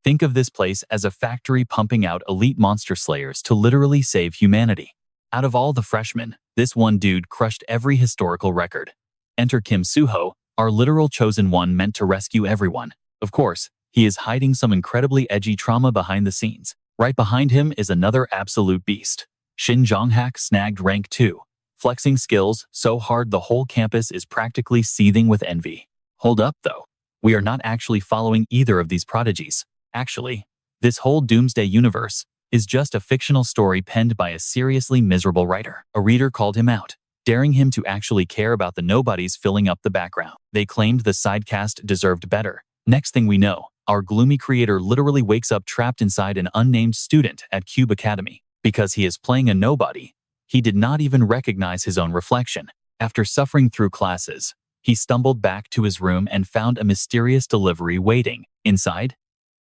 Think of this place as a factory pumping out elite monster slayers to literally save humanity. Out of all the freshmen, this one dude crushed every historical record. Enter Kim Suho, our literal chosen one meant to rescue everyone. Of course, he is hiding some incredibly edgy trauma behind the scenes. Right behind him is another absolute beast. Shin Jonghack snagged rank 2, flexing skills so hard the whole campus is practically seething with envy. Hold up though, we are not actually following either of these prodigies. Actually, this whole Doomsday universe is just a fictional story penned by a seriously miserable writer. A reader called him out, daring him to actually care about the nobodies filling up the background. They claimed the sidecast deserved better. Next thing we know, our gloomy creator literally wakes up trapped inside an unnamed student at Cube Academy. Because he is playing a nobody, he did not even recognize his own reflection. After suffering through classes, he stumbled back to his room and found a mysterious delivery waiting. Inside,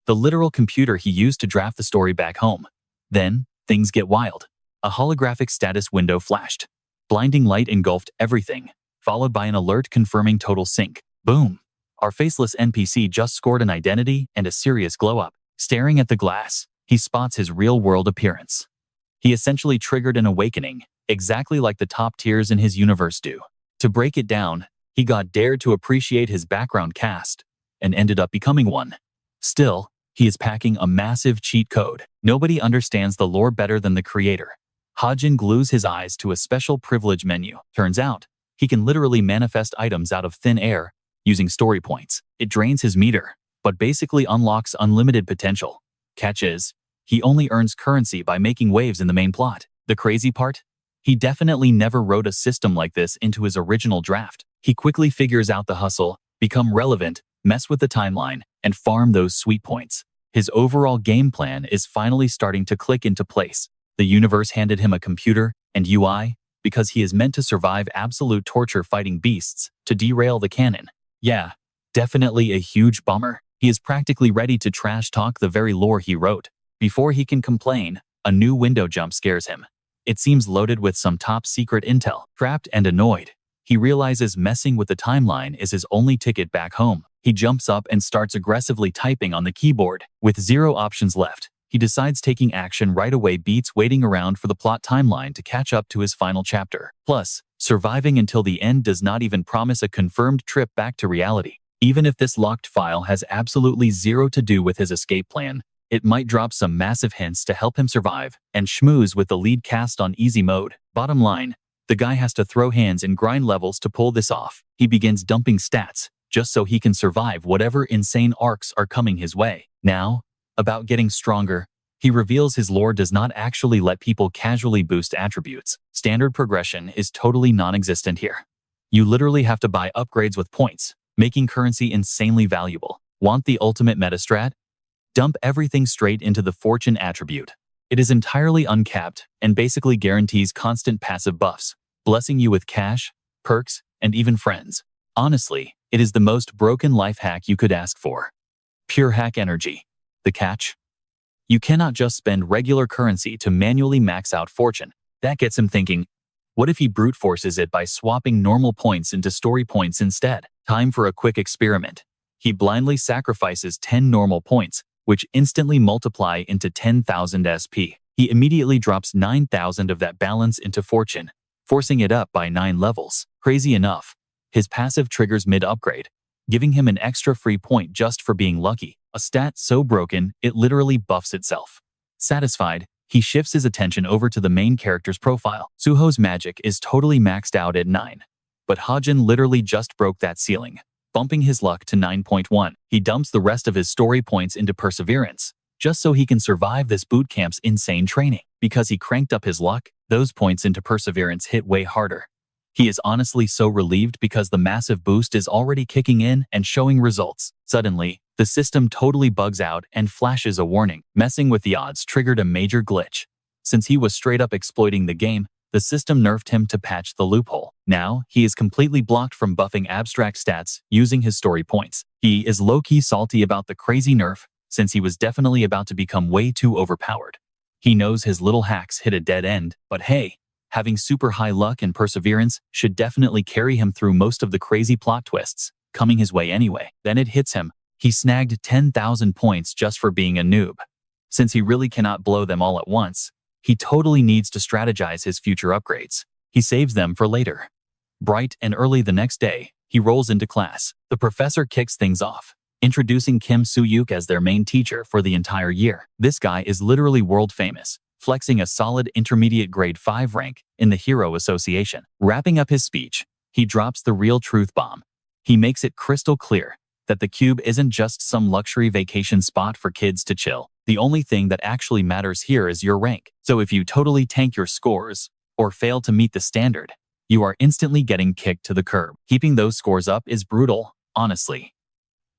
the literal computer he used to draft the story back home. Then, things get wild. A holographic status window flashed. Blinding light engulfed everything, followed by an alert confirming total sync. Boom! Our faceless NPC just scored an identity and a serious glow-up. Staring at the glass, he spots his real-world appearance. He essentially triggered an awakening, exactly like the top tiers in his universe do. To break it down, he got dared to appreciate his background cast, and ended up becoming one. Still, he is packing a massive cheat code. Nobody understands the lore better than the creator. Hajin glues his eyes to a special privilege menu. Turns out, he can literally manifest items out of thin air using story points. It drains his meter, but basically unlocks unlimited potential. Catch is, he only earns currency by making waves in the main plot. The crazy part? He definitely never wrote a system like this into his original draft. He quickly figures out the hustle, become relevant, mess with the timeline, and farm those sweet points. His overall game plan is finally starting to click into place. The universe handed him a computer and UI because he is meant to survive absolute torture fighting beasts to derail the canon. Yeah, definitely a huge bummer. He is practically ready to trash talk the very lore he wrote. Before he can complain, a new window jump scares him. It seems loaded with some top secret intel. Trapped and annoyed, he realizes messing with the timeline is his only ticket back home. He jumps up and starts aggressively typing on the keyboard. With 0 options left, he decides taking action right away beats waiting around for the plot timeline to catch up to his final chapter. Plus, surviving until the end does not even promise a confirmed trip back to reality. Even if this locked file has absolutely 0 to do with his escape plan, it might drop some massive hints to help him survive and schmooze with the lead cast on easy mode. Bottom line, the guy has to throw hands and grind levels to pull this off. He begins dumping stats just so he can survive whatever insane arcs are coming his way. Now, about getting stronger, he reveals his lore does not actually let people casually boost attributes. Standard progression is totally non-existent here. You literally have to buy upgrades with points, making currency insanely valuable. Want the ultimate meta strat? Dump everything straight into the fortune attribute. It is entirely uncapped and basically guarantees constant passive buffs, blessing you with cash, perks, and even friends. Honestly, it is the most broken life hack you could ask for. Pure hack energy. The catch? You cannot just spend regular currency to manually max out fortune. That gets him thinking, what if he brute forces it by swapping normal points into story points instead? Time for a quick experiment. He blindly sacrifices 10 normal points, which instantly multiply into 10,000 SP. He immediately drops 9,000 of that balance into fortune, forcing it up by 9 levels. Crazy enough, his passive triggers mid-upgrade, giving him an extra free point just for being lucky. A stat so broken, it literally buffs itself. Satisfied, he shifts his attention over to the main character's profile. Suho's magic is totally maxed out at 9, but Hajin literally just broke that ceiling, bumping his luck to 9.1. He dumps the rest of his story points into perseverance, just so he can survive this bootcamp's insane training. Because he cranked up his luck, those points into perseverance hit way harder. He is honestly so relieved because the massive boost is already kicking in and showing results. Suddenly, the system totally bugs out and flashes a warning. Messing with the odds triggered a major glitch. Since he was straight up exploiting the game, the system nerfed him to patch the loophole. Now, he is completely blocked from buffing abstract stats using his story points. He is low-key salty about the crazy nerf, since he was definitely about to become way too overpowered. He knows his little hacks hit a dead end, but hey, having super high luck and perseverance should definitely carry him through most of the crazy plot twists coming his way anyway. Then it hits him. He snagged 10,000 points just for being a noob. Since he really cannot blow them all at once, he totally needs to strategize his future upgrades. He saves them for later. Bright and early the next day, he rolls into class. The professor kicks things off, introducing Kim Suho as their main teacher for the entire year. This guy is literally world famous, flexing a solid intermediate grade 5 rank in the Hero Association. Wrapping up his speech, he drops the real truth bomb. He makes it crystal clear that the cube isn't just some luxury vacation spot for kids to chill. The only thing that actually matters here is your rank. So if you totally tank your scores or fail to meet the standard, you are instantly getting kicked to the curb. Keeping those scores up is brutal, honestly.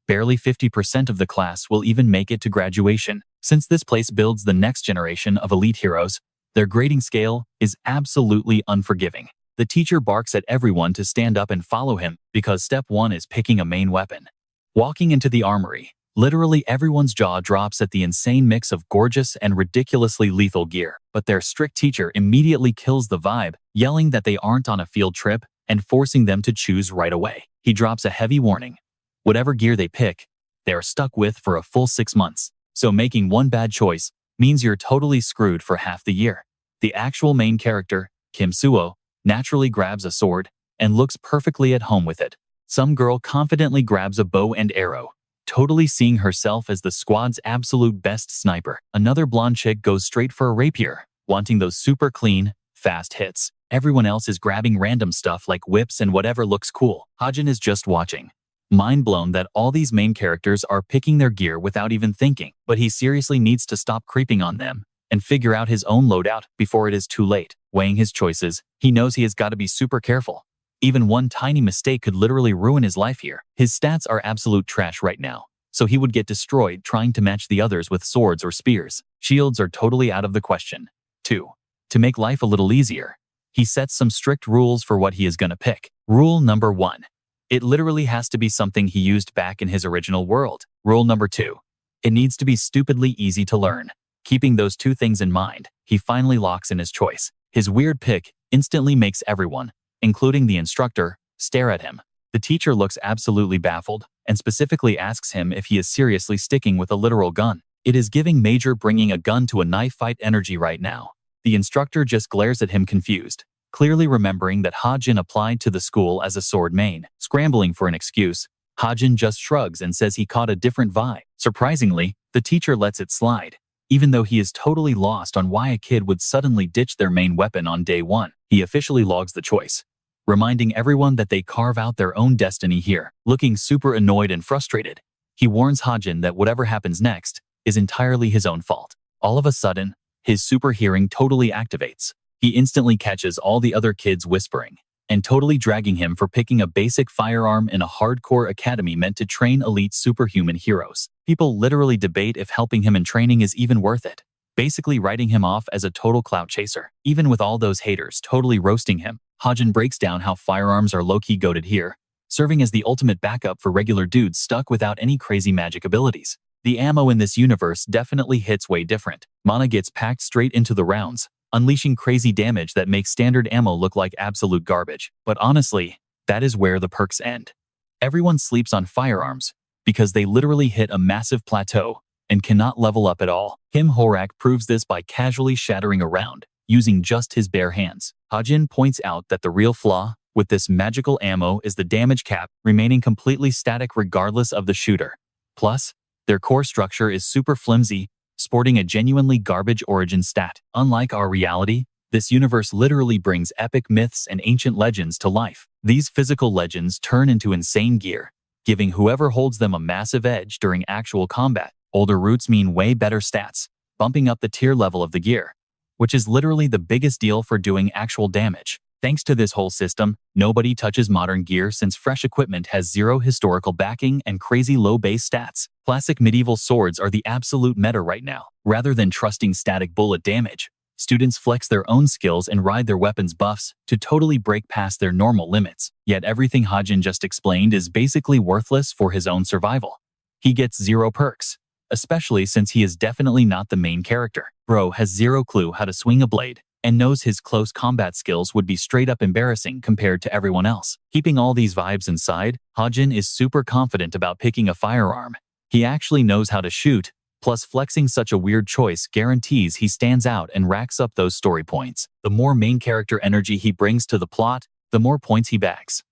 Barely 50% of the class will even make it to graduation. Since this place builds the next generation of elite heroes, their grading scale is absolutely unforgiving. The teacher barks at everyone to stand up and follow him because step 1 is picking a main weapon. Walking into the armory, literally everyone's jaw drops at the insane mix of gorgeous and ridiculously lethal gear. But their strict teacher immediately kills the vibe, yelling that they aren't on a field trip and forcing them to choose right away. He drops a heavy warning. Whatever gear they pick, they are stuck with for a full 6 months. So making one bad choice means you're totally screwed for half the year. The actual main character, Kim Suho, naturally grabs a sword and looks perfectly at home with it. Some girl confidently grabs a bow and arrow, totally seeing herself as the squad's absolute best sniper. Another blonde chick goes straight for a rapier, wanting those super clean, fast hits. Everyone else is grabbing random stuff like whips and whatever looks cool. Hajin is just watching, mind blown that all these main characters are picking their gear without even thinking. But he seriously needs to stop creeping on them and figure out his own loadout before it is too late. Weighing his choices, he knows he has got to be super careful. Even one tiny mistake could literally ruin his life here. His stats are absolute trash right now, so he would get destroyed trying to match the others with swords or spears. Shields are totally out of the question. 2. To make life a little easier, he sets some strict rules for what he is gonna pick. Rule number 1. It literally has to be something he used back in his original world. Rule number 2. It needs to be stupidly easy to learn. Keeping those 2 things in mind, he finally locks in his choice. His weird pick instantly makes everyone, including the instructor, stare at him. The teacher looks absolutely baffled and specifically asks him if he is seriously sticking with a literal gun. It is giving Major bringing a gun to a knife fight energy right now. The instructor just glares at him confused, clearly remembering that Hajin applied to the school as a sword main. Scrambling for an excuse, Hajin just shrugs and says he caught a different vibe. Surprisingly, the teacher lets it slide, even though he is totally lost on why a kid would suddenly ditch their main weapon on day 1. He officially logs the choice, reminding everyone that they carve out their own destiny here. Looking super annoyed and frustrated, he warns Hajin that whatever happens next is entirely his own fault. All of a sudden, his super hearing totally activates. He instantly catches all the other kids whispering and totally dragging him for picking a basic firearm in a hardcore academy meant to train elite superhuman heroes. People literally debate if helping him in training is even worth it, basically writing him off as a total clout chaser. Even with all those haters totally roasting him, Hajin breaks down how firearms are low-key goated here, serving as the ultimate backup for regular dudes stuck without any crazy magic abilities. The ammo in this universe definitely hits way different. Mana gets packed straight into the rounds, unleashing crazy damage that makes standard ammo look like absolute garbage. But honestly, that is where the perks end. Everyone sleeps on firearms because they literally hit a massive plateau and cannot level up at all. Kim Horak proves this by casually shattering a round, using just his bare hands. Hajin points out that the real flaw with this magical ammo is the damage cap remaining completely static regardless of the shooter. Plus, their core structure is super flimsy, sporting a genuinely garbage origin stat. Unlike our reality, this universe literally brings epic myths and ancient legends to life. These physical legends turn into insane gear, giving whoever holds them a massive edge during actual combat. Older roots mean way better stats, bumping up the tier level of the gear, which is literally the biggest deal for doing actual damage. Thanks to this whole system, nobody touches modern gear since fresh equipment has zero historical backing and crazy low base stats. Classic medieval swords are the absolute meta right now. Rather than trusting static bullet damage, students flex their own skills and ride their weapons buffs to totally break past their normal limits. Yet everything Hajin just explained is basically worthless for his own survival. He gets 0 perks, especially since he is definitely not the main character. Bro has 0 clue how to swing a blade, and knows his close combat skills would be straight up embarrassing compared to everyone else. Keeping all these vibes inside, Hajin is super confident about picking a firearm He actually knows how to shoot, plus flexing such a weird choice guarantees he stands out and racks up those story points. The more main character energy he brings to the plot, the more points he bags.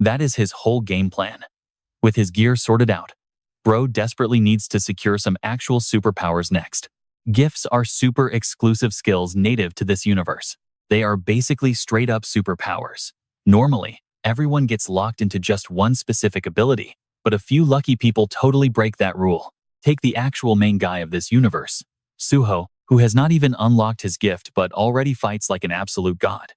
That is his whole game plan. With his gear sorted out, bro desperately needs to secure some actual superpowers next. Gifts are super exclusive skills native to this universe. They are basically straight up superpowers. Normally, everyone gets locked into just one specific ability, but a few lucky people totally break that rule. Take the actual main guy of this universe, Suho, who has not even unlocked his gift but already fights like an absolute god.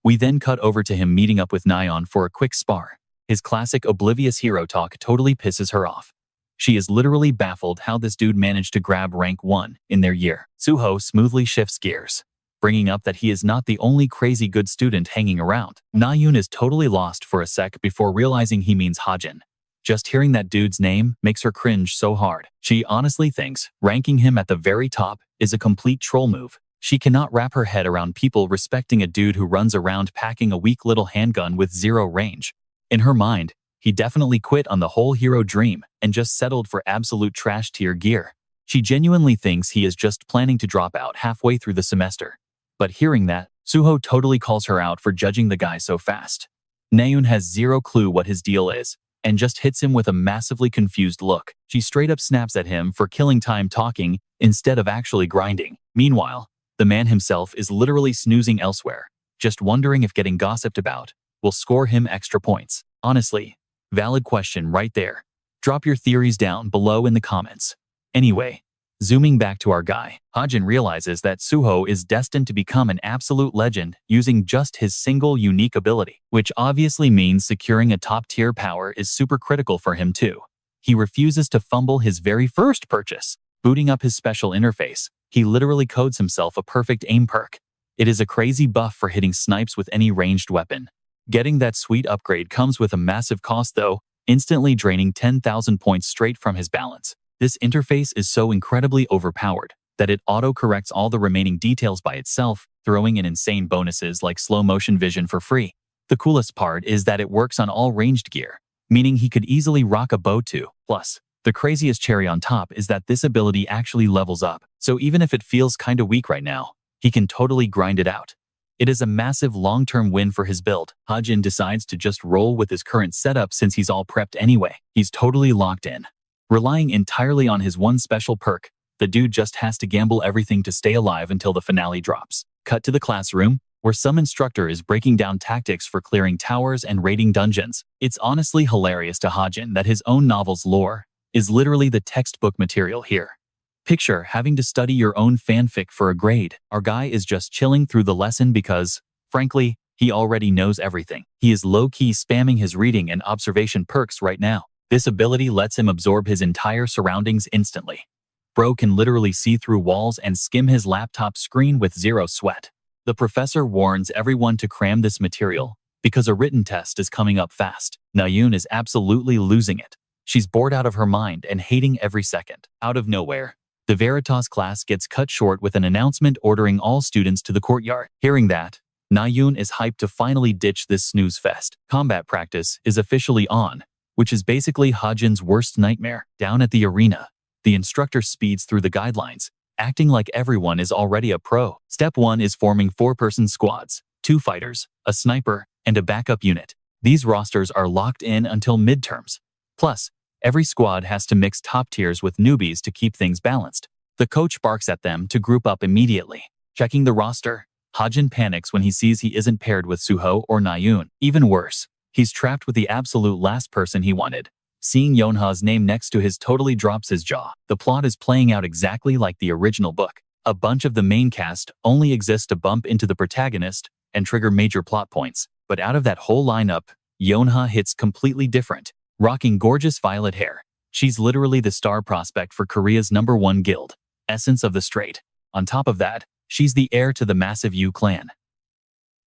We then cut over to him meeting up with Nayun for a quick spar. His classic oblivious hero talk totally pisses her off. She is literally baffled how this dude managed to grab rank 1 in their year. Suho smoothly shifts gears, bringing up that he is not the only crazy good student hanging around. Nayun is totally lost for a sec before realizing he means Hajin. Just hearing that dude's name makes her cringe so hard. She honestly thinks ranking him at the very top is a complete troll move. She cannot wrap her head around people respecting a dude who runs around packing a weak little handgun with 0 range. In her mind, he definitely quit on the whole hero dream and just settled for absolute trash tier gear. She genuinely thinks he is just planning to drop out halfway through the semester. But hearing that, Suho totally calls her out for judging the guy so fast. Nayun has 0 clue what his deal is, and just hits him with a massively confused look. She straight up snaps at him for killing time talking instead of actually grinding. Meanwhile, the man himself is literally snoozing elsewhere, just wondering if getting gossiped about will score him extra points. Honestly, valid question right there. Drop your theories down below in the comments. Anyway, zooming back to our guy, Hajin realizes that Suho is destined to become an absolute legend using just his single unique ability, which obviously means securing a top-tier power is super critical for him too. He refuses to fumble his very first purchase. Booting up his special interface, he literally codes himself a perfect aim perk. It is a crazy buff for hitting snipes with any ranged weapon. Getting that sweet upgrade comes with a massive cost though, instantly draining 10,000 points straight from his balance. This interface is so incredibly overpowered that it auto-corrects all the remaining details by itself, throwing in insane bonuses like slow motion vision for free. The coolest part is that it works on all ranged gear, meaning he could easily rock a bow too. Plus, the craziest cherry on top is that this ability actually levels up, so even if it feels kinda weak right now, he can totally grind it out. It is a massive long-term win for his build. Hajin decides to just roll with his current setup since he's all prepped anyway. He's totally locked in. Relying entirely on his one special perk, the dude just has to gamble everything to stay alive until the finale drops. Cut to the classroom, where some instructor is breaking down tactics for clearing towers and raiding dungeons. It's honestly hilarious to Hajin that his own novel's lore is literally the textbook material here. Picture having to study your own fanfic for a grade. Our guy is just chilling through the lesson because, frankly, he already knows everything. He is low-key spamming his reading and observation perks right now. This ability lets him absorb his entire surroundings instantly. Bro can literally see through walls and skim his laptop screen with 0 sweat. The professor warns everyone to cram this material because a written test is coming up fast. Nayun is absolutely losing it. She's bored out of her mind and hating every second. Out of nowhere, the Veritas class gets cut short with an announcement ordering all students to the courtyard. Hearing that, Nayun is hyped to finally ditch this snooze fest. Combat practice is officially on, which is basically Hajin's worst nightmare. Down at the arena, the instructor speeds through the guidelines, acting like everyone is already a pro. Step 1 is forming 4-person squads, 2 fighters, a sniper, and a backup unit. These rosters are locked in until midterms. Plus, every squad has to mix top tiers with newbies to keep things balanced. The coach barks at them to group up immediately. Checking the roster, Hajin panics when he sees he isn't paired with Suho or Nayun. Even worse, he's trapped with the absolute last person he wanted. Seeing Yonha's name next to his totally drops his jaw. The plot is playing out exactly like the original book. A bunch of the main cast only exist to bump into the protagonist and trigger major plot points. But out of that whole lineup, Yonha hits completely different. Rocking gorgeous violet hair, she's literally the star prospect for Korea's #1 guild, Essence of the Straight. On top of that, she's the heir to the massive Yu clan.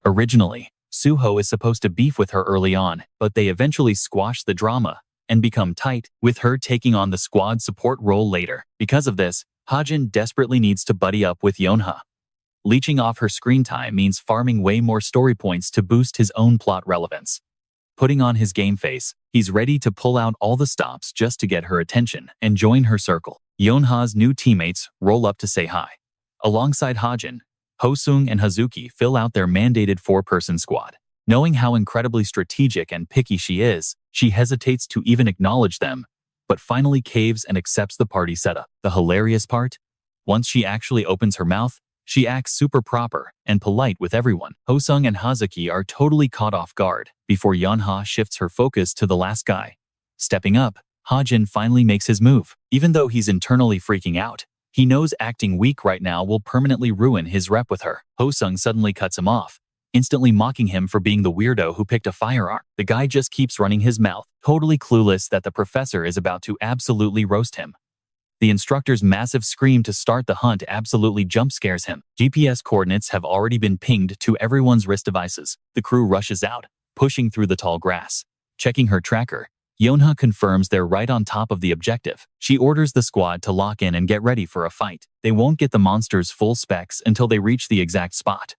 Originally, Suho is supposed to beef with her early on, but they eventually squash the drama and become tight, with her taking on the squad support role later. Because of this, Hajin desperately needs to buddy up with Yonha. Leeching off her screen time means farming way more story points to boost his own plot relevance. Putting on his game face, he's ready to pull out all the stops just to get her attention and join her circle. Yeonha's new teammates roll up to say hi. Alongside Hajin, Hosung and Hazuki fill out their mandated 4-person squad. Knowing how incredibly strategic and picky she is, she hesitates to even acknowledge them, but finally caves and accepts the party setup. The hilarious part? Once she actually opens her mouth, she acts super proper and polite with everyone. Hosung and Hazuki are totally caught off guard before Yeonha shifts her focus to the last guy. Stepping up, Hajin finally makes his move. Even though he's internally freaking out, he knows acting weak right now will permanently ruin his rep with her. Hosung suddenly cuts him off, instantly mocking him for being the weirdo who picked a firearm. The guy just keeps running his mouth, totally clueless that the professor is about to absolutely roast him. The instructor's massive scream to start the hunt absolutely jump scares him. GPS coordinates have already been pinged to everyone's wrist devices. The crew rushes out, pushing through the tall grass. Checking her tracker, Yeonha confirms they're right on top of the objective. She orders the squad to lock in and get ready for a fight. They won't get the monster's full specs until they reach the exact spot.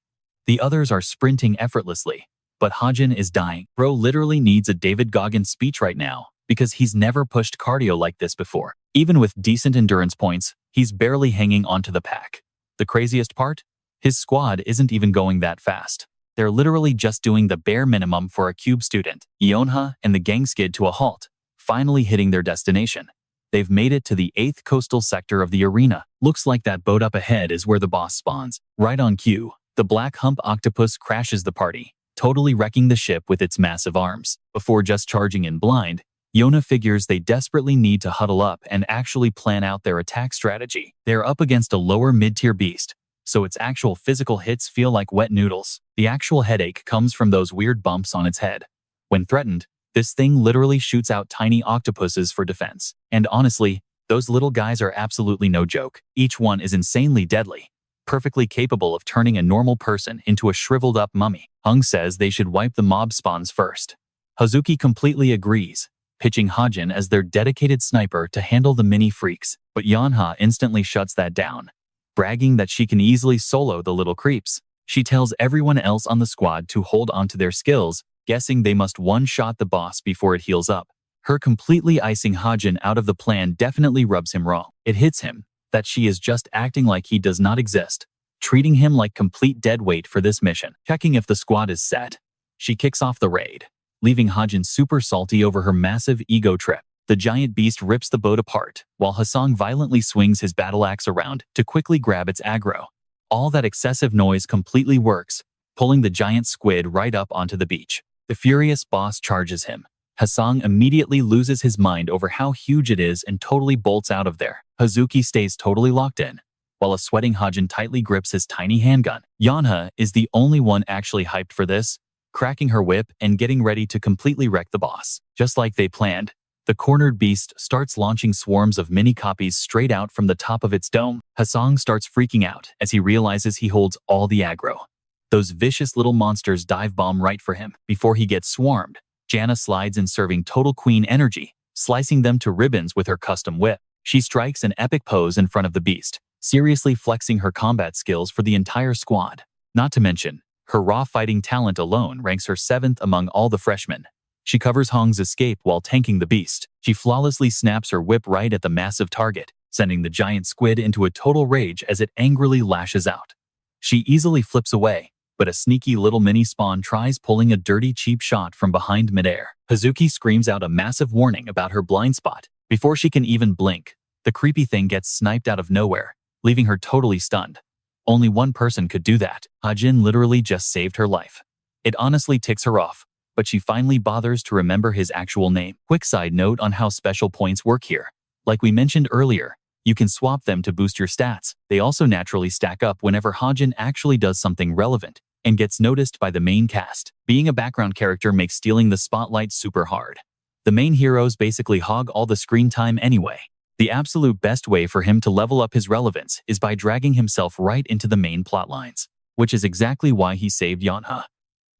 The others are sprinting effortlessly, but Hajin is dying. Bro literally needs a David Goggins speech right now because he's never pushed cardio like this before. Even with decent endurance points, he's barely hanging onto the pack. The craziest part? His squad isn't even going that fast. They're literally just doing the bare minimum for a cube student. Yeonha and the gang skid to a halt, finally hitting their destination. They've made it to the 8th coastal sector of the arena. Looks like that boat up ahead is where the boss spawns. Right on cue, the black hump octopus crashes the party, totally wrecking the ship with its massive arms. Before just charging in blind, Yeonha figures they desperately need to huddle up and actually plan out their attack strategy. They're up against a lower mid-tier beast, so its actual physical hits feel like wet noodles. The actual headache comes from those weird bumps on its head. When threatened, this thing literally shoots out tiny octopuses for defense. And honestly, those little guys are absolutely no joke. Each one is insanely deadly, perfectly capable of turning a normal person into a shriveled up mummy. Hung says they should wipe the mob spawns first. Hazuki completely agrees, pitching Hajin as their dedicated sniper to handle the mini freaks, but Yeonha instantly shuts that down, bragging that she can easily solo the little creeps. She tells everyone else on the squad to hold onto their skills, guessing they must one-shot the boss before it heals up. Her completely icing Hajin out of the plan definitely rubs him wrong. It hits him that she is just acting like he does not exist, treating him like complete dead weight for this mission. Checking if the squad is set, she kicks off the raid, leaving Hajin super salty over her massive ego trip. The giant beast rips the boat apart, while Hosung violently swings his battle axe around to quickly grab its aggro. All that excessive noise completely works, pulling the giant squid right up onto the beach. The furious boss charges him. Hosung immediately loses his mind over how huge it is and totally bolts out of there. Hazuki stays totally locked in, while a sweating Hajin tightly grips his tiny handgun. Yeonha is the only one actually hyped for this, cracking her whip and getting ready to completely wreck the boss. Just like they planned, the cornered beast starts launching swarms of mini copies straight out from the top of its dome. Hosung starts freaking out as he realizes he holds all the aggro. Those vicious little monsters dive bomb right for him. Before he gets swarmed, Janna slides in serving total queen energy, slicing them to ribbons with her custom whip. She strikes an epic pose in front of the beast, seriously flexing her combat skills for the entire squad. Not to mention, her raw fighting talent alone ranks her 7th among all the freshmen. She covers Hong's escape while tanking the beast. She flawlessly snaps her whip right at the massive target, sending the giant squid into a total rage as it angrily lashes out. She easily flips away, but a sneaky little mini spawn tries pulling a dirty cheap shot from behind midair. Hazuki screams out a massive warning about her blind spot. Before she can even blink, the creepy thing gets sniped out of nowhere, leaving her totally stunned. Only one person could do that. Hajin literally just saved her life. It honestly ticks her off, but she finally bothers to remember his actual name. Quick side note on how special points work here. Like we mentioned earlier, you can swap them to boost your stats. They also naturally stack up whenever Hajin actually does something relevant and gets noticed by the main cast. Being a background character makes stealing the spotlight super hard. The main heroes basically hog all the screen time anyway. The absolute best way for him to level up his relevance is by dragging himself right into the main plotlines, which is exactly why he saved Yeonha.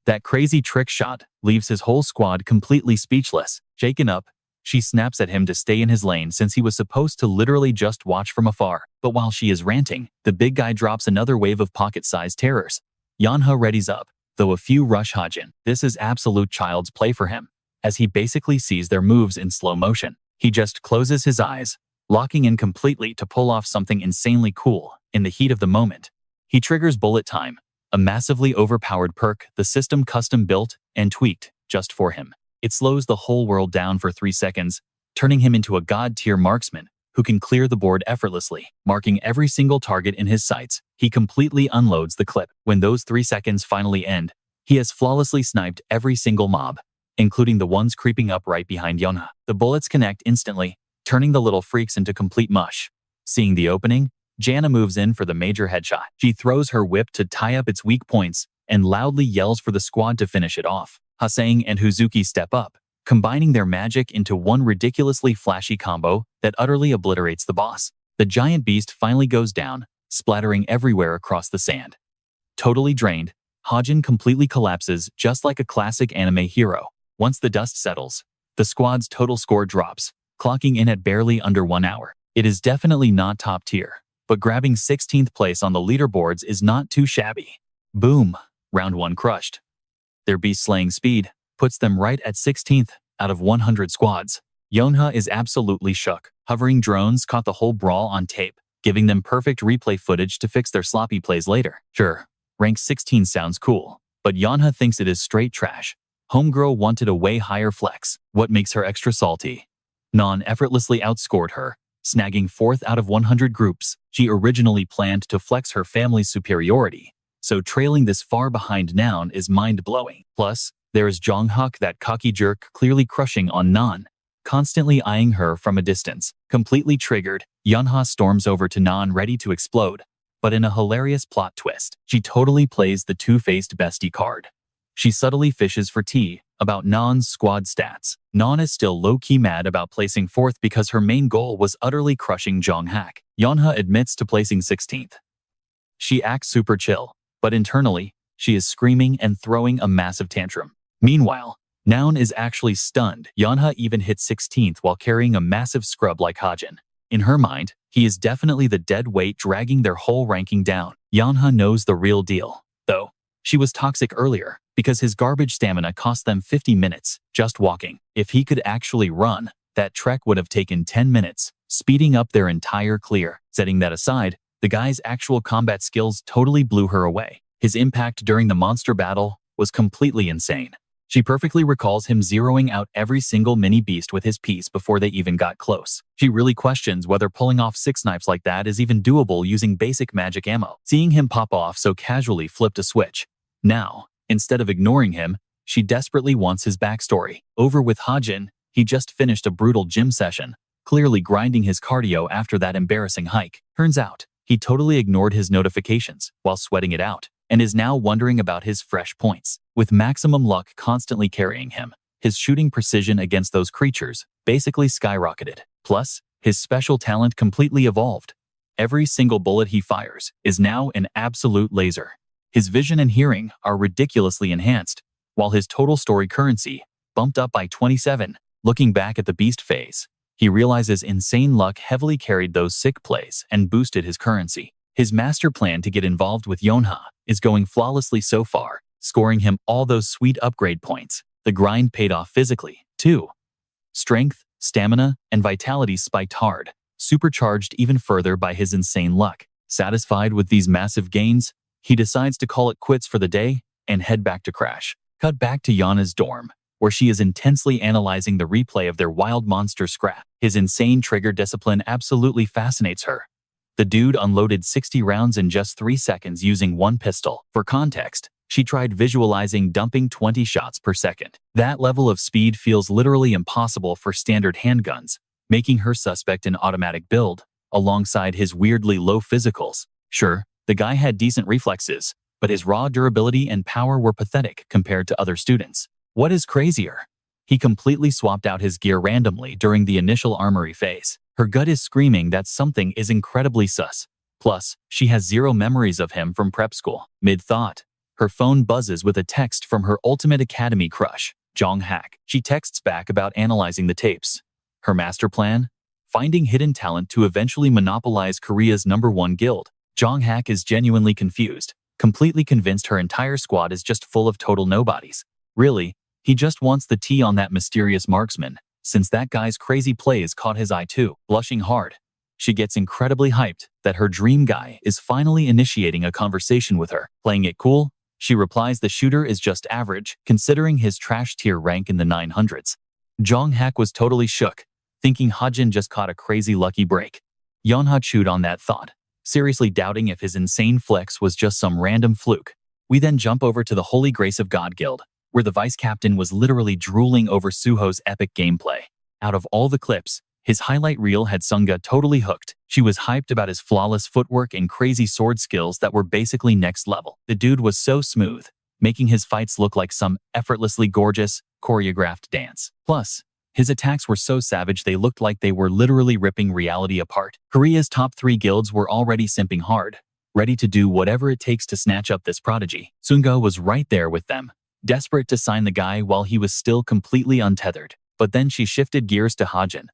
That crazy trick shot leaves his whole squad completely speechless. Shaken up, she snaps at him to stay in his lane since he was supposed to literally just watch from afar. But while she is ranting, the big guy drops another wave of pocket-sized terrors. Yeonha readies up, though a few rush Hajin. This is absolute child's play for him, as he basically sees their moves in slow motion. He just closes his eyes, locking in completely to pull off something insanely cool in the heat of the moment. He triggers bullet time, a massively overpowered perk the system custom built and tweaked just for him. It slows the whole world down for 3 seconds, turning him into a god-tier marksman who can clear the board effortlessly, marking every single target in his sights. He completely unloads the clip. When those 3 seconds finally end, he has flawlessly sniped every single mob, including the ones creeping up right behind Yonha. The bullets connect instantly, turning the little freaks into complete mush. Seeing the opening, Jana moves in for the major headshot. She throws her whip to tie up its weak points and loudly yells for the squad to finish it off. Hasang and Huzuki step up, combining their magic into one ridiculously flashy combo that utterly obliterates the boss. The giant beast finally goes down, splattering everywhere across the sand. Totally drained, Hajin completely collapses just like a classic anime hero. Once the dust settles, the squad's total score drops, clocking in at barely under 1 hour. It is definitely not top tier, but grabbing 16th place on the leaderboards is not too shabby. Boom, round 1 crushed. Their beast-slaying speed puts them right at 16th out of 100 squads. Yonha is absolutely shook. Hovering drones caught the whole brawl on tape, giving them perfect replay footage to fix their sloppy plays later. Sure, rank 16 sounds cool, but Yonha thinks it is straight trash. Homegirl wanted a way higher flex. What makes her extra salty? Non effortlessly outscored her, snagging 4th out of 100 groups. She originally planned to flex her family's superiority, so trailing this far behind Noun is mind-blowing. Plus, there is Jonghak, that cocky jerk clearly crushing on Nan, constantly eyeing her from a distance. Completely triggered, Yonha storms over to Nan ready to explode, but in a hilarious plot twist, she totally plays the two-faced bestie card. She subtly fishes for tea about Nan's squad stats. Nan is still low-key mad about placing 4th because her main goal was utterly crushing Jonghak. Yonha admits to placing 16th. She acts super chill, but internally, she is screaming and throwing a massive tantrum. Meanwhile, Noun is actually stunned. Yonha even hit 16th while carrying a massive scrub like Hajin. In her mind, he is definitely the dead weight dragging their whole ranking down. Yonha knows the real deal, though. She was toxic earlier because his garbage stamina cost them 50 minutes just walking. If he could actually run, that trek would have taken 10 minutes, speeding up their entire clear. Setting that aside, the guy's actual combat skills totally blew her away. His impact during the monster battle was completely insane. She perfectly recalls him zeroing out every single mini-beast with his piece before they even got close. She really questions whether pulling off 6 snipes like that is even doable using basic magic ammo. Seeing him pop off so casually flipped a switch. Now, instead of ignoring him, she desperately wants his backstory. Over with Hajin, he just finished a brutal gym session, clearly grinding his cardio after that embarrassing hike. Turns out, he totally ignored his notifications while sweating it out, and is now wondering about his fresh points. With maximum luck constantly carrying him, his shooting precision against those creatures basically skyrocketed. Plus, his special talent completely evolved. Every single bullet he fires is now an absolute laser. His vision and hearing are ridiculously enhanced, while his total story currency bumped up by 27. Looking back at the beast phase, he realizes insane luck heavily carried those sick plays and boosted his currency. His master plan to get involved with Yonha is going flawlessly so far, scoring him all those sweet upgrade points. The grind paid off physically, too. Strength, stamina, and vitality spiked hard, supercharged even further by his insane luck. Satisfied with these massive gains, he decides to call it quits for the day and head back to crash. Cut back to Yana's dorm, where she is intensely analyzing the replay of their wild monster scrap. His insane trigger discipline absolutely fascinates her. The dude unloaded 60 rounds in just 3 seconds using 1 pistol. For context, she tried visualizing dumping 20 shots per second. That level of speed feels literally impossible for standard handguns, making her suspect an automatic build, alongside his weirdly low physicals. Sure, the guy had decent reflexes, but his raw durability and power were pathetic compared to other students. What is crazier? He completely swapped out his gear randomly during the initial armory phase. Her gut is screaming that something is incredibly sus. Plus, she has 0 memories of him from prep school. Mid-thought, her phone buzzes with a text from her ultimate academy crush, Jonghak. She texts back about analyzing the tapes. Her master plan? Finding hidden talent to eventually monopolize Korea's #1 guild. Jonghak is genuinely confused, completely convinced her entire squad is just full of total nobodies. Really, he just wants the tea on that mysterious marksman, since that guy's crazy plays caught his eye too. Blushing hard, she gets incredibly hyped that her dream guy is finally initiating a conversation with her. Playing it cool, she replies the shooter is just average, considering his trash tier rank in the 900s. Jong-hak was totally shook, thinking Hajin just caught a crazy lucky break. Yeonha chewed on that thought, seriously doubting if his insane flex was just some random fluke. We then jump over to the Holy Grace of God Guild, where the vice captain was literally drooling over Suho's epic gameplay. Out of all the clips, his highlight reel had Sunga totally hooked. She was hyped about his flawless footwork and crazy sword skills that were basically next level. The dude was so smooth, making his fights look like some effortlessly gorgeous, choreographed dance. Plus, his attacks were so savage they looked like they were literally ripping reality apart. Korea's top 3 guilds were already simping hard, ready to do whatever it takes to snatch up this prodigy. Sunga was right there with them, desperate to sign the guy while he was still completely untethered. But then she shifted gears to Hajin.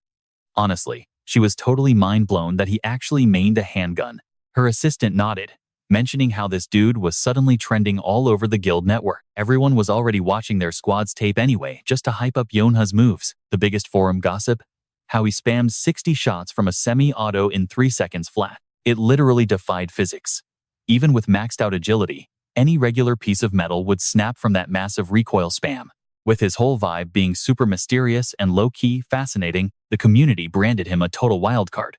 Honestly, she was totally mind-blown that he actually mained a handgun. Her assistant nodded, mentioning how this dude was suddenly trending all over the guild network. Everyone was already watching their squad's tape anyway, just to hype up Yeonha's moves. The biggest forum gossip? How he spammed 60 shots from a semi-auto in 3 seconds flat. It literally defied physics. Even with maxed out agility, any regular piece of metal would snap from that massive recoil spam. With his whole vibe being super mysterious and low-key fascinating, the community branded him a total wildcard.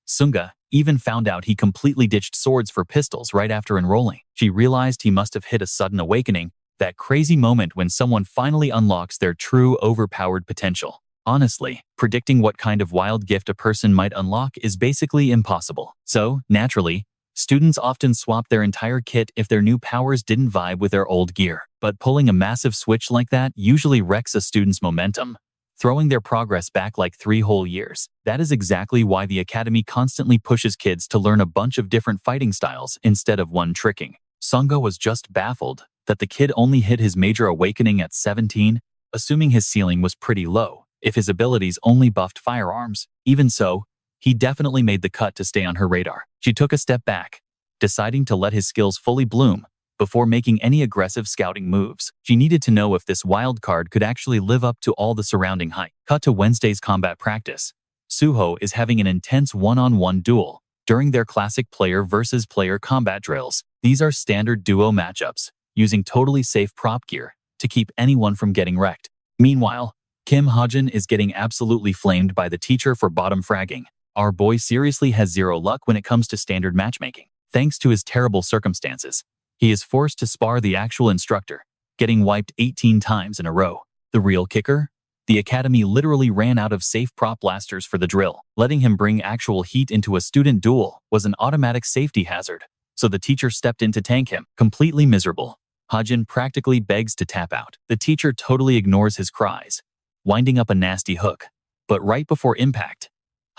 Sunga even found out he completely ditched swords for pistols right after enrolling. She realized he must have hit a sudden awakening, that crazy moment when someone finally unlocks their true overpowered potential. Honestly, predicting what kind of wild gift a person might unlock is basically impossible. So, naturally, students often swap their entire kit if their new powers didn't vibe with their old gear. But pulling a massive switch like that usually wrecks a student's momentum, throwing their progress back like 3 whole years. That is exactly why the academy constantly pushes kids to learn a bunch of different fighting styles instead of one tricking. Sunga was just baffled that the kid only hit his major awakening at 17, assuming his ceiling was pretty low, if his abilities only buffed firearms. Even so, he definitely made the cut to stay on her radar. She took a step back, deciding to let his skills fully bloom before making any aggressive scouting moves. She needed to know if this wild card could actually live up to all the surrounding hype. Cut to Wednesday's combat practice. Suho is having an intense one-on-one duel during their classic player versus player combat drills. These are standard duo matchups, using totally safe prop gear to keep anyone from getting wrecked. Meanwhile, Kim Hajin is getting absolutely flamed by the teacher for bottom fragging. Our boy seriously has zero luck when it comes to standard matchmaking. Thanks to his terrible circumstances, he is forced to spar the actual instructor, getting wiped 18 times in a row. The real kicker? The academy literally ran out of safe prop blasters for the drill. Letting him bring actual heat into a student duel was an automatic safety hazard, so the teacher stepped in to tank him. Completely miserable, Hajin practically begs to tap out. The teacher totally ignores his cries, winding up a nasty hook. But right before impact,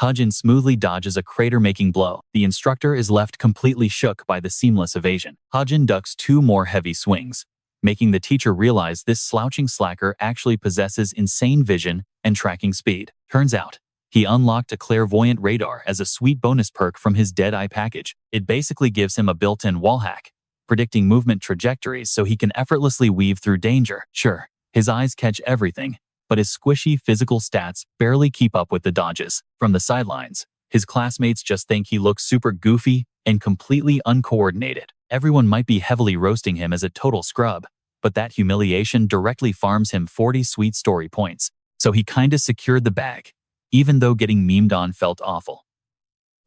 Hajin smoothly dodges a crater-making blow. The instructor is left completely shook by the seamless evasion. Hajin ducks 2 more heavy swings, making the teacher realize this slouching slacker actually possesses insane vision and tracking speed. Turns out, he unlocked a clairvoyant radar as a sweet bonus perk from his Dead-Eye package. It basically gives him a built-in wallhack, predicting movement trajectories so he can effortlessly weave through danger. Sure, his eyes catch everything, but his squishy physical stats barely keep up with the dodges. From the sidelines, his classmates just think he looks super goofy and completely uncoordinated. Everyone might be heavily roasting him as a total scrub, but that humiliation directly farms him 40 sweet story points. So he kinda secured the bag, even though getting memed on felt awful.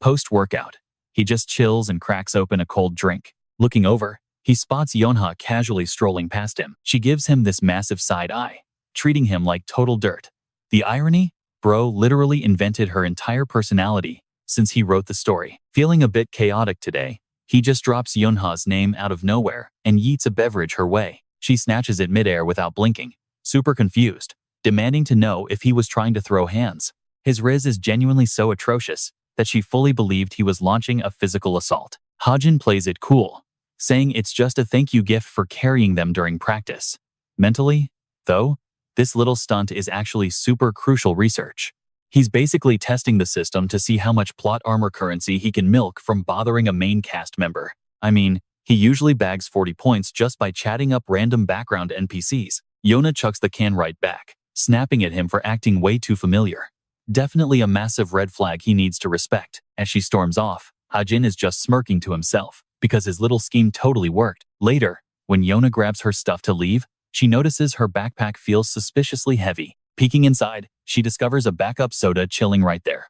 Post-workout, he just chills and cracks open a cold drink. Looking over, he spots Yeonha casually strolling past him. She gives him this massive side eye, treating him like total dirt. The irony? Bro literally invented her entire personality since he wrote the story. Feeling a bit chaotic today, he just drops Yeonha's name out of nowhere and yeets a beverage her way. She snatches it midair without blinking, super confused, demanding to know if he was trying to throw hands. His riz is genuinely so atrocious that she fully believed he was launching a physical assault. Hajin plays it cool, saying it's just a thank you gift for carrying them during practice. Mentally, though, this little stunt is actually super crucial research. He's basically testing the system to see how much plot armor currency he can milk from bothering a main cast member. I mean, He usually bags 40 points just by chatting up random background NPCs. Yona chucks the can right back, snapping at him for acting way too familiar. Definitely a massive red flag he needs to respect. As she storms off, Hajin is just smirking to himself, because his little scheme totally worked. Later, when Yona grabs her stuff to leave, she notices her backpack feels suspiciously heavy. Peeking inside, she discovers a backup soda chilling right there.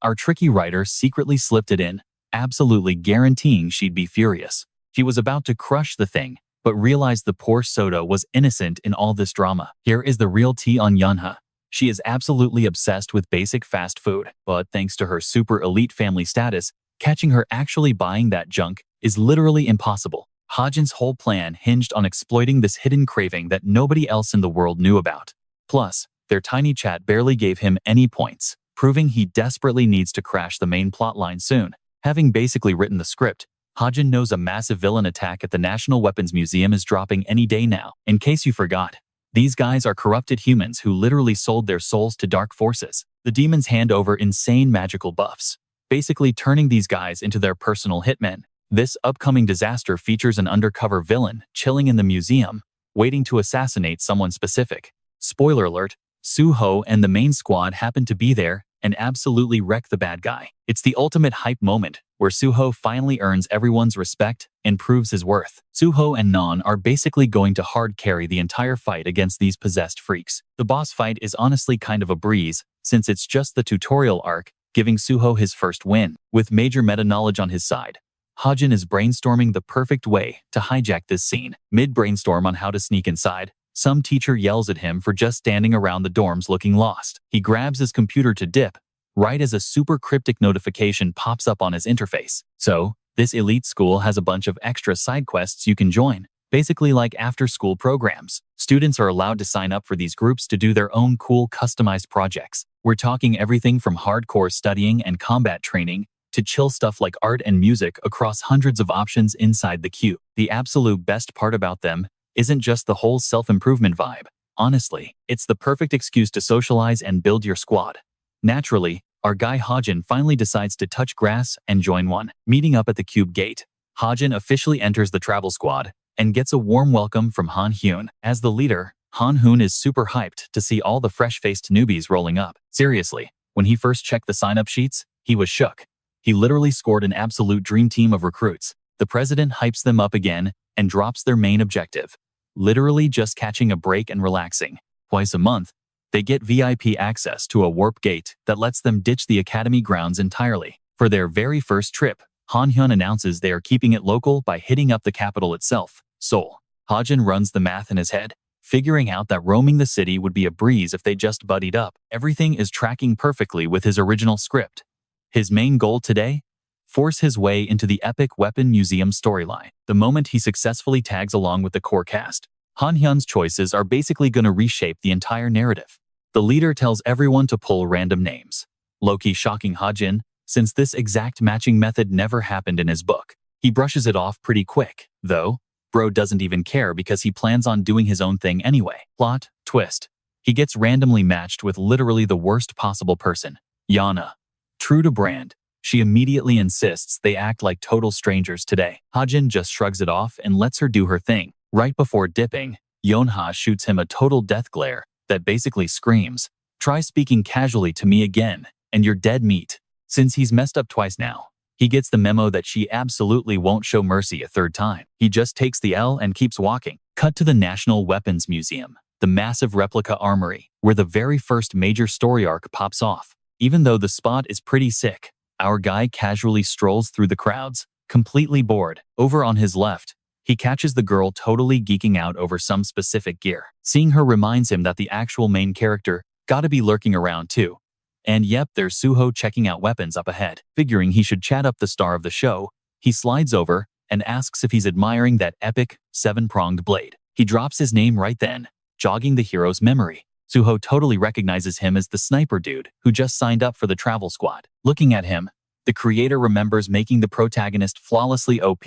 Our tricky writer secretly slipped it in, absolutely guaranteeing she'd be furious. She was about to crush the thing, but realized the poor soda was innocent in all this drama. Here is the real tea on Yunha. She is absolutely obsessed with basic fast food, but thanks to her super elite family status, catching her actually buying that junk is literally impossible. Hajin's whole plan hinged on exploiting this hidden craving that nobody else in the world knew about. Plus, their tiny chat barely gave him any points, proving he desperately needs to crash the main plotline soon. Having basically written the script, Hajin knows a massive villain attack at the National Weapons Museum is dropping any day now. In case you forgot, these guys are corrupted humans who literally sold their souls to dark forces. The demons hand over insane magical buffs, basically turning these guys into their personal hitmen. This upcoming disaster features an undercover villain chilling in the museum, waiting to assassinate someone specific. Spoiler alert, Suho and the main squad happen to be there and absolutely wreck the bad guy. It's the ultimate hype moment, where Suho finally earns everyone's respect and proves his worth. Suho and Non are basically going to hard carry the entire fight against these possessed freaks. The boss fight is honestly kind of a breeze, since it's just the tutorial arc, giving Suho his first win. With major meta-knowledge on his side, Hajin is brainstorming the perfect way to hijack this scene. Mid-brainstorm on how to sneak inside, some teacher yells at him for just standing around the dorms looking lost. He grabs his computer to dip, right as a super cryptic notification pops up on his interface. So, this elite school has a bunch of extra side quests you can join, basically like after-school programs. Students are allowed to sign up for these groups to do their own cool customized projects. We're talking everything from hardcore studying and combat training to chill stuff like art and music across hundreds of options inside the queue. The absolute best part about them isn't just the whole self-improvement vibe. Honestly, it's the perfect excuse to socialize and build your squad. Naturally, our guy Hajin finally decides to touch grass and join one. Meeting up at the cube gate, Hajin officially enters the travel squad and gets a warm welcome from Han Hyun. As the leader, Han Hyun is super hyped to see all the fresh-faced newbies rolling up. Seriously, when he first checked the sign-up sheets, he was shook. He literally scored an absolute dream team of recruits. The president hypes them up again and drops their main objective, literally just catching a break and relaxing. Twice a month, they get VIP access to a warp gate that lets them ditch the academy grounds entirely. For their very first trip, Han Hyun announces they are keeping it local by hitting up the capital itself, Seoul. Hajin runs the math in his head, figuring out that roaming the city would be a breeze if they just buddied up. Everything is tracking perfectly with his original script. His main goal today? Force his way into the epic Weapon Museum storyline. The moment he successfully tags along with the core cast, Han Hyun's choices are basically going to reshape the entire narrative. The leader tells everyone to pull random names, low-key shocking Hajin, since this exact matching method never happened in his book. He brushes it off pretty quick, though. Bro doesn't even care because he plans on doing his own thing anyway. Plot twist. He gets randomly matched with literally the worst possible person, Yana. True to brand, she immediately insists they act like total strangers today. Hajin just shrugs it off and lets her do her thing. Right before dipping, Yonha shoots him a total death glare that basically screams, "Try speaking casually to me again, and you're dead meat." Since he's messed up twice now, he gets the memo that she absolutely won't show mercy a third time. He just takes the L and keeps walking. Cut to the National Weapons Museum, the massive replica armory, where the very first major story arc pops off. Even though the spot is pretty sick, our guy casually strolls through the crowds, completely bored. Over on his left, he catches the girl totally geeking out over some specific gear. Seeing her reminds him that the actual main character gotta be lurking around too. And yep, there's Suho checking out weapons up ahead. Figuring he should chat up the star of the show, he slides over and asks if he's admiring that epic, 7-pronged blade. He drops his name right then, jogging the hero's memory. Suho totally recognizes him as the sniper dude who just signed up for the travel squad. Looking at him, the creator remembers making the protagonist flawlessly OP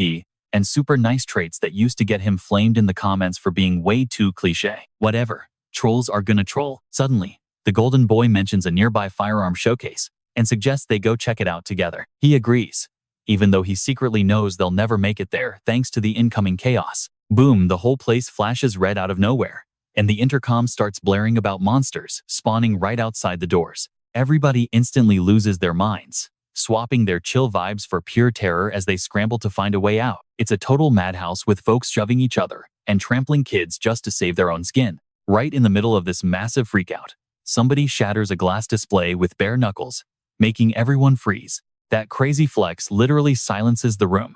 and super nice traits that used to get him flamed in the comments for being way too cliché. Whatever, trolls are gonna troll. Suddenly, the golden boy mentions a nearby firearm showcase and suggests they go check it out together. He agrees, even though he secretly knows they'll never make it there thanks to the incoming chaos. Boom, the whole place flashes red out of nowhere, and the intercom starts blaring about monsters spawning right outside the doors. Everybody instantly loses their minds, swapping their chill vibes for pure terror as they scramble to find a way out. It's a total madhouse with folks shoving each other and trampling kids just to save their own skin. Right in the middle of this massive freakout, somebody shatters a glass display with bare knuckles, making everyone freeze. That crazy flex literally silences the room,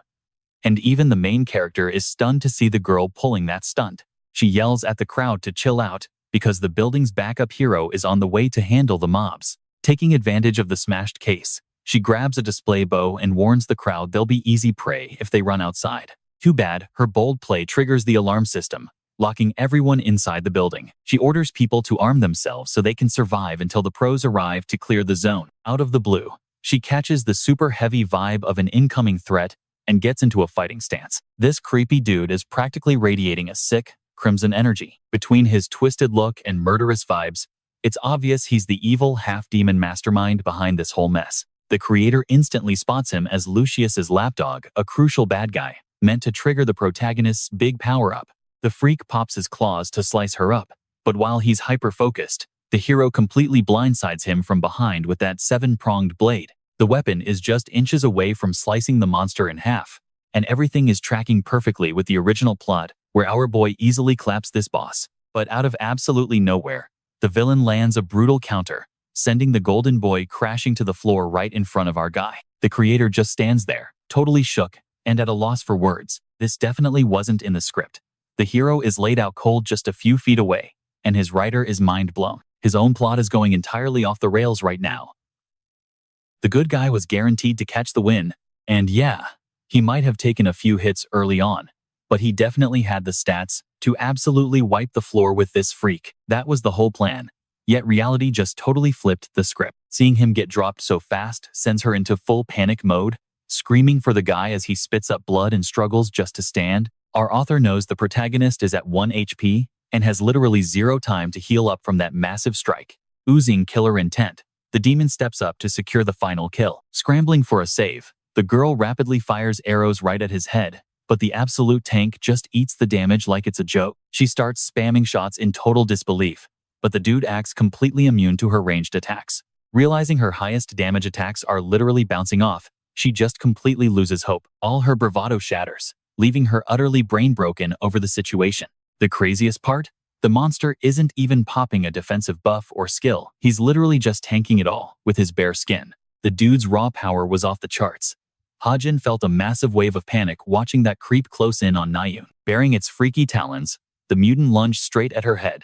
and even the main character is stunned to see the girl pulling that stunt. She yells at the crowd to chill out because the building's backup hero is on the way to handle the mobs. Taking advantage of the smashed case, she grabs a display bow and warns the crowd they'll be easy prey if they run outside. Too bad, her bold play triggers the alarm system, locking everyone inside the building. She orders people to arm themselves so they can survive until the pros arrive to clear the zone. Out of the blue, she catches the super heavy vibe of an incoming threat and gets into a fighting stance. This creepy dude is practically radiating a sick, crimson energy. Between his twisted look and murderous vibes, it's obvious he's the evil half-demon mastermind behind this whole mess. The creator instantly spots him as Lucius's lapdog, a crucial bad guy, meant to trigger the protagonist's big power-up. The freak pops his claws to slice her up, but while he's hyper-focused, the hero completely blindsides him from behind with that 7-pronged blade. The weapon is just inches away from slicing the monster in half, and everything is tracking perfectly with the original plot, where our boy easily claps this boss. But out of absolutely nowhere, the villain lands a brutal counter, sending the golden boy crashing to the floor right in front of our guy. The creator just stands there, totally shook, and at a loss for words. This definitely wasn't in the script. The hero is laid out cold just a few feet away, and his writer is mind blown. His own plot is going entirely off the rails right now. The good guy was guaranteed to catch the win, and yeah, he might have taken a few hits early on, but he definitely had the stats to absolutely wipe the floor with this freak. That was the whole plan. Yet reality just totally flipped the script. Seeing him get dropped so fast sends her into full panic mode, screaming for the guy as he spits up blood and struggles just to stand. Our author knows the protagonist is at 1 HP and has literally 0 time to heal up from that massive strike. Oozing killer intent, the demon steps up to secure the final kill. Scrambling for a save, the girl rapidly fires arrows right at his head, but the absolute tank just eats the damage like it's a joke. She starts spamming shots in total disbelief, but the dude acts completely immune to her ranged attacks. Realizing her highest damage attacks are literally bouncing off, she just completely loses hope. All her bravado shatters, leaving her utterly brain-broken over the situation. The craziest part? The monster isn't even popping a defensive buff or skill. He's literally just tanking it all with his bare skin. The dude's raw power was off the charts. Hajin felt a massive wave of panic watching that creep close in on Nayun. Bearing its freaky talons, the mutant lunged straight at her head.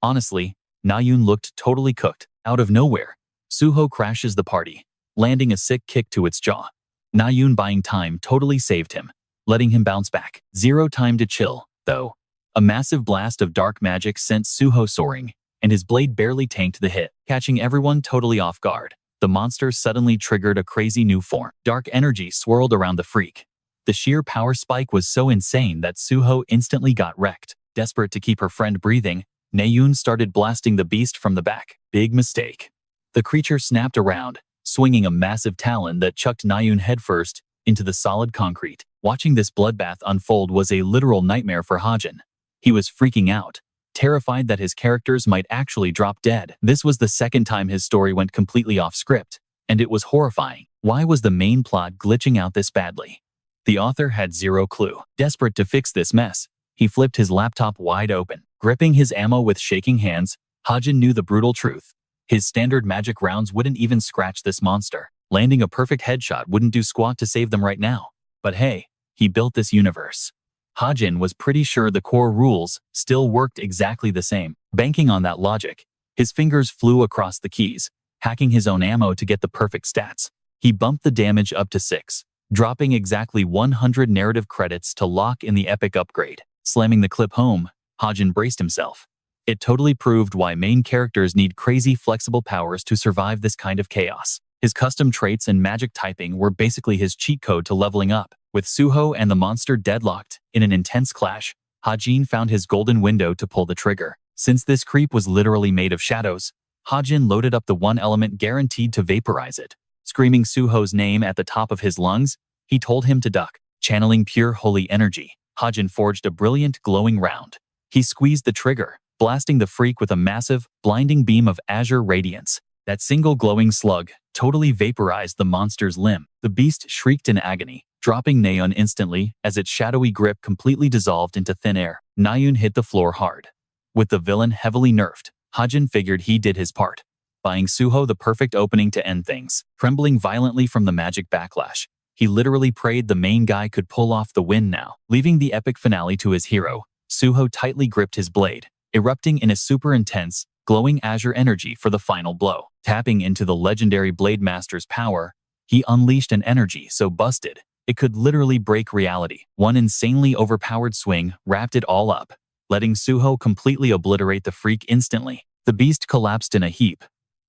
Honestly, Nayun looked totally cooked. Out of nowhere, Suho crashes the party, landing a sick kick to its jaw. Nayun buying time totally saved him, letting him bounce back. 0 time to chill, though. A massive blast of dark magic sent Suho soaring, and his blade barely tanked the hit, catching everyone totally off guard. The monster suddenly triggered a crazy new form. Dark energy swirled around the freak. The sheer power spike was so insane that Suho instantly got wrecked. Desperate to keep her friend breathing, Nayun started blasting the beast from the back. Big mistake. The creature snapped around, swinging a massive talon that chucked Nayun headfirst into the solid concrete. Watching this bloodbath unfold was a literal nightmare for Hajin. He was freaking out, terrified that his characters might actually drop dead. This was the second time his story went completely off script, and it was horrifying. Why was the main plot glitching out this badly? The author had 0 clue. Desperate to fix this mess, he flipped his laptop wide open. Gripping his ammo with shaking hands, Hajin knew the brutal truth. His standard magic rounds wouldn't even scratch this monster. Landing a perfect headshot wouldn't do squat to save them right now. But hey, he built this universe. Hajin was pretty sure the core rules still worked exactly the same. Banking on that logic, his fingers flew across the keys, hacking his own ammo to get the perfect stats. He bumped the damage up to 6, dropping exactly 100 narrative credits to lock in the epic upgrade. Slamming the clip home, Hajin braced himself. It totally proved why main characters need crazy flexible powers to survive this kind of chaos. His custom traits and magic typing were basically his cheat code to leveling up. With Suho and the monster deadlocked in an intense clash, Hajin found his golden window to pull the trigger. Since this creep was literally made of shadows, Hajin loaded up the one element guaranteed to vaporize it. Screaming Suho's name at the top of his lungs, He told him to duck. Channeling pure holy energy, Hajin forged a brilliant glowing round. He squeezed the trigger, blasting the freak with a massive, blinding beam of azure radiance. That single glowing slug totally vaporized the monster's limb. The beast shrieked in agony, dropping Nayun instantly as its shadowy grip completely dissolved into thin air. Nayun hit the floor hard. With the villain heavily nerfed, Hajin figured he did his part, buying Suho the perfect opening to end things. Trembling violently from the magic backlash, he literally prayed the main guy could pull off the win now. Leaving the epic finale to his hero, Suho tightly gripped his blade, erupting in a super intense, glowing azure energy for the final blow. Tapping into the legendary Blade Master's power, he unleashed an energy so busted, it could literally break reality. One insanely overpowered swing wrapped it all up, letting Suho completely obliterate the freak instantly. The beast collapsed in a heap.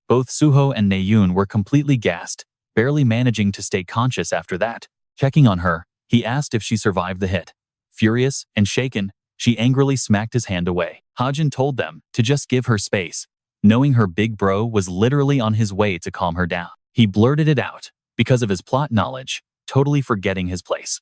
Both Suho and Nayun were completely gassed, barely managing to stay conscious after that. Checking on her, he asked if she survived the hit. Furious and shaken, she angrily smacked his hand away. Hajin told them to just give her space, knowing her big bro was literally on his way to calm her down. He blurted it out, because of his plot knowledge, totally forgetting his place.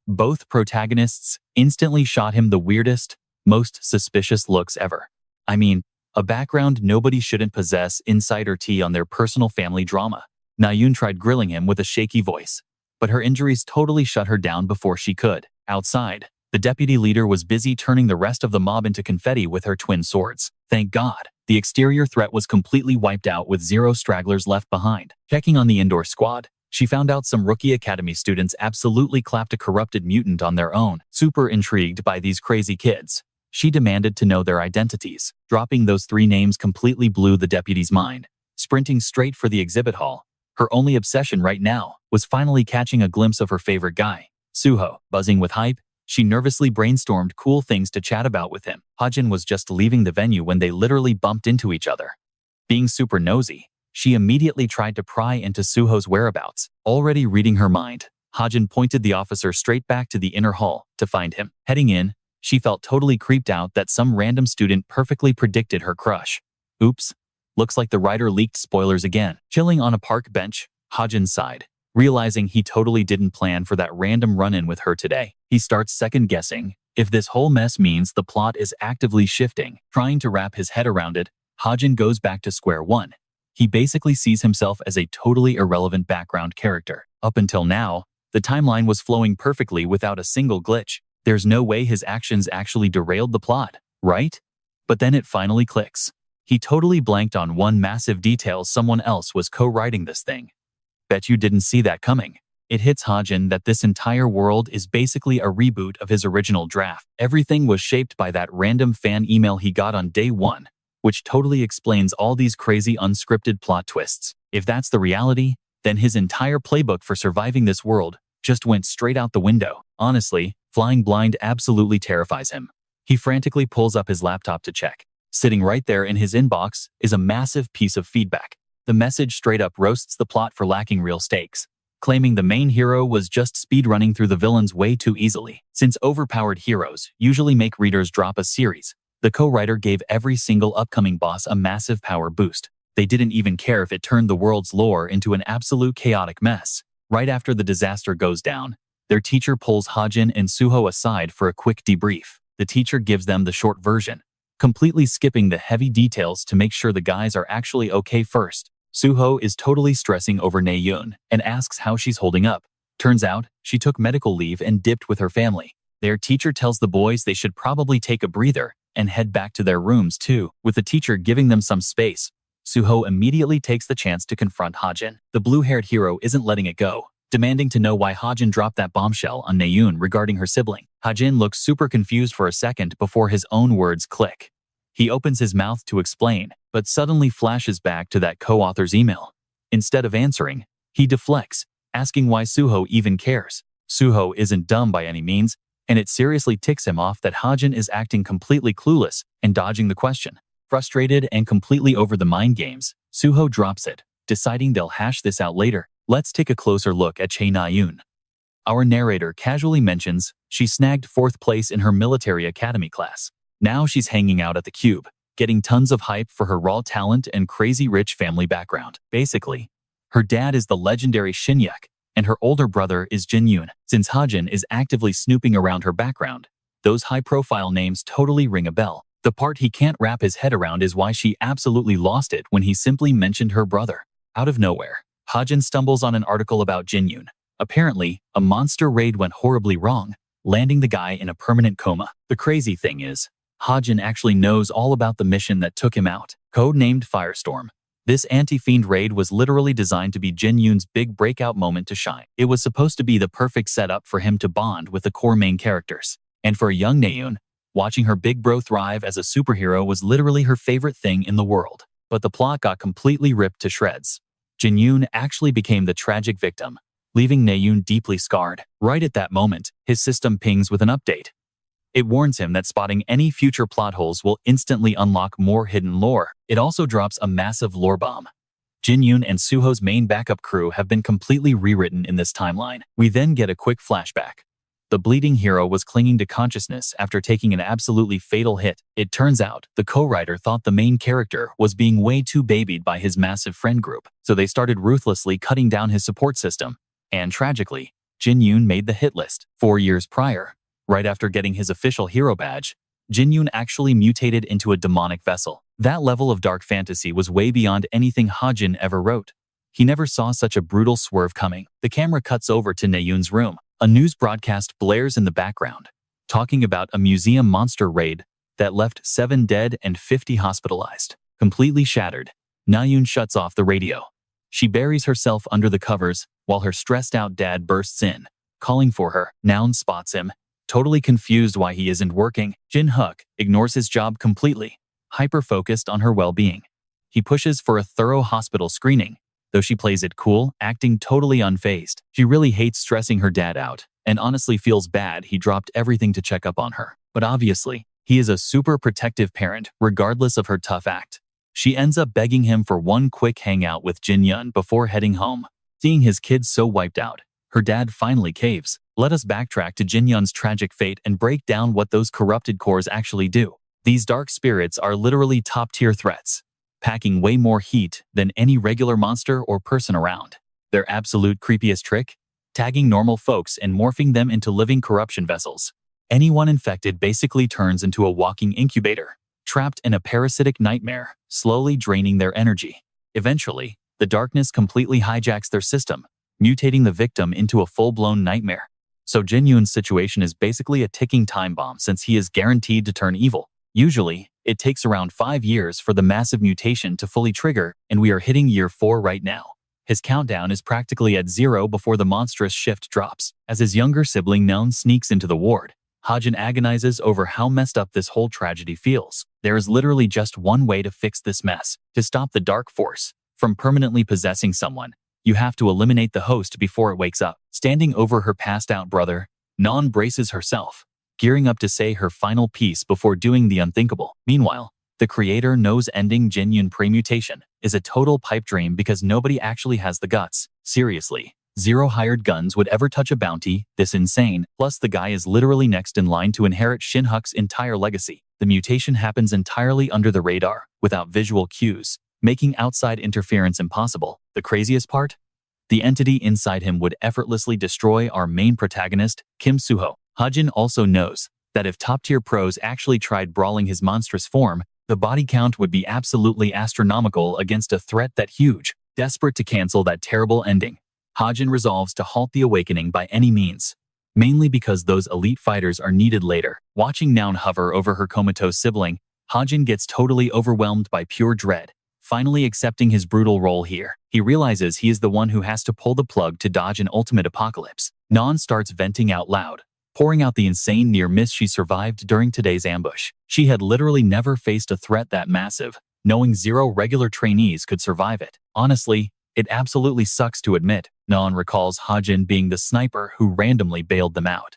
Both protagonists instantly shot him the weirdest, most suspicious looks ever. I mean, a background nobody shouldn't possess insider tea on their personal family drama. Nayun tried grilling him with a shaky voice, but her injuries totally shut her down before she could. Outside, the deputy leader was busy turning the rest of the mob into confetti with her twin swords. Thank God, the exterior threat was completely wiped out with 0 stragglers left behind. Checking on the indoor squad, she found out some rookie academy students absolutely clapped a corrupted mutant on their own. Super intrigued by these crazy kids, she demanded to know their identities. Dropping those 3 names completely blew the deputy's mind. Sprinting straight for the exhibit hall, her only obsession right now was finally catching a glimpse of her favorite guy, Suho. Buzzing with hype, she nervously brainstormed cool things to chat about with him. Hajin was just leaving the venue when they literally bumped into each other. Being super nosy, she immediately tried to pry into Suho's whereabouts. Already reading her mind, Hajin pointed the officer straight back to the inner hall to find him. Heading in, she felt totally creeped out that some random student perfectly predicted her crush. Oops, looks like the writer leaked spoilers again. Chilling on a park bench, Hajin sighed, realizing he totally didn't plan for that random run-in with her today. He starts second-guessing if this whole mess means the plot is actively shifting. Trying to wrap his head around it, Hajin goes back to square one. He basically sees himself as a totally irrelevant background character. Up until now, the timeline was flowing perfectly without a single glitch. There's no way his actions actually derailed the plot, right? But then it finally clicks. He totally blanked on one massive detail: someone else was co-writing this thing. Bet you didn't see that coming. It hits Hajin that this entire world is basically a reboot of his original draft. Everything was shaped by that random fan email he got on day 1, which totally explains all these crazy unscripted plot twists. If that's the reality, then his entire playbook for surviving this world just went straight out the window. Honestly, flying blind absolutely terrifies him. He frantically pulls up his laptop to check. Sitting right there in his inbox is a massive piece of feedback. The message straight up roasts the plot for lacking real stakes, claiming the main hero was just speedrunning through the villains way too easily. Since overpowered heroes usually make readers drop a series, the co-writer gave every single upcoming boss a massive power boost. They didn't even care if it turned the world's lore into an absolute chaotic mess. Right after the disaster goes down, their teacher pulls Hajin and Suho aside for a quick debrief. The teacher gives them the short version, completely skipping the heavy details to make sure the guys are actually okay first. Suho is totally stressing over Nayun and asks how she's holding up. Turns out, she took medical leave and dipped with her family. Their teacher tells the boys they should probably take a breather and head back to their rooms too. With the teacher giving them some space, Suho immediately takes the chance to confront Hajin. The blue-haired hero isn't letting it go, demanding to know why Hajin dropped that bombshell on Nayun regarding her sibling. Hajin looks super confused for a second before his own words click. He opens his mouth to explain, but suddenly flashes back to that co-author's email. Instead of answering, he deflects, asking why Suho even cares. Suho isn't dumb by any means, and it seriously ticks him off that Hajin is acting completely clueless and dodging the question. Frustrated and completely over the mind games, Suho drops it, deciding they'll hash this out later. Let's take a closer look at Chae Nayun. Our narrator casually mentions she snagged 4th place in her military academy class. Now she's hanging out at the Cube, getting tons of hype for her raw talent and crazy rich family background. Basically, her dad is the legendary Shinyuk, and her older brother is Jin Yoon. Since Hajin is actively snooping around her background, those high-profile names totally ring a bell. The part he can't wrap his head around is why she absolutely lost it when he simply mentioned her brother. Out of nowhere, Hajin stumbles on an article about Jin Yoon. Apparently, a monster raid went horribly wrong, landing the guy in a permanent coma. The crazy thing is, Hajin actually knows all about the mission that took him out, code-named Firestorm. This anti-fiend raid was literally designed to be Jin Yoon's big breakout moment to shine. It was supposed to be the perfect setup for him to bond with the core main characters. And for a young Nayun, watching her big bro thrive as a superhero was literally her favorite thing in the world. But the plot got completely ripped to shreds. Jin Yoon actually became the tragic victim, leaving Nayun deeply scarred. Right at that moment, his system pings with an update. It warns him that spotting any future plot holes will instantly unlock more hidden lore. It also drops a massive lore bomb. Jin Yoon and Suho's main backup crew have been completely rewritten in this timeline. We then get a quick flashback. The bleeding hero was clinging to consciousness after taking an absolutely fatal hit. It turns out, the co-writer thought the main character was being way too babied by his massive friend group, so they started ruthlessly cutting down his support system. And tragically, Jin Yoon made the hit list. 4 years prior, right after getting his official hero badge, Jin Yoon actually mutated into a demonic vessel. That level of dark fantasy was way beyond anything Hajin ever wrote. He never saw such a brutal swerve coming. The camera cuts over to Nayun's room. A news broadcast blares in the background, talking about a museum monster raid that left 7 dead and 50 hospitalized. Completely shattered, Nayun shuts off the radio. She buries herself under the covers while her stressed-out dad bursts in, calling for her. Naun spots him, totally confused why he isn't working. Jin Hook ignores his job completely, hyper-focused on her well-being. He pushes for a thorough hospital screening, though she plays it cool, acting totally unfazed. She really hates stressing her dad out, and honestly feels bad he dropped everything to check up on her. But obviously, he is a super protective parent, regardless of her tough act. She ends up begging him for one quick hangout with Jin Yoon before heading home. Seeing his kids so wiped out, her dad finally caves. Let us backtrack to Jin Yoon's tragic fate and break down what those corrupted cores actually do. These dark spirits are literally top-tier threats, packing way more heat than any regular monster or person around. Their absolute creepiest trick? Tagging normal folks and morphing them into living corruption vessels. Anyone infected basically turns into a walking incubator, trapped in a parasitic nightmare, slowly draining their energy. Eventually, the darkness completely hijacks their system, mutating the victim into a full-blown nightmare. So Jin Yoon's situation is basically a ticking time bomb since he is guaranteed to turn evil. Usually, it takes around 5 years for the massive mutation to fully trigger, and we are hitting year 4 right now. His countdown is practically at 0 before the monstrous shift drops. As his younger sibling Naun sneaks into the ward, Hajin agonizes over how messed up this whole tragedy feels. There is literally just one way to fix this mess. To stop the dark force from permanently possessing someone, you have to eliminate the host before it wakes up. Standing over her passed-out brother, Naun braces herself, gearing up to say her final piece before doing the unthinkable. Meanwhile, the creator knows ending Jin Yoon premutation is a total pipe dream because nobody actually has the guts. Seriously, 0 hired guns would ever touch a bounty this insane. Plus, the guy is literally next in line to inherit Shin Huk's entire legacy. The mutation happens entirely under the radar, without visual cues, making outside interference impossible. The craziest part? The entity inside him would effortlessly destroy our main protagonist, Kim Suho. Hajin also knows that if top-tier pros actually tried brawling his monstrous form, the body count would be absolutely astronomical against a threat that huge. Desperate to cancel that terrible ending, Hajin resolves to halt the awakening by any means, mainly because those elite fighters are needed later. Watching Naun hover over her comatose sibling, Hajin gets totally overwhelmed by pure dread. Finally accepting his brutal role here, he realizes he is the one who has to pull the plug to dodge an ultimate apocalypse. Naun starts venting out loud, pouring out the insane near-miss she survived during today's ambush. She had literally never faced a threat that massive, knowing 0 regular trainees could survive it. Honestly, it absolutely sucks to admit. Naun recalls Hajin being the sniper who randomly bailed them out.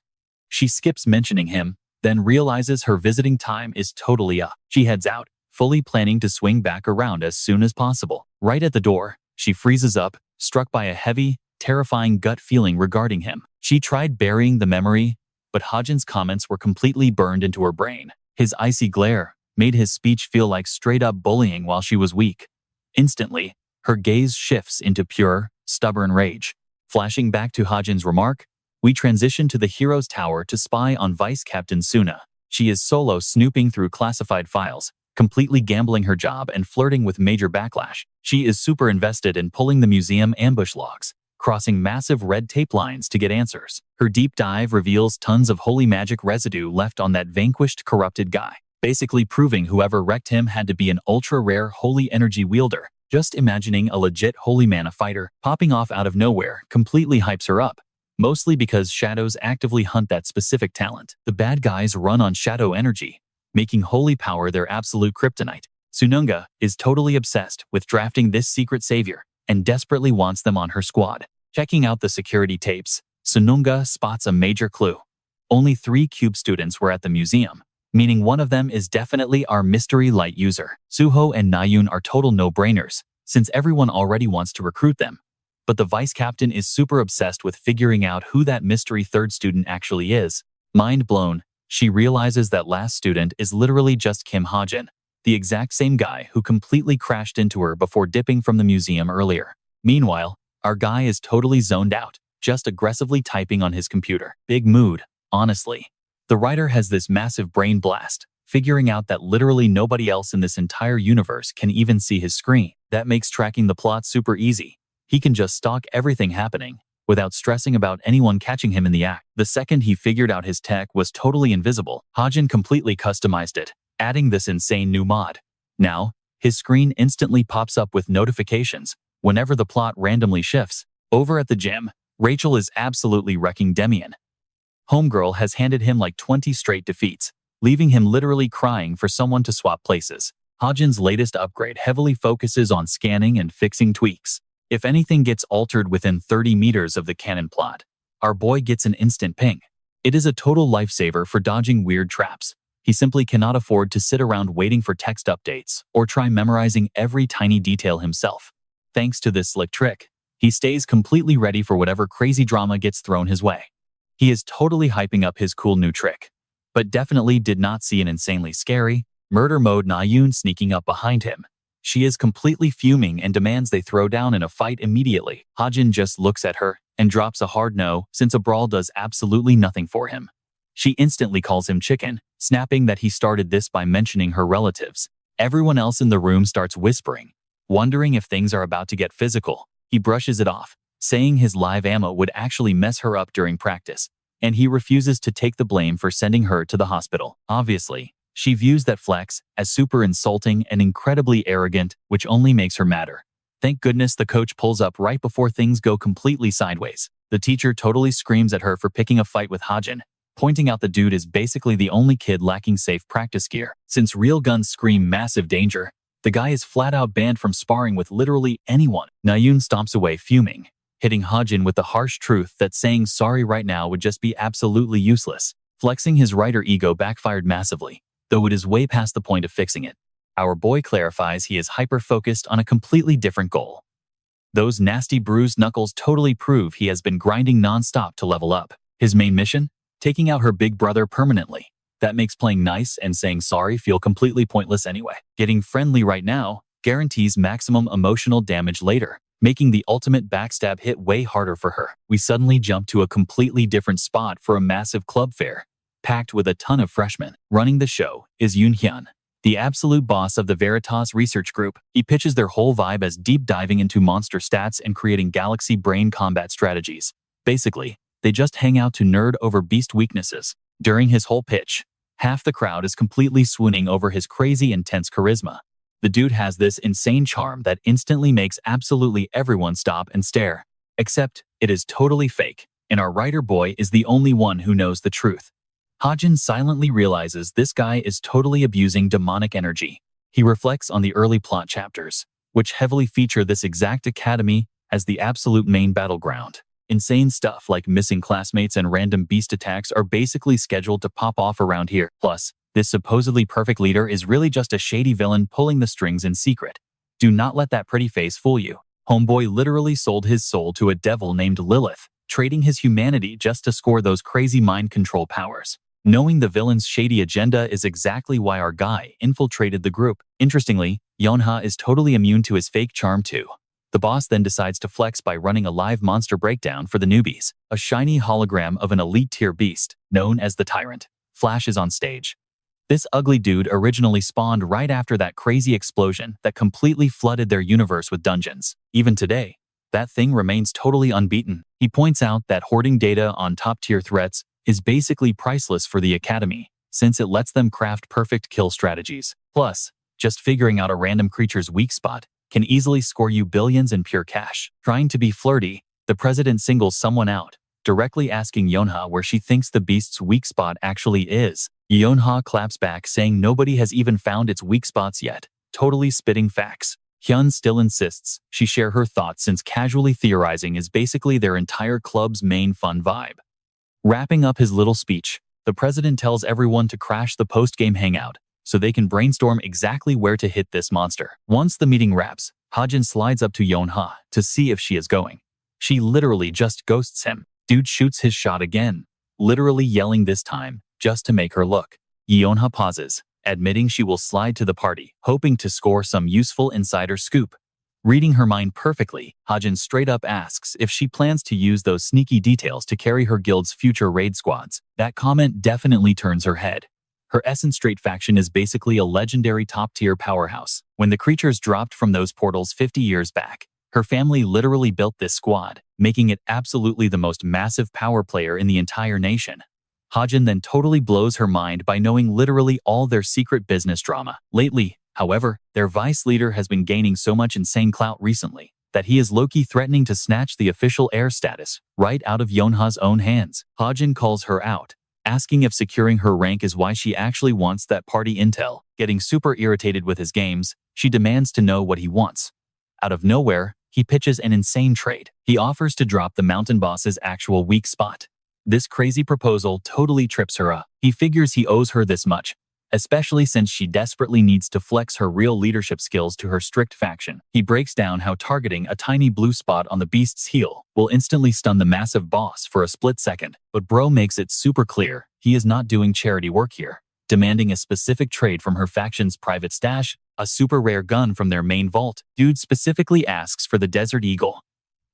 She skips mentioning him, then realizes her visiting time is totally up. She heads out, fully planning to swing back around as soon as possible. Right at the door, she freezes up, struck by a heavy, terrifying gut feeling regarding him. She tried burying the memory, but Hajin's comments were completely burned into her brain. His icy glare made his speech feel like straight-up bullying while she was weak. Instantly, her gaze shifts into pure, stubborn rage. Flashing back to Hajin's remark, we transition to the hero's tower to spy on Vice Captain Suna. She is solo snooping through classified files, completely gambling her job and flirting with major backlash. She is super invested in pulling the museum ambush logs, crossing massive red tape lines to get answers. Her deep dive reveals tons of holy magic residue left on that vanquished, corrupted guy, basically proving whoever wrecked him had to be an ultra-rare holy energy wielder. Just imagining a legit holy mana fighter popping off out of nowhere completely hypes her up, mostly because shadows actively hunt that specific talent. The bad guys run on shadow energy, making holy power their absolute kryptonite. Sununga is totally obsessed with drafting this secret savior and desperately wants them on her squad. Checking out the security tapes, Sununga spots a major clue. Only 3 cube students were at the museum, meaning one of them is definitely our mystery light user. Suho and Nayun are total no-brainers, since everyone already wants to recruit them. But the vice captain is super obsessed with figuring out who that mystery third student actually is. Mind blown, she realizes that last student is literally just Kim Hajin, the exact same guy who completely crashed into her before dipping from the museum earlier. Meanwhile, our guy is totally zoned out, just aggressively typing on his computer. Big mood, honestly. The writer has this massive brain blast, figuring out that literally nobody else in this entire universe can even see his screen. That makes tracking the plot super easy. He can just stalk everything happening, without stressing about anyone catching him in the act. The second he figured out his tech was totally invisible, Hajin completely customized it, adding this insane new mod. Now, his screen instantly pops up with notifications whenever the plot randomly shifts. Over at the gym, Rachel is absolutely wrecking Demian. Homegirl has handed him like 20 straight defeats, leaving him literally crying for someone to swap places. Hajin's latest upgrade heavily focuses on scanning and fixing tweaks. If anything gets altered within 30 meters of the canon plot, our boy gets an instant ping. It is a total lifesaver for dodging weird traps. He simply cannot afford to sit around waiting for text updates or try memorizing every tiny detail himself. Thanks to this slick trick, he stays completely ready for whatever crazy drama gets thrown his way. He is totally hyping up his cool new trick, but definitely did not see an insanely scary, murder mode Nayun sneaking up behind him. She is completely fuming and demands they throw down in a fight immediately. Hajin just looks at her and drops a hard no, since a brawl does absolutely nothing for him. She instantly calls him chicken, snapping that he started this by mentioning her relatives. Everyone else in the room starts whispering, wondering if things are about to get physical. He brushes it off, saying his live ammo would actually mess her up during practice, and he refuses to take the blame for sending her to the hospital. Obviously, she views that flex as super insulting and incredibly arrogant, which only makes her madder. Thank goodness the coach pulls up right before things go completely sideways. The teacher totally screams at her for picking a fight with Hajin, pointing out the dude is basically the only kid lacking safe practice gear. Since real guns scream massive danger, the guy is flat out banned from sparring with literally anyone. Nayun stomps away fuming, hitting Hajin with the harsh truth that saying sorry right now would just be absolutely useless. Flexing his writer ego backfired massively, though it is way past the point of fixing it. Our boy clarifies he is hyper-focused on a completely different goal. Those nasty bruised knuckles totally prove he has been grinding non-stop to level up. His main mission? Taking out her big brother permanently. That makes playing nice and saying sorry feel completely pointless anyway. Getting friendly right now guarantees maximum emotional damage later, making the ultimate backstab hit way harder for her. We suddenly jump to a completely different spot for a massive club fair, packed with a ton of freshmen. Running the show is Yoon-hyun, the absolute boss of the Veritas research group. He pitches their whole vibe as deep diving into monster stats and creating galaxy brain combat strategies. Basically, they just hang out to nerd over beast weaknesses. During his whole pitch, half the crowd is completely swooning over his crazy intense charisma. The dude has this insane charm that instantly makes absolutely everyone stop and stare. Except, it is totally fake, and our writer boy is the only one who knows the truth. Hajin silently realizes this guy is totally abusing demonic energy. He reflects on the early plot chapters, which heavily feature this exact academy as the absolute main battleground. Insane stuff like missing classmates and random beast attacks are basically scheduled to pop off around here. Plus, this supposedly perfect leader is really just a shady villain pulling the strings in secret. Do not let that pretty face fool you. Homeboy literally sold his soul to a devil named Lilith, trading his humanity just to score those crazy mind control powers. Knowing the villain's shady agenda is exactly why our guy infiltrated the group. Interestingly, Yeonha is totally immune to his fake charm too. The boss then decides to flex by running a live monster breakdown for the newbies. A shiny hologram of an elite-tier beast, known as the Tyrant, flashes on stage. This ugly dude originally spawned right after that crazy explosion that completely flooded their universe with dungeons. Even today, that thing remains totally unbeaten. He points out that hoarding data on top-tier threats is basically priceless for the Academy, since it lets them craft perfect kill strategies. Plus, just figuring out a random creature's weak spot can easily score you billions in pure cash. Trying to be flirty, the president singles someone out, directly asking Yonha where she thinks the beast's weak spot actually is. Yonha claps back saying nobody has even found its weak spots yet, totally spitting facts. Hyun still insists she share her thoughts since casually theorizing is basically their entire club's main fun vibe. Wrapping up his little speech, the president tells everyone to crash the post-game hangout so they can brainstorm exactly where to hit this monster. Once the meeting wraps, Hajin slides up to Yonha to see if she is going. She literally just ghosts him. Dude shoots his shot again, literally yelling this time, just to make her look. Yonha pauses, admitting she will slide to the party, hoping to score some useful insider scoop. Reading her mind perfectly, Hajin straight up asks if she plans to use those sneaky details to carry her guild's future raid squads. That comment definitely turns her head. Her Essence Strait faction is basically a legendary top-tier powerhouse. When the creatures dropped from those portals 50 years back, her family literally built this squad, making it absolutely the most massive power player in the entire nation. Hajin then totally blows her mind by knowing literally all their secret business drama. Lately, however, their vice leader has been gaining so much insane clout recently that he is low-key threatening to snatch the official heir status right out of Yonha's own hands. Hajin calls her out, asking if securing her rank is why she actually wants that party intel. Getting super irritated with his games, she demands to know what he wants. Out of nowhere, he pitches an insane trade. He offers to drop the mountain boss's actual weak spot. This crazy proposal totally trips her up. He figures he owes her this much, especially since she desperately needs to flex her real leadership skills to her strict faction. He breaks down how targeting a tiny blue spot on the beast's heel will instantly stun the massive boss for a split second. But bro makes it super clear he is not doing charity work here, demanding a specific trade from her faction's private stash, a super rare gun from their main vault. Dude specifically asks for the Desert Eagle.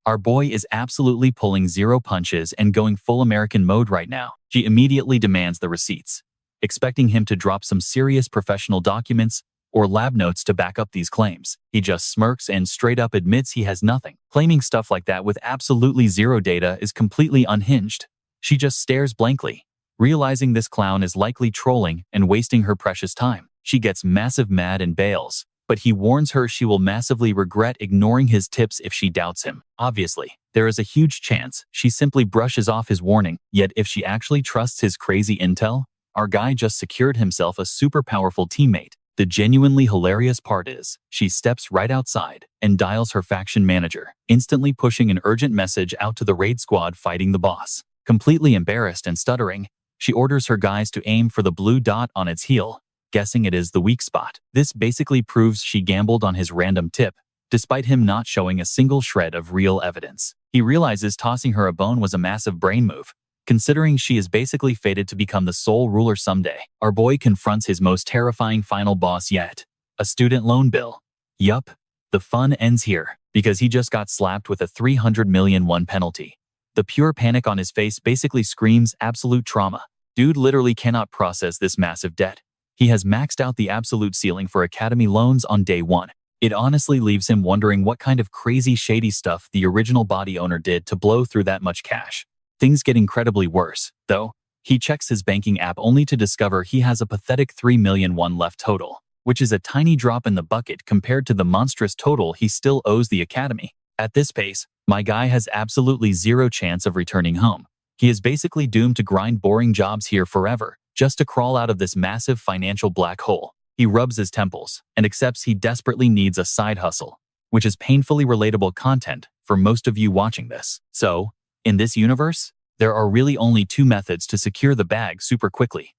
Our boy is absolutely pulling zero punches and going full American mode right now. She immediately demands the receipts, expecting him to drop some serious professional documents or lab notes to back up these claims. He just smirks and straight up admits he has nothing. Claiming stuff like that with absolutely zero data is completely unhinged. She just stares blankly, realizing this clown is likely trolling and wasting her precious time. She gets massive mad and bails, but he warns her she will massively regret ignoring his tips if she doubts him. Obviously, there is a huge chance she simply brushes off his warning, yet if she actually trusts his crazy intel, our guy just secured himself a super powerful teammate. The genuinely hilarious part is, she steps right outside and dials her faction manager, instantly pushing an urgent message out to the raid squad fighting the boss. Completely embarrassed and stuttering, she orders her guys to aim for the blue dot on its heel, guessing it is the weak spot. This basically proves she gambled on his random tip, despite him not showing a single shred of real evidence. He realizes tossing her a bone was a massive brain move, considering she is basically fated to become the sole ruler someday. Our boy confronts his most terrifying final boss yet, a student loan bill. Yup, the fun ends here, because he just got slapped with a 300 million won penalty. The pure panic on his face basically screams absolute trauma. Dude literally cannot process this massive debt. He has maxed out the absolute ceiling for academy loans on day one. It honestly leaves him wondering what kind of crazy shady stuff the original body owner did to blow through that much cash. Things get incredibly worse, though. He checks his banking app only to discover he has a pathetic 3 million won left total, which is a tiny drop in the bucket compared to the monstrous total he still owes the academy. At this pace, my guy has absolutely zero chance of returning home. He is basically doomed to grind boring jobs here forever, just to crawl out of this massive financial black hole. He rubs his temples and accepts he desperately needs a side hustle, which is painfully relatable content for most of you watching this. So, in this universe, there are really only two methods to secure the bag super quickly.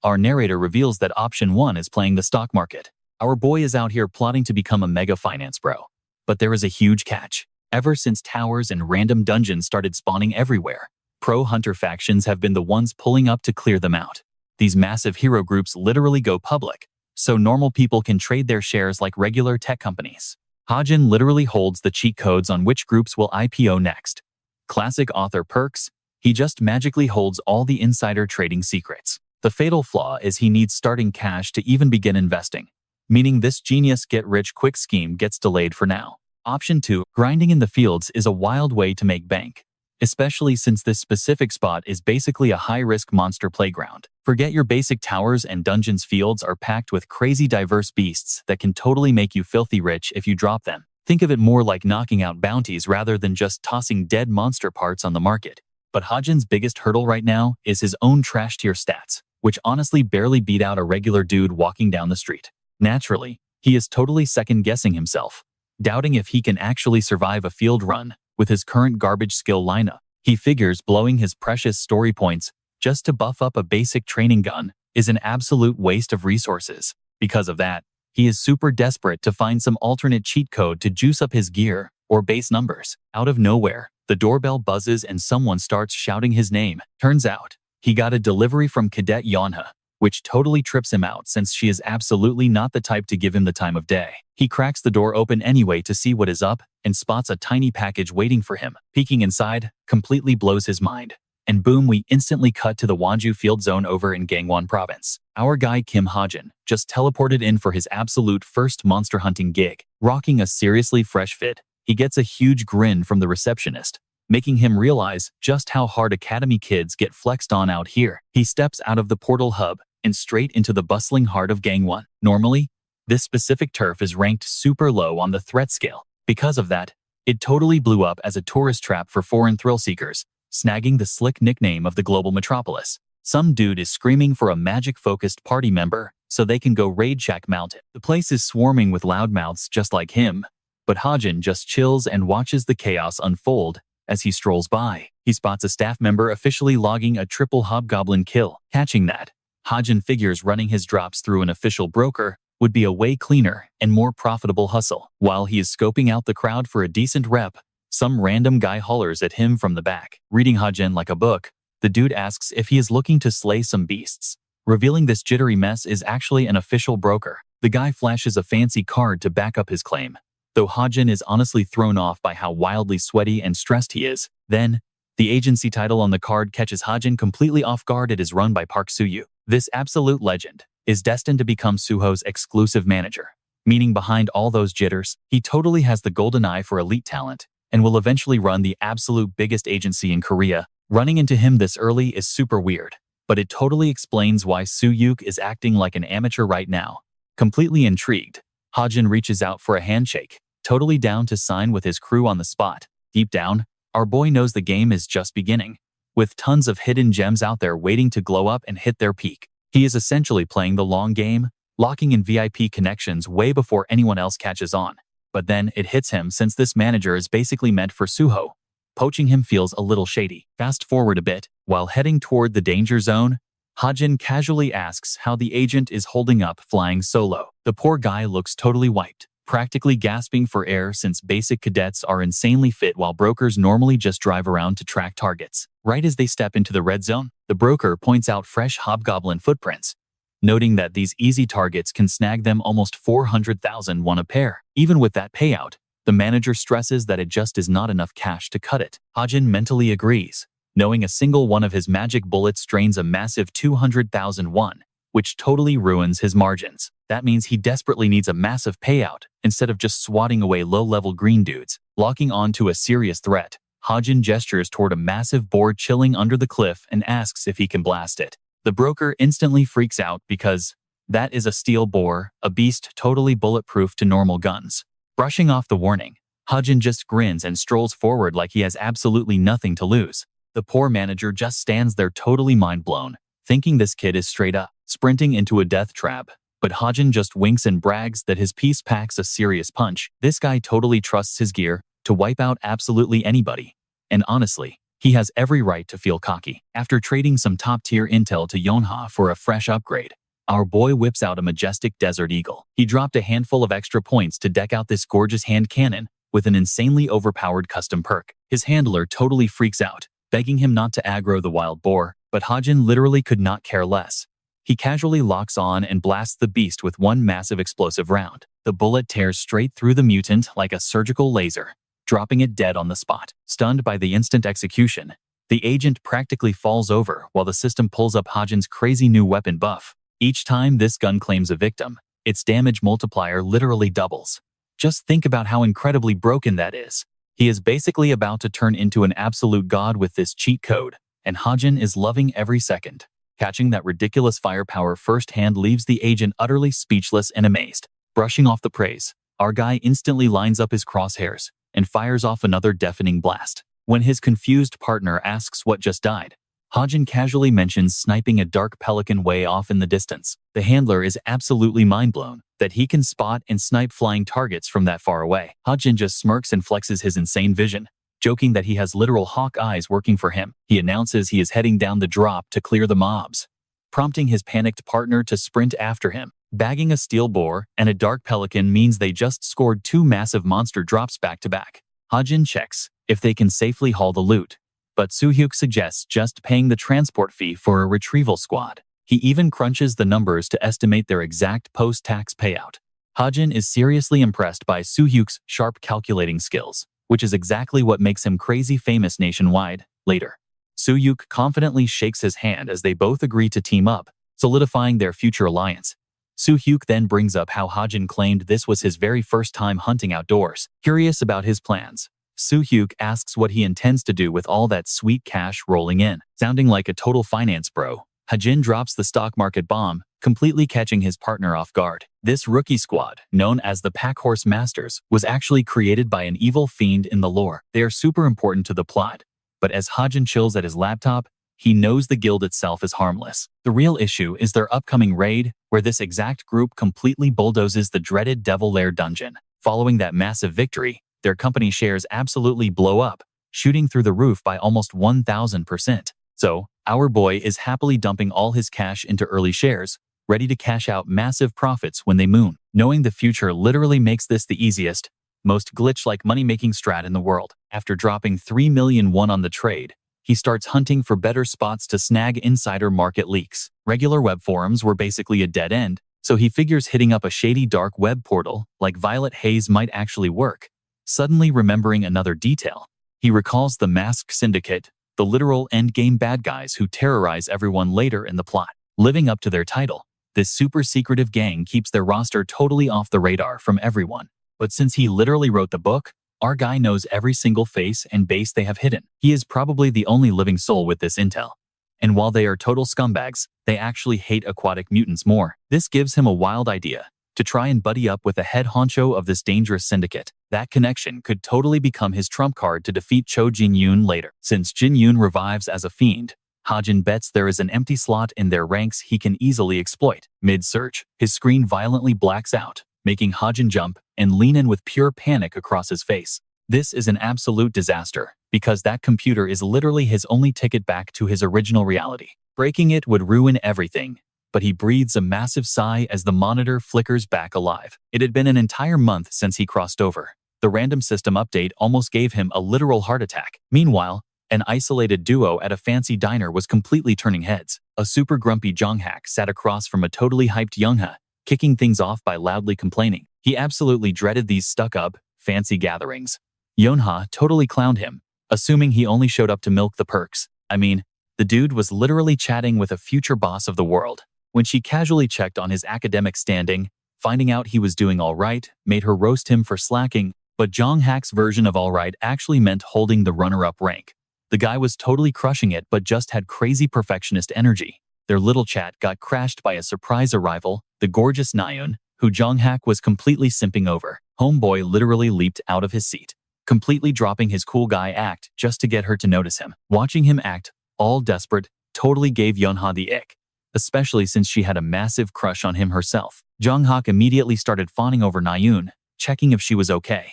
Our narrator reveals that option 1 is playing the stock market. Our boy is out here plotting to become a mega finance bro. But there is a huge catch. Ever since towers and random dungeons started spawning everywhere, pro-hunter factions have been the ones pulling up to clear them out. These massive hero groups literally go public, so normal people can trade their shares like regular tech companies. Hajin literally holds the cheat codes on which groups will IPO next. Classic author perks, he just magically holds all the insider trading secrets. The fatal flaw is he needs starting cash to even begin investing, meaning this genius get-rich-quick scheme gets delayed for now. Option 2, grinding in the fields is a wild way to make bank, especially since this specific spot is basically a high-risk monster playground. Forget your basic towers and dungeons, fields are packed with crazy diverse beasts that can totally make you filthy rich if you drop them. Think of it more like knocking out bounties rather than just tossing dead monster parts on the market. But Hajin's biggest hurdle right now is his own trash tier stats, which honestly barely beat out a regular dude walking down the street. Naturally, he is totally second-guessing himself, doubting if he can actually survive a field run with his current garbage skill lineup. He figures blowing his precious story points just to buff up a basic training gun is an absolute waste of resources. Because of that, he is super desperate to find some alternate cheat code to juice up his gear or base numbers. Out of nowhere, the doorbell buzzes and someone starts shouting his name. Turns out, he got a delivery from Cadet Yonha, which totally trips him out since she is absolutely not the type to give him the time of day. He cracks the door open anyway to see what is up and spots a tiny package waiting for him. Peeking inside completely blows his mind. And boom, we instantly cut to the Wonju field zone over in Gangwon province. Our guy Kim Hajin just teleported in for his absolute first monster hunting gig. Rocking a seriously fresh fit, he gets a huge grin from the receptionist, making him realize just how hard academy kids get flexed on out here. He steps out of the portal hub and straight into the bustling heart of Gangwon. Normally, this specific turf is ranked super low on the threat scale. Because of that, it totally blew up as a tourist trap for foreign thrill seekers, snagging the slick nickname of the global metropolis. Some dude is screaming for a magic-focused party member so they can go raid Shack Mountain. The place is swarming with loudmouths just like him, but Hajin just chills and watches the chaos unfold as he strolls by. He spots a staff member officially logging a triple hobgoblin kill. Catching that, Hajin figures running his drops through an official broker would be a way cleaner and more profitable hustle. While he is scoping out the crowd for a decent rep, some random guy hollers at him from the back. Reading Hajin like a book, the dude asks if he is looking to slay some beasts, revealing this jittery mess is actually an official broker. The guy flashes a fancy card to back up his claim, though Hajin is honestly thrown off by how wildly sweaty and stressed he is. Then, the agency title on the card catches Hajin completely off guard. It is run by Park Soo-yu. This absolute legend is destined to become Suho's exclusive manager, meaning behind all those jitters, he totally has the golden eye for elite talent and will eventually run the absolute biggest agency in Korea. Running into him this early is super weird, but it totally explains why Soo-yuk is acting like an amateur right now. Completely intrigued, Hajin reaches out for a handshake, totally down to sign with his crew on the spot. Deep down, our boy knows the game is just beginning, with tons of hidden gems out there waiting to glow up and hit their peak. He is essentially playing the long game, locking in VIP connections way before anyone else catches on. But then it hits him since this manager is basically meant for Suho. Poaching him feels a little shady. Fast forward a bit, while heading toward the danger zone, Hajin casually asks how the agent is holding up flying solo. The poor guy looks totally wiped, practically gasping for air since basic cadets are insanely fit while brokers normally just drive around to track targets. Right as they step into the red zone, the broker points out fresh hobgoblin footprints, noting that these easy targets can snag them almost 400,000 won a pair. Even with that payout, the manager stresses that it just is not enough cash to cut it. Hajin mentally agrees, knowing a single one of his magic bullets drains a massive 200,000 won, which totally ruins his margins. That means he desperately needs a massive payout instead of just swatting away low-level green dudes. Locking on to a serious threat, Hajin gestures toward a massive boar chilling under the cliff and asks if he can blast it. The broker instantly freaks out because that is a steel boar, a beast totally bulletproof to normal guns. Brushing off the warning, Hajin just grins and strolls forward like he has absolutely nothing to lose. The poor manager just stands there totally mind-blown, thinking this kid is straight up sprinting into a death trap. But Hajin just winks and brags that his piece packs a serious punch. This guy totally trusts his gear to wipe out absolutely anybody. And honestly, he has every right to feel cocky. After trading some top-tier intel to Yonha for a fresh upgrade, our boy whips out a majestic Desert Eagle. He dropped a handful of extra points to deck out this gorgeous hand cannon with an insanely overpowered custom perk. His handler totally freaks out, begging him not to aggro the wild boar, but Hajin literally could not care less. He casually locks on and blasts the beast with one massive explosive round. The bullet tears straight through the mutant like a surgical laser, dropping it dead on the spot. Stunned by the instant execution, the agent practically falls over while the system pulls up Hajin's crazy new weapon buff. Each time this gun claims a victim, its damage multiplier literally doubles. Just think about how incredibly broken that is. He is basically about to turn into an absolute god with this cheat code, and Hajin is loving every second. Catching that ridiculous firepower firsthand leaves the agent utterly speechless and amazed. Brushing off the praise, our guy instantly lines up his crosshairs and fires off another deafening blast. When his confused partner asks what just died, Hajin casually mentions sniping a dark pelican way off in the distance. The handler is absolutely mind-blown that he can spot and snipe flying targets from that far away. Hajin just smirks and flexes his insane vision, joking that he has literal hawk eyes working for him. He announces he is heading down the drop to clear the mobs, prompting his panicked partner to sprint after him. Bagging a steel boar and a dark pelican means they just scored 2 massive monster drops back to back. Hajin checks if they can safely haul the loot, but Soo-hyuk suggests just paying the transport fee for a retrieval squad. He even crunches the numbers to estimate their exact post-tax payout. Hajin is seriously impressed by Soo-hyuk's sharp calculating skills, which is exactly what makes him crazy famous nationwide. Later, Soo-hyuk confidently shakes his hand as they both agree to team up, solidifying their future alliance. Soo-hyuk then brings up how Hajin claimed this was his very first time hunting outdoors. Curious about his plans, Soo-hyuk asks what he intends to do with all that sweet cash rolling in. Sounding like a total finance bro, Hajin drops the stock market bomb, completely catching his partner off guard. This rookie squad, known as the Packhorse Masters, was actually created by an evil fiend in the lore. They are super important to the plot, but as Hajin chills at his laptop, he knows the guild itself is harmless. The real issue is their upcoming raid, where this exact group completely bulldozes the dreaded Devil Lair dungeon. Following that massive victory, their company shares absolutely blow up, shooting through the roof by almost 1,000%. So, our boy is happily dumping all his cash into early shares, ready to cash out massive profits when they moon. Knowing the future literally makes this the easiest, most glitch-like money-making strat in the world. After dropping 3 million won on the trade, he starts hunting for better spots to snag insider market leaks. Regular web forums were basically a dead end, so he figures hitting up a shady dark web portal like Violet Haze might actually work. Suddenly remembering another detail, he recalls the Masked Syndicate, the literal endgame bad guys who terrorize everyone later in the plot. Living up to their title, this super secretive gang keeps their roster totally off the radar from everyone. But since he literally wrote the book, our guy knows every single face and base they have hidden. He is probably the only living soul with this intel. And while they are total scumbags, they actually hate aquatic mutants more. This gives him a wild idea to try and buddy up with the head honcho of this dangerous syndicate. That connection could totally become his trump card to defeat Cho Jin-yoon later. Since Jin-yoon revives as a fiend, Hajin bets there is an empty slot in their ranks he can easily exploit. Mid-search, his screen violently blacks out, making Hajin jump and lean in with pure panic across his face. This is an absolute disaster, because that computer is literally his only ticket back to his original reality. Breaking it would ruin everything, but he breathes a massive sigh as the monitor flickers back alive. It had been an entire month since he crossed over. The random system update almost gave him a literal heart attack. Meanwhile, an isolated duo at a fancy diner was completely turning heads. A super grumpy Jonghack sat across from a totally hyped Youngha, kicking things off by loudly complaining. He absolutely dreaded these stuck-up, fancy gatherings. Youngha totally clowned him, assuming he only showed up to milk the perks. I mean, the dude was literally chatting with a future boss of the world. When she casually checked on his academic standing, finding out he was doing all right made her roast him for slacking, but Jonghack's version of all right actually meant holding the runner-up rank. The guy was totally crushing it but just had crazy perfectionist energy. Their little chat got crashed by a surprise arrival, the gorgeous Nayun, who Jonghack was completely simping over. Homeboy literally leaped out of his seat, completely dropping his cool guy act just to get her to notice him. Watching him act, all desperate, totally gave Yeonha the ick, especially since she had a massive crush on him herself. Jonghack immediately started fawning over Nayun, checking if she was okay.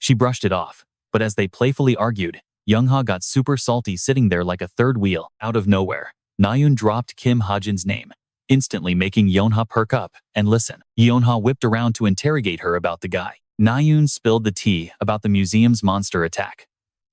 She brushed it off, but as they playfully argued, Youngha got super salty sitting there like a third wheel. Out of nowhere, Nayun dropped Kim Hajin's name, instantly making Yeonha perk up and listen. Yeonha whipped around to interrogate her about the guy. Nayun spilled the tea about the museum's monster attack.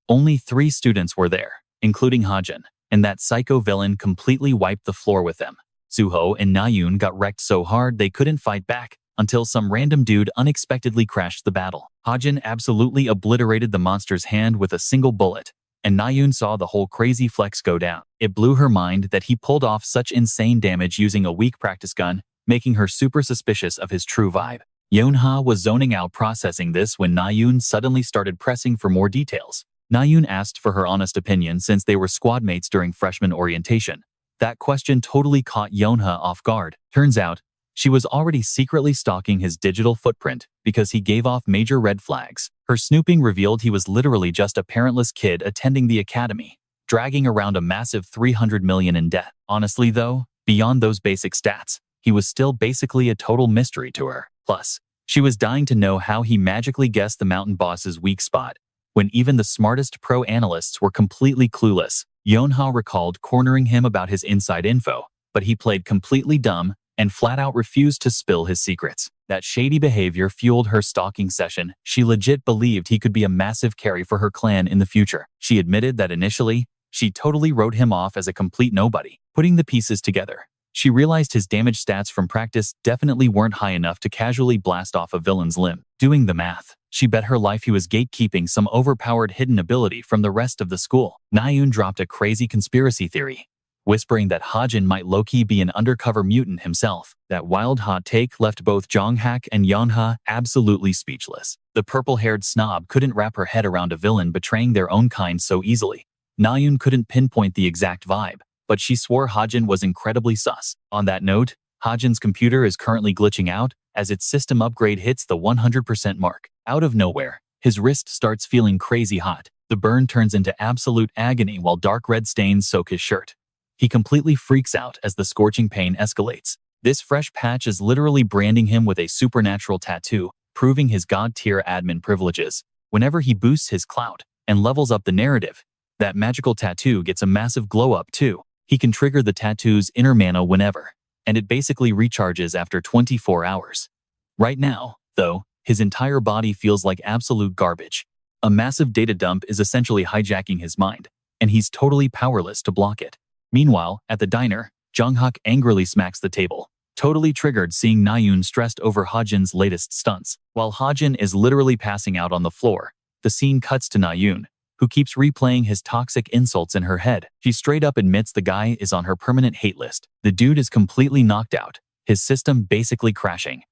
Only 3 students were there, including Hajin, and that psycho villain completely wiped the floor with them. Suho and Nayun got wrecked so hard they couldn't fight back. until some random dude unexpectedly crashed the battle. Hajin absolutely obliterated the monster's hand with a single bullet, and Nayun saw the whole crazy flex go down. It blew her mind that he pulled off such insane damage using a weak practice gun, making her super suspicious of his true vibe. Yeonha was zoning out processing this when Nayun suddenly started pressing for more details. Nayun asked for her honest opinion since they were squad mates during freshman orientation. That question totally caught Yeonha off guard. Turns out, she was already secretly stalking his digital footprint because he gave off major red flags. Her snooping revealed he was literally just a parentless kid attending the academy, dragging around a massive 300 million in debt. Honestly though, beyond those basic stats, he was still basically a total mystery to her. Plus, she was dying to know how he magically guessed the mountain boss's weak spot, when even the smartest pro analysts were completely clueless. Yeonha recalled cornering him about his inside info, but he played completely dumb and flat out refused to spill his secrets. That shady behavior fueled her stalking session. She legit believed he could be a massive carry for her clan in the future. She admitted that initially, she totally wrote him off as a complete nobody. Putting the pieces together, she realized his damage stats from practice definitely weren't high enough to casually blast off a villain's limb. Doing the math, she bet her life he was gatekeeping some overpowered hidden ability from the rest of the school. Nayun dropped a crazy conspiracy theory, whispering that Hajin might low-key be an undercover mutant himself. That wild hot take left both Jonghak and Yeonha absolutely speechless. The purple-haired snob couldn't wrap her head around a villain betraying their own kind so easily. Nayun couldn't pinpoint the exact vibe, but she swore Hajin was incredibly sus. On that note, Hajin's computer is currently glitching out as its system upgrade hits the 100% mark. Out of nowhere, his wrist starts feeling crazy hot. The burn turns into absolute agony while dark red stains soak his shirt. He completely freaks out as the scorching pain escalates. This fresh patch is literally branding him with a supernatural tattoo, proving his god-tier admin privileges. Whenever he boosts his clout and levels up the narrative, that magical tattoo gets a massive glow-up too. He can trigger the tattoo's inner mana whenever, and it basically recharges after 24 hours. Right now, though, his entire body feels like absolute garbage. A massive data dump is essentially hijacking his mind, and he's totally powerless to block it. Meanwhile, at the diner, Jonghak angrily smacks the table, totally triggered seeing Nayun stressed over Hajin's latest stunts. While Hajin is literally passing out on the floor, the scene cuts to Nayun, who keeps replaying his toxic insults in her head. She straight up admits the guy is on her permanent hate list. The dude is completely knocked out, his system basically crashing.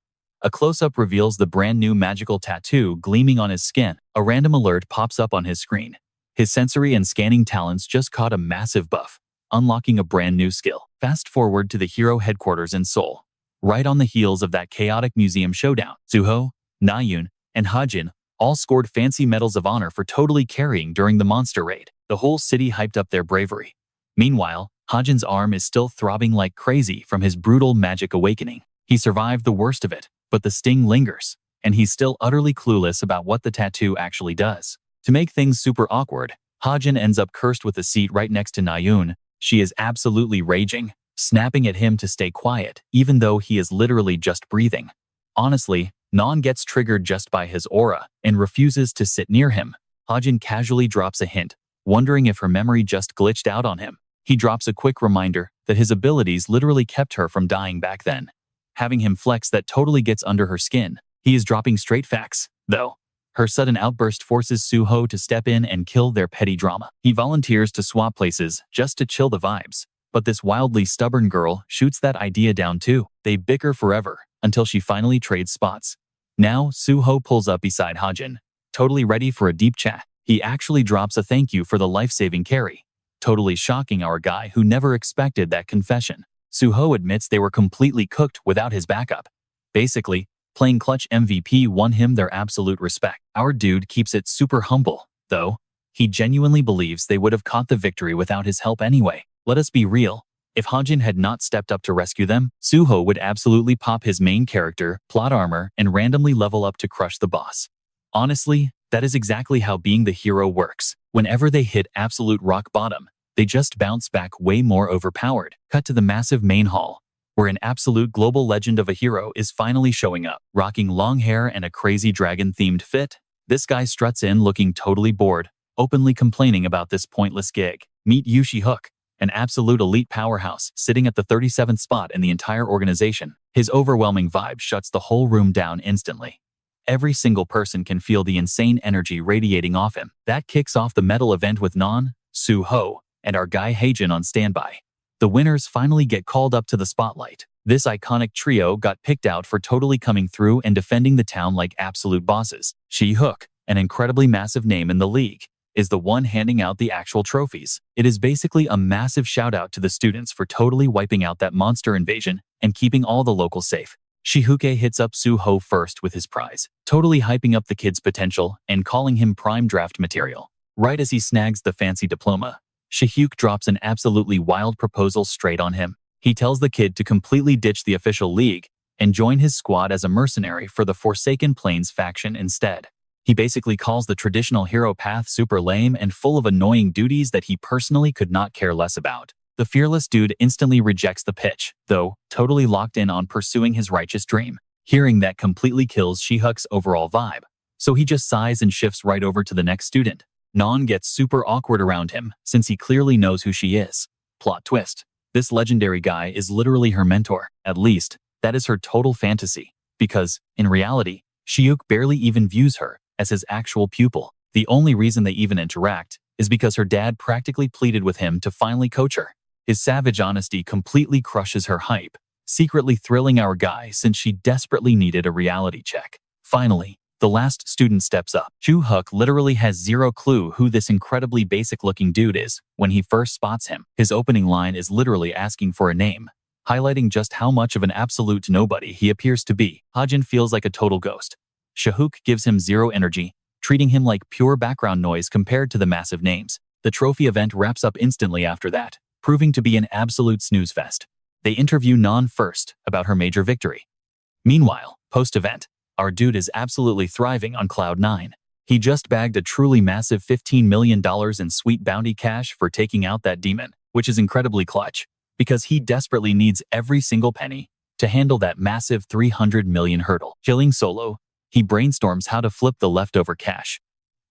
A close-up reveals the brand new magical tattoo gleaming on his skin. A random alert pops up on his screen. His sensory and scanning talents just caught a massive buff, unlocking a brand new skill. Fast forward to the hero headquarters in Seoul. Right on the heels of that chaotic museum showdown, Suho, Nayun, and Hajin all scored fancy medals of honor for totally carrying during the monster raid. The whole city hyped up their bravery. Meanwhile, Hajin's arm is still throbbing like crazy from his brutal magic awakening. He survived the worst of it, but the sting lingers, and he's still utterly clueless about what the tattoo actually does. To make things super awkward, Hajin ends up cursed with a seat right next to Nayun. She is absolutely raging, snapping at him to stay quiet, even though he is literally just breathing. Honestly, Non gets triggered just by his aura and refuses to sit near him. Hajin casually drops a hint, wondering if her memory just glitched out on him. He drops a quick reminder that his abilities literally kept her from dying back then. Having him flex that totally gets under her skin. He is dropping straight facts, though. Her sudden outburst forces Suho to step in and kill their petty drama. He volunteers to swap places just to chill the vibes, but this wildly stubborn girl shoots that idea down too. They bicker forever, until she finally trades spots. Now, Suho pulls up beside Hajin, totally ready for a deep chat. He actually drops a thank you for the life-saving carry, totally shocking our guy who never expected that confession. Suho admits they were completely cooked without his backup. Basically, playing clutch MVP won him their absolute respect. Our dude keeps it super humble, though. He genuinely believes they would have caught the victory without his help anyway. Let us be real. If Hajin had not stepped up to rescue them, Suho would absolutely pop his main character, plot armor, and randomly level up to crush the boss. Honestly, that is exactly how being the hero works. Whenever they hit absolute rock bottom, they just bounce back way more overpowered. Cut to the massive main hall, where an absolute global legend of a hero is finally showing up. Rocking long hair and a crazy dragon-themed fit, this guy struts in looking totally bored, openly complaining about this pointless gig. Meet Yushi Hook, an absolute elite powerhouse sitting at the 37th spot in the entire organization. His overwhelming vibe shuts the whole room down instantly. Every single person can feel the insane energy radiating off him. That kicks off the medal event with Nam, Suho, and our guy Hajin on standby. The winners finally get called up to the spotlight. This iconic trio got picked out for totally coming through and defending the town like absolute bosses. She-hook, an incredibly massive name in the league, is the one handing out the actual trophies. It is basically a massive shout out to the students for totally wiping out that monster invasion and keeping all the locals safe. She-hook hits up Suho first with his prize, totally hyping up the kid's potential and calling him prime draft material. Right as he snags the fancy diploma, She-hook drops an absolutely wild proposal straight on him. He tells the kid to completely ditch the official league and join his squad as a mercenary for the Forsaken Plains faction instead. He basically calls the traditional hero path super lame and full of annoying duties that he personally could not care less about. The fearless dude instantly rejects the pitch, though totally locked in on pursuing his righteous dream. Hearing that completely kills She-hook's overall vibe, so he just sighs and shifts right over to the next student. Non gets super awkward around him since he clearly knows who she is. Plot twist. This legendary guy is literally her mentor. At least, that is her total fantasy, because, in reality, She-hook barely even views her as his actual pupil. The only reason they even interact is because her dad practically pleaded with him to finally coach her. His savage honesty completely crushes her hype, secretly thrilling our guy since she desperately needed a reality check. Finally, the last student steps up. She-hook literally has zero clue who this incredibly basic-looking dude is when he first spots him. His opening line is literally asking for a name, highlighting just how much of an absolute nobody he appears to be. Hajin feels like a total ghost. She-hook gives him zero energy, treating him like pure background noise compared to the massive names. The trophy event wraps up instantly after that, proving to be an absolute snooze fest. They interview Non first about her major victory. Meanwhile, post-event, our dude is absolutely thriving on Cloud 9. He just bagged a truly massive $15 million in sweet bounty cash for taking out that demon, which is incredibly clutch, because he desperately needs every single penny to handle that massive 300 million hurdle. Chilling solo, he brainstorms how to flip the leftover cash.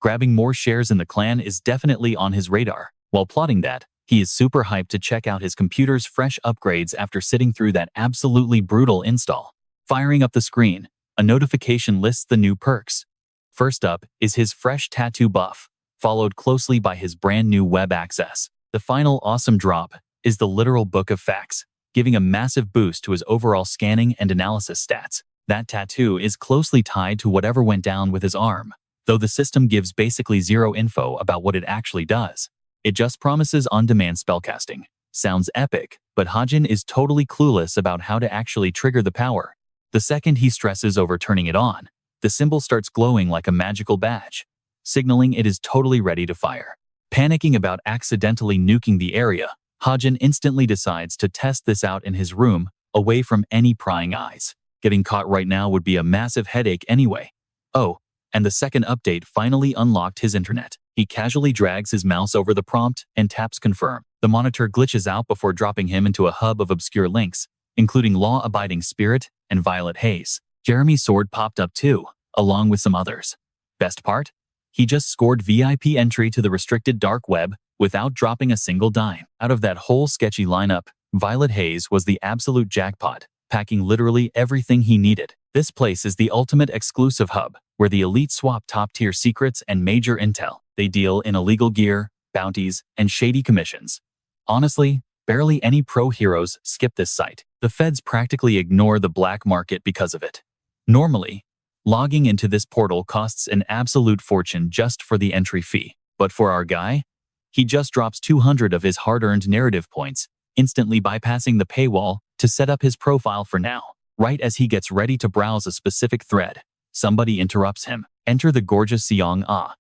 Grabbing more shares in the clan is definitely on his radar. While plotting that, he is super hyped to check out his computer's fresh upgrades after sitting through that absolutely brutal install. Firing up the screen, a notification lists the new perks. First up is his fresh tattoo buff, followed closely by his brand new web access. The final awesome drop is the literal book of facts, giving a massive boost to his overall scanning and analysis stats. That tattoo is closely tied to whatever went down with his arm, though the system gives basically zero info about what it actually does. It just promises on-demand spellcasting. Sounds epic, but Hajin is totally clueless about how to actually trigger the power. The second he stresses over turning it on, the symbol starts glowing like a magical badge, signaling it is totally ready to fire. Panicking about accidentally nuking the area, Hajin instantly decides to test this out in his room, away from any prying eyes. Getting caught right now would be a massive headache anyway. Oh, and the second update finally unlocked his internet. He casually drags his mouse over the prompt and taps confirm. The monitor glitches out before dropping him into a hub of obscure links, including Law-Abiding Spirit and Violet Haze. Jeremy's sword popped up too, along with some others. Best part? He just scored VIP entry to the restricted dark web without dropping a single dime. Out of that whole sketchy lineup, Violet Haze was the absolute jackpot, packing literally everything he needed. This place is the ultimate exclusive hub, where the elite swap top-tier secrets and major intel. They deal in illegal gear, bounties, and shady commissions. Honestly, barely any pro heroes skip this site. The feds practically ignore the black market because of it. Normally, logging into this portal costs an absolute fortune just for the entry fee. But for our guy, he just drops 200 of his hard-earned narrative points, instantly bypassing the paywall to set up his profile for now. Right as he gets ready to browse a specific thread, somebody interrupts him. Enter the gorgeous Seong Ah.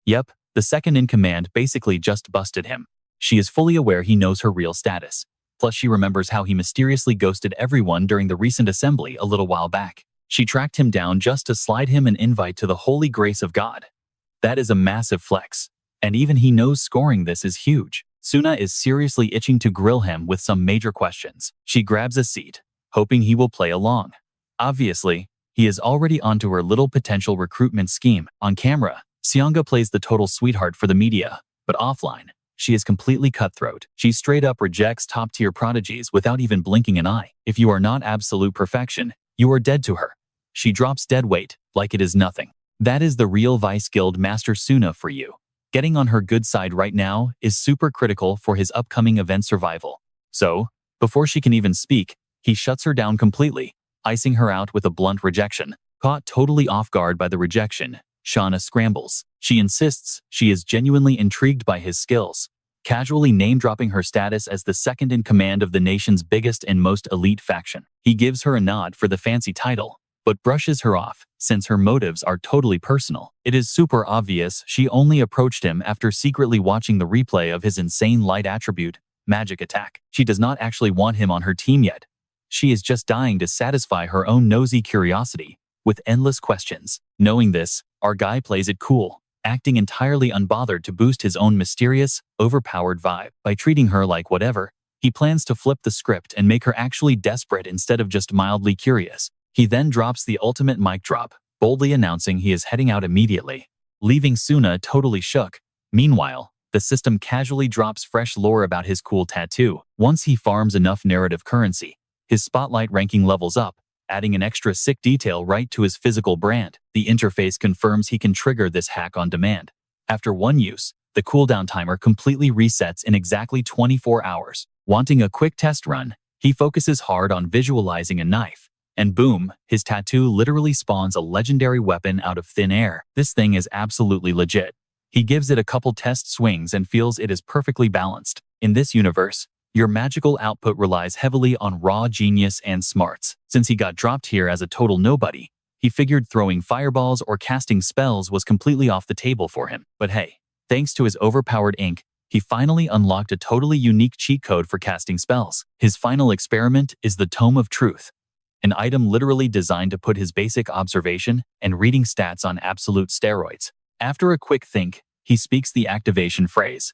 Yep, the second-in-command basically just busted him. She is fully aware he knows her real status. Plus she remembers how he mysteriously ghosted everyone during the recent assembly a little while back. She tracked him down just to slide him an invite to the holy grace of God. That is a massive flex. And even he knows scoring this is huge. Suna is seriously itching to grill him with some major questions. She grabs a seat, hoping he will play along. Obviously, he is already onto her little potential recruitment scheme. On camera, Seonga plays the total sweetheart for the media, but offline, She is completely cutthroat. She straight up rejects top-tier prodigies without even blinking an eye. If you are not absolute perfection, you are dead to her. She drops dead weight like it is nothing. That is the real Vice Guild Master Suna for you. Getting on her good side right now is super critical for his upcoming event survival. So, before she can even speak, he shuts her down completely, icing her out with a blunt rejection. Caught totally off guard by the rejection, Shauna scrambles. She insists she is genuinely intrigued by his skills, casually name-dropping her status as the second in command of the nation's biggest and most elite faction. He gives her a nod for the fancy title, but brushes her off since her motives are totally personal. It is super obvious she only approached him after secretly watching the replay of his insane light attribute, magic attack. She does not actually want him on her team yet. She is just dying to satisfy her own nosy curiosity with endless questions. Knowing this, our guy plays it cool, acting entirely unbothered to boost his own mysterious, overpowered vibe. By treating her like whatever, he plans to flip the script and make her actually desperate instead of just mildly curious. He then drops the ultimate mic drop, boldly announcing he is heading out immediately, leaving Suna totally shook. Meanwhile, the system casually drops fresh lore about his cool tattoo. Once he farms enough narrative currency, his spotlight ranking levels up, adding an extra sick detail right to his physical brand. The interface confirms he can trigger this hack on demand. After one use, the cooldown timer completely resets in exactly 24 hours. Wanting a quick test run, he focuses hard on visualizing a knife. And boom, his tattoo literally spawns a legendary weapon out of thin air. This thing is absolutely legit. He gives it a couple test swings and feels it is perfectly balanced. In this universe, your magical output relies heavily on raw genius and smarts. Since he got dropped here as a total nobody, he figured throwing fireballs or casting spells was completely off the table for him. But hey, thanks to his overpowered ink, he finally unlocked a totally unique cheat code for casting spells. His final experiment is the Tome of Truth, an item literally designed to put his basic observation and reading stats on absolute steroids. After a quick think, he speaks the activation phrase.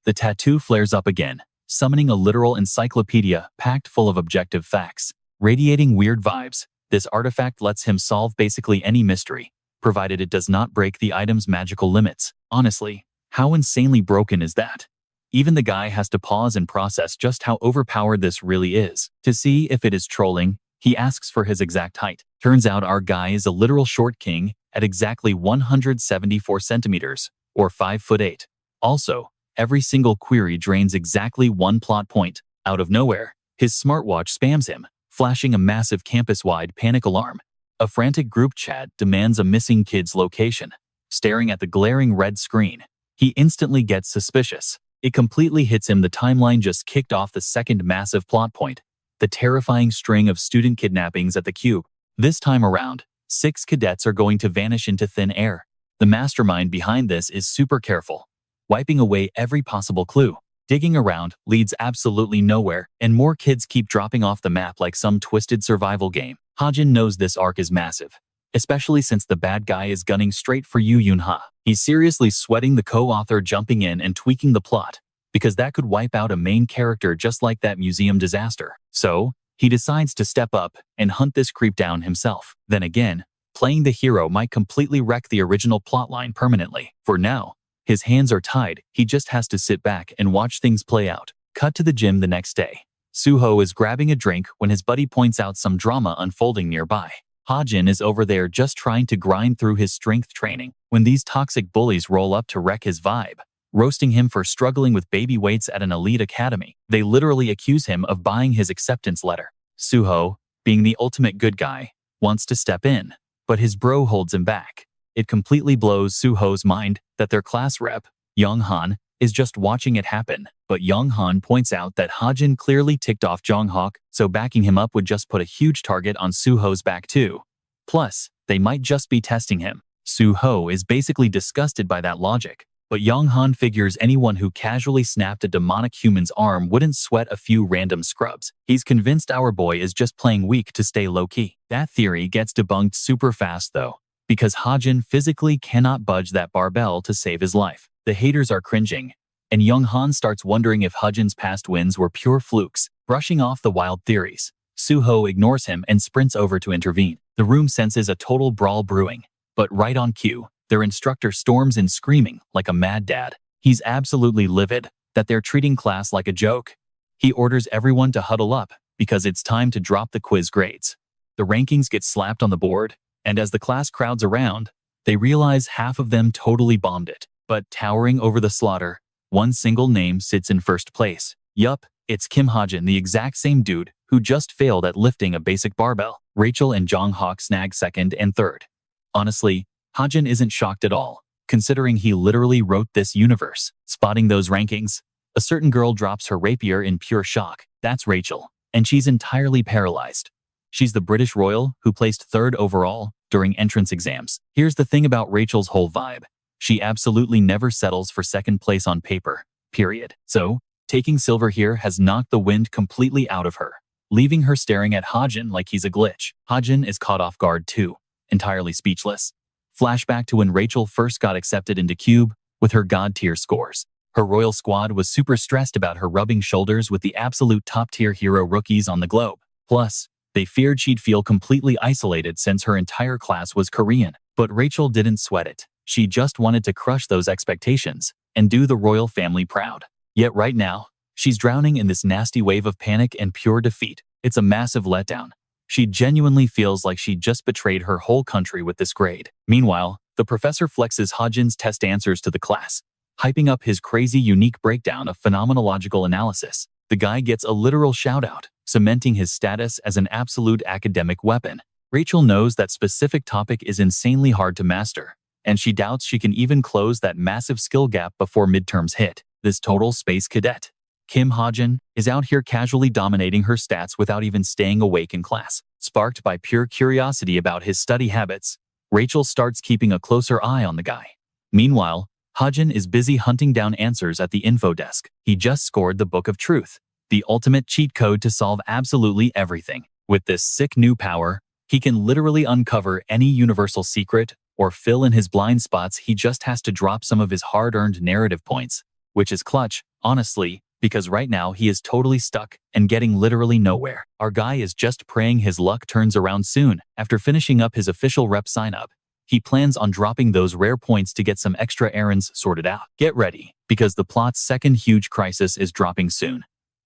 The tattoo flares up again, summoning a literal encyclopedia packed full of objective facts. Radiating weird vibes, this artifact lets him solve basically any mystery, provided it does not break the item's magical limits. Honestly, how insanely broken is that? Even the guy has to pause and process just how overpowered this really is. To see if it is trolling, he asks for his exact height. Turns out our guy is a literal short king at exactly 174 centimeters, or 5'8". Also, every single query drains exactly one plot point. Out of nowhere, his smartwatch spams him, flashing a massive campus-wide panic alarm. A frantic group chat demands a missing kid's location. Staring at the glaring red screen, he instantly gets suspicious. It completely hits him the timeline just kicked off the second massive plot point, the terrifying string of student kidnappings at the Cube. This time around, 6 cadets are going to vanish into thin air. The mastermind behind this is super careful, wiping away every possible clue. Digging around leads absolutely nowhere, and more kids keep dropping off the map like some twisted survival game. Hajin knows this arc is massive, especially since the bad guy is gunning straight for Yu Yunha. He's seriously sweating the co-author jumping in and tweaking the plot, because that could wipe out a main character just like that museum disaster. So, he decides to step up and hunt this creep down himself. Then again, playing the hero might completely wreck the original plotline permanently. For now, his hands are tied, he just has to sit back and watch things play out. Cut to the gym the next day. Suho is grabbing a drink when his buddy points out some drama unfolding nearby. Hajin is over there just trying to grind through his strength training when these toxic bullies roll up to wreck his vibe, roasting him for struggling with baby weights at an elite academy. They literally accuse him of buying his acceptance letter. Suho, being the ultimate good guy, wants to step in, but his bro holds him back. It completely blows Suho's mind that their class rep, Young-han, is just watching it happen. But Young-han points out that Hajin clearly ticked off Jong-hak, so backing him up would just put a huge target on Suho's back too. Plus, they might just be testing him. Suho is basically disgusted by that logic, but Young-han figures anyone who casually snapped a demonic human's arm wouldn't sweat a few random scrubs. He's convinced our boy is just playing weak to stay low-key. That theory gets debunked super fast though, because Hajin physically cannot budge that barbell to save his life. The haters are cringing, and Young-han starts wondering if Hajin's past wins were pure flukes. Brushing off the wild theories, Suho ignores him and sprints over to intervene. The room senses a total brawl brewing, but right on cue, their instructor storms in screaming like a mad dad. He's absolutely livid that they're treating class like a joke. He orders everyone to huddle up because it's time to drop the quiz grades. The rankings get slapped on the board, and as the class crowds around, they realize half of them totally bombed it. But towering over the slaughter, one single name sits in first place. Yup, it's Kim Hajin, the exact same dude who just failed at lifting a basic barbell. Rachel and Jong Hawk snag second and third. Honestly, Hajin isn't shocked at all, considering he literally wrote this universe. Spotting those rankings, a certain girl drops her rapier in pure shock. That's Rachel, and she's entirely paralyzed. She's the British royal who placed third overall during entrance exams. Here's the thing about Rachel's whole vibe. She absolutely never settles for second place on paper, period. So, taking silver here has knocked the wind completely out of her, leaving her staring at Hajin like he's a glitch. Hajin is caught off guard too, entirely speechless. Flashback to when Rachel first got accepted into Cube with her god-tier scores. Her royal squad was super stressed about her rubbing shoulders with the absolute top-tier hero rookies on the globe. Plus, they feared she'd feel completely isolated since her entire class was Korean. But Rachel didn't sweat it. She just wanted to crush those expectations and do the royal family proud. Yet right now, she's drowning in this nasty wave of panic and pure defeat. It's a massive letdown. She genuinely feels like she just betrayed her whole country with this grade. Meanwhile, the professor flexes Hajin's test answers to the class, hyping up his crazy unique breakdown of phenomenological analysis. The guy gets a literal shout-out, cementing his status as an absolute academic weapon. Rachel knows that specific topic is insanely hard to master, and she doubts she can even close that massive skill gap before midterms hit. This total space cadet, Kim Hajin, is out here casually dominating her stats without even staying awake in class. Sparked by pure curiosity about his study habits, Rachel starts keeping a closer eye on the guy. Meanwhile, Hajin is busy hunting down answers at the info desk. He just scored the Book of Truth, the ultimate cheat code to solve absolutely everything. With this sick new power, he can literally uncover any universal secret or fill in his blind spots. He just has to drop some of his hard-earned narrative points, which is clutch, honestly, because right now he is totally stuck and getting literally nowhere. Our guy is just praying his luck turns around soon. After finishing up his official rep sign-up, he plans on dropping those rare points to get some extra errands sorted out. Get ready, because the plot's second huge crisis is dropping soon.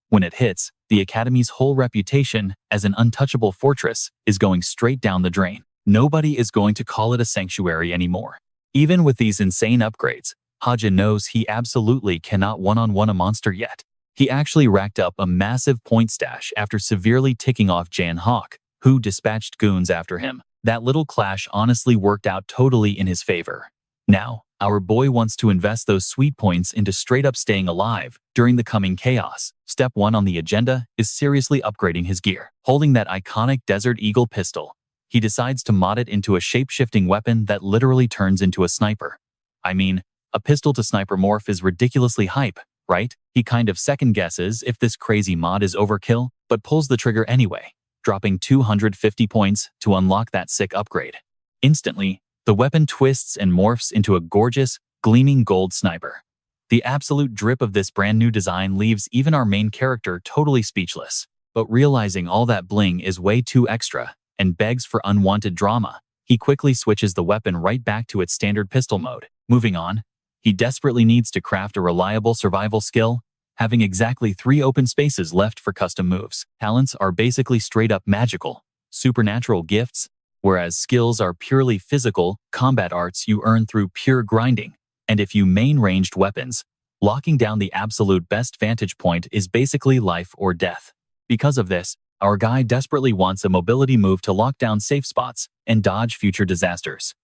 When it hits, the Academy's whole reputation as an untouchable fortress is going straight down the drain. Nobody is going to call it a sanctuary anymore. Even with these insane upgrades, Hajin knows he absolutely cannot one-on-one a monster yet. He actually racked up a massive point stash after severely ticking off Jan Hawk, who dispatched goons after him. That little clash honestly worked out totally in his favor. Now, our boy wants to invest those sweet points into straight-up staying alive during the coming chaos. Step 1 on the agenda is seriously upgrading his gear. Holding that iconic Desert Eagle pistol, he decides to mod it into a shape-shifting weapon that literally turns into a sniper. I mean, a pistol-to-sniper morph is ridiculously hype, right? He kind of second-guesses if this crazy mod is overkill, but pulls the trigger anyway, dropping 250 points to unlock that sick upgrade. Instantly, the weapon twists and morphs into a gorgeous, gleaming gold sniper. The absolute drip of this brand new design leaves even our main character totally speechless. But realizing all that bling is way too extra and begs for unwanted drama, he quickly switches the weapon right back to its standard pistol mode. Moving on, he desperately needs to craft a reliable survival skill, having exactly 3 open spaces left for custom moves. Talents are basically straight up magical, supernatural gifts, whereas skills are purely physical, combat arts you earn through pure grinding. And if you main ranged weapons, locking down the absolute best vantage point is basically life or death. Because of this, our guy desperately wants a mobility move to lock down safe spots and dodge future disasters.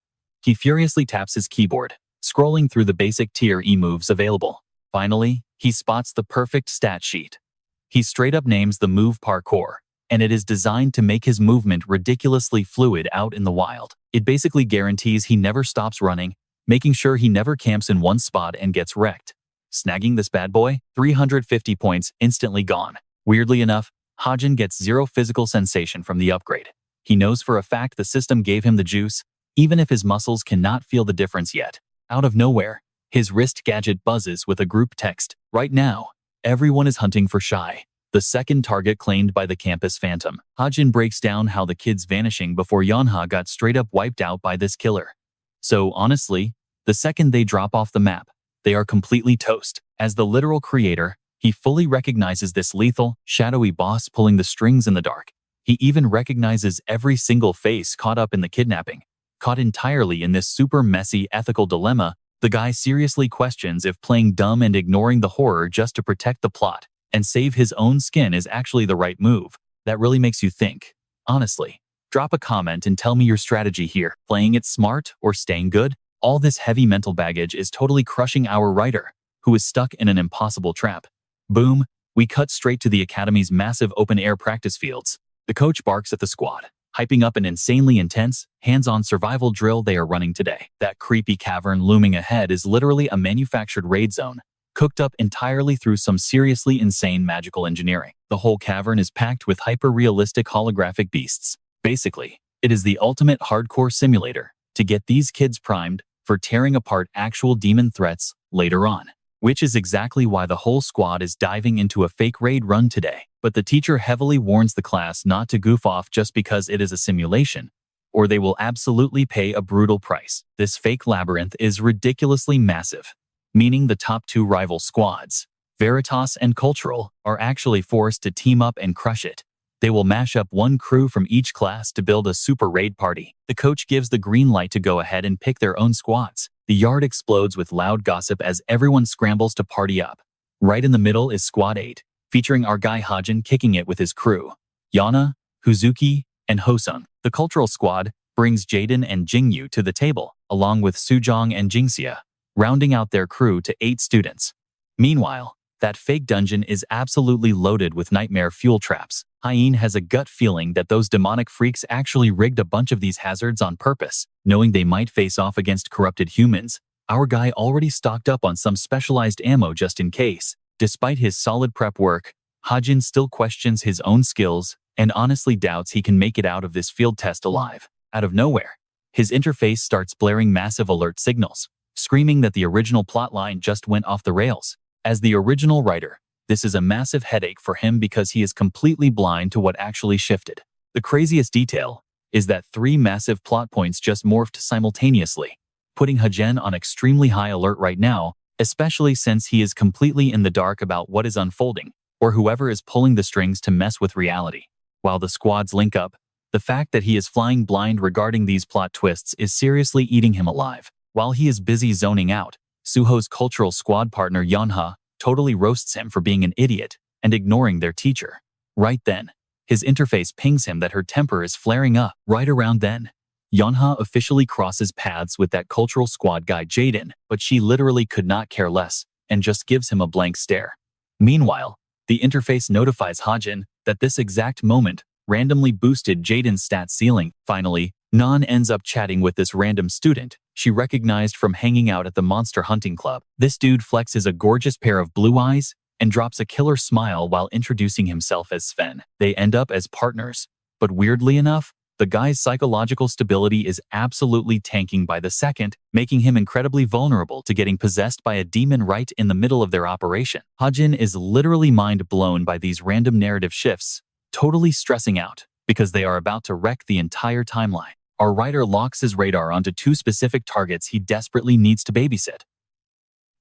He furiously taps his keyboard, scrolling through the basic tier E moves available. Finally, he spots the perfect stat sheet. He straight up names the move parkour, and it is designed to make his movement ridiculously fluid out in the wild. It basically guarantees he never stops running, making sure he never camps in one spot and gets wrecked. Snagging this bad boy, 350 points instantly gone. Weirdly enough, Hajin gets 0 physical sensation from the upgrade. He knows for a fact the system gave him the juice, even if his muscles cannot feel the difference yet. Out of nowhere, his wrist gadget buzzes with a group text. Right now, everyone is hunting for Chae, the second target claimed by the campus phantom. Hajin breaks down how the kid's vanishing before Yeonha got straight up wiped out by this killer. So honestly, the second they drop off the map, they are completely toast. As the literal creator, he fully recognizes this lethal, shadowy boss pulling the strings in the dark. He even recognizes every single face caught up in the kidnapping. Caught entirely in this super messy ethical dilemma, the guy seriously questions if playing dumb and ignoring the horror just to protect the plot and save his own skin is actually the right move. That really makes you think. Honestly, drop a comment and tell me your strategy here. Playing it smart or staying good? All this heavy mental baggage is totally crushing our writer, who is stuck in an impossible trap. Boom, we cut straight to the academy's massive open-air practice fields. The coach barks at the squad, hyping up an insanely intense, hands-on survival drill they are running today. That creepy cavern looming ahead is literally a manufactured raid zone, cooked up entirely through some seriously insane magical engineering. The whole cavern is packed with hyper-realistic holographic beasts. Basically, it is the ultimate hardcore simulator to get these kids primed for tearing apart actual demon threats later on. Which is exactly why the whole squad is diving into a fake raid run today. But the teacher heavily warns the class not to goof off just because it is a simulation, or they will absolutely pay a brutal price. This fake labyrinth is ridiculously massive, meaning the top two rival squads, Veritas and Cultural, are actually forced to team up and crush it. They will mash up one crew from each class to build a super raid party. The coach gives the green light to go ahead and pick their own squads. The yard explodes with loud gossip as everyone scrambles to party up. Right in the middle is Squad 8, featuring our guy Hajin kicking it with his crew, Yana, Huzuki, and Hosung. The cultural squad brings Jaden and Jingyu to the table, along with Sujong and Jingxia, rounding out their crew to 8 students. Meanwhile, that fake dungeon is absolutely loaded with nightmare fuel traps. Hajin has a gut feeling that those demonic freaks actually rigged a bunch of these hazards on purpose, knowing they might face off against corrupted humans. Our guy already stocked up on some specialized ammo just in case. Despite his solid prep work, Hajin still questions his own skills and honestly doubts he can make it out of this field test alive. Out of nowhere, his interface starts blaring massive alert signals, screaming that the original plotline just went off the rails. As the original writer, this is a massive headache for him because he is completely blind to what actually shifted. The craziest detail is that 3 massive plot points just morphed simultaneously, putting Hajin on extremely high alert right now, especially since he is completely in the dark about what is unfolding, or whoever is pulling the strings to mess with reality. While the squads link up, the fact that he is flying blind regarding these plot twists is seriously eating him alive. While he is busy zoning out, Suho's cultural squad partner Yeonha totally roasts him for being an idiot and ignoring their teacher. Right then, his interface pings him that her temper is flaring up. Right around then, Yeonha officially crosses paths with that cultural squad guy Jaden, but she literally could not care less and just gives him a blank stare. Meanwhile, the interface notifies Hajin that this exact moment randomly boosted Jaden's stat ceiling. Finally, Nan ends up chatting with this random student she recognized from hanging out at the monster hunting club. This dude flexes a gorgeous pair of blue eyes and drops a killer smile while introducing himself as Sven. They end up as partners, but weirdly enough, the guy's psychological stability is absolutely tanking by the second, making him incredibly vulnerable to getting possessed by a demon right in the middle of their operation. Hajin is literally mind blown by these random narrative shifts, totally stressing out because they are about to wreck the entire timeline. Our writer locks his radar onto 2 specific targets he desperately needs to babysit.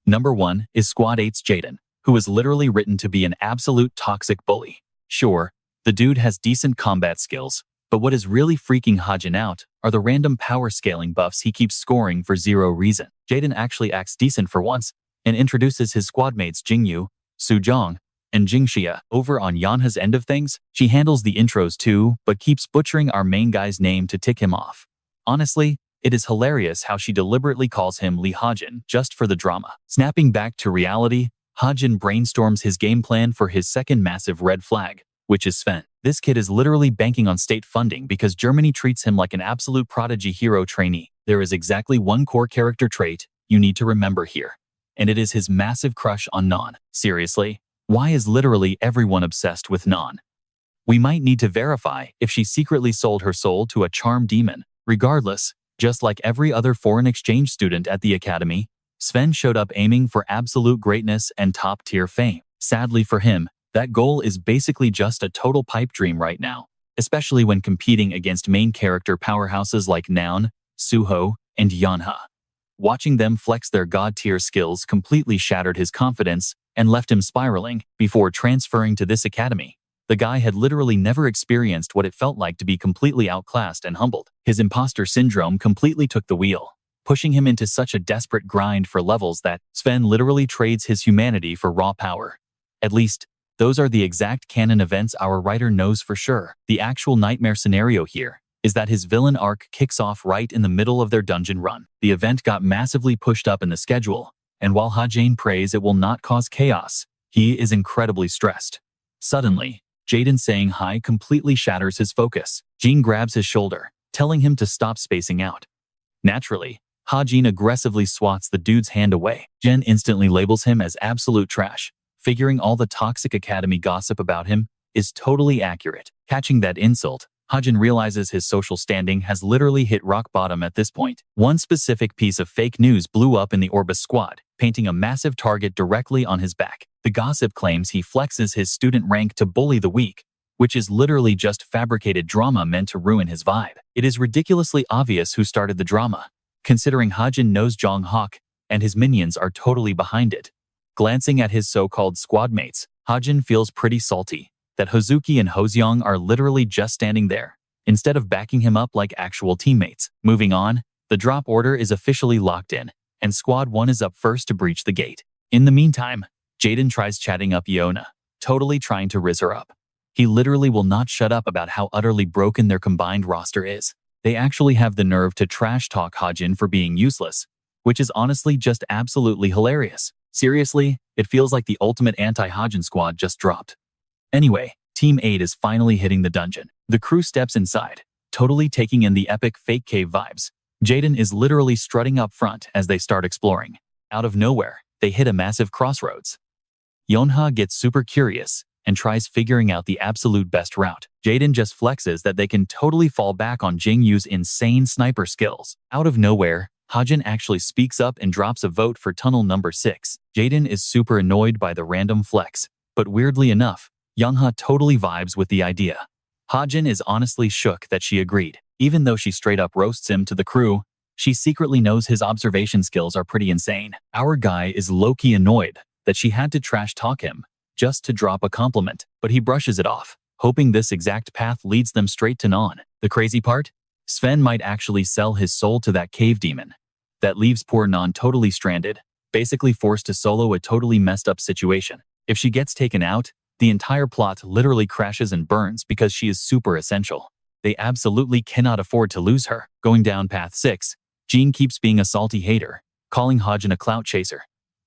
Number 1 is Squad 8's Jaden, who is literally written to be an absolute toxic bully. Sure, the dude has decent combat skills, but what is really freaking Hajin out are the random power scaling buffs he keeps scoring for zero reason. Jaden actually acts decent for once and introduces his squad mates Jingyu, Sujong, and Jingxia. Over on Yeonha's end of things, she handles the intros too, but keeps butchering our main guy's name to tick him off. Honestly, it is hilarious how she deliberately calls him Lee Hajin just for the drama. Snapping back to reality, Hajin brainstorms his game plan for his second massive red flag, which is Sven. This kid is literally banking on state funding because Germany treats him like an absolute prodigy hero trainee. There is exactly one core character trait you need to remember here, and it is his massive crush on Nan. Seriously, why is literally everyone obsessed with Nan? We might need to verify if she secretly sold her soul to a charm demon. Regardless, just like every other foreign exchange student at the academy, Sven showed up aiming for absolute greatness and top-tier fame. Sadly for him, that goal is basically just a total pipe dream right now, especially when competing against main character powerhouses like Naun, Suho, and Yeonha. Watching them flex their god-tier skills completely shattered his confidence and left him spiraling. Before transferring to this academy, the guy had literally never experienced what it felt like to be completely outclassed and humbled. His imposter syndrome completely took the wheel, pushing him into such a desperate grind for levels that Sven literally trades his humanity for raw power. At least, those are the exact canon events our writer knows for sure. The actual nightmare scenario here is that his villain arc kicks off right in the middle of their dungeon run. The event got massively pushed up in the schedule, and while Hajin prays it will not cause chaos, he is incredibly stressed. Suddenly, Jaden saying hi completely shatters his focus. Jin grabs his shoulder, telling him to stop spacing out. Naturally, Hajin aggressively swats the dude's hand away. Jen instantly labels him as absolute trash, figuring all the toxic academy gossip about him is totally accurate. Catching that insult, Hajin realizes his social standing has literally hit rock bottom at this point. One specific piece of fake news blew up in the Orbis squad, painting a massive target directly on his back. The gossip claims he flexes his student rank to bully the weak, which is literally just fabricated drama meant to ruin his vibe. It is ridiculously obvious who started the drama, considering Hajin knows Jong Hak and his minions are totally behind it. Glancing at his so-called squad mates, Hajin feels pretty salty that Hozuki and Hoseong are literally just standing there, instead of backing him up like actual teammates. Moving on, the drop order is officially locked in, and Squad 1 is up first to breach the gate. In the meantime, Jaden tries chatting up Yona, totally trying to riz her up. He literally will not shut up about how utterly broken their combined roster is. They actually have the nerve to trash talk Hajin for being useless, which is honestly just absolutely hilarious. Seriously, it feels like the ultimate anti-Hajin squad just dropped. Anyway, Team 8 is finally hitting the dungeon. The crew steps inside, totally taking in the epic fake cave vibes. Jaden is literally strutting up front as they start exploring. Out of nowhere, they hit a massive crossroads. Yonha gets super curious and tries figuring out the absolute best route. Jaden just flexes that they can totally fall back on Jingyu's insane sniper skills. Out of nowhere, Hajin actually speaks up and drops a vote for tunnel number 6. Jaden is super annoyed by the random flex, but weirdly enough, Youngha totally vibes with the idea. Hajin is honestly shook that she agreed. Even though she straight up roasts him to the crew, she secretly knows his observation skills are pretty insane. Our guy is low-key annoyed that she had to trash talk him just to drop a compliment, but he brushes it off, hoping this exact path leads them straight to Non. The crazy part? Sven might actually sell his soul to that cave demon. That leaves poor Non totally stranded, basically forced to solo a totally messed up situation. If she gets taken out, the entire plot literally crashes and burns because she is super essential. They absolutely cannot afford to lose her. Going down path 6, Jean keeps being a salty hater, calling Hajin a clout chaser.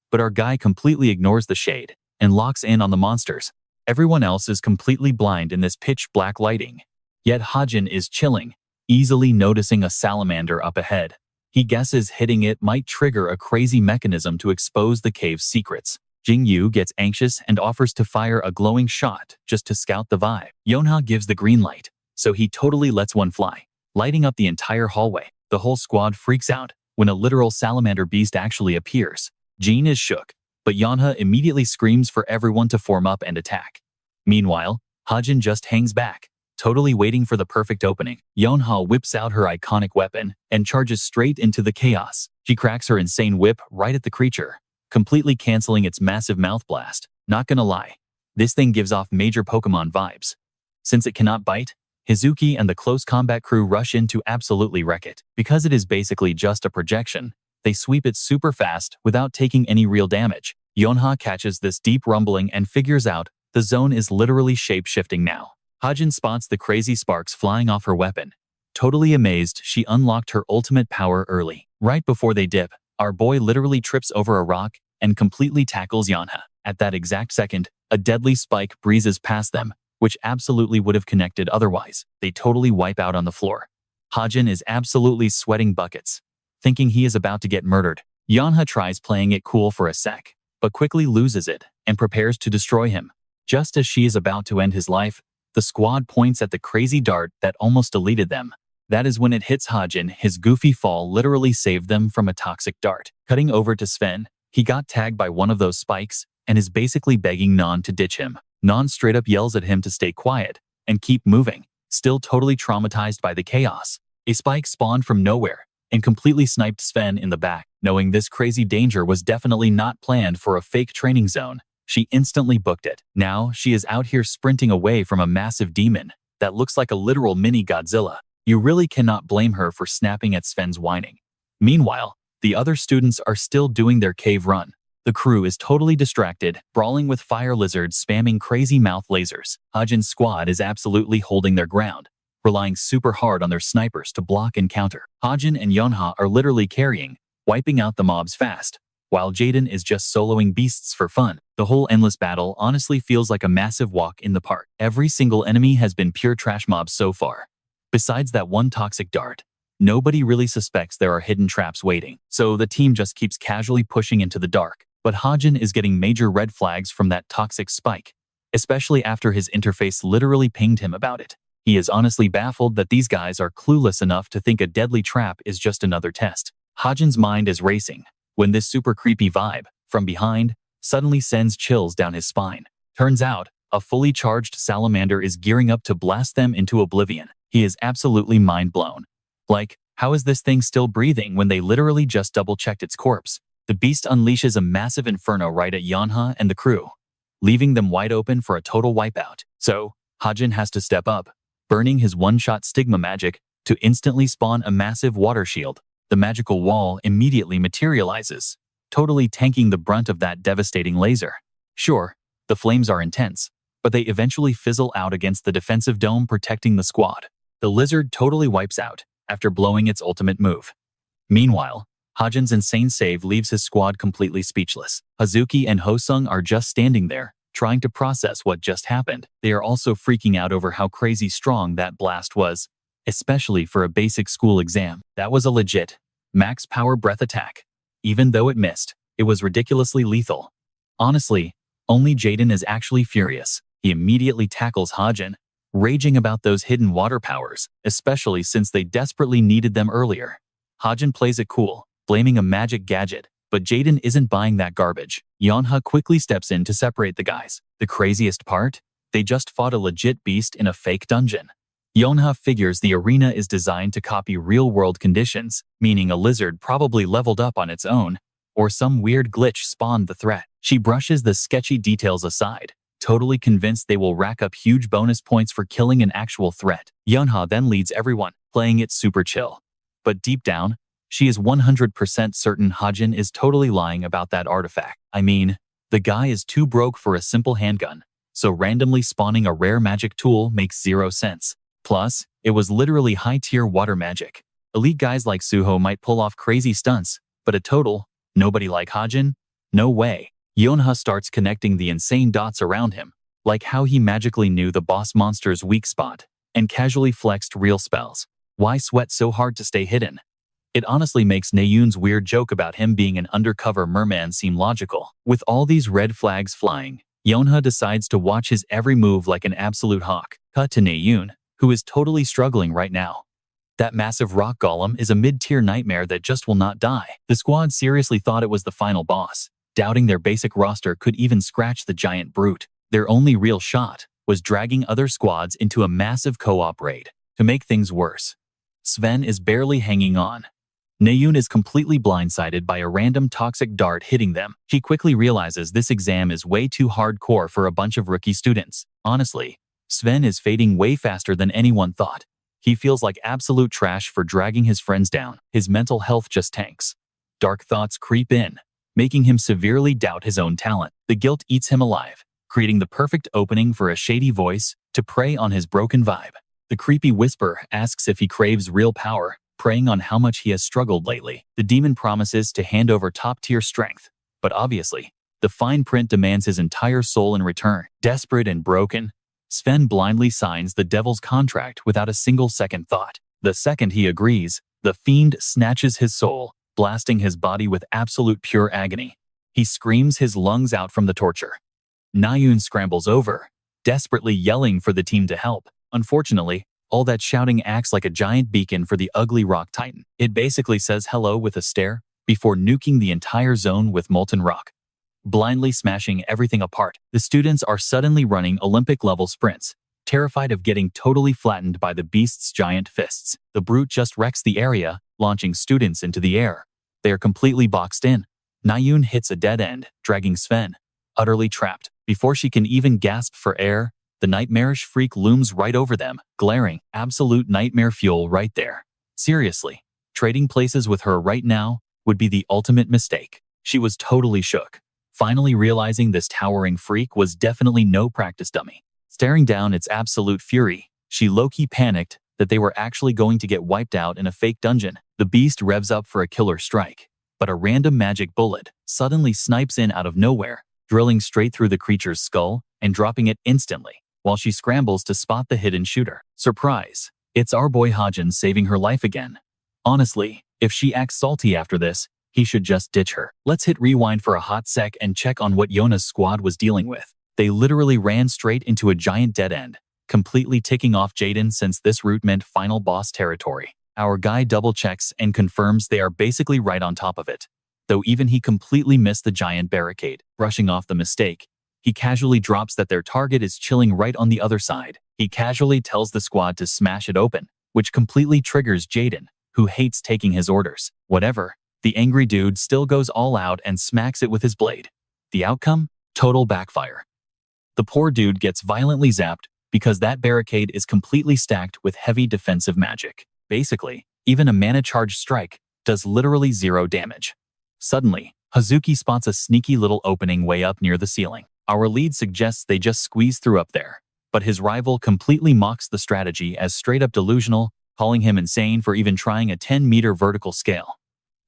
But our guy completely ignores the shade and locks in on the monsters. Everyone else is completely blind in this pitch black lighting. Yet Hajin is chilling, easily noticing a salamander up ahead. He guesses hitting it might trigger a crazy mechanism to expose the cave's secrets. Jingyu gets anxious and offers to fire a glowing shot just to scout the vibe. Yonha gives the green light, so he totally lets one fly, lighting up the entire hallway. The whole squad freaks out when a literal salamander beast actually appears. Jean is shook, but Yonha immediately screams for everyone to form up and attack. Meanwhile, Hajin just hangs back, totally waiting for the perfect opening. Yonha whips out her iconic weapon and charges straight into the chaos. She cracks her insane whip right at the creature, completely canceling its massive mouth blast. Not gonna lie, this thing gives off major Pokemon vibes. Since it cannot bite, Hizuki and the close combat crew rush in to absolutely wreck it. Because it is basically just a projection, they sweep it super fast without taking any real damage. Yonha catches this deep rumbling and figures out the zone is literally shape-shifting now. Hajin spots the crazy sparks flying off her weapon. Totally amazed, she unlocked her ultimate power early. Right before they dip, our boy literally trips over a rock and completely tackles Yonha. At that exact second, a deadly spike breezes past them, which absolutely would have connected otherwise. They totally wipe out on the floor. Hajin is absolutely sweating buckets, thinking he is about to get murdered. Yonha tries playing it cool for a sec, but quickly loses it and prepares to destroy him. Just as she is about to end his life, the squad points at the crazy dart that almost deleted them. That is when it hits Hajin. His goofy fall literally saved them from a toxic dart. Cutting over to Sven, he got tagged by one of those spikes and is basically begging Non to ditch him. Non straight up yells at him to stay quiet and keep moving, still totally traumatized by the chaos. A spike spawned from nowhere and completely sniped Sven in the back. Knowing this crazy danger was definitely not planned for a fake training zone, she instantly booked it. Now, she is out here sprinting away from a massive demon that looks like a literal mini Godzilla. You really cannot blame her for snapping at Sven's whining. Meanwhile, the other students are still doing their cave run. The crew is totally distracted, brawling with fire lizards spamming crazy mouth lasers. Hajin's squad is absolutely holding their ground, relying super hard on their snipers to block and counter. Hajin and Yeonha are literally carrying, wiping out the mobs fast, while Jaden is just soloing beasts for fun. The whole endless battle honestly feels like a massive walk in the park. Every single enemy has been pure trash mobs so far. Besides that one toxic dart, nobody really suspects there are hidden traps waiting, so the team just keeps casually pushing into the dark. But Hajin is getting major red flags from that toxic spike, especially after his interface literally pinged him about it. He is honestly baffled that these guys are clueless enough to think a deadly trap is just another test. Hajin's mind is racing when this super creepy vibe, from behind, suddenly sends chills down his spine. Turns out, a fully charged salamander is gearing up to blast them into oblivion. He is absolutely mind blown. Like, how is this thing still breathing when they literally just double-checked its corpse? The beast unleashes a massive inferno right at Yeonha and the crew, leaving them wide open for a total wipeout. So, Hajin has to step up, burning his one-shot stigma magic to instantly spawn a massive water shield. The magical wall immediately materializes, totally tanking the brunt of that devastating laser. Sure, the flames are intense, but they eventually fizzle out against the defensive dome protecting the squad. The lizard totally wipes out after blowing its ultimate move. Meanwhile, Hajin's insane save leaves his squad completely speechless. Hazuki and Hosung are just standing there, trying to process what just happened. They are also freaking out over how crazy strong that blast was, especially for a basic school exam. That was a legit, max power breath attack. Even though it missed, it was ridiculously lethal. Honestly, only Jaden is actually furious. He immediately tackles Hajin, raging about those hidden water powers, especially since they desperately needed them earlier. Hajin plays it cool, blaming a magic gadget, but Jaden isn't buying that garbage. Yeonha quickly steps in to separate the guys. The craziest part? They just fought a legit beast in a fake dungeon. Yeonha figures the arena is designed to copy real-world conditions, meaning a lizard probably leveled up on its own, or some weird glitch spawned the threat. She brushes the sketchy details aside, totally convinced they will rack up huge bonus points for killing an actual threat. Yeonha then leads everyone, playing it super chill. But deep down, she is 100% certain Hajin is totally lying about that artifact. I mean, the guy is too broke for a simple handgun, so randomly spawning a rare magic tool makes zero sense. Plus, it was literally high-tier water magic. Elite guys like Suho might pull off crazy stunts, but a total nobody like Hajin? No way. Yeonha starts connecting the insane dots around him, like how he magically knew the boss monster's weak spot, and casually flexed real spells. Why sweat so hard to stay hidden? It honestly makes Nayun's weird joke about him being an undercover merman seem logical. With all these red flags flying, Yeonha decides to watch his every move like an absolute hawk. Cut to Nayun, who is totally struggling right now. That massive rock golem is a mid-tier nightmare that just will not die. The squad seriously thought it was the final boss, doubting their basic roster could even scratch the giant brute. Their only real shot was dragging other squads into a massive co-op raid. To make things worse, Sven is barely hanging on. Nayun is completely blindsided by a random toxic dart hitting them. She quickly realizes this exam is way too hardcore for a bunch of rookie students. Honestly, Sven is fading way faster than anyone thought. He feels like absolute trash for dragging his friends down. His mental health just tanks. Dark thoughts creep in, making him severely doubt his own talent. The guilt eats him alive, creating the perfect opening for a shady voice to prey on his broken vibe. The creepy whisper asks if he craves real power, preying on how much he has struggled lately. The demon promises to hand over top-tier strength, but obviously, the fine print demands his entire soul in return. Desperate and broken, Sven blindly signs the devil's contract without a single second thought. The second he agrees, the fiend snatches his soul, blasting his body with absolute pure agony. He screams his lungs out from the torture. Nayun scrambles over, desperately yelling for the team to help. Unfortunately, all that shouting acts like a giant beacon for the ugly rock titan. It basically says hello with a stare, before nuking the entire zone with molten rock, blindly smashing everything apart. The students are suddenly running Olympic-level sprints, terrified of getting totally flattened by the beast's giant fists. The brute just wrecks the area, launching students into the air, They are completely boxed in. Nayun hits a dead end, dragging Sven, utterly trapped. Before she can even gasp for air, the nightmarish freak looms right over them, glaring, absolute nightmare fuel right there. Seriously, trading places with her right now would be the ultimate mistake. She was totally shook, finally realizing this towering freak was definitely no practice dummy. Staring down its absolute fury, she low-key panicked that they were actually going to get wiped out in a fake dungeon. The beast revs up for a killer strike, but a random magic bullet suddenly snipes in out of nowhere, drilling straight through the creature's skull and dropping it instantly, while she scrambles to spot the hidden shooter. Surprise! It's our boy Hajin saving her life again. Honestly, if she acts salty after this, he should just ditch her. Let's hit rewind for a hot sec and check on what Yona's squad was dealing with. They literally ran straight into a giant dead end, completely ticking off Jaden since this route meant final boss territory. Our guy double checks and confirms they are basically right on top of it. Though even he completely missed the giant barricade. Brushing off the mistake, he casually drops that their target is chilling right on the other side. He casually tells the squad to smash it open, which completely triggers Jaden, who hates taking his orders. Whatever, the angry dude still goes all out and smacks it with his blade. The outcome? Total backfire. The poor dude gets violently zapped because that barricade is completely stacked with heavy defensive magic. Basically, even a mana charge strike does literally 0 damage. Suddenly, Hazuki spots a sneaky little opening way up near the ceiling. Our lead suggests they just squeeze through up there, but his rival completely mocks the strategy as straight-up delusional, calling him insane for even trying a 10-meter vertical scale.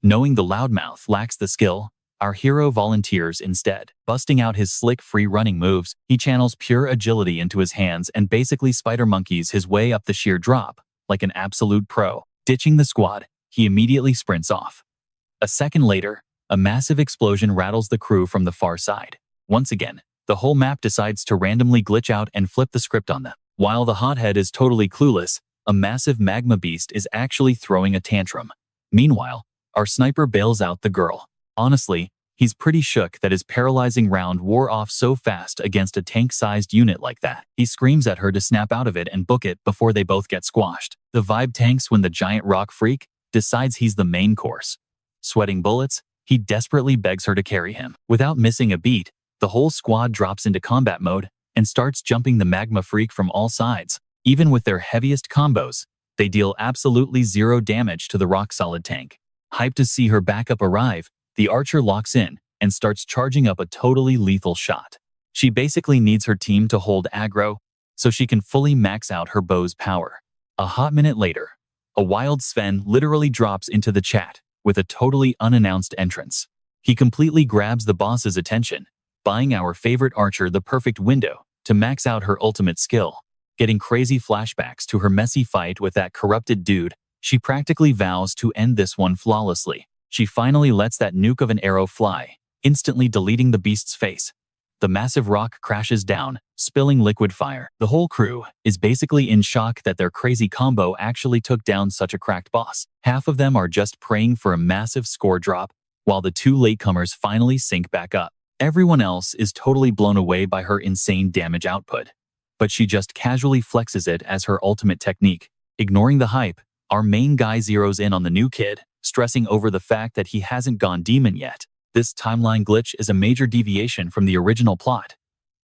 Knowing the loudmouth lacks the skill, our hero volunteers instead. Busting out his slick free-running moves, he channels pure agility into his hands and basically spider-monkeys his way up the sheer drop, like an absolute pro. Ditching the squad, he immediately sprints off. A second later, a massive explosion rattles the crew from the far side. Once again, the whole map decides to randomly glitch out and flip the script on them. While the hothead is totally clueless, a massive magma beast is actually throwing a tantrum. Meanwhile, our sniper bails out the girl. Honestly, he's pretty shook that his paralyzing round wore off so fast against a tank-sized unit like that. He screams at her to snap out of it and book it before they both get squashed. The vibe tanks when the giant rock freak decides he's the main course. Sweating bullets, he desperately begs her to carry him. Without missing a beat, the whole squad drops into combat mode and starts jumping the magma freak from all sides. Even with their heaviest combos, they deal absolutely 0 damage to the rock-solid tank. Hyped to see her backup arrive, the archer locks in and starts charging up a totally lethal shot. She basically needs her team to hold aggro so she can fully max out her bow's power. A hot minute later, a wild Sven literally drops into the chat with a totally unannounced entrance. He completely grabs the boss's attention, buying our favorite archer the perfect window to max out her ultimate skill. Getting crazy flashbacks to her messy fight with that corrupted dude, she practically vows to end this one flawlessly. She finally lets that nuke of an arrow fly, instantly deleting the beast's face. The massive rock crashes down, spilling liquid fire. The whole crew is basically in shock that their crazy combo actually took down such a cracked boss. Half of them are just praying for a massive score drop, while the 2 latecomers finally sync back up. Everyone else is totally blown away by her insane damage output, but she just casually flexes it as her ultimate technique. Ignoring the hype, our main guy zeroes in on the new kid, stressing over the fact that he hasn't gone demon yet. This timeline glitch is a major deviation from the original plot,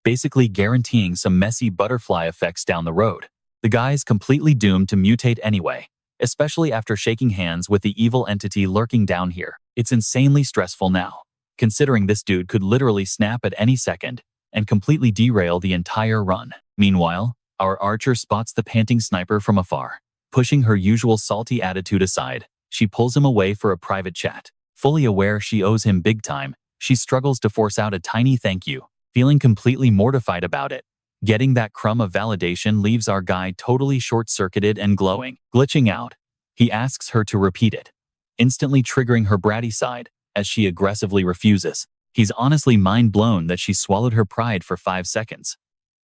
basically guaranteeing some messy butterfly effects down the road. The guy's completely doomed to mutate anyway, especially after shaking hands with the evil entity lurking down here. It's insanely stressful now, considering this dude could literally snap at any second and completely derail the entire run. Meanwhile, our archer spots the panting sniper from afar. Pushing her usual salty attitude aside, she pulls him away for a private chat. Fully aware she owes him big time, she struggles to force out a tiny thank you, feeling completely mortified about it. Getting that crumb of validation leaves our guy totally short-circuited and glowing. Glitching out, he asks her to repeat it, instantly triggering her bratty side as she aggressively refuses. He's honestly mind-blown that she swallowed her pride for 5 seconds.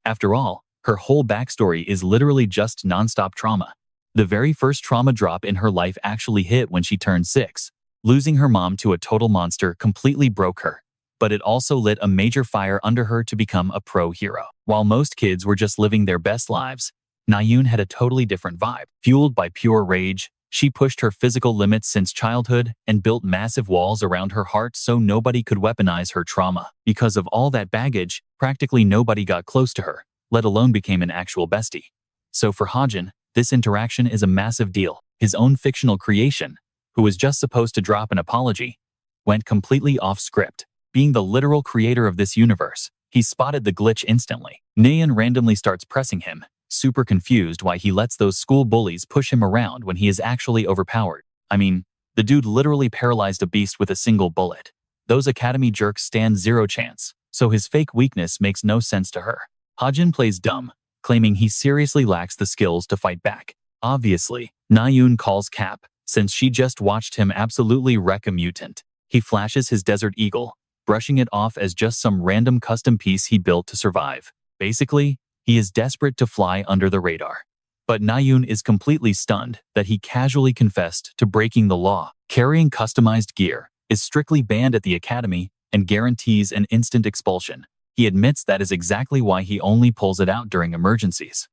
After all, her whole backstory is literally just non-stop trauma. The very first trauma drop in her life actually hit when she turned 6. Losing her mom to a total monster completely broke her, but it also lit a major fire under her to become a pro hero. While most kids were just living their best lives, Nayun had a totally different vibe. Fueled by pure rage, She pushed her physical limits since childhood and built massive walls around her heart so nobody could weaponize her trauma. Because of all that baggage, practically nobody got close to her, let alone became an actual bestie. So for Hajin, this interaction is a massive deal. His own fictional creation, who was just supposed to drop an apology, went completely off script. Being the literal creator of this universe, he spotted the glitch instantly. Nayun randomly starts pressing him, super confused why he lets those school bullies push him around when he is actually overpowered. I mean, the dude literally paralyzed a beast with a single bullet. Those academy jerks stand zero chance, so his fake weakness makes no sense to her. Hajin plays dumb, claiming he seriously lacks the skills to fight back. Obviously, Nayun calls cap, since she just watched him absolutely wreck a mutant. He flashes his Desert Eagle, brushing it off as just some random custom piece he built to survive. Basically, he is desperate to fly under the radar. But Nayun is completely stunned that he casually confessed to breaking the law. Carrying customized gear is strictly banned at the academy and guarantees an instant expulsion. He admits that is exactly why he only pulls it out during emergencies.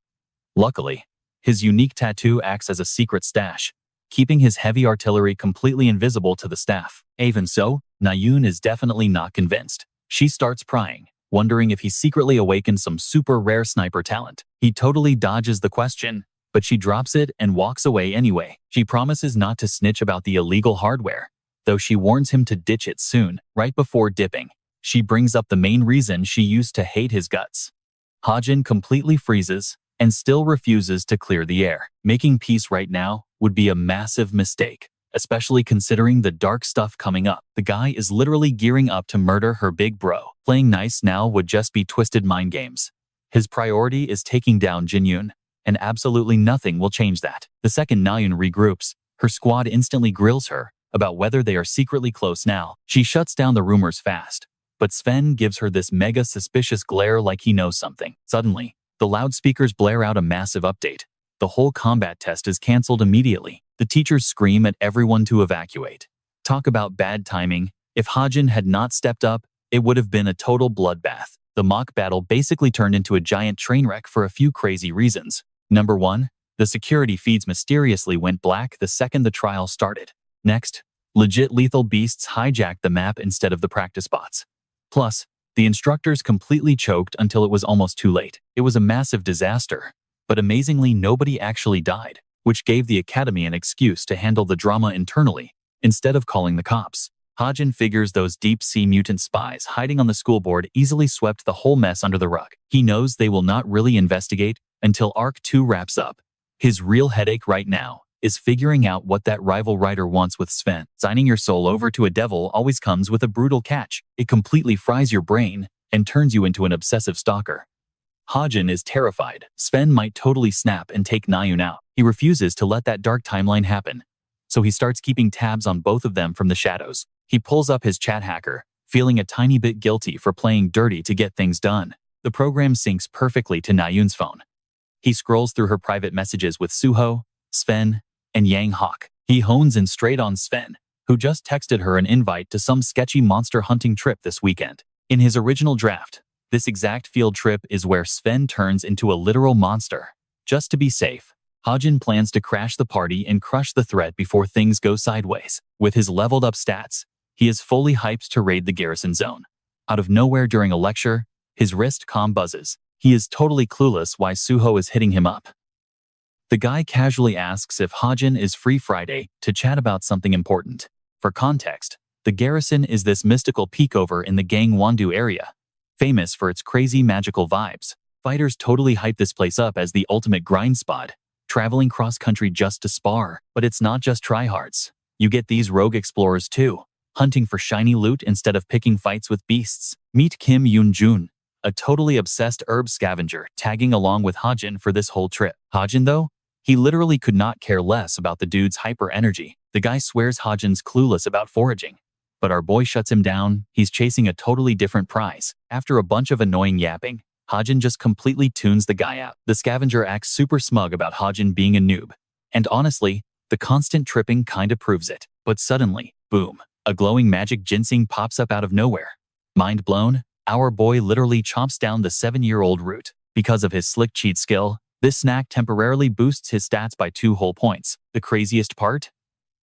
Luckily, his unique tattoo acts as a secret stash, keeping his heavy artillery completely invisible to the staff. Even so, Nayun is definitely not convinced. She starts prying, wondering if he secretly awakened some super rare sniper talent. He totally dodges the question, but she drops it and walks away anyway. She promises not to snitch about the illegal hardware, though she warns him to ditch it soon. Right before dipping, she brings up the main reason she used to hate his guts. Hajin completely freezes and still refuses to clear the air. Making peace right now would be a massive mistake, especially considering the dark stuff coming up. The guy is literally gearing up to murder her big bro. Playing nice now would just be twisted mind games. His priority is taking down Jinyun, and absolutely nothing will change that. The second Nayun regroups, her squad instantly grills her about whether they are secretly close now. She shuts down the rumors fast, but Sven gives her this mega suspicious glare like he knows something. Suddenly, the loudspeakers blare out a massive update. The whole combat test is cancelled immediately. The teachers scream at everyone to evacuate. Talk about bad timing. If Hajin had not stepped up, it would have been a total bloodbath. The mock battle basically turned into a giant train wreck for a few crazy reasons. Number 1, the security feeds mysteriously went black the second the trial started. Next, legit lethal beasts hijacked the map instead of the practice bots. Plus, the instructors completely choked until it was almost too late. It was a massive disaster, but amazingly nobody actually died, which gave the academy an excuse to handle the drama internally instead of calling the cops. Hajin figures those deep-sea mutant spies hiding on the school board easily swept the whole mess under the rug. He knows they will not really investigate until Arc 2 wraps up. His real headache right now is figuring out what that rival writer wants with Sven. Signing your soul over to a devil always comes with a brutal catch. It completely fries your brain and turns you into an obsessive stalker. Hajin is terrified. Sven might totally snap and take Nayun out. He refuses to let that dark timeline happen, so he starts keeping tabs on both of them from the shadows. He pulls up his chat hacker, feeling a tiny bit guilty for playing dirty to get things done. The program syncs perfectly to Nayun's phone. He scrolls through her private messages with Suho, Sven, and Yang Hawk. He hones in straight on Sven, who just texted her an invite to some sketchy monster hunting trip this weekend. In his original draft, this exact field trip is where Sven turns into a literal monster. Just to be safe, Hajin plans to crash the party and crush the threat before things go sideways. With his leveled up stats, he is fully hyped to raid the garrison zone. Out of nowhere during a lecture, his wrist comm buzzes. He is totally clueless why Suho is hitting him up. The guy casually asks if Hajin is free Friday to chat about something important. For context, the garrison is this mystical peakover in the Gangwon-do area, famous for its crazy magical vibes. Fighters totally hype this place up as the ultimate grind spot, traveling cross-country just to spar. But it's not just tryhards. You get these rogue explorers too, hunting for shiny loot instead of picking fights with beasts. Meet Kim Yoon-jun, a totally obsessed herb scavenger tagging along with Hajin for this whole trip. Hajin, though, he literally could not care less about the dude's hyper energy. The guy swears Hajin's clueless about foraging, but our boy shuts him down. He's chasing a totally different prize. After a bunch of annoying yapping, Hajin just completely tunes the guy out. The scavenger acts super smug about Hajin being a noob, and honestly, the constant tripping kinda proves it. But suddenly, boom, a glowing magic ginseng pops up out of nowhere. Mind blown, our boy literally chomps down the 7-year-old root. Because of his slick cheat skill, this snack temporarily boosts his stats by 2 whole points. The craziest part?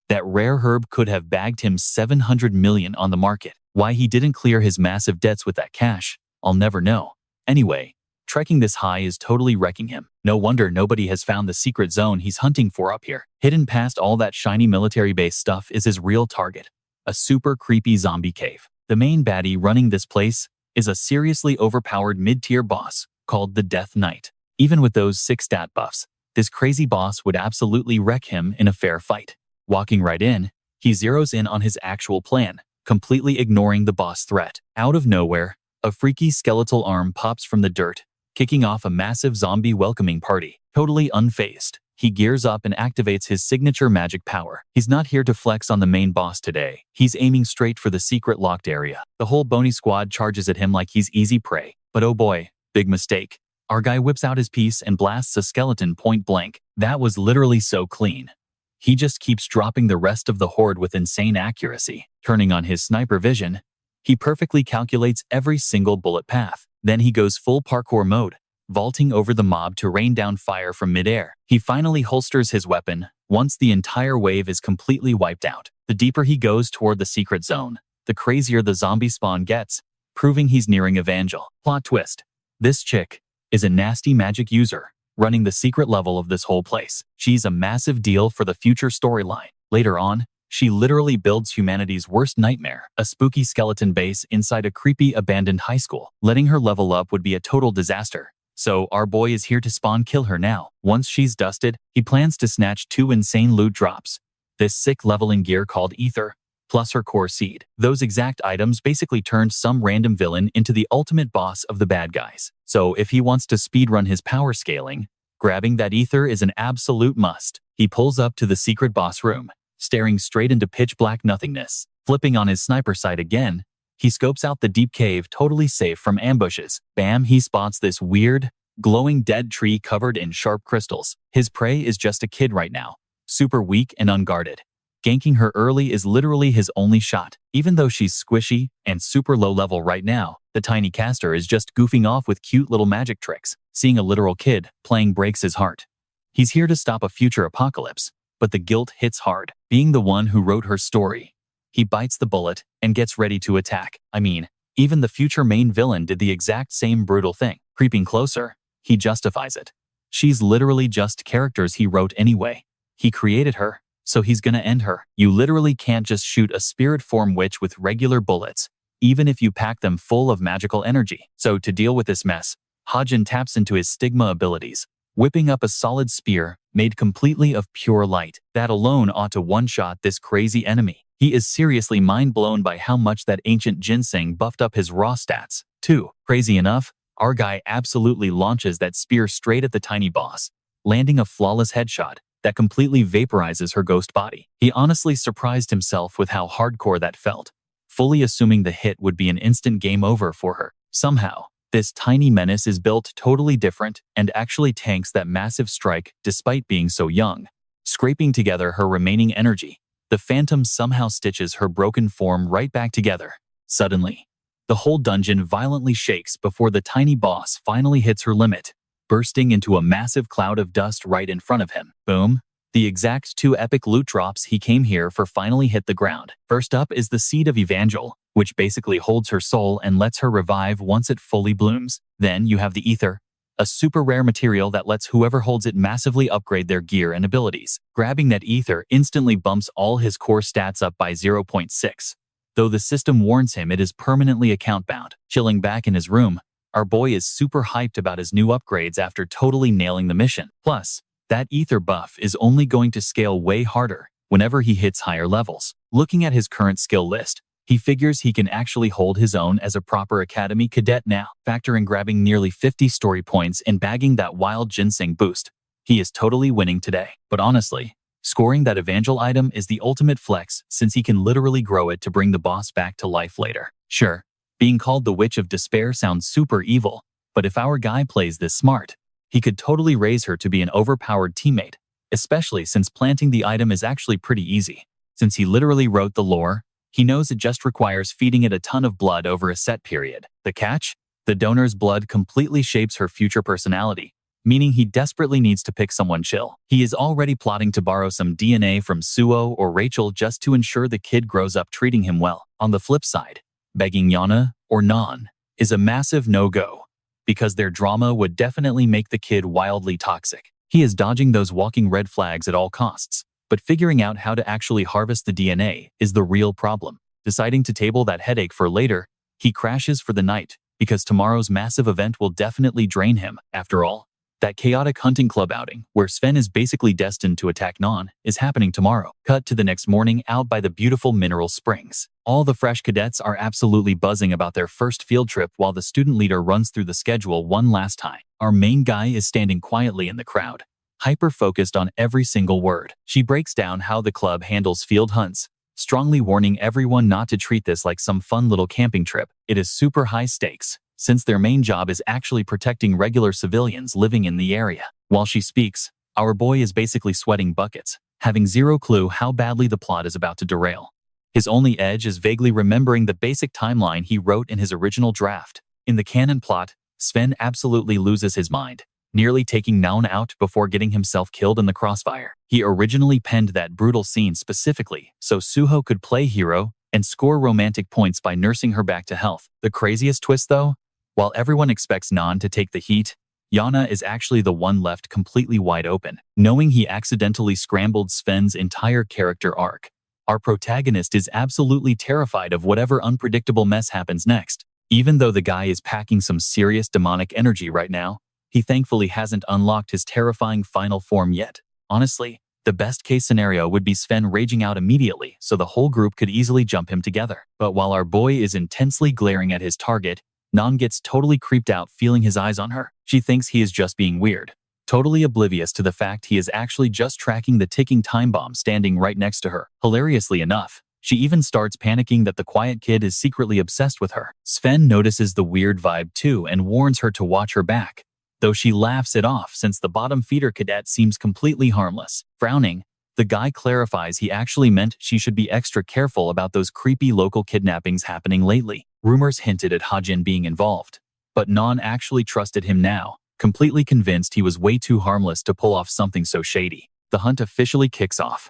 That rare herb could have bagged him 700 million on the market. Why he didn't clear his massive debts with that cash, I'll never know. Anyway, trekking this high is totally wrecking him. No wonder nobody has found the secret zone he's hunting for up here. Hidden past all that shiny military base stuff is his real target, a super creepy zombie cave. The main baddie running this place is a seriously overpowered mid-tier boss called the Death Knight. Even with those 6 stat buffs, this crazy boss would absolutely wreck him in a fair fight. Walking right in, he zeroes in on his actual plan, completely ignoring the boss threat. Out of nowhere, a freaky skeletal arm pops from the dirt, kicking off a massive zombie welcoming party. Totally unfazed, he gears up and activates his signature magic power. He's not here to flex on the main boss today. He's aiming straight for the secret locked area. The whole bony squad charges at him like he's easy prey. But oh boy, big mistake. Our guy whips out his piece and blasts a skeleton point blank. That was literally so clean. He just keeps dropping the rest of the horde with insane accuracy. Turning on his sniper vision, he perfectly calculates every single bullet path. Then he goes full parkour mode, vaulting over the mob to rain down fire from midair. He finally holsters his weapon once the entire wave is completely wiped out. The deeper he goes toward the secret zone, the crazier the zombie spawn gets, proving he's nearing Evangel. Plot twist. This chick is a nasty magic user, running the secret level of this whole place. She's a massive deal for the future storyline. Later on, she literally builds humanity's worst nightmare, a spooky skeleton base inside a creepy abandoned high school. Letting her level up would be a total disaster. So our boy is here to spawn kill her now. Once she's dusted, he plans to snatch 2 insane loot drops. This sick leveling gear called Ether, plus her core seed. Those exact items basically turned some random villain into the ultimate boss of the bad guys. So if he wants to speedrun his power scaling, grabbing that Ether is an absolute must. He pulls up to the secret boss room, staring straight into pitch black nothingness. Flipping on his sniper sight again, he scopes out the deep cave totally safe from ambushes. Bam, he spots this weird, glowing dead tree covered in sharp crystals. His prey is just a kid right now, super weak and unguarded. Ganking her early is literally his only shot. Even though she's squishy and super low level right now, the tiny caster is just goofing off with cute little magic tricks. Seeing a literal kid playing breaks his heart. He's here to stop a future apocalypse, but the guilt hits hard. Being the one who wrote her story, he bites the bullet and gets ready to attack. I mean, even the future main villain did the exact same brutal thing. Creeping closer, he justifies it. She's literally just characters he wrote anyway. He created her, so he's gonna end her. You literally can't just shoot a spirit form witch with regular bullets, even if you pack them full of magical energy. So to deal with this mess, Hajin taps into his stigma abilities, whipping up a solid spear made completely of pure light. That alone ought to one-shot this crazy enemy. He is seriously mind-blown by how much that ancient ginseng buffed up his raw stats, too. Crazy enough, our guy absolutely launches that spear straight at the tiny boss, landing a flawless headshot that completely vaporizes her ghost body. He honestly surprised himself with how hardcore that felt, fully assuming the hit would be an instant game over for her. Somehow, this tiny menace is built totally different and actually tanks that massive strike despite being so young. Scraping together her remaining energy, the Phantom somehow stitches her broken form right back together. Suddenly, the whole dungeon violently shakes before the tiny boss finally hits her limit, bursting into a massive cloud of dust right in front of him. Boom. The exact 2 epic loot drops he came here for finally hit the ground. First up is the Seed of Evangel, which basically holds her soul and lets her revive once it fully blooms. Then you have the Ether, a super rare material that lets whoever holds it massively upgrade their gear and abilities. Grabbing that Ether instantly bumps all his core stats up by 0.6. Though the system warns him it is permanently account bound. Chilling back in his room, our boy is super hyped about his new upgrades after totally nailing the mission. Plus, that Ether buff is only going to scale way harder whenever he hits higher levels. Looking at his current skill list, he figures he can actually hold his own as a proper academy cadet now. Factor in grabbing nearly 50 story points and bagging that wild ginseng boost, he is totally winning today. But honestly, scoring that Evangel item is the ultimate flex since he can literally grow it to bring the boss back to life later. Sure, being called the Witch of Despair sounds super evil, but if our guy plays this smart, he could totally raise her to be an overpowered teammate, especially since planting the item is actually pretty easy. Since he literally wrote the lore, he knows it just requires feeding it a ton of blood over a set period. The catch? The donor's blood completely shapes her future personality, meaning he desperately needs to pick someone chill. He is already plotting to borrow some DNA from Suho or Rachel just to ensure the kid grows up treating him well. On the flip side, begging Yana or Non is a massive no-go, because their drama would definitely make the kid wildly toxic. He is dodging those walking red flags at all costs, but figuring out how to actually harvest the DNA is the real problem. Deciding to table that headache for later, he crashes for the night, because tomorrow's massive event will definitely drain him. After all, that chaotic hunting club outing, where Sven is basically destined to attack Non, is happening tomorrow. Cut to the next morning out by the beautiful mineral springs. All the fresh cadets are absolutely buzzing about their first field trip while the student leader runs through the schedule one last time. Our main guy is standing quietly in the crowd, hyper-focused on every single word. She breaks down how the club handles field hunts, strongly warning everyone not to treat this like some fun little camping trip. It is super high stakes, since their main job is actually protecting regular civilians living in the area. While she speaks, our boy is basically sweating buckets, having zero clue how badly the plot is about to derail. His only edge is vaguely remembering the basic timeline he wrote in his original draft. In the canon plot, Sven absolutely loses his mind, nearly taking Naun out before getting himself killed in the crossfire. He originally penned that brutal scene specifically so Suho could play hero and score romantic points by nursing her back to health. The craziest twist though, while everyone expects Nan to take the heat, Yana is actually the one left completely wide open. Knowing he accidentally scrambled Sven's entire character arc, our protagonist is absolutely terrified of whatever unpredictable mess happens next. Even though the guy is packing some serious demonic energy right now, he thankfully hasn't unlocked his terrifying final form yet. Honestly, the best case scenario would be Sven raging out immediately so the whole group could easily jump him together. But while our boy is intensely glaring at his target, Nan gets totally creeped out feeling his eyes on her. She thinks he is just being weird, totally oblivious to the fact he is actually just tracking the ticking time bomb standing right next to her. Hilariously enough, she even starts panicking that the quiet kid is secretly obsessed with her. Sven notices the weird vibe too and warns her to watch her back, though she laughs it off since the bottom feeder cadet seems completely harmless. Frowning, the guy clarifies he actually meant she should be extra careful about those creepy local kidnappings happening lately. Rumors hinted at Hajin being involved, but Non actually trusted him now, completely convinced he was way too harmless to pull off something so shady. The hunt officially kicks off.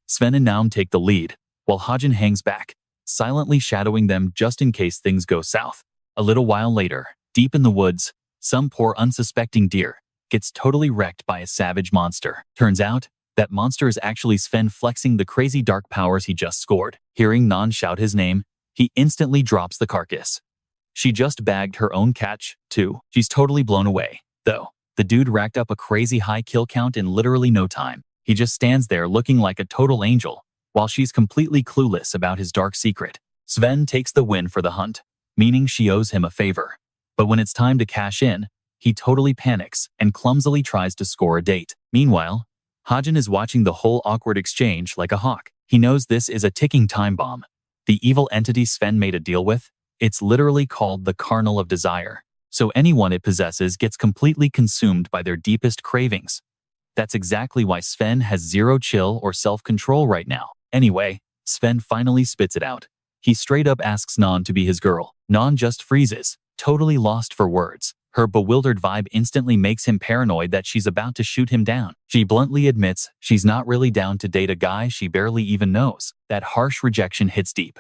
Sven and Naum take the lead, while Hajin hangs back, silently shadowing them just in case things go south. A little while later, deep in the woods, some poor unsuspecting deer gets totally wrecked by a savage monster. Turns out, that monster is actually Sven flexing the crazy dark powers he just scored. Hearing Nan shout his name, he instantly drops the carcass. She just bagged her own catch, too. She's totally blown away, though. The dude racked up a crazy high kill count in literally no time. He just stands there looking like a total angel, while she's completely clueless about his dark secret. Sven takes the win for the hunt, meaning she owes him a favor. But when it's time to cash in, he totally panics and clumsily tries to score a date. Meanwhile, Hajin is watching the whole awkward exchange like a hawk. He knows this is a ticking time bomb. The evil entity Sven made a deal with, it's literally called the Carnal of Desire. So anyone it possesses gets completely consumed by their deepest cravings. That's exactly why Sven has zero chill or self-control right now. Anyway, Sven finally spits it out. He straight up asks Nan to be his girl. Nan just freezes, totally lost for words. Her bewildered vibe instantly makes him paranoid that she's about to shoot him down. She bluntly admits she's not really down to date a guy she barely even knows. That harsh rejection hits deep.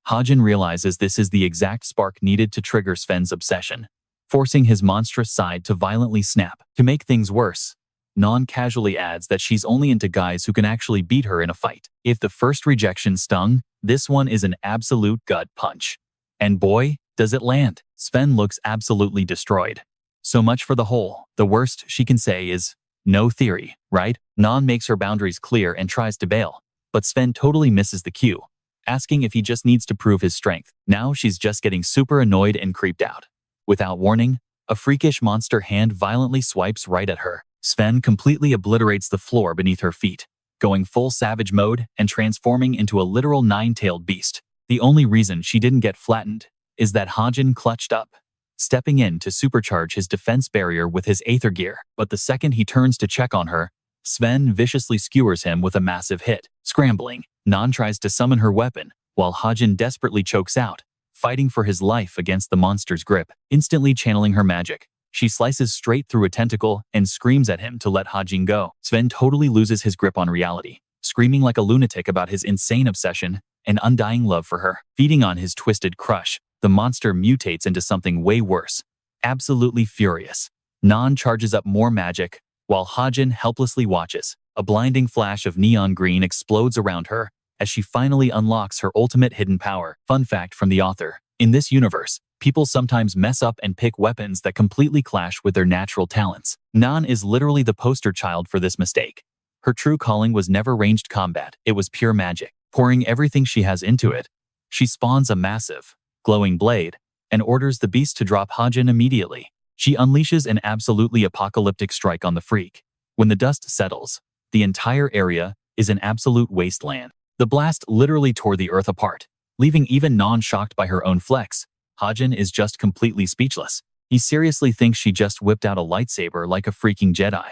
Hajin realizes this is the exact spark needed to trigger Sven's obsession, forcing his monstrous side to violently snap. To make things worse, Nan casually adds that she's only into guys who can actually beat her in a fight. If the first rejection stung, this one is an absolute gut punch. And boy, does it land. Sven looks absolutely destroyed. So much for the whole. The worst she can say is, no theory, right? Nan makes her boundaries clear and tries to bail, but Sven totally misses the cue, asking if he just needs to prove his strength. Now she's just getting super annoyed and creeped out. Without warning, a freakish monster hand violently swipes right at her. Sven completely obliterates the floor beneath her feet, going full savage mode and transforming into a literal nine-tailed beast. The only reason she didn't get flattened is that Hajin clutched up, stepping in to supercharge his defense barrier with his aether gear. But the second he turns to check on her, Sven viciously skewers him with a massive hit. Scrambling, Nan tries to summon her weapon, while Hajin desperately chokes out, fighting for his life against the monster's grip. Instantly channeling her magic, She slices straight through a tentacle and screams at him to let Hajin go. Sven totally loses his grip on reality, screaming like a lunatic about his insane obsession and undying love for her. Feeding on his twisted crush, the monster mutates into something way worse. Absolutely furious, Nan charges up more magic, while Hajin helplessly watches. A blinding flash of neon green explodes around her as she finally unlocks her ultimate hidden power. Fun fact from the author: in this universe, people sometimes mess up and pick weapons that completely clash with their natural talents. Nan is literally the poster child for this mistake. Her true calling was never ranged combat, it was pure magic. Pouring everything she has into it, she spawns a massive, glowing blade and orders the beast to drop Hajin immediately. She unleashes an absolutely apocalyptic strike on the freak. When the dust settles, the entire area is an absolute wasteland. The blast literally tore the earth apart, leaving even Nan shocked by her own flex. Hajin is just completely speechless. He seriously thinks she just whipped out a lightsaber like a freaking Jedi.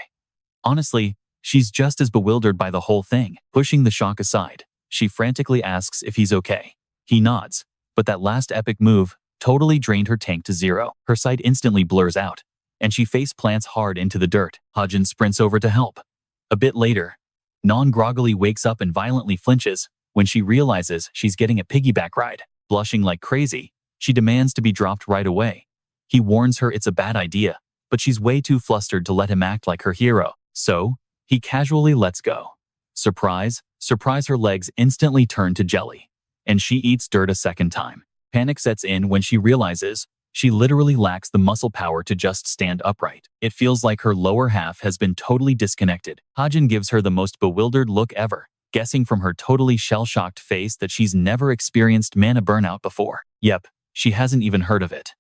Honestly, she's just as bewildered by the whole thing. Pushing the shock aside, she frantically asks if he's okay. He nods, but that last epic move totally drained her tank to zero. Her sight instantly blurs out, and she face plants hard into the dirt. Hajin sprints over to help. A bit later, Nan groggily wakes up and violently flinches when she realizes she's getting a piggyback ride. Blushing like crazy, she demands to be dropped right away. He warns her it's a bad idea, but she's way too flustered to let him act like her hero. So, he casually lets go. Surprise, her legs instantly turn to jelly, and she eats dirt a second time. Panic sets in when she realizes she literally lacks the muscle power to just stand upright. It feels like her lower half has been totally disconnected. Hajin gives her the most bewildered look ever, guessing from her totally shell-shocked face that she's never experienced mana burnout before. Yep, she hasn't even heard of it.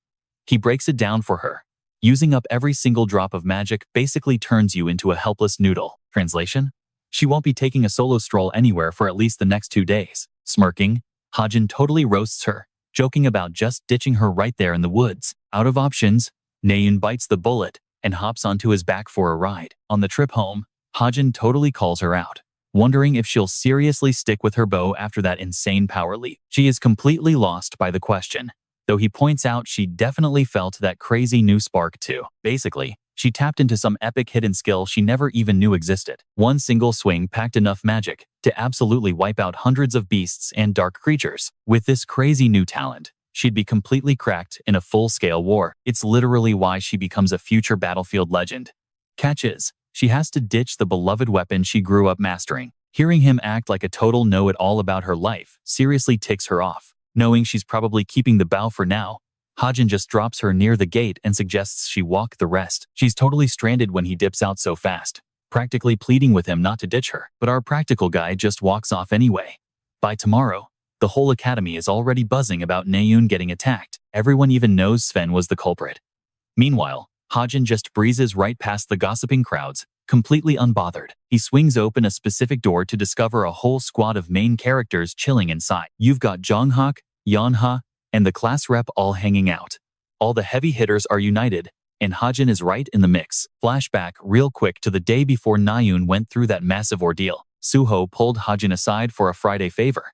He breaks it down for her. Using up every single drop of magic basically turns you into a helpless noodle. Translation? She won't be taking a solo stroll anywhere for at least the next 2 days. Smirking, Hajin totally roasts her, joking about just ditching her right there in the woods. Out of options, Nayun bites the bullet and hops onto his back for a ride. On the trip home, Hajin totally calls her out, wondering if she'll seriously stick with her bow after that insane power leap. She is completely lost by the question, though he points out she definitely felt that crazy new spark too. Basically, she tapped into some epic hidden skill she never even knew existed. One single swing packed enough magic to absolutely wipe out hundreds of beasts and dark creatures. With this crazy new talent, she'd be completely cracked in a full-scale war. It's literally why she becomes a future battlefield legend. Catch is, she has to ditch the beloved weapon she grew up mastering. Hearing him act like a total know-it-all about her life seriously ticks her off. Knowing she's probably keeping the bow for now, Hajin just drops her near the gate and suggests she walk the rest. She's totally stranded when he dips out so fast, practically pleading with him not to ditch her. But our practical guy just walks off anyway. By tomorrow, the whole academy is already buzzing about Nayun getting attacked. Everyone even knows Sven was the culprit. Meanwhile, Hajin just breezes right past the gossiping crowds, completely unbothered. He swings open a specific door to discover a whole squad of main characters chilling inside. You've got Jonghak, Yeonha, and the class rep all hanging out. All the heavy hitters are united, and Hajin is right in the mix. Flashback real quick to the day before Nayun went through that massive ordeal. Suho pulled Hajin aside for a Friday favor.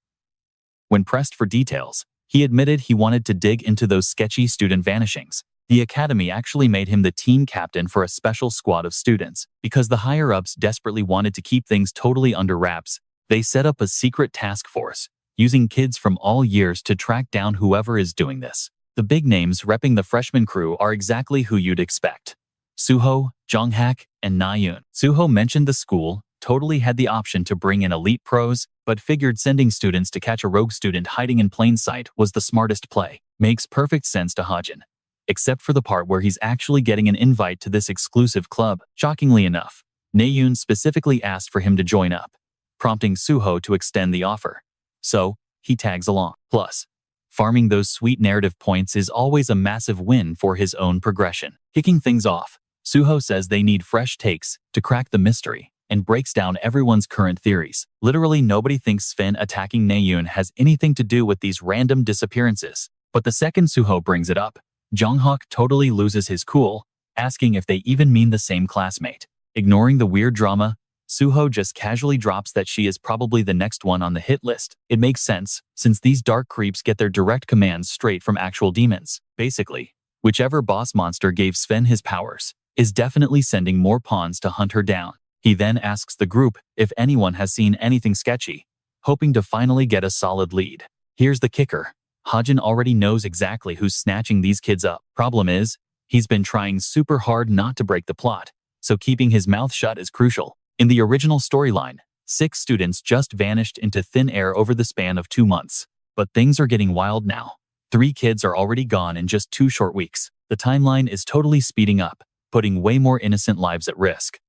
When pressed for details, he admitted he wanted to dig into those sketchy student vanishings. The academy actually made him the team captain for a special squad of students. Because the higher-ups desperately wanted to keep things totally under wraps, they set up a secret task force, using kids from all years to track down whoever is doing this. The big names repping the freshman crew are exactly who you'd expect: Suho, Jonghak, and Nayun. Suho mentioned the school totally had the option to bring in elite pros, but figured sending students to catch a rogue student hiding in plain sight was the smartest play. Makes perfect sense to Hajin, except for the part where he's actually getting an invite to this exclusive club. Shockingly enough, Nayun specifically asked for him to join up, prompting Suho to extend the offer. So, he tags along. Plus, farming those sweet narrative points is always a massive win for his own progression. Kicking things off, Suho says they need fresh takes to crack the mystery, and breaks down everyone's current theories. Literally nobody thinks Sven attacking Nayun has anything to do with these random disappearances. But the second Suho brings it up, Jonghak totally loses his cool, asking if they even mean the same classmate. Ignoring the weird drama, Suho just casually drops that she is probably the next one on the hit list. It makes sense, since these dark creeps get their direct commands straight from actual demons. Basically, Whichever boss monster gave Sven his powers is definitely sending more pawns to hunt her down. He then asks the group if anyone has seen anything sketchy, hoping to finally get a solid lead. Here's the kicker. Hajin already knows exactly who's snatching these kids up. Problem is, he's been trying super hard not to break the plot, so keeping his mouth shut is crucial. In the original storyline, 6 students just vanished into thin air over the span of 2 months. But things are getting wild now. 3 kids are already gone in just 2 short weeks. The timeline is totally speeding up, putting way more innocent lives at risk.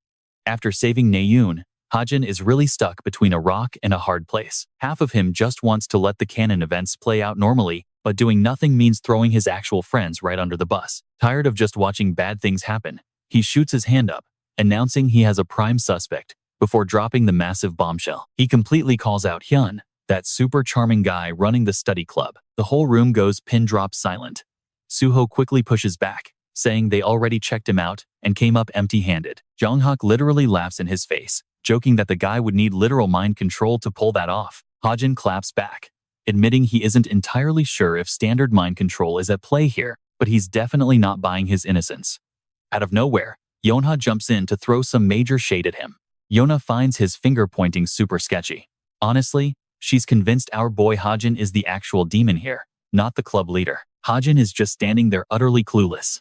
After saving Nayun, Hajin is really stuck between a rock and a hard place. Half of him just wants to let the canon events play out normally, but doing nothing means throwing his actual friends right under the bus. Tired of just watching bad things happen, he shoots his hand up, announcing he has a prime suspect, before dropping the massive bombshell. He completely calls out Hyun, that super charming guy running the study club. The whole room goes pin drop silent. Suho quickly pushes back, saying they already checked him out and came up empty-handed. Jonghyuk literally laughs in his face, joking that the guy would need literal mind control to pull that off. Hajin claps back, admitting he isn't entirely sure if standard mind control is at play here, but he's definitely not buying his innocence. Out of nowhere, Yonha jumps in to throw some major shade at him. Yona finds his finger pointing super sketchy. Honestly, she's convinced our boy Hajin is the actual demon here, not the club leader. Hajin is just standing there utterly clueless.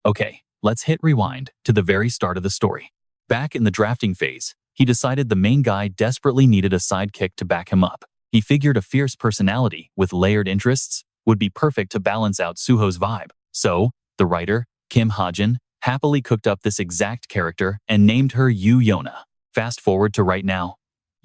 Okay, let's hit rewind to the very start of the story. Back in the drafting phase, he decided the main guy desperately needed a sidekick to back him up. He figured a fierce personality with layered interests would be perfect to balance out Suho's vibe. So, the writer, Kim Hajin, happily cooked up this exact character and named her Yona. Fast forward to right now.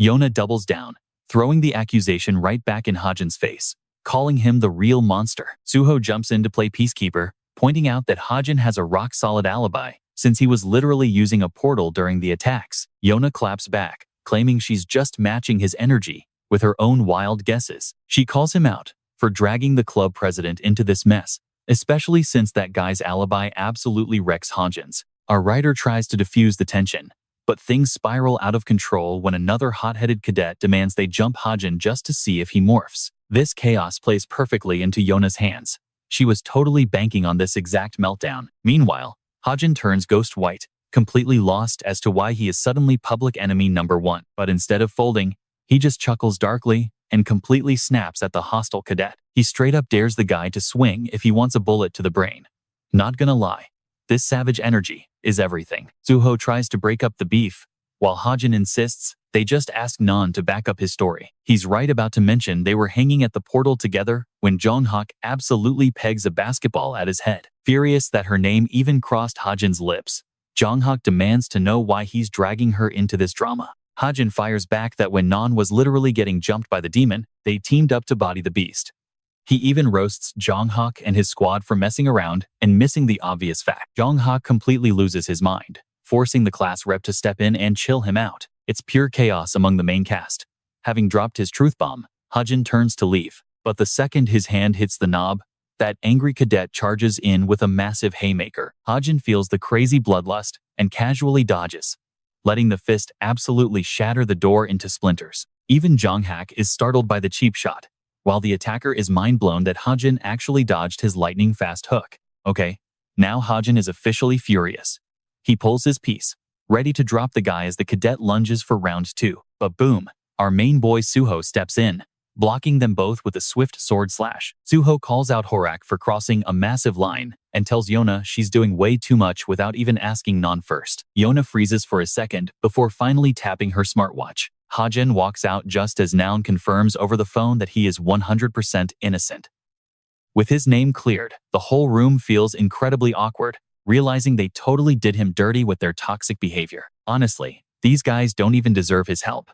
Yona doubles down, throwing the accusation right back in Hajin's face, calling him the real monster. Suho jumps in to play peacekeeper, pointing out that Hajin has a rock-solid alibi, since he was literally using a portal during the attacks. Yona claps back, claiming she's just matching his energy with her own wild guesses. She calls him out for dragging the club president into this mess, especially since that guy's alibi absolutely wrecks Hajin's. Our writer tries to diffuse the tension, but things spiral out of control when another hot-headed cadet demands they jump Hajin just to see if he morphs. This chaos plays perfectly into Yona's hands. She was totally banking on this exact meltdown. Meanwhile, Hajin turns ghost white, completely lost as to why he is suddenly public enemy number 1. But instead of folding, he just chuckles darkly and completely snaps at the hostile cadet. He straight up dares the guy to swing if he wants a bullet to the brain. Not gonna lie, this savage energy is everything. Suho tries to break up the beef, while Hajin insists they just ask Nan to back up his story. He's right about to mention they were hanging at the portal together when Jonghyuk absolutely pegs a basketball at his head. Furious that her name even crossed Hajin's lips, Jonghyuk demands to know why he's dragging her into this drama. Hajin fires back that when Nan was literally getting jumped by the demon, they teamed up to body the beast. He even roasts Jonghyuk and his squad for messing around and missing the obvious fact. Jonghyuk completely loses his mind, forcing the class rep to step in and chill him out. It's pure chaos among the main cast. Having dropped his truth bomb, Hajin turns to leave, but the second his hand hits the knob, that angry cadet charges in with a massive haymaker. Hajin feels the crazy bloodlust and casually dodges, letting the fist absolutely shatter the door into splinters. Even Jonghyuk is startled by the cheap shot, while the attacker is mind-blown that Hajin actually dodged his lightning-fast hook. Okay, now Hajin is officially furious. He pulls his piece, ready to drop the guy as the cadet lunges for round 2. But boom, our main boy Suho steps in, blocking them both with a swift sword slash. Suho calls out Horak for crossing a massive line and tells Yona she's doing way too much without even asking Nan first. Yona freezes for a second before finally tapping her smartwatch. Hajin walks out just as Nan confirms over the phone that he is 100% innocent. With his name cleared, the whole room feels incredibly awkward, realizing they totally did him dirty with their toxic behavior. Honestly, these guys don't even deserve his help.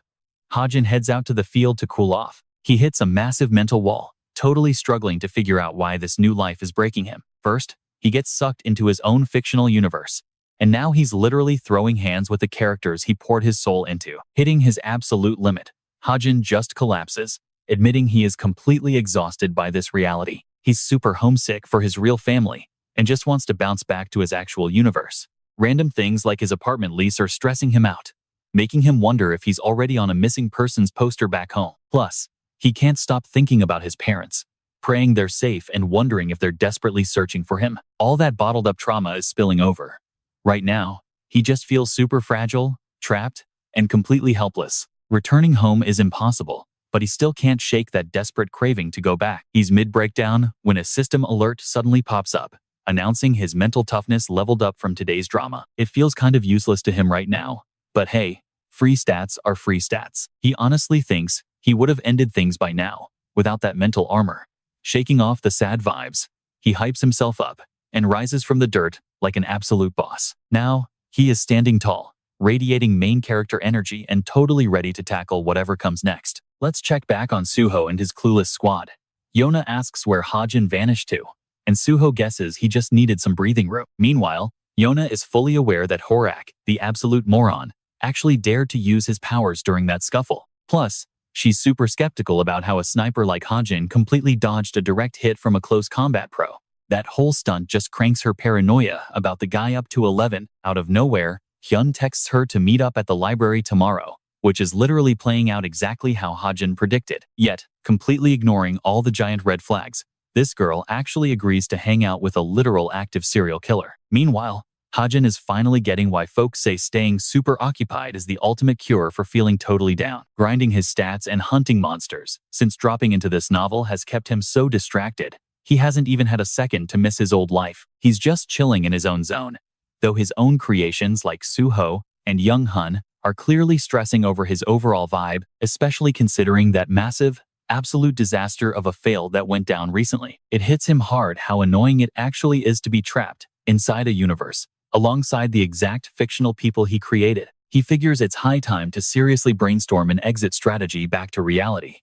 Hajin heads out to the field to cool off. He hits a massive mental wall, totally struggling to figure out why this new life is breaking him. First, he gets sucked into his own fictional universe, and now he's literally throwing hands with the characters he poured his soul into. Hitting his absolute limit, Hajin just collapses, admitting he is completely exhausted by this reality. He's super homesick for his real family and just wants to bounce back to his actual universe. Random things like his apartment lease are stressing him out, making him wonder if he's already on a missing persons poster back home. Plus, he can't stop thinking about his parents, praying they're safe and wondering if they're desperately searching for him. All that bottled up trauma is spilling over. Right now, he just feels super fragile, trapped, and completely helpless. Returning home is impossible, but he still can't shake that desperate craving to go back. He's mid-breakdown when a system alert suddenly pops up, announcing his mental toughness leveled up from today's drama. It feels kind of useless to him right now, but hey, free stats are free stats. He honestly thinks he would have ended things by now, without that mental armor. Shaking off the sad vibes, he hypes himself up and rises from the dirt like an absolute boss. Now, he is standing tall, radiating main character energy and totally ready to tackle whatever comes next. Let's check back on Suho and his clueless squad. Yona asks where Hajin vanished to, and Suho guesses he just needed some breathing room. Meanwhile, Yona is fully aware that Horak, the absolute moron, actually dared to use his powers during that scuffle. Plus, she's super skeptical about how a sniper like Hajin completely dodged a direct hit from a close combat pro. That whole stunt just cranks her paranoia about the guy up to 11. Out of nowhere, Hyun texts her to meet up at the library tomorrow, which is literally playing out exactly how Hajin predicted. Yet, completely ignoring all the giant red flags, this girl actually agrees to hang out with a literal active serial killer. Meanwhile, Hajin is finally getting why folks say staying super occupied is the ultimate cure for feeling totally down. Grinding his stats and hunting monsters, since dropping into this novel has kept him so distracted, he hasn't even had a second to miss his old life. He's just chilling in his own zone, though his own creations like Suho and Young Hun are clearly stressing over his overall vibe, especially considering that massive, absolute disaster of a fail that went down recently. It hits him hard how annoying it actually is to be trapped inside a universe, alongside the exact fictional people he created. He figures it's high time to seriously brainstorm an exit strategy back to reality.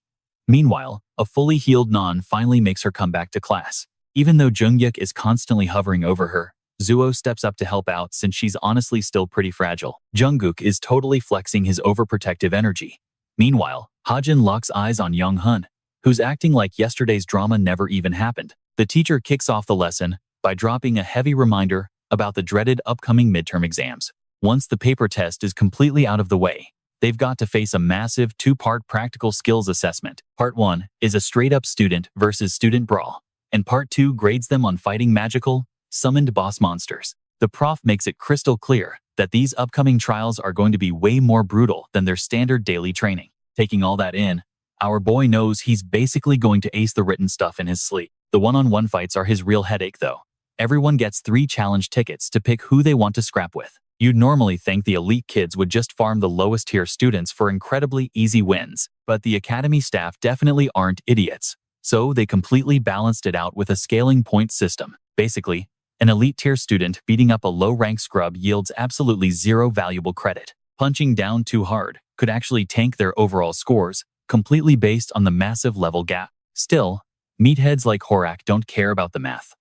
Meanwhile, a fully healed Non finally makes her come back to class. Even though Jungyuk is constantly hovering over her, Zuo steps up to help out since she's honestly still pretty fragile. Jungkook is totally flexing his overprotective energy. Meanwhile, Hajin locks eyes on Young Hun, who's acting like yesterday's drama never even happened. The teacher kicks off the lesson by dropping a heavy reminder about the dreaded upcoming midterm exams. Once the paper test is completely out of the way, they've got to face a massive two-part practical skills assessment. Part 1 is a straight-up student versus student brawl, and Part 2 grades them on fighting magical, summoned boss monsters. The prof makes it crystal clear that these upcoming trials are going to be way more brutal than their standard daily training. Taking all that in, our boy knows he's basically going to ace the written stuff in his sleep. The one-on-one fights are his real headache though. Everyone gets 3 challenge tickets to pick who they want to scrap with. You'd normally think the elite kids would just farm the lowest tier students for incredibly easy wins, but the academy staff definitely aren't idiots, so they completely balanced it out with a scaling point system. Basically, an elite tier student beating up a low-rank scrub yields absolutely 0 valuable credit. Punching down too hard could actually tank their overall scores, completely based on the massive level gap. Still, meatheads like Horak don't care about the math.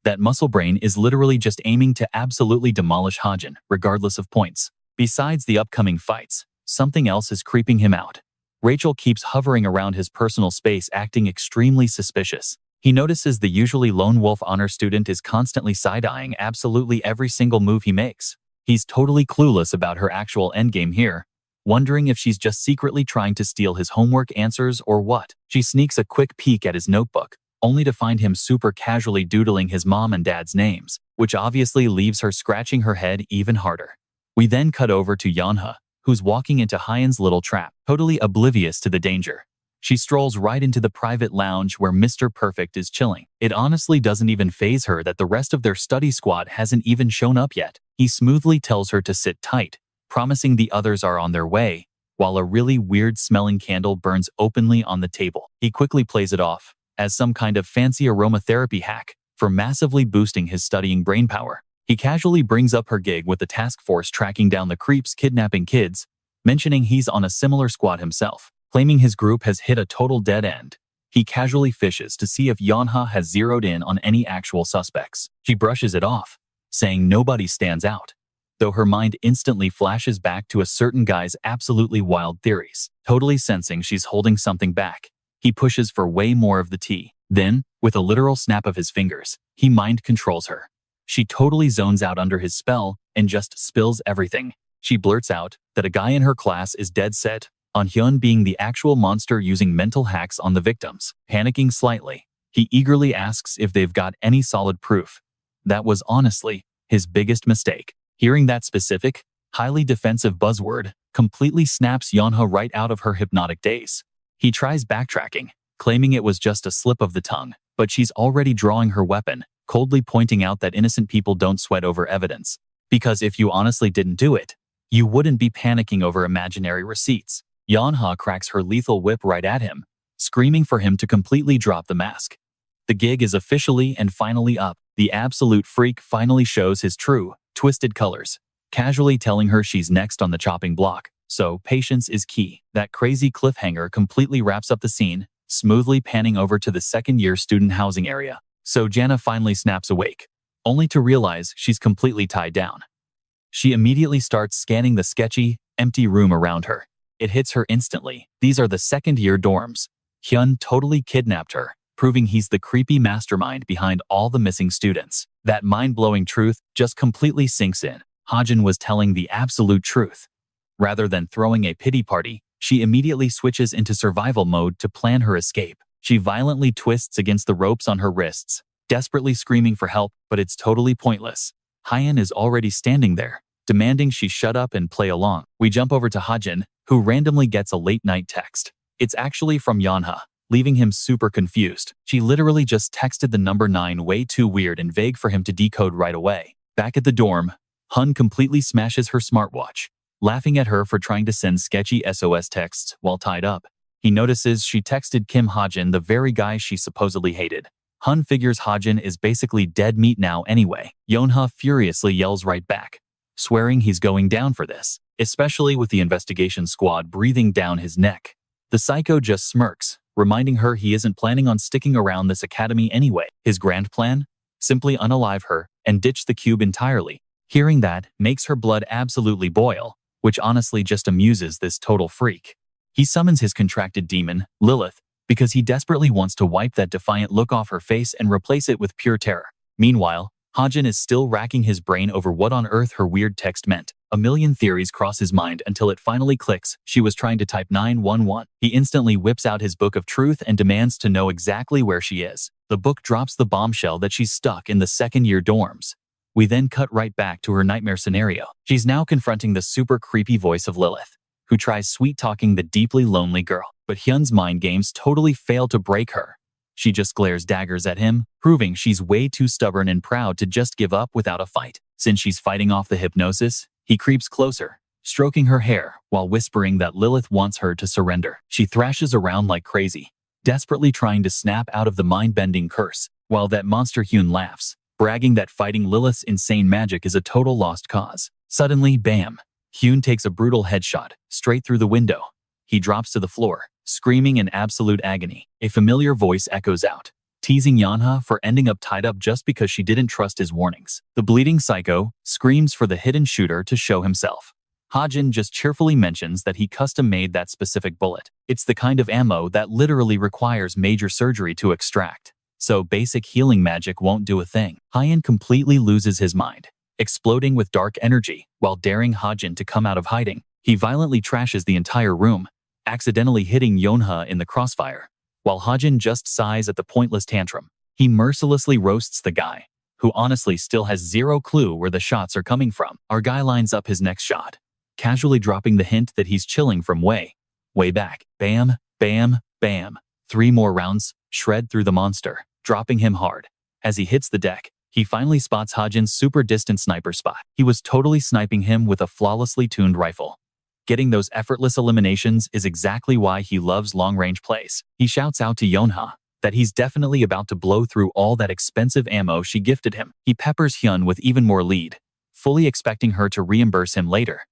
That muscle brain is literally just aiming to absolutely demolish Hajin, regardless of points. Besides the upcoming fights, something else is creeping him out. Rachel keeps hovering around his personal space, acting extremely suspicious. He notices the usually lone wolf honor student is constantly side-eyeing absolutely every single move he makes. He's totally clueless about her actual endgame here, wondering if she's just secretly trying to steal his homework answers or what. She sneaks a quick peek at his notebook, only to find him super casually doodling his mom and dad's names, which obviously leaves her scratching her head even harder. We then cut over to Yeonha, who's walking into Hyun's little trap, totally oblivious to the danger. She strolls right into the private lounge where Mr. Perfect is chilling. It honestly doesn't even faze her that the rest of their study squad hasn't even shown up yet. He smoothly tells her to sit tight, promising the others are on their way, while a really weird-smelling candle burns openly on the table. He quickly plays it off as some kind of fancy aromatherapy hack for massively boosting his studying brainpower. He casually brings up her gig with the task force tracking down the creeps kidnapping kids, mentioning he's on a similar squad himself. Claiming his group has hit a total dead end, he casually fishes to see if Yeonha has zeroed in on any actual suspects. She brushes it off, saying nobody stands out, though her mind instantly flashes back to a certain guy's absolutely wild theories. Totally sensing she's holding something back, he pushes for way more of the tea. Then, with a literal snap of his fingers, he mind controls her. She totally zones out under his spell and just spills everything. She blurts out that a guy in her class is dead set on Hyun being the actual monster using mental hacks on the victims. Panicking slightly, He eagerly asks if they've got any solid proof. That was honestly his biggest mistake. Hearing that specific, highly defensive buzzword completely snaps Yeonha right out of her hypnotic daze. He tries backtracking, claiming it was just a slip of the tongue, but she's already drawing her weapon, coldly pointing out that innocent people don't sweat over evidence. Because if you honestly didn't do it, you wouldn't be panicking over imaginary receipts. Yeonha cracks her lethal whip right at him, screaming for him to completely drop the mask. The gig is officially and finally up. The absolute freak finally shows his true, twisted colors, casually telling her she's next on the chopping block. So patience is key. That crazy cliffhanger completely wraps up the scene, smoothly panning over to the second-year student housing area. So Jana finally snaps awake, only to realize she's completely tied down. She immediately starts scanning the sketchy, empty room around her. It hits her instantly. These are the second-year dorms. Hyun totally kidnapped her, proving he's the creepy mastermind behind all the missing students. That mind-blowing truth just completely sinks in. Hajin was telling the absolute truth. Rather than throwing a pity party, she immediately switches into survival mode to plan her escape. She violently twists against the ropes on her wrists, desperately screaming for help, but it's totally pointless. Hyun is already standing there, demanding she shut up and play along. We jump over to Hajin, who randomly gets a late-night text. It's actually from Yeonha, leaving him super confused. She literally just texted the number 9 way too weird and vague for him to decode right away. Back at the dorm, Hun completely smashes her smartwatch, laughing at her for trying to send sketchy SOS texts while tied up. He notices she texted Kim Hajin, the very guy she supposedly hated. Hun figures Hajin is basically dead meat now anyway. Yeonha furiously yells right back, swearing he's going down for this, especially with the investigation squad breathing down his neck. The psycho just smirks, reminding her he isn't planning on sticking around this academy anyway. His grand plan? Simply unalive her and ditch the cube entirely. Hearing that makes her blood absolutely boil, which honestly just amuses this total freak. He summons his contracted demon, Lilith, because he desperately wants to wipe that defiant look off her face and replace it with pure terror. Meanwhile, Hajin is still racking his brain over what on earth her weird text meant. A million theories cross his mind until it finally clicks. She was trying to type 911. He instantly whips out his book of truth and demands to know exactly where she is. The book drops the bombshell that she's stuck in the second-year dorms. We then cut right back to her nightmare scenario. She's now confronting the super creepy voice of Lilith, who tries sweet-talking the deeply lonely girl. But Hyun's mind games totally fail to break her. She just glares daggers at him, proving she's way too stubborn and proud to just give up without a fight. Since she's fighting off the hypnosis, he creeps closer, stroking her hair while whispering that Lilith wants her to surrender. She thrashes around like crazy, desperately trying to snap out of the mind-bending curse, while that monster Hyun laughs, bragging that fighting Lilith's insane magic is a total lost cause. Suddenly, bam! Hyun takes a brutal headshot, straight through the window. He drops to the floor, screaming in absolute agony. A familiar voice echoes out, teasing Yeonha for ending up tied up just because she didn't trust his warnings. The bleeding psycho screams for the hidden shooter to show himself. Hajin just cheerfully mentions that he custom-made that specific bullet. It's the kind of ammo that literally requires major surgery to extract, so basic healing magic won't do a thing. Hyun completely loses his mind, exploding with dark energy while daring Hajin to come out of hiding. He violently trashes the entire room, accidentally hitting Yeonha in the crossfire, while Hajin just sighs at the pointless tantrum. He mercilessly roasts the guy, who honestly still has zero clue where the shots are coming from. Our guy lines up his next shot, casually dropping the hint that he's chilling from way back. Bam, bam, bam. 3 more rounds shred through the monster, dropping him hard. As he hits the deck, he finally spots Hajin's super distant sniper spot. He was totally sniping him with a flawlessly tuned rifle. Getting those effortless eliminations is exactly why he loves long-range plays. He shouts out to Yeonha that he's definitely about to blow through all that expensive ammo she gifted him. He peppers Hyun with even more lead, fully expecting her to reimburse him later.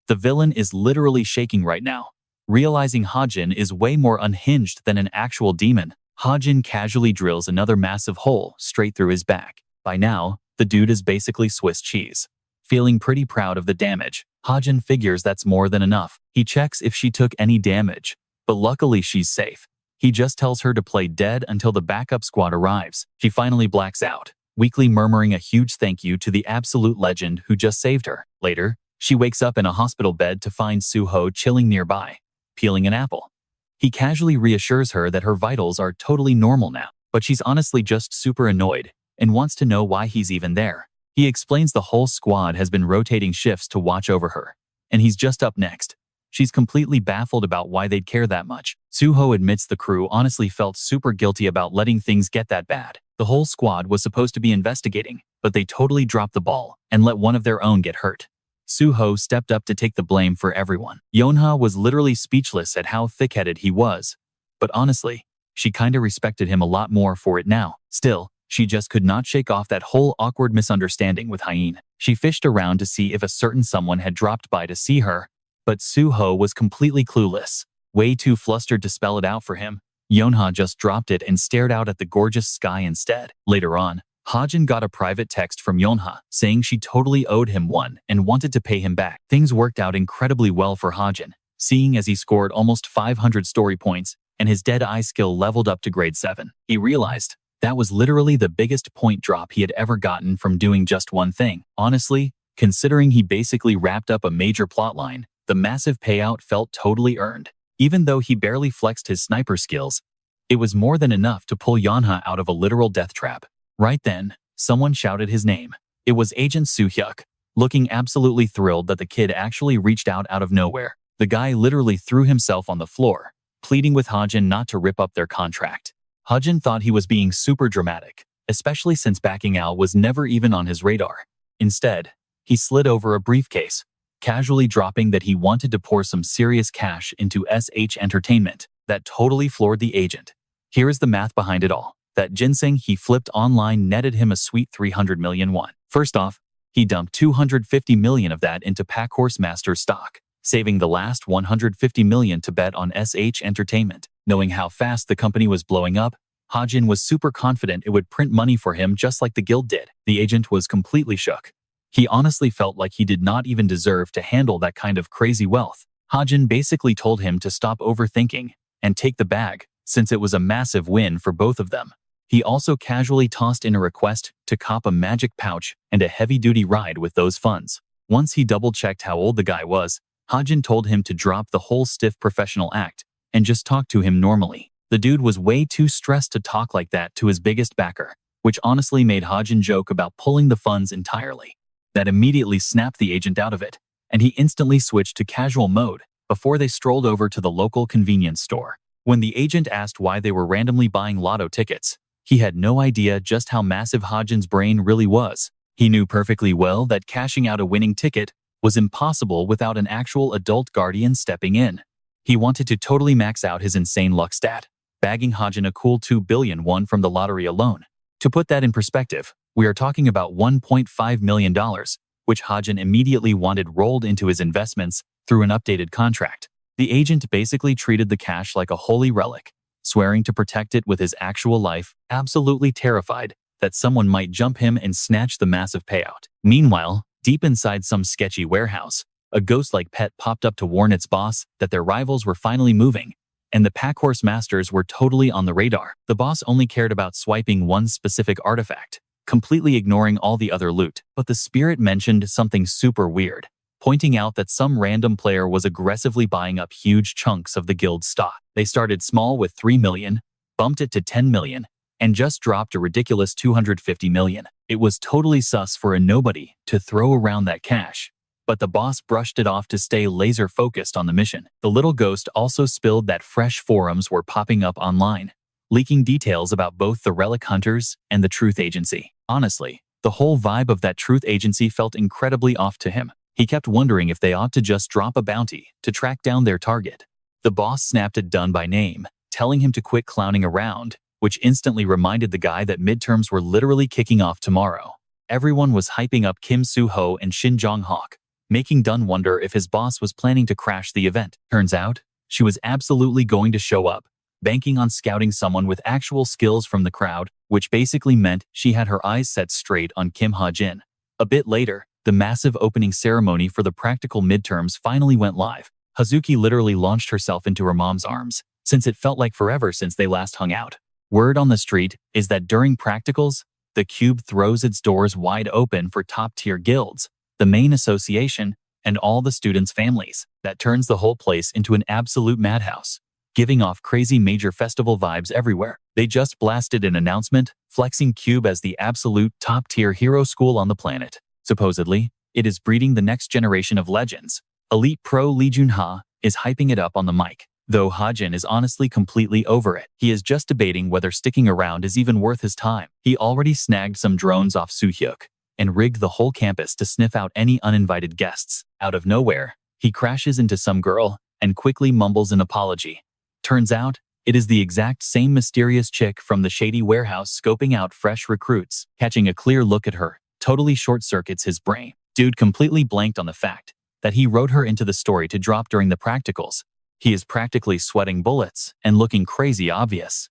The villain is literally shaking right now, realizing Hajin is way more unhinged than an actual demon. Hajin casually drills another massive hole straight through his back. By now, the dude is basically Swiss cheese. Feeling pretty proud of the damage, Hajin figures that's more than enough. He checks if she took any damage, but luckily she's safe. He just tells her to play dead until the backup squad arrives. She finally blacks out, weakly murmuring a huge thank you to the absolute legend who just saved her. Later, she wakes up in a hospital bed to find Suho chilling nearby, peeling an apple. He casually reassures her that her vitals are totally normal now, but she's honestly just super annoyed and wants to know why he's even there. He explains the whole squad has been rotating shifts to watch over her, and he's just up next. She's completely baffled about why they'd care that much. Suho admits the crew honestly felt super guilty about letting things get that bad. The whole squad was supposed to be investigating, but they totally dropped the ball and let one of their own get hurt. Suho stepped up to take the blame for everyone. Yonha was literally speechless at how thick-headed he was, but honestly, she kinda respected him a lot more for it now. Still, she just could not shake off that whole awkward misunderstanding with Hajin. She fished around to see if a certain someone had dropped by to see her, but Suho was completely clueless, way too flustered to spell it out for him. Yonha just dropped it and stared out at the gorgeous sky instead. Later on, Hajin got a private text from Yonha saying she totally owed him one and wanted to pay him back. Things worked out incredibly well for Hajin, seeing as he scored almost 500 story points and his dead eye skill leveled up to grade 7. He realized that was literally the biggest point drop he had ever gotten from doing just one thing. Honestly, considering he basically wrapped up a major plotline, the massive payout felt totally earned. Even though he barely flexed his sniper skills, it was more than enough to pull Yonha out of a literal death trap. Right then, someone shouted his name. It was Agent Soo-hyuk, looking absolutely thrilled that the kid actually reached out of nowhere. The guy literally threw himself on the floor, pleading with Hajin not to rip up their contract. Hajin thought he was being super dramatic, especially since backing out was never even on his radar. Instead, he slid over a briefcase, casually dropping that he wanted to pour some serious cash into SH Entertainment. That totally floored the agent. Here is the math behind it all. That ginseng he flipped online netted him a sweet 300 million won. First off, he dumped 250 million of that into Packhorse Master stock, saving the last 150 million to bet on SH Entertainment. Knowing how fast the company was blowing up, Hajin was super confident it would print money for him just like the guild did. The agent was completely shook. He honestly felt like he did not even deserve to handle that kind of crazy wealth. Hajin basically told him to stop overthinking and take the bag, since it was a massive win for both of them. He also casually tossed in a request to cop a magic pouch and a heavy-duty ride with those funds. Once he double-checked how old the guy was, Hajin told him to drop the whole stiff professional act and just talk to him normally. The dude was way too stressed to talk like that to his biggest backer, which honestly made Hajin joke about pulling the funds entirely. That immediately snapped the agent out of it, and he instantly switched to casual mode before they strolled over to the local convenience store. When the agent asked why they were randomly buying lotto tickets, he had no idea just how massive Hajin's brain really was. He knew perfectly well that cashing out a winning ticket was impossible without an actual adult guardian stepping in. He wanted to totally max out his insane luck stat, bagging Hajin a cool 2 billion won from the lottery alone. To put that in perspective, we are talking about $1.5 million, which Hajin immediately wanted rolled into his investments through an updated contract. The agent basically treated the cash like a holy relic, swearing to protect it with his actual life, absolutely terrified that someone might jump him and snatch the massive payout. Meanwhile, deep inside some sketchy warehouse, a ghost-like pet popped up to warn its boss that their rivals were finally moving, and the Packhorse Masters were totally on the radar. The boss only cared about swiping one specific artifact, completely ignoring all the other loot. But the spirit mentioned something super weird, pointing out that some random player was aggressively buying up huge chunks of the guild's stock. They started small with 3 million, bumped it to 10 million, and just dropped a ridiculous 250 million. It was totally sus for a nobody to throw around that cash, but the boss brushed it off to stay laser-focused on the mission. The little ghost also spilled that fresh forums were popping up online, leaking details about both the Relic Hunters and the Truth Agency. Honestly, the whole vibe of that Truth Agency felt incredibly off to him. He kept wondering if they ought to just drop a bounty to track down their target. The boss snapped it done by name, telling him to quit clowning around, which instantly reminded the guy that midterms were literally kicking off tomorrow. Everyone was hyping up Kim Suho and Shin Jong-hak, making Dunn wonder if his boss was planning to crash the event. Turns out, she was absolutely going to show up, banking on scouting someone with actual skills from the crowd, which basically meant she had her eyes set straight on Kim Hajin. A bit later, the massive opening ceremony for the practical midterms finally went live. Hazuki literally launched herself into her mom's arms, since it felt like forever since they last hung out. Word on the street is that during practicals, the cube throws its doors wide open for top-tier guilds, the main association, and all the students' families. That turns the whole place into an absolute madhouse. giving off crazy major festival vibes everywhere. They just blasted an announcement, flexing Cube as the absolute top-tier hero school on the planet. Supposedly, it is breeding the next generation of legends. Elite Pro Lee Jun-ha is hyping it up on the mic, though Hajin is honestly completely over it. He is just debating whether sticking around is even worth his time. He already snagged some drones off Soo-hyuk and rigged the whole campus to sniff out any uninvited guests. Out of nowhere, he crashes into some girl and quickly mumbles an apology. Turns out, it is the exact same mysterious chick from the shady warehouse scoping out fresh recruits. Catching a clear look at her totally short-circuits his brain. Dude completely blanked on the fact that he wrote her into the story to drop during the practicals. He is practically sweating bullets and looking crazy obvious.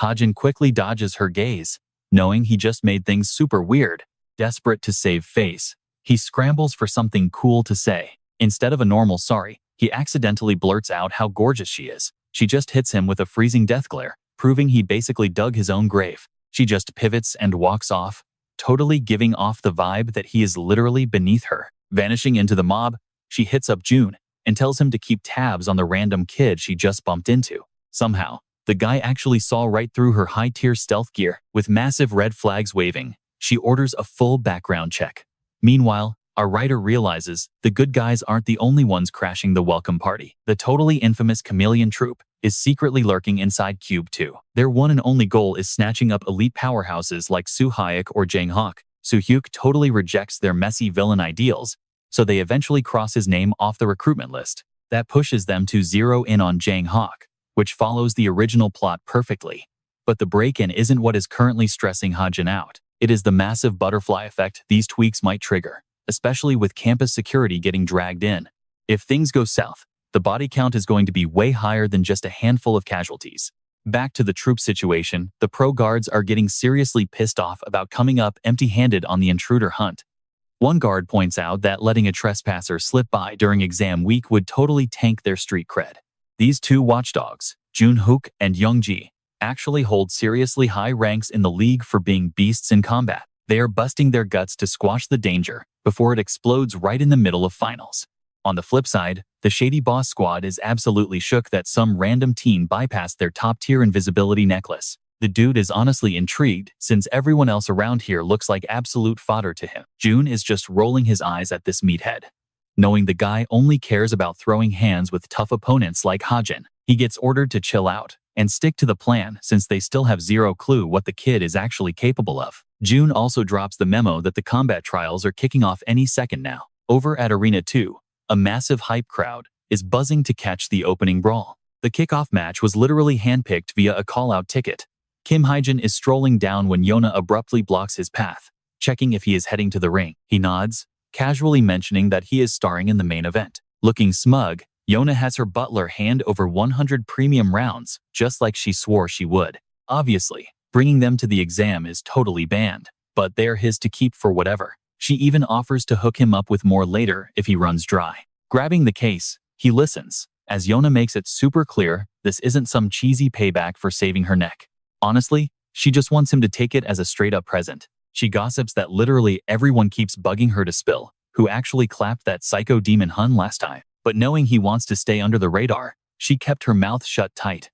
Hajin quickly dodges her gaze, knowing he just made things super weird. Desperate to save face, he scrambles for something cool to say. Instead of a normal sorry, he accidentally blurts out how gorgeous she is. She just hits him with a freezing death glare, proving he basically dug his own grave. She just pivots and walks off, totally giving off the vibe that he is literally beneath her. Vanishing into the mob, she hits up June and tells him to keep tabs on the random kid she just bumped into. Somehow, the guy actually saw right through her high-tier stealth gear. With massive red flags waving, she orders a full background check. Meanwhile, our writer realizes the good guys aren't the only ones crashing the welcome party. The totally infamous chameleon troupe is secretly lurking inside Cube 2. Their one and only goal is snatching up elite powerhouses like Soo-hyuk or Jang-hak. Soo-hyuk totally rejects their messy villain ideals, so they eventually cross his name off the recruitment list. That pushes them to zero in on Jang-hak, which follows the original plot perfectly. But the break-in isn't what is currently stressing Hajin out. It is the massive butterfly effect these tweaks might trigger, especially with campus security getting dragged in. If things go south, the body count is going to be way higher than just a handful of casualties. Back to the troop situation, the pro guards are getting seriously pissed off about coming up empty-handed on the intruder hunt. One guard points out that letting a trespasser slip by during exam week would totally tank their street cred. These two watchdogs, Jun-hook and Young-ji, actually hold seriously high ranks in the league for being beasts in combat. They are busting their guts to squash the danger before it explodes right in the middle of finals. On the flip side, the shady boss squad is absolutely shook that some random teen bypassed their top-tier invisibility necklace. The dude is honestly intrigued since everyone else around here looks like absolute fodder to him. June is just rolling his eyes at this meathead. Knowing the guy only cares about throwing hands with tough opponents like Hajin, he gets ordered to chill out and stick to the plan since they still have zero clue what the kid is actually capable of. June also drops the memo that the combat trials are kicking off any second now. Over at Arena 2, a massive hype crowd is buzzing to catch the opening brawl. The kickoff match was literally handpicked via a call-out ticket. Kim Hajin is strolling down when Yona abruptly blocks his path, checking if he is heading to the ring. He nods, casually mentioning that he is starring in the main event. Looking smug, Yona has her butler hand over 100 premium rounds, just like she swore she would. Obviously, bringing them to the exam is totally banned, but they're his to keep for whatever. She even offers to hook him up with more later if he runs dry. Grabbing the case, he listens, as Yona makes it super clear this isn't some cheesy payback for saving her neck. Honestly, she just wants him to take it as a straight-up present. She gossips that literally everyone keeps bugging her to spill who actually clapped that psycho demon Hun last time. But knowing he wants to stay under the radar, she kept her mouth shut tight.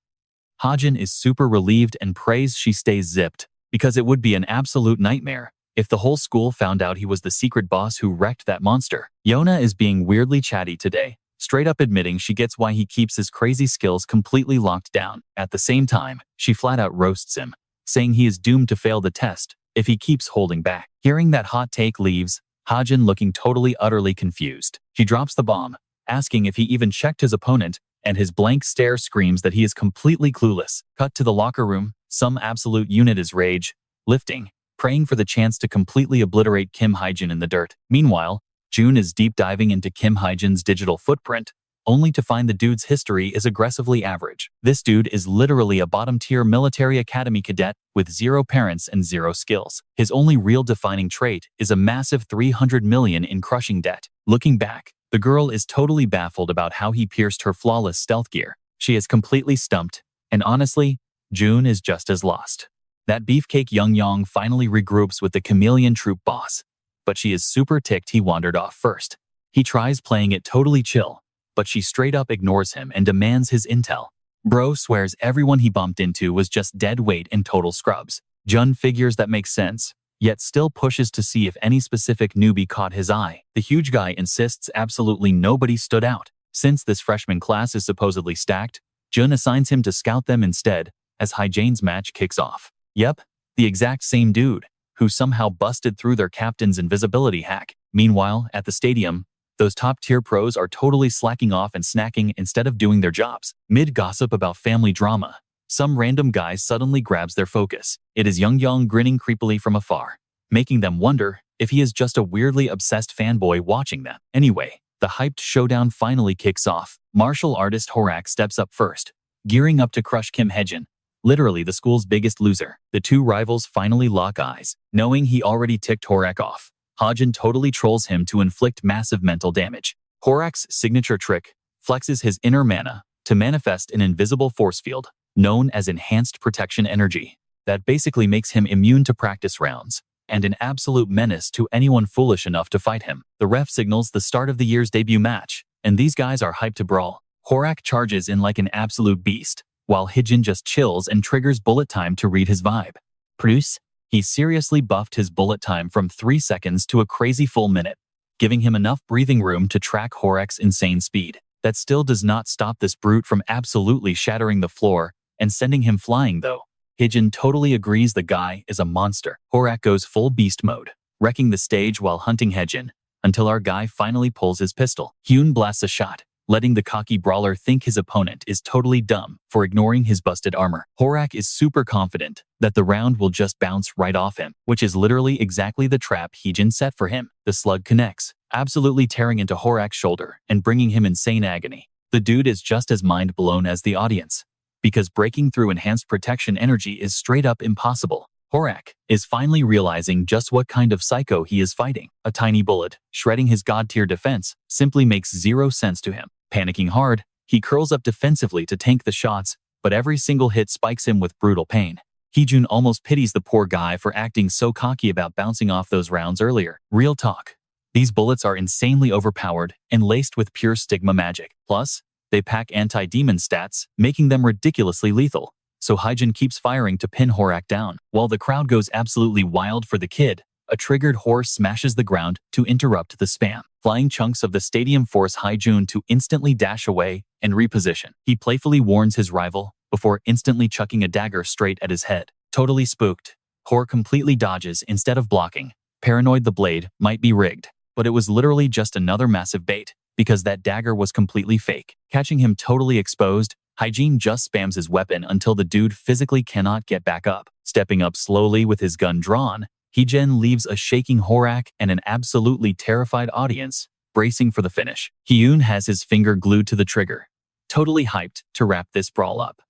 Hajin is super relieved and prays she stays zipped, because it would be an absolute nightmare if the whole school found out he was the secret boss who wrecked that monster. Yona is being weirdly chatty today, straight up admitting she gets why he keeps his crazy skills completely locked down. At the same time, she flat out roasts him, saying he is doomed to fail the test if he keeps holding back. Hearing that hot take leaves, Hajin looking totally utterly confused. She drops the bomb, asking if he even checked his opponent, and his blank stare screams that he is completely clueless. Cut to the locker room, some absolute unit is rage, lifting, praying for the chance to completely obliterate Kim Hajin in the dirt. Meanwhile, June is deep diving into Kim Hajin's digital footprint, only to find the dude's history is aggressively average. This dude is literally a bottom-tier military academy cadet with 0 parents and 0 skills. His only real defining trait is a massive 300 million in crushing debt. Looking back, the girl is totally baffled about how he pierced her flawless stealth gear. She is completely stumped, and honestly, June is just as lost. That beefcake Young finally regroups with the chameleon troop boss, but she is super ticked he wandered off first. He tries playing it totally chill, but she straight up ignores him and demands his intel. Bro swears everyone he bumped into was just dead weight and total scrubs. Jun figures that makes sense, yet still pushes to see if any specific newbie caught his eye. The huge guy insists absolutely nobody stood out. Since this freshman class is supposedly stacked, Jun assigns him to scout them instead as Hajin's match kicks off. Yep, the exact same dude, who somehow busted through their captain's invisibility hack. Meanwhile, at the stadium, those top-tier pros are totally slacking off and snacking instead of doing their jobs. Mid-gossip about family drama, some random guy suddenly grabs their focus. It is Young grinning creepily from afar, making them wonder if he is just a weirdly obsessed fanboy watching them. Anyway, the hyped showdown finally kicks off. Martial artist Horak steps up first, gearing up to crush Kim Hajin, literally the school's biggest loser. The two rivals finally lock eyes. Knowing he already ticked Horak off, Hajin totally trolls him to inflict massive mental damage. Horak's signature trick flexes his inner mana to manifest an invisible force field, known as enhanced protection energy, that basically makes him immune to practice rounds, and an absolute menace to anyone foolish enough to fight him. The ref signals the start of the year's debut match, and these guys are hyped to brawl. Horak charges in like an absolute beast, while Hajin just chills and triggers bullet time to read his vibe. Produce? He seriously buffed his bullet time from 3 seconds to a crazy full minute, giving him enough breathing room to track Horak's insane speed. That still does not stop this brute from absolutely shattering the floor and sending him flying though. Hajin totally agrees the guy is a monster. Horak goes full beast mode, wrecking the stage while hunting Hajin, until our guy finally pulls his pistol. Hyun blasts a shot, letting the cocky brawler think his opponent is totally dumb for ignoring his busted armor. Horak is super confident that the round will just bounce right off him, which is literally exactly the trap Hajin set for him. The slug connects, absolutely tearing into Horak's shoulder and bringing him insane agony. The dude is just as mind-blown as the audience, because breaking through enhanced protection energy is straight up impossible. Horak is finally realizing just what kind of psycho he is fighting. A tiny bullet, shredding his god-tier defense, simply makes zero sense to him. Panicking hard, he curls up defensively to tank the shots, but every single hit spikes him with brutal pain. Hee-jun almost pities the poor guy for acting so cocky about bouncing off those rounds earlier. Real talk. These bullets are insanely overpowered and laced with pure stigma magic. Plus, they pack anti-demon stats, making them ridiculously lethal. So Hajin keeps firing to pin Horak down. While the crowd goes absolutely wild for the kid, a triggered horse smashes the ground to interrupt the spam. Flying chunks of the stadium force Hajin to instantly dash away and reposition. He playfully warns his rival before instantly chucking a dagger straight at his head. Totally spooked, Hor completely dodges instead of blocking, paranoid the blade might be rigged. But it was literally just another massive bait, because that dagger was completely fake. Catching him totally exposed, Hajin just spams his weapon until the dude physically cannot get back up. Stepping up slowly with his gun drawn, Hajin leaves a shaking Horak and an absolutely terrified audience, bracing for the finish. Hyun has his finger glued to the trigger, totally hyped to wrap this brawl up.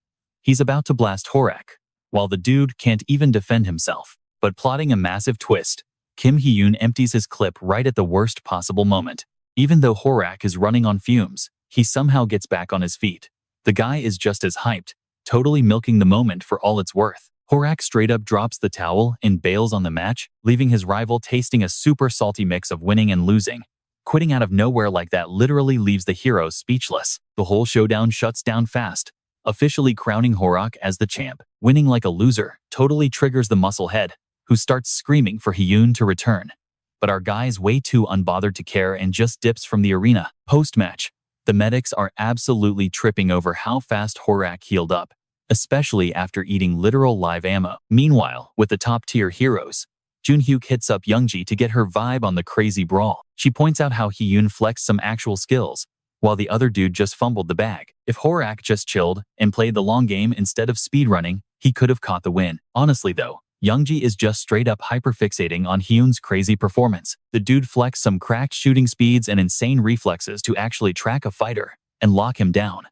He's about to blast Horak, while the dude can't even defend himself. But plotting a massive twist, Kim Hyun empties his clip right at the worst possible moment. Even though Horak is running on fumes, he somehow gets back on his feet. The guy is just as hyped, totally milking the moment for all it's worth. Horak straight up drops the towel and bails on the match, leaving his rival tasting a super salty mix of winning and losing. Quitting out of nowhere like that literally leaves the hero speechless. The whole showdown shuts down fast, officially crowning Horak as the champ. Winning like a loser totally triggers the muscle head, who starts screaming for Hyun to return. But our guy's way too unbothered to care and just dips from the arena. Post-match, the medics are absolutely tripping over how fast Horak healed up, especially after eating literal live ammo. Meanwhile, with the top-tier heroes, Junhyuk hits up Youngji to get her vibe on the crazy brawl. She points out how Hyun flexed some actual skills, while the other dude just fumbled the bag. If Horak just chilled and played the long game instead of speedrunning, he could have caught the win. Honestly though, Youngji is just straight up hyperfixating on Hyun's crazy performance. The dude flexed some cracked shooting speeds and insane reflexes to actually track a fighter and lock him down.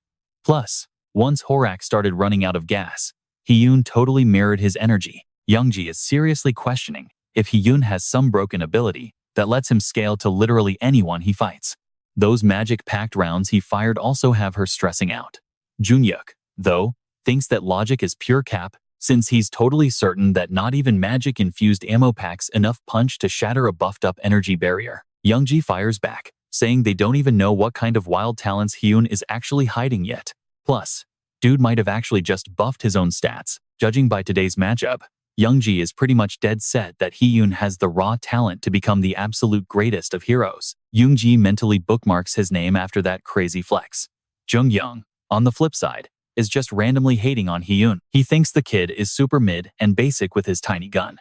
Plus, once Horak started running out of gas, Hyun totally mirrored his energy. Youngji is seriously questioning if Hyun has some broken ability that lets him scale to literally anyone he fights. Those magic-packed rounds he fired also have her stressing out. Junhyuk, though, thinks that logic is pure cap, since he's totally certain that not even magic-infused ammo packs enough punch to shatter a buffed-up energy barrier. Youngji fires back, saying they don't even know what kind of wild talents Hyun is actually hiding yet. Plus, Dude might have actually just buffed his own stats. Judging by today's matchup, Youngji is pretty much dead set that Hee-yoon has the raw talent to become the absolute greatest of heroes. Youngji mentally bookmarks his name after that crazy flex. Jung-young, on the flip side, is just randomly hating on Hee-yoon. He thinks the kid is super mid and basic with his tiny gun.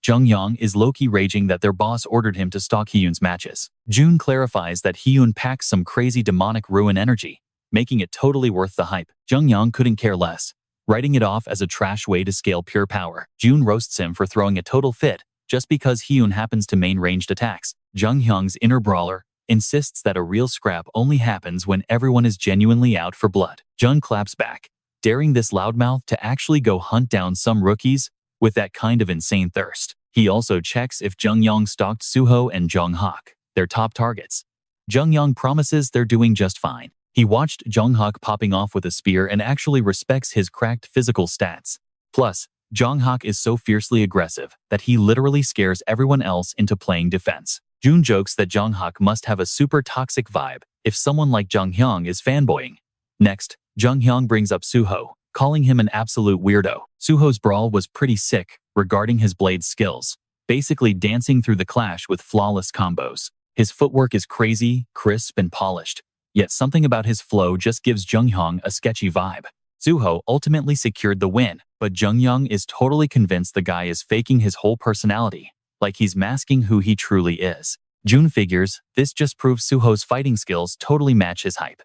Jung-young is low-key raging that their boss ordered him to stalk Hee-yoon's matches. Jun clarifies that Hee-yoon packs some crazy demonic ruin energy, making it totally worth the hype. Jung-young couldn't care less, writing it off as a trash way to scale pure power. Jun roasts him for throwing a total fit just because Hee-yoon happens to main ranged attacks. Jung-hyung's inner brawler insists that a real scrap only happens when everyone is genuinely out for blood. Jun claps back, daring this loudmouth to actually go hunt down some rookies with that kind of insane thirst. He also checks if Jung-young stalked Suho and Jung-hak, their top targets. Jung-young promises they're doing just fine. He watched Jung-hak popping off with a spear and actually respects his cracked physical stats. Plus, Jung-hak is so fiercely aggressive that he literally scares everyone else into playing defense. Jun jokes that Jung-hak must have a super toxic vibe if someone like Jung-hyung is fanboying. Next, Jung-hyung brings up Suho, calling him an absolute weirdo. Suho's brawl was pretty sick regarding his blade skills, basically dancing through the clash with flawless combos. His footwork is crazy, crisp, and polished, yet something about his flow just gives Jung-hyung a sketchy vibe. Suho ultimately secured the win, but Jung-young is totally convinced the guy is faking his whole personality, like he's masking who he truly is. Jun figures this just proves Suho's fighting skills totally match his hype.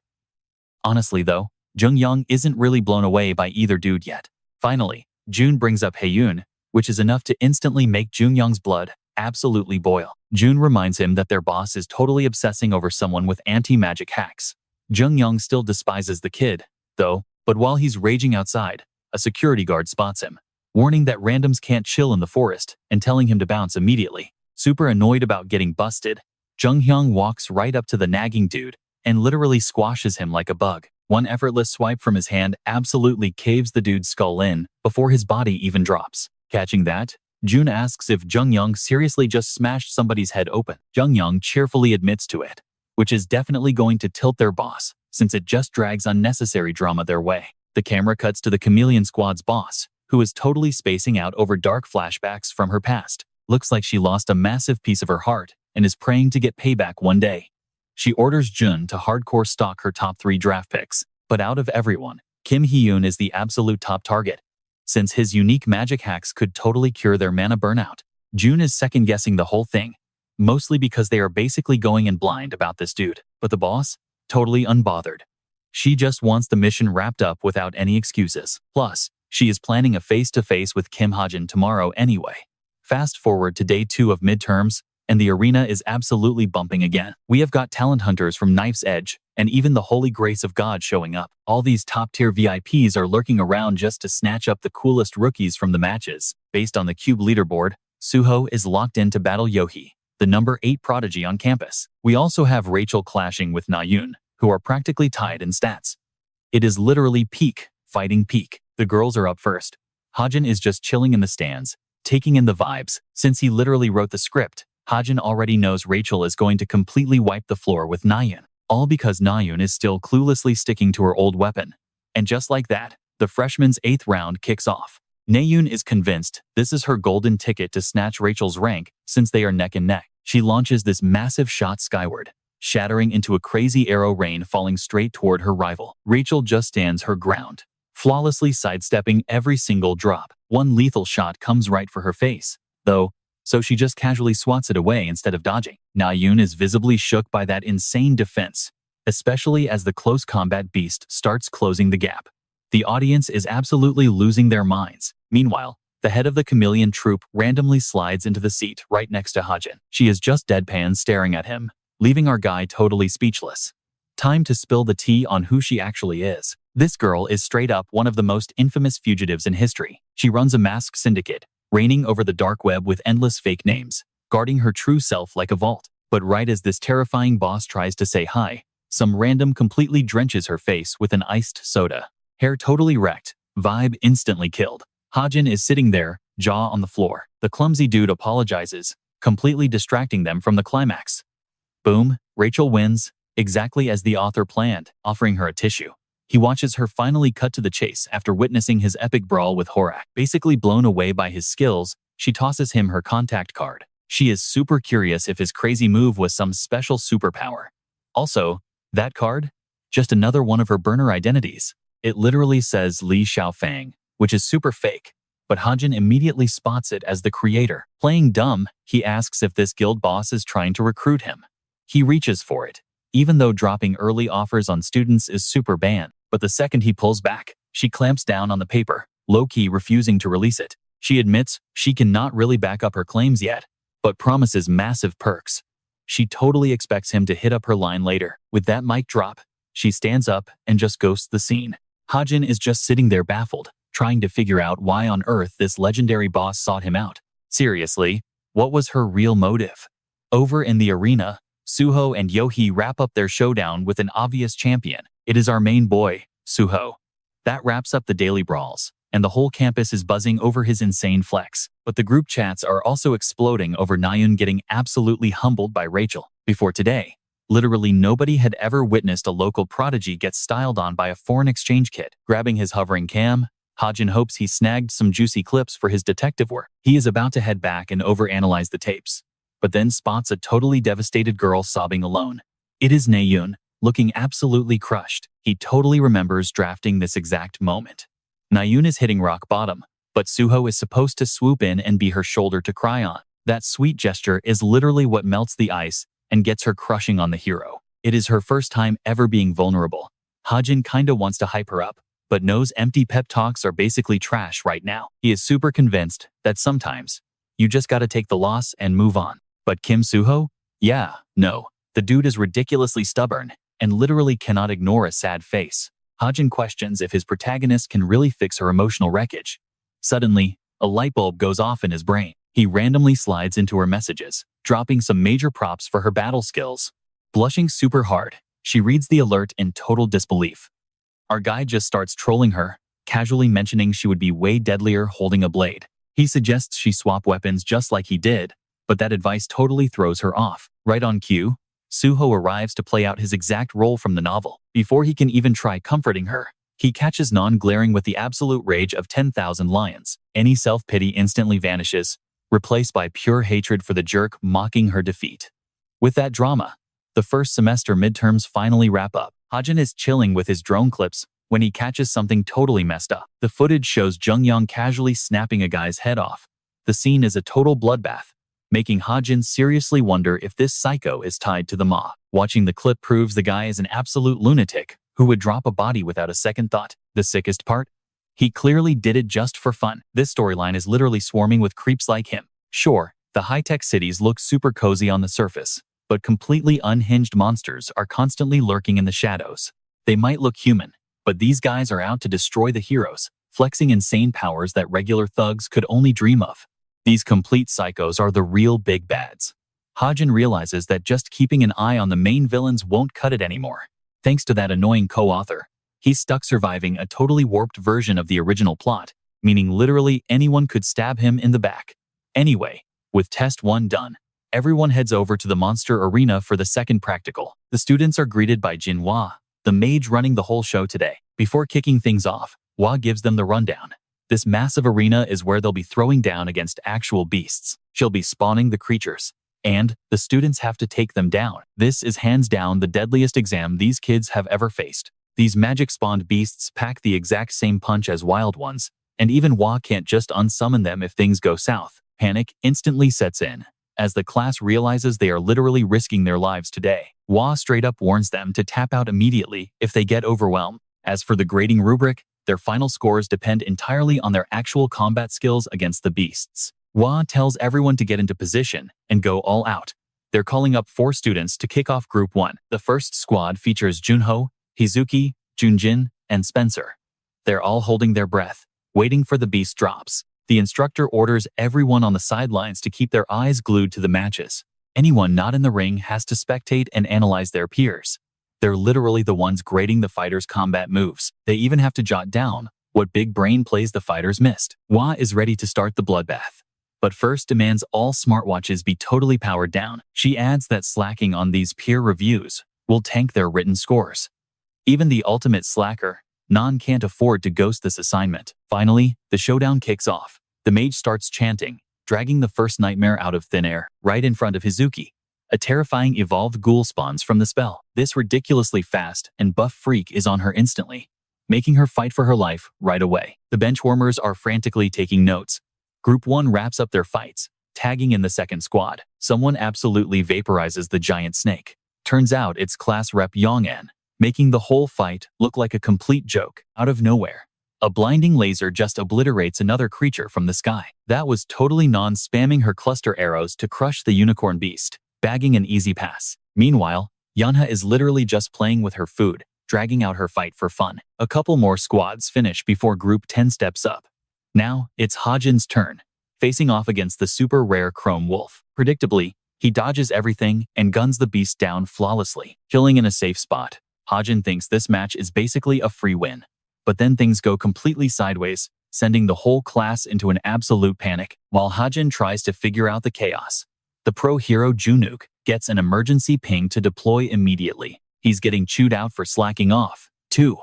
Honestly though, Jung-young isn't really blown away by either dude yet. Finally, Jun brings up Hae-yoon, which is enough to instantly make Jung-young's blood absolutely boil. Jun reminds him that their boss is totally obsessing over someone with anti-magic hacks. Jung-young still despises the kid, though, but while he's raging outside, a security guard spots him, warning that randoms can't chill in the forest and telling him to bounce immediately. Super annoyed about getting busted, Jung-hyung walks right up to the nagging dude and literally squashes him like a bug. One effortless swipe from his hand absolutely caves the dude's skull in before his body even drops. Catching that, Jun asks if Jung-young seriously just smashed somebody's head open. Jung-young cheerfully admits to it, which is definitely going to tilt their boss, since it just drags unnecessary drama their way. The camera cuts to the Chameleon Squad's boss, who is totally spacing out over dark flashbacks from her past. Looks like she lost a massive piece of her heart and is praying to get payback one day. She orders Jun to hardcore stalk her top 3 draft picks, but out of everyone, Kim Hee-yoon is the absolute top target, since his unique magic hacks could totally cure their mana burnout. Jun is second-guessing the whole thing, mostly because they are basically going in blind about this dude. But the boss? Totally unbothered. She just wants the mission wrapped up without any excuses. Plus, she is planning a face-to-face with Kim Hajin tomorrow anyway. Fast forward to day 2 of midterms, and the arena is absolutely bumping again. We have got talent hunters from Knife's Edge, and even the Holy Grace of God showing up. All these top-tier VIPs are lurking around just to snatch up the coolest rookies from the matches. Based on the Cube leaderboard, Suho is locked in to battle Yohee, the number 8 prodigy on campus. We also have Rachel clashing with Nayun, who are practically tied in stats. It is literally peak, fighting peak. The girls are up first. Hajin is just chilling in the stands, taking in the vibes. Since he literally wrote the script, Hajin already knows Rachel is going to completely wipe the floor with Nayun. All because Nayun is still cluelessly sticking to her old weapon. And just like that, the freshman's 8th round kicks off. Nayun is convinced this is her golden ticket to snatch Rachel's rank since they are neck and neck. She launches this massive shot skyward, shattering into a crazy arrow rain falling straight toward her rival. Rachel just stands her ground, flawlessly sidestepping every single drop. One lethal shot comes right for her face, though, so she just casually swats it away instead of dodging. Nayun is visibly shook by that insane defense, especially as the close combat beast starts closing the gap. The audience is absolutely losing their minds. Meanwhile, the head of the Chameleon troop randomly slides into the seat right next to Hajin. She is just deadpan staring at him, leaving our guy totally speechless. Time to spill the tea on who she actually is. This girl is straight up one of the most infamous fugitives in history. She runs a masked syndicate, reigning over the dark web with endless fake names, guarding her true self like a vault. But right as this terrifying boss tries to say hi, some random completely drenches her face with an iced soda. Hair totally wrecked, vibe instantly killed. Hajin is sitting there, jaw on the floor. The clumsy dude apologizes, completely distracting them from the climax. Boom, Rachel wins, exactly as the author planned, offering her a tissue. He watches her finally cut to the chase after witnessing his epic brawl with Horak. Basically blown away by his skills, she tosses him her contact card. She is super curious if his crazy move was some special superpower. Also, that card? Just another one of her burner identities. It literally says Li Xiaofang, which is super fake, but Hajin immediately spots it as the creator. Playing dumb, he asks if this guild boss is trying to recruit him. He reaches for it, even though dropping early offers on students is super banned. But the second he pulls back, she clamps down on the paper, low-key refusing to release it. She admits she cannot really back up her claims yet, but promises massive perks. She totally expects him to hit up her line later. With that mic drop, she stands up and just ghosts the scene. Hajin is just sitting there baffled, trying to figure out why on earth this legendary boss sought him out. Seriously, what was her real motive? Over in the arena, Suho and Yohee wrap up their showdown with an obvious champion. It is our main boy, Suho. That wraps up the daily brawls, and the whole campus is buzzing over his insane flex. But the group chats are also exploding over Nayun getting absolutely humbled by Rachel. Before today, literally nobody had ever witnessed a local prodigy get styled on by a foreign exchange kid. Grabbing his hovering cam, Hajin hopes he snagged some juicy clips for his detective work. He is about to head back and overanalyze the tapes, but then spots a totally devastated girl sobbing alone. It is Nayun, looking absolutely crushed. He totally remembers drafting this exact moment. Nayun is hitting rock bottom, but Suho is supposed to swoop in and be her shoulder to cry on. That sweet gesture is literally what melts the ice and gets her crushing on the hero. It is her first time ever being vulnerable. Hajin kinda wants to hype her up, but knows empty pep talks are basically trash right now. He is super convinced that sometimes you just gotta take the loss and move on. But Kim Suho? Yeah, no. The dude is ridiculously stubborn and literally cannot ignore a sad face. Hajin questions if his protagonist can really fix her emotional wreckage. Suddenly, a light bulb goes off in his brain. He randomly slides into her messages, dropping some major props for her battle skills. Blushing super hard, she reads the alert in total disbelief. Our guy just starts trolling her, casually mentioning she would be way deadlier holding a blade. He suggests she swap weapons just like he did, but that advice totally throws her off. Right on cue, Suho arrives to play out his exact role from the novel. Before he can even try comforting her, he catches Nan glaring with the absolute rage of 10,000 lions. Any self-pity instantly vanishes, replaced by pure hatred for the jerk mocking her defeat. With that drama, the first semester midterms finally wrap up. Hajin is chilling with his drone clips when he catches something totally messed up. The footage shows Jungyang casually snapping a guy's head off. The scene is a total bloodbath, making Hajin seriously wonder if this psycho is tied to the Ma. Watching the clip proves the guy is an absolute lunatic who would drop a body without a second thought. The sickest part? He clearly did it just for fun. This storyline is literally swarming with creeps like him. Sure, the high-tech cities look super cozy on the surface, but completely unhinged monsters are constantly lurking in the shadows. They might look human, but these guys are out to destroy the heroes, flexing insane powers that regular thugs could only dream of. These complete psychos are the real big bads. Hajin realizes that just keeping an eye on the main villains won't cut it anymore. Thanks to that annoying co-author, he's stuck surviving a totally warped version of the original plot, meaning literally anyone could stab him in the back. Anyway, with Test 1 done, everyone heads over to the monster arena for the second practical. The students are greeted by Jinhua, the mage running the whole show today. Before kicking things off, Hua gives them the rundown. This massive arena is where they'll be throwing down against actual beasts. She'll be spawning the creatures, and the students have to take them down. This is hands down the deadliest exam these kids have ever faced. These magic-spawned beasts pack the exact same punch as wild ones, and even Hua can't just unsummon them if things go south. Panic instantly sets in, as the class realizes they are literally risking their lives today. Hua straight up warns them to tap out immediately if they get overwhelmed. As for the grading rubric, their final scores depend entirely on their actual combat skills against the beasts. Hua tells everyone to get into position and go all out. They're calling up 4 students to kick off Group 1. The first squad features Junho, Hizuki, Junjin, and Spencer. They're all holding their breath, waiting for the beast drops. The instructor orders everyone on the sidelines to keep their eyes glued to the matches. Anyone not in the ring has to spectate and analyze their peers. They're literally the ones grading the fighters' combat moves. They even have to jot down what big brain plays the fighters missed. Hua is ready to start the bloodbath, but first demands all smartwatches be totally powered down. She adds that slacking on these peer reviews will tank their written scores. Even the ultimate slacker, Nan, can't afford to ghost this assignment. Finally, the showdown kicks off. The mage starts chanting, dragging the first nightmare out of thin air, right in front of Hizuki. A terrifying evolved ghoul spawns from the spell. This ridiculously fast and buff freak is on her instantly, making her fight for her life right away. The benchwarmers are frantically taking notes. Group 1 wraps up their fights, tagging in the second squad. Someone absolutely vaporizes the giant snake. Turns out it's class rep Yong'an, making the whole fight look like a complete joke. Out of nowhere, a blinding laser just obliterates another creature from the sky. That was totally Non spamming her cluster arrows to crush the unicorn beast, bagging an easy pass. Meanwhile, Yanha is literally just playing with her food, dragging out her fight for fun. A couple more squads finish before Group 10 steps up. Now, it's Hajin's turn, facing off against the super rare Chrome Wolf. Predictably, he dodges everything and guns the beast down flawlessly, killing in a safe spot. Hajin thinks this match is basically a free win. But then things go completely sideways, sending the whole class into an absolute panic. While Hajin tries to figure out the chaos, the pro hero Junuk gets an emergency ping to deploy immediately. He's getting chewed out for slacking off. 2.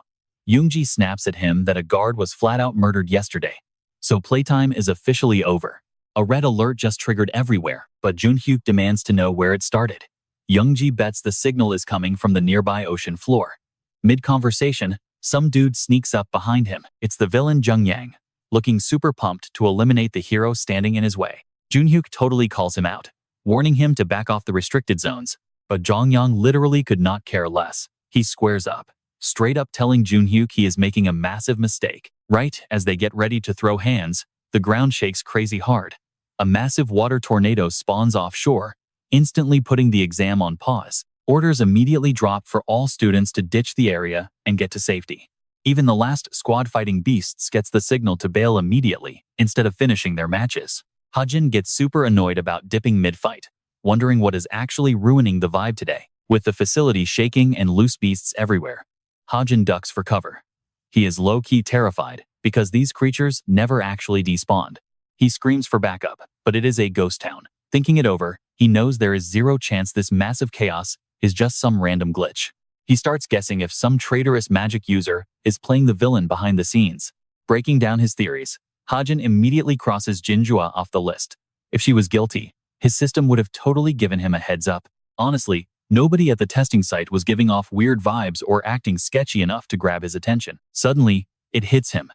Yoongi snaps at him that a guard was flat out murdered yesterday. So playtime is officially over. A red alert just triggered everywhere, but Junhyuk demands to know where it started. Yoongi bets the signal is coming from the nearby ocean floor. Mid-conversation, some dude sneaks up behind him. It's the villain Jungyang, looking super pumped to eliminate the hero standing in his way. Junhyuk totally calls him out, warning him to back off the restricted zones. But Jongyang literally could not care less. He squares up, straight up telling Junhyuk he is making a massive mistake. Right as they get ready to throw hands, the ground shakes crazy hard. A massive water tornado spawns offshore, instantly putting the exam on pause. Orders immediately drop for all students to ditch the area and get to safety. Even the last squad fighting beasts gets the signal to bail immediately, instead of finishing their matches. Hajin gets super annoyed about dipping mid-fight, wondering what is actually ruining the vibe today. With the facility shaking and loose beasts everywhere, Hajin ducks for cover. He is low-key terrified, because these creatures never actually despawned. He screams for backup, but it is a ghost town. Thinking it over, he knows there is zero chance this massive chaos is just some random glitch. He starts guessing if some traitorous magic user is playing the villain behind the scenes. Breaking down his theories, Hajin immediately crosses Jinjua off the list. If she was guilty, his system would have totally given him a heads up. Honestly, nobody at the testing site was giving off weird vibes or acting sketchy enough to grab his attention. Suddenly, it hits him.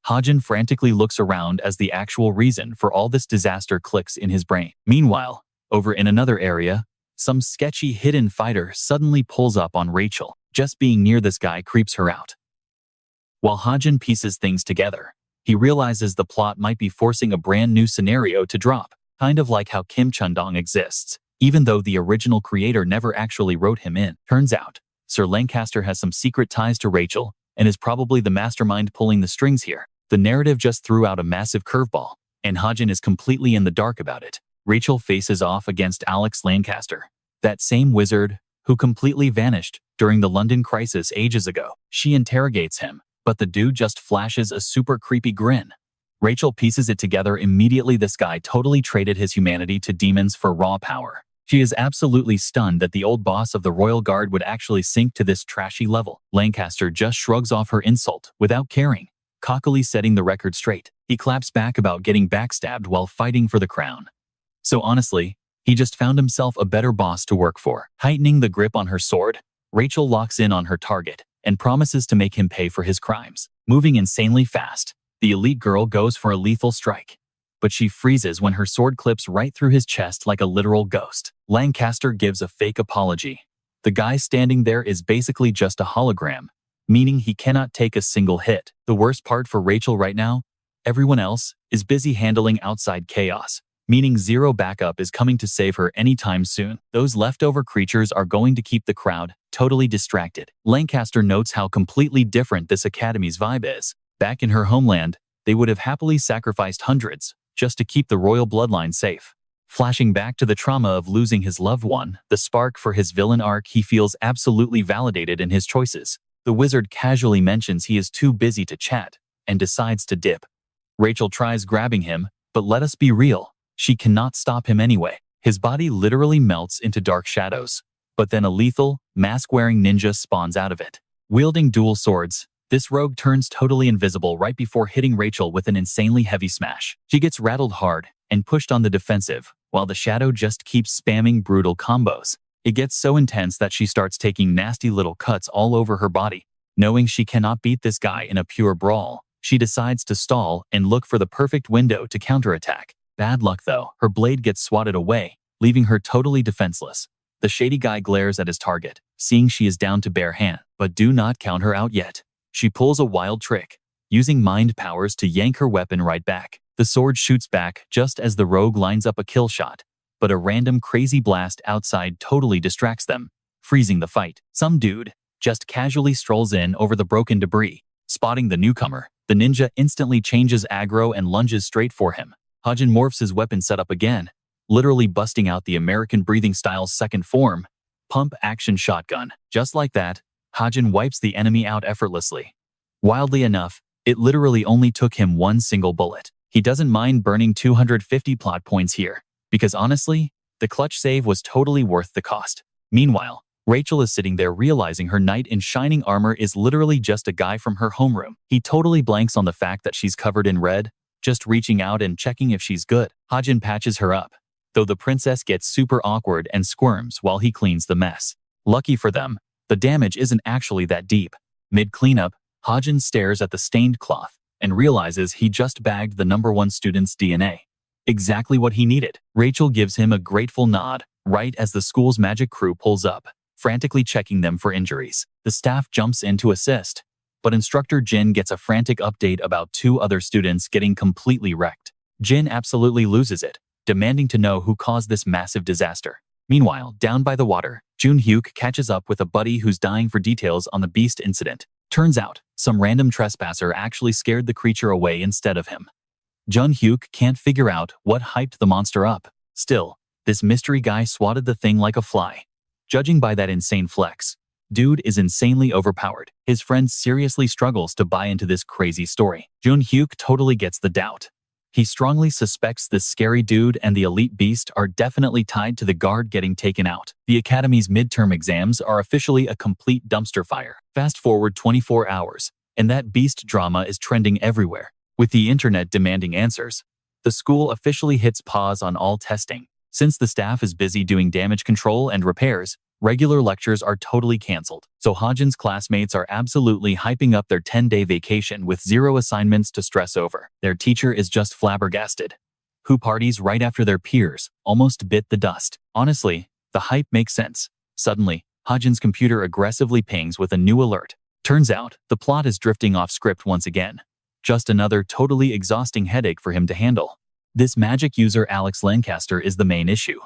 Hajin frantically looks around as the actual reason for all this disaster clicks in his brain. Meanwhile, over in another area, some sketchy hidden fighter suddenly pulls up on Rachel. Just being near this guy creeps her out. While Hajin pieces things together, he realizes the plot might be forcing a brand new scenario to drop, kind of like how Kim Chundong exists, even though the original creator never actually wrote him in. Turns out, Sir Lancaster has some secret ties to Rachel and is probably the mastermind pulling the strings here. The narrative just threw out a massive curveball, and Hajin is completely in the dark about it. Rachel faces off against Alex Lancaster, that same wizard who completely vanished during the London crisis ages ago. She interrogates him, but the dude just flashes a super creepy grin. Rachel pieces it together immediately. This guy totally traded his humanity to demons for raw power. She is absolutely stunned that the old boss of the Royal Guard would actually sink to this trashy level. Lancaster just shrugs off her insult without caring, cockily setting the record straight. He claps back about getting backstabbed while fighting for the crown. So honestly, he just found himself a better boss to work for. Tightening the grip on her sword, Rachel locks in on her target and promises to make him pay for his crimes. Moving insanely fast, the elite girl goes for a lethal strike, but she freezes when her sword clips right through his chest like a literal ghost. Lancaster gives a fake apology. The guy standing there is basically just a hologram, meaning he cannot take a single hit. The worst part for Rachel right now, everyone else is busy handling outside chaos, meaning zero backup is coming to save her anytime soon. Those leftover creatures are going to keep the crowd totally distracted. Lancaster notes how completely different this academy's vibe is. Back in her homeland, they would have happily sacrificed hundreds just to keep the royal bloodline safe. Flashing back to the trauma of losing his loved one, the spark for his villain arc, he feels absolutely validated in his choices. The wizard casually mentions he is too busy to chat and decides to dip. Rachel tries grabbing him, but let us be real, she cannot stop him anyway. His body literally melts into dark shadows, but then a lethal, mask-wearing ninja spawns out of it. Wielding dual swords, this rogue turns totally invisible right before hitting Rachel with an insanely heavy smash. She gets rattled hard and pushed on the defensive, while the shadow just keeps spamming brutal combos. It gets so intense that she starts taking nasty little cuts all over her body. Knowing she cannot beat this guy in a pure brawl, she decides to stall and look for the perfect window to counterattack. Bad luck though, her blade gets swatted away, leaving her totally defenseless. The shady guy glares at his target, seeing she is down to bare hand, but do not count her out yet. She pulls a wild trick, using mind powers to yank her weapon right back. The sword shoots back just as the rogue lines up a kill shot, but a random crazy blast outside totally distracts them, freezing the fight. Some dude just casually strolls in over the broken debris. Spotting the newcomer, the ninja instantly changes aggro and lunges straight for him. Hajin morphs his weapon setup again, literally busting out the American breathing style's second form, pump action shotgun. Just like that, Hajin wipes the enemy out effortlessly. Wildly enough, it literally only took him one single bullet. He doesn't mind burning 250 plot points here, because honestly, the clutch save was totally worth the cost. Meanwhile, Rachel is sitting there realizing her knight in shining armor is literally just a guy from her homeroom. He totally blanks on the fact that she's covered in red, just reaching out and checking if she's good. Hajin patches her up, though the princess gets super awkward and squirms while he cleans the mess. Lucky for them, the damage isn't actually that deep. Mid-cleanup, Hajin stares at the stained cloth and realizes he just bagged the #1 student's DNA. Exactly what he needed. Rachel gives him a grateful nod right as the school's magic crew pulls up, frantically checking them for injuries. The staff jumps in to assist, but instructor Jin gets a frantic update about 2 other students getting completely wrecked. Jin absolutely loses it, demanding to know who caused this massive disaster. Meanwhile, down by the water, Jun-hyuk catches up with a buddy who's dying for details on the beast incident. Turns out, some random trespasser actually scared the creature away instead of him. Jun-hyuk can't figure out what hyped the monster up. Still, this mystery guy swatted the thing like a fly. Judging by that insane flex, dude is insanely overpowered. His friend seriously struggles to buy into this crazy story. Jun-hyuk totally gets the doubt. He strongly suspects this scary dude and the elite beast are definitely tied to the guard getting taken out. The academy's midterm exams are officially a complete dumpster fire. Fast forward 24 hours, and that beast drama is trending everywhere. With the internet demanding answers, the school officially hits pause on all testing. Since the staff is busy doing damage control and repairs, regular lectures are totally cancelled. So Hajin's classmates are absolutely hyping up their 10-day vacation with 0 assignments to stress over. Their teacher is just flabbergasted. Who parties right after their peers almost bit the dust. Honestly, the hype makes sense. Suddenly, Hajin's computer aggressively pings with a new alert. Turns out, the plot is drifting off script once again. Just another totally exhausting headache for him to handle. This magic user Alex Lancaster is the main issue.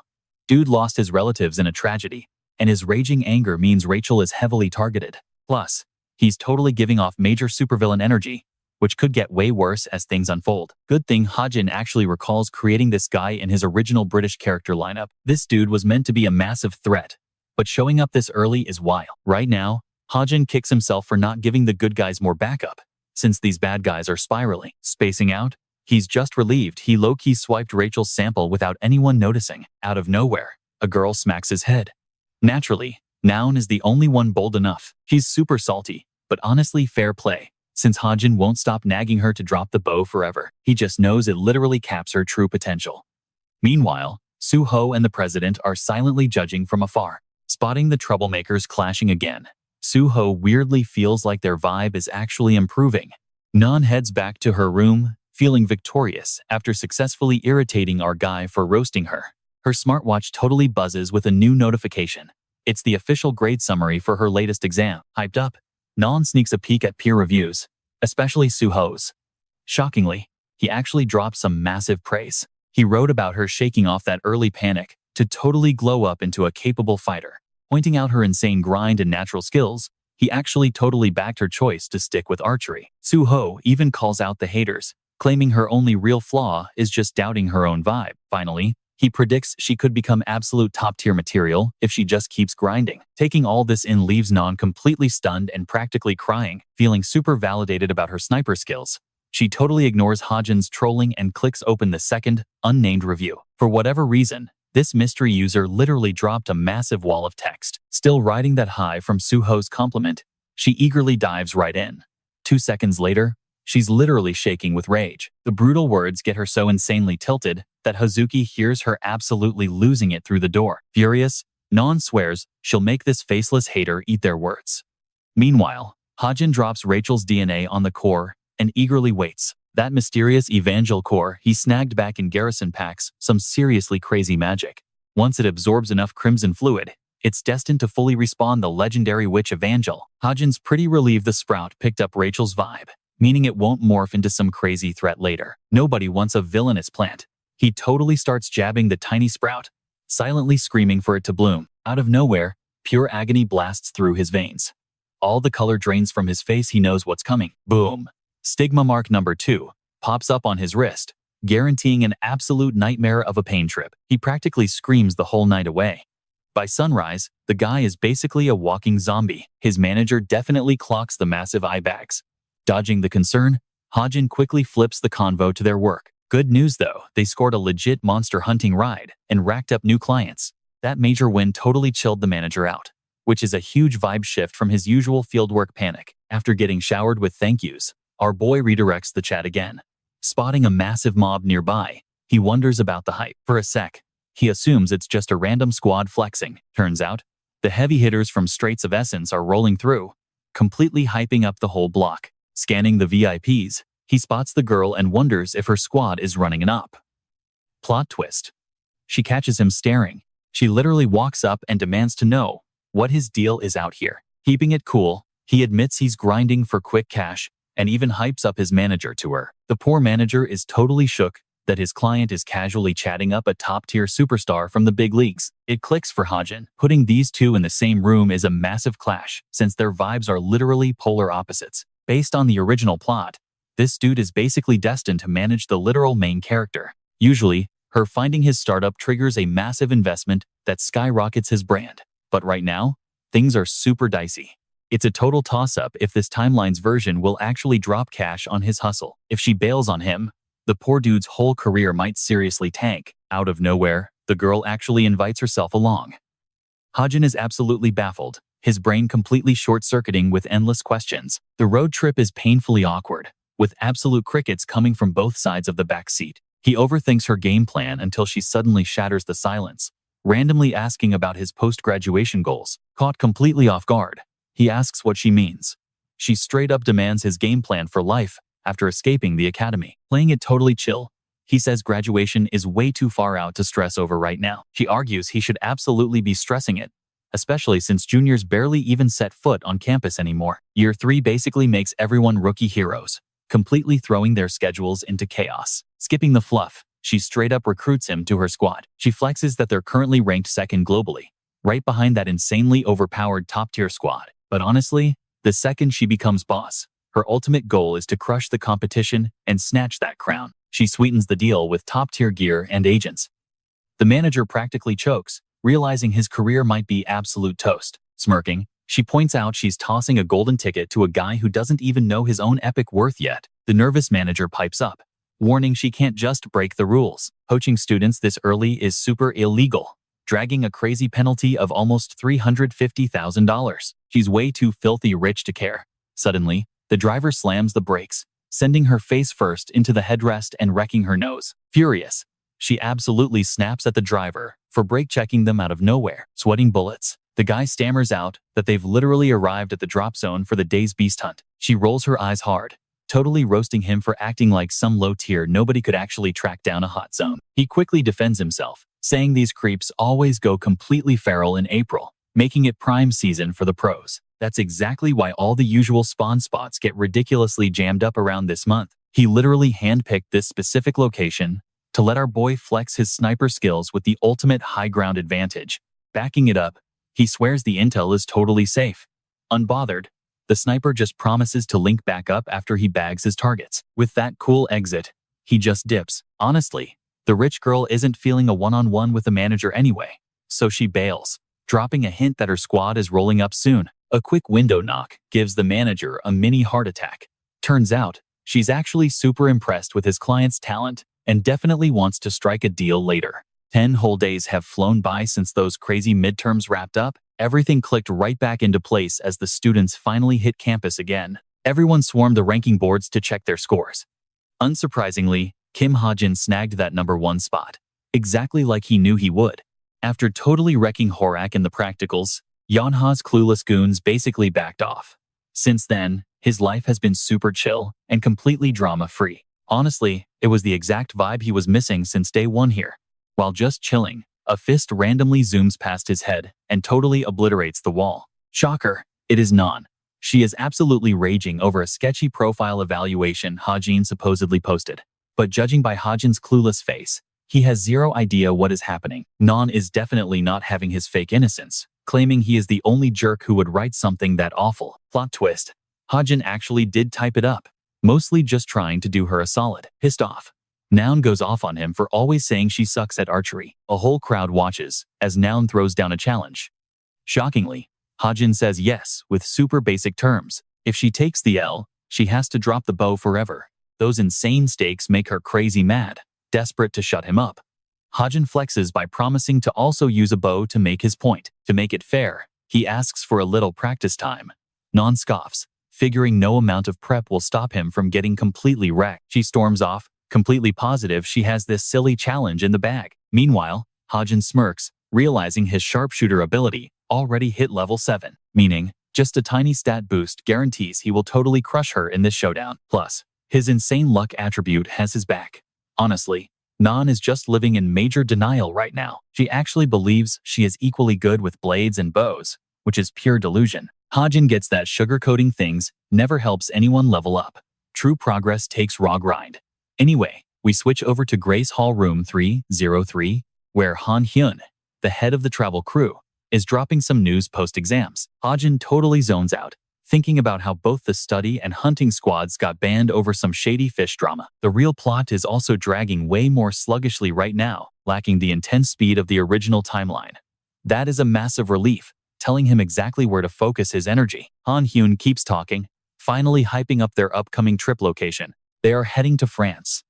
Dude lost his relatives in a tragedy, and his raging anger means Rachel is heavily targeted. Plus, he's totally giving off major supervillain energy, which could get way worse as things unfold. Good thing Hajin actually recalls creating this guy in his original British character lineup. This dude was meant to be a massive threat, but showing up this early is wild. Right now, Hajin kicks himself for not giving the good guys more backup, since these bad guys are spiraling. Spacing out, he's just relieved he low-key swiped Rachel's sample without anyone noticing. Out of nowhere, a girl smacks his head. Naturally, Nayun is the only one bold enough. He's super salty, but honestly fair play, since Hajin won't stop nagging her to drop the bow forever. He just knows it literally caps her true potential. Meanwhile, Suho and the president are silently judging from afar. Spotting the troublemakers clashing again, Suho weirdly feels like their vibe is actually improving. Nan heads back to her room, feeling victorious after successfully irritating our guy for roasting her. Her smartwatch totally buzzes with a new notification. It's the official grade summary for her latest exam. Hyped up, Nan sneaks a peek at peer reviews, especially Suho's. Shockingly, he actually dropped some massive praise. He wrote about her shaking off that early panic to totally glow up into a capable fighter. Pointing out her insane grind and natural skills, he actually totally backed her choice to stick with archery. Suho even calls out the haters, claiming her only real flaw is just doubting her own vibe. Finally, he predicts she could become absolute top-tier material if she just keeps grinding. Taking all this in leaves Nan completely stunned and practically crying. Feeling super validated about her sniper skills, she totally ignores Hajin's trolling and clicks open the second, unnamed review. For whatever reason, this mystery user literally dropped a massive wall of text. Still riding that high from Suho's compliment, She eagerly dives right in. 2 seconds later, she's literally shaking with rage. The brutal words get her so insanely tilted that Hazuki hears her absolutely losing it through the door. Furious, Non swears she'll make this faceless hater eat their words. Meanwhile, Hajin drops Rachel's DNA on the core and eagerly waits. That mysterious Evangel core he snagged back in Garrison packs some seriously crazy magic. Once it absorbs enough crimson fluid, it's destined to fully respawn the legendary witch Evangel. Hajin's pretty relieved the sprout picked up Rachel's vibe, meaning it won't morph into some crazy threat later. Nobody wants a villainous plant. He totally starts jabbing the tiny sprout, silently screaming for it to bloom. Out of nowhere, pure agony blasts through his veins. All the color drains from his face. He knows what's coming. Boom. Stigma mark number 2 pops up on his wrist, guaranteeing an absolute nightmare of a pain trip. He practically screams the whole night away. By sunrise, the guy is basically a walking zombie. His manager definitely clocks the massive eye bags. Dodging the concern, Hajin quickly flips the convo to their work. Good news though, they scored a legit monster hunting ride and racked up new clients. That major win totally chilled the manager out, which is a huge vibe shift from his usual fieldwork panic. After getting showered with thank yous, our boy redirects the chat again. Spotting a massive mob nearby, he wonders about the hype. For a sec, he assumes it's just a random squad flexing. Turns out, the heavy hitters from Straits of Essence are rolling through, completely hyping up the whole block. Scanning the VIPs, he spots the girl and wonders if her squad is running an op. Plot twist. She catches him staring. She literally walks up and demands to know what his deal is out here. Keeping it cool, he admits he's grinding for quick cash and even hypes up his manager to her. The poor manager is totally shook that his client is casually chatting up a top-tier superstar from the big leagues. It clicks for Hajin. Putting these two in the same room is a massive clash since their vibes are literally polar opposites. Based on the original plot, this dude is basically destined to manage the literal main character. Usually, her finding his startup triggers a massive investment that skyrockets his brand. But right now, things are super dicey. It's a total toss-up if this timeline's version will actually drop cash on his hustle. If she bails on him, the poor dude's whole career might seriously tank. Out of nowhere, the girl actually invites herself along. Hajin is absolutely baffled, his brain completely short-circuiting with endless questions. The road trip is painfully awkward, with absolute crickets coming from both sides of the back seat. He overthinks her game plan until she suddenly shatters the silence, randomly asking about his post-graduation goals. Caught completely off guard, he asks what she means. She straight up demands his game plan for life after escaping the academy. Playing it totally chill, he says graduation is way too far out to stress over right now. She argues he should absolutely be stressing it, especially since juniors barely even set foot on campus anymore. Year 3 basically makes everyone rookie heroes, completely throwing their schedules into chaos. Skipping the fluff, she straight up recruits him to her squad. She flexes that they're currently ranked second globally, right behind that insanely overpowered top-tier squad. But honestly, the second she becomes boss, her ultimate goal is to crush the competition and snatch that crown. She sweetens the deal with top-tier gear and agents. The manager practically chokes, realizing his career might be absolute toast. Smirking, she points out she's tossing a golden ticket to a guy who doesn't even know his own epic worth yet. The nervous manager pipes up, warning she can't just break the rules. Poaching students this early is super illegal, dragging a crazy penalty of almost $350,000. She's way too filthy rich to care. Suddenly, the driver slams the brakes, sending her face first into the headrest and wrecking her nose. Furious, she absolutely snaps at the driver for brake checking them out of nowhere. Sweating bullets, the guy stammers out that they've literally arrived at the drop zone for the day's beast hunt. She rolls her eyes hard, totally roasting him for acting like some low tier nobody could actually track down a hot zone. He quickly defends himself, saying these creeps always go completely feral in April, making it prime season for the pros. That's exactly why all the usual spawn spots get ridiculously jammed up around this month. He literally handpicked this specific location to let our boy flex his sniper skills with the ultimate high ground advantage. Backing it up, he swears the intel is totally safe. Unbothered, the sniper just promises to link back up after he bags his targets. With that cool exit, he just dips. Honestly, the rich girl isn't feeling a one-on-one with the manager anyway, so she bails, dropping a hint that her squad is rolling up soon. A quick window knock gives the manager a mini heart attack. Turns out, she's actually super impressed with his client's talent and definitely wants to strike a deal later. 10 whole days have flown by since those crazy midterms wrapped up. Everything clicked right back into place as the students finally hit campus again. Everyone swarmed the ranking boards to check their scores. Unsurprisingly, Kim Hajin snagged that #1 spot, exactly like he knew he would. After totally wrecking Horak in the practicals, Yeonha's clueless goons basically backed off. Since then, his life has been super chill and completely drama-free. Honestly, it was the exact vibe he was missing since day one here. While just chilling, a fist randomly zooms past his head and totally obliterates the wall. Shocker, it is Non. She is absolutely raging over a sketchy profile evaluation Hajin supposedly posted. But judging by Hajin's clueless face, he has zero idea what is happening. Non is definitely not having his fake innocence, claiming he is the only jerk who would write something that awful. Plot twist. Hajin actually did type it up, mostly just trying to do her a solid. Pissed off, Noun goes off on him for always saying she sucks at archery. A whole crowd watches as Noun throws down a challenge. Shockingly, Hajin says yes with super basic terms. If she takes the L, she has to drop the bow forever. Those insane stakes make her crazy mad, desperate to shut him up. Hajin flexes by promising to also use a bow to make his point. To make it fair, he asks for a little practice time. Non scoffs, figuring no amount of prep will stop him from getting completely wrecked. She storms off, completely positive she has this silly challenge in the bag. Meanwhile, Hajin smirks, realizing his sharpshooter ability already hit level 7, meaning just a tiny stat boost guarantees he will totally crush her in this showdown. Plus, his insane luck attribute has his back. Honestly, Non is just living in major denial right now. She actually believes she is equally good with blades and bows, which is pure delusion. Hajin gets that sugarcoating things never helps anyone level up. True progress takes raw grind. Anyway, we switch over to Grace Hall Room 303, where Han Hyun, the head of the travel crew, is dropping some news post-exams. Hajin totally zones out, thinking about how both the study and hunting squads got banned over some shady fish drama. The real plot is also dragging way more sluggishly right now, lacking the intense speed of the original timeline. That is a massive relief, telling him exactly where to focus his energy. Han Hyun keeps talking, finally hyping up their upcoming trip location. They are heading to France.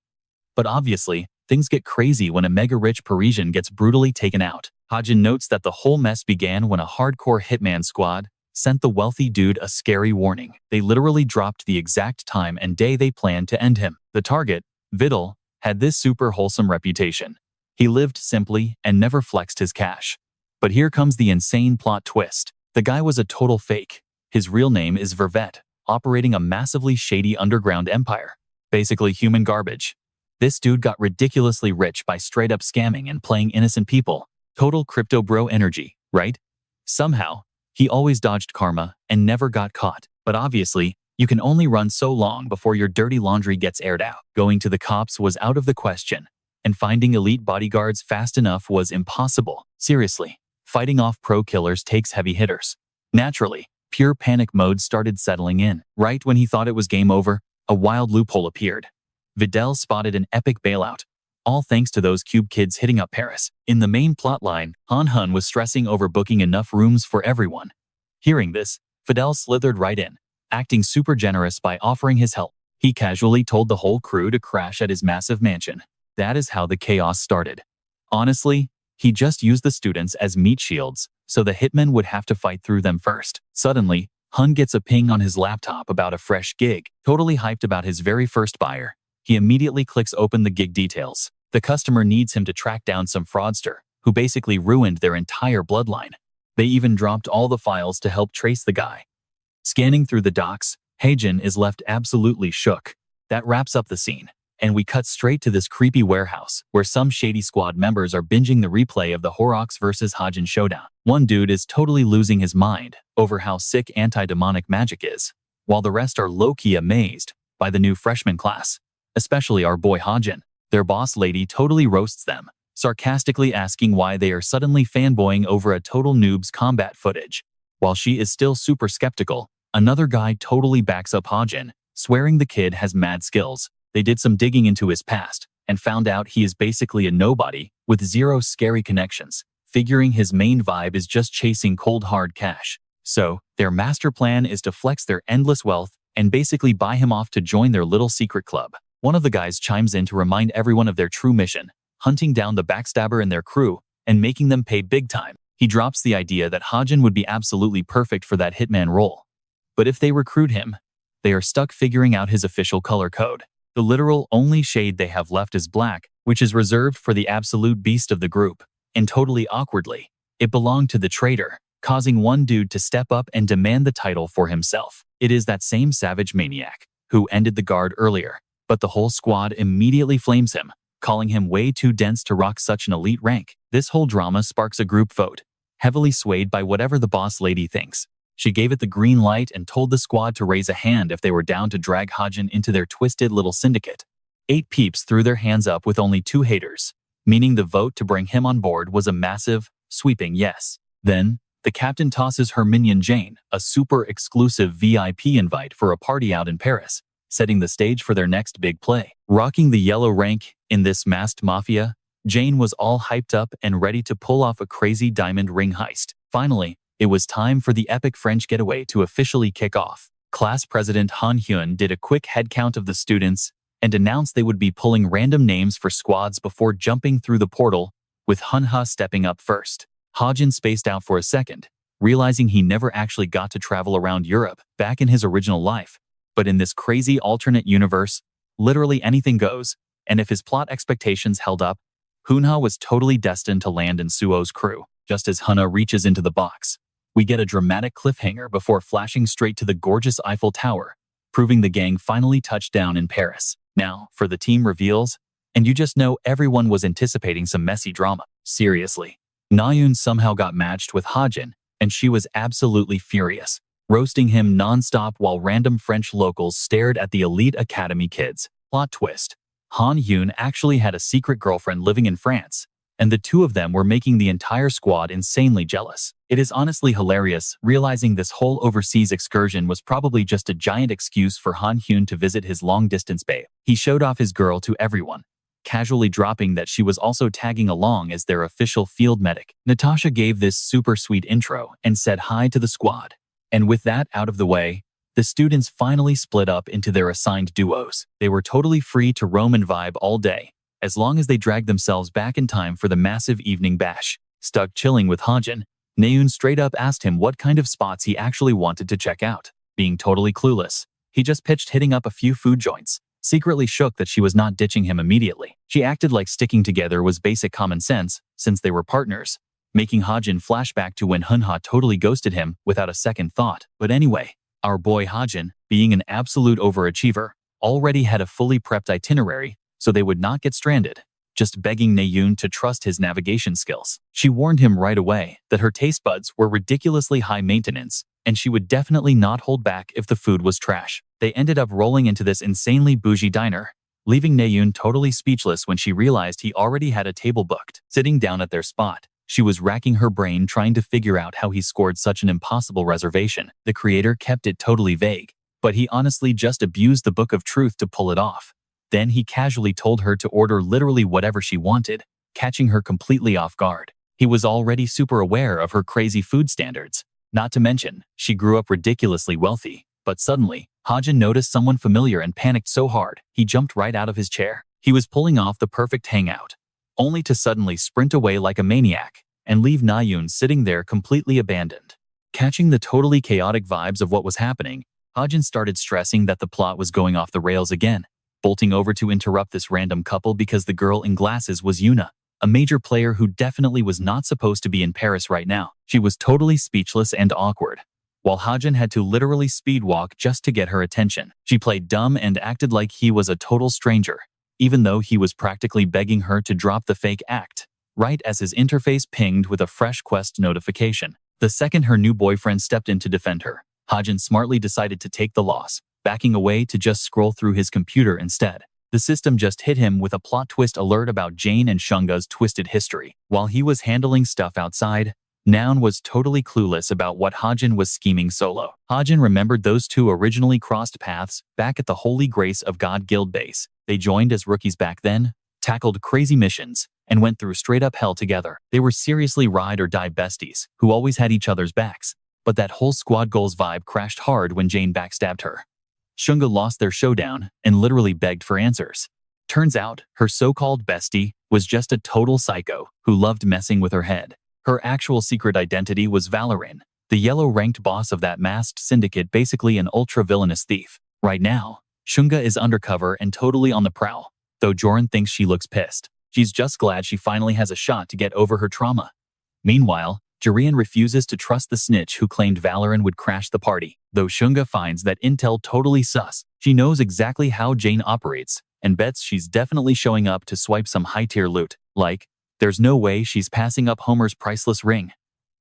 But obviously, things get crazy when a mega-rich Parisian gets brutally taken out. Hajin notes that the whole mess began when a hardcore hitman squad sent the wealthy dude a scary warning. They literally dropped the exact time and day they planned to end him. The target, Vidal, had this super wholesome reputation. He lived simply and never flexed his cash. But here comes the insane plot twist. The guy was a total fake. His real name is Vervet, operating a massively shady underground empire. Basically human garbage. This dude got ridiculously rich by straight up scamming and playing innocent people. Total crypto bro energy, right? Somehow, he always dodged karma and never got caught. But obviously, you can only run so long before your dirty laundry gets aired out. Going to the cops was out of the question, and finding elite bodyguards fast enough was impossible. Seriously, fighting off pro killers takes heavy hitters. Naturally, pure panic mode started settling in. Right when he thought it was game over, a wild loophole appeared. Vidal spotted an epic bailout, all thanks to those cube kids hitting up Paris. In the main plotline, Han Hun was stressing over booking enough rooms for everyone. Hearing this, Vidal slithered right in, acting super generous by offering his help. He casually told the whole crew to crash at his massive mansion. That is how the chaos started. Honestly, he just used the students as meat shields, so the hitmen would have to fight through them first. Suddenly, Hun gets a ping on his laptop about a fresh gig. Totally hyped about his very first buyer, he immediately clicks open the gig details. The customer needs him to track down some fraudster, who basically ruined their entire bloodline. They even dropped all the files to help trace the guy. Scanning through the docs, Hajin is left absolutely shook. That wraps up the scene, and we cut straight to this creepy warehouse, where some shady squad members are binging the replay of the Horrocks vs. Hajin showdown. One dude is totally losing his mind over how sick anti-demonic magic is, while the rest are low-key amazed by the new freshman class, especially our boy Hajin. Their boss lady totally roasts them, sarcastically asking why they are suddenly fanboying over a total noob's combat footage. While she is still super skeptical, another guy totally backs up Hajin, swearing the kid has mad skills. They did some digging into his past and found out he is basically a nobody with zero scary connections, figuring his main vibe is just chasing cold hard cash. So, their master plan is to flex their endless wealth and basically buy him off to join their little secret club. One of the guys chimes in to remind everyone of their true mission. hunting down the backstabber in their crew and making them pay big time. He drops the idea that Hajin would be absolutely perfect for that hitman role. But if they recruit him, they are stuck figuring out his official color code. The literal only shade they have left is black, which is reserved for the absolute beast of the group. And totally awkwardly, it belonged to the traitor, causing one dude to step up and demand the title for himself. It is that same savage maniac who ended the guard earlier, but the whole squad immediately flames him, calling him way too dense to rock such an elite rank. This whole drama sparks a group vote, heavily swayed by whatever the boss lady thinks. She gave it the green light and told the squad to raise a hand if they were down to drag Hajin into their twisted little syndicate. 8 peeps threw their hands up with only 2 haters, meaning the vote to bring him on board was a massive, sweeping yes. Then, the captain tosses her minion Jane a super exclusive VIP invite for a party out in Paris, setting the stage for their next big play. Rocking the yellow rank in this masked mafia, Jane was all hyped up and ready to pull off a crazy diamond ring heist. Finally, it was time for the epic French getaway to officially kick off. Class President Han Hyun did a quick head count of the students and announced they would be pulling random names for squads before jumping through the portal, with Hunha stepping up first. Hajin spaced out for a second, realizing he never actually got to travel around Europe back in his original life. But in this crazy alternate universe, literally anything goes, and if his plot expectations held up, Hunha was totally destined to land in Suo's crew. Just as Hunha reaches into the box, we get a dramatic cliffhanger before flashing straight to the gorgeous Eiffel Tower, proving the gang finally touched down in Paris. Now, for the team reveals, and you just know everyone was anticipating some messy drama. Seriously, Nayun somehow got matched with Hajin, and she was absolutely furious, roasting him non-stop while random French locals stared at the elite academy kids. Plot twist: Han Hyun actually had a secret girlfriend living in France, and the two of them were making the entire squad insanely jealous. It is honestly hilarious, realizing this whole overseas excursion was probably just a giant excuse for Han Hyun to visit his long-distance babe. He showed off his girl to everyone, casually dropping that she was also tagging along as their official field medic. Natasha gave this super sweet intro and said hi to the squad. And with that out of the way, the students finally split up into their assigned duos. They were totally free to roam and vibe all day, as long as they dragged themselves back in time for the massive evening bash. Stuck chilling with Hajin, Nayun straight up asked him what kind of spots he actually wanted to check out. Being totally clueless, he just pitched hitting up a few food joints, secretly shook that she was not ditching him immediately. She acted like sticking together was basic common sense, since they were partners, making Hajin flashback to when Hunha totally ghosted him without a second thought. But anyway, our boy Hajin, being an absolute overachiever, already had a fully prepped itinerary, so they would not get stranded, just begging Nayun to trust his navigation skills. She warned him right away that her taste buds were ridiculously high maintenance, and she would definitely not hold back if the food was trash. They ended up rolling into this insanely bougie diner, leaving Nayun totally speechless when she realized he already had a table booked. Sitting down at their spot, she was racking her brain trying to figure out how he scored such an impossible reservation. The creator kept it totally vague, but he honestly just abused the Book of Truth to pull it off. Then he casually told her to order literally whatever she wanted, catching her completely off guard. He was already super aware of her crazy food standards. Not to mention, she grew up ridiculously wealthy. But suddenly, Hajin noticed someone familiar and panicked so hard, he jumped right out of his chair. He was pulling off the perfect hangout, only to suddenly sprint away like a maniac and leave Nayun sitting there completely abandoned. Catching the totally chaotic vibes of what was happening, Hajin started stressing that the plot was going off the rails again, bolting over to interrupt this random couple because the girl in glasses was Yuna, a major player who definitely was not supposed to be in Paris right now. She was totally speechless and awkward, while Hajin had to literally speedwalk just to get her attention. She played dumb and acted like he was a total stranger, even though he was practically begging her to drop the fake act, right as his interface pinged with a fresh quest notification. The second her new boyfriend stepped in to defend her, Hajin smartly decided to take the loss, backing away to just scroll through his computer instead. The system just hit him with a plot twist alert about Jane and Shunga's twisted history. While he was handling stuff outside, Nayun was totally clueless about what Hajin was scheming solo. Hajin remembered those two originally crossed paths back at the Holy Grace of God Guild base. They joined as rookies back then, tackled crazy missions, and went through straight-up hell together. They were seriously ride-or-die besties who always had each other's backs. But that whole squad goals vibe crashed hard when Jane backstabbed her. Shunga lost their showdown and literally begged for answers, Turns out, her so-called bestie was just a total psycho who loved messing with her head. Her actual secret identity was Valorin, the yellow-ranked boss of that masked syndicate, basically an ultra-villainous thief. Right now, Shunga is undercover and totally on the prowl, though Joran thinks she looks pissed. She's just glad she finally has a shot to get over her trauma. Meanwhile, Jurian refuses to trust the snitch who claimed Valorin would crash the party, though Shunga finds that intel totally sus. She knows exactly how Jane operates and bets she's definitely showing up to swipe some high-tier loot. Like, there's no way she's passing up Homer's priceless ring.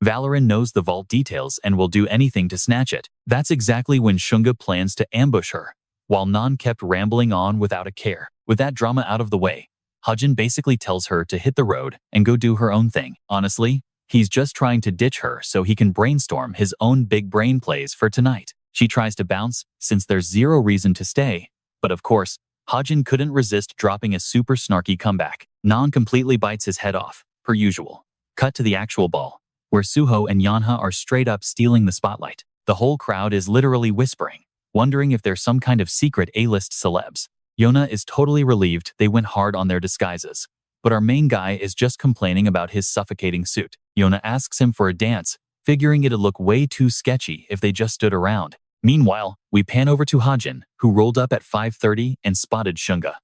Valorin knows the vault details and will do anything to snatch it. That's exactly when Shunga plans to ambush her, while Nan kept rambling on without a care. With that drama out of the way, Hajin basically tells her to hit the road and go do her own thing. Honestly, he's just trying to ditch her so he can brainstorm his own big brain plays for tonight. She tries to bounce since there's zero reason to stay, but of course, Hajin couldn't resist dropping a super snarky comeback. Nan completely bites his head off, per usual. Cut to the actual ball, where Suho and Yanha are straight up stealing the spotlight. The whole crowd is literally whispering, wondering if they're some kind of secret A-list celebs. Yona is totally relieved they went hard on their disguises, but our main guy is just complaining about his suffocating suit. Yona asks him for a dance, figuring it'd look way too sketchy if they just stood around. Meanwhile, we pan over to Hajin, who rolled up at 5:30 and spotted Shunga.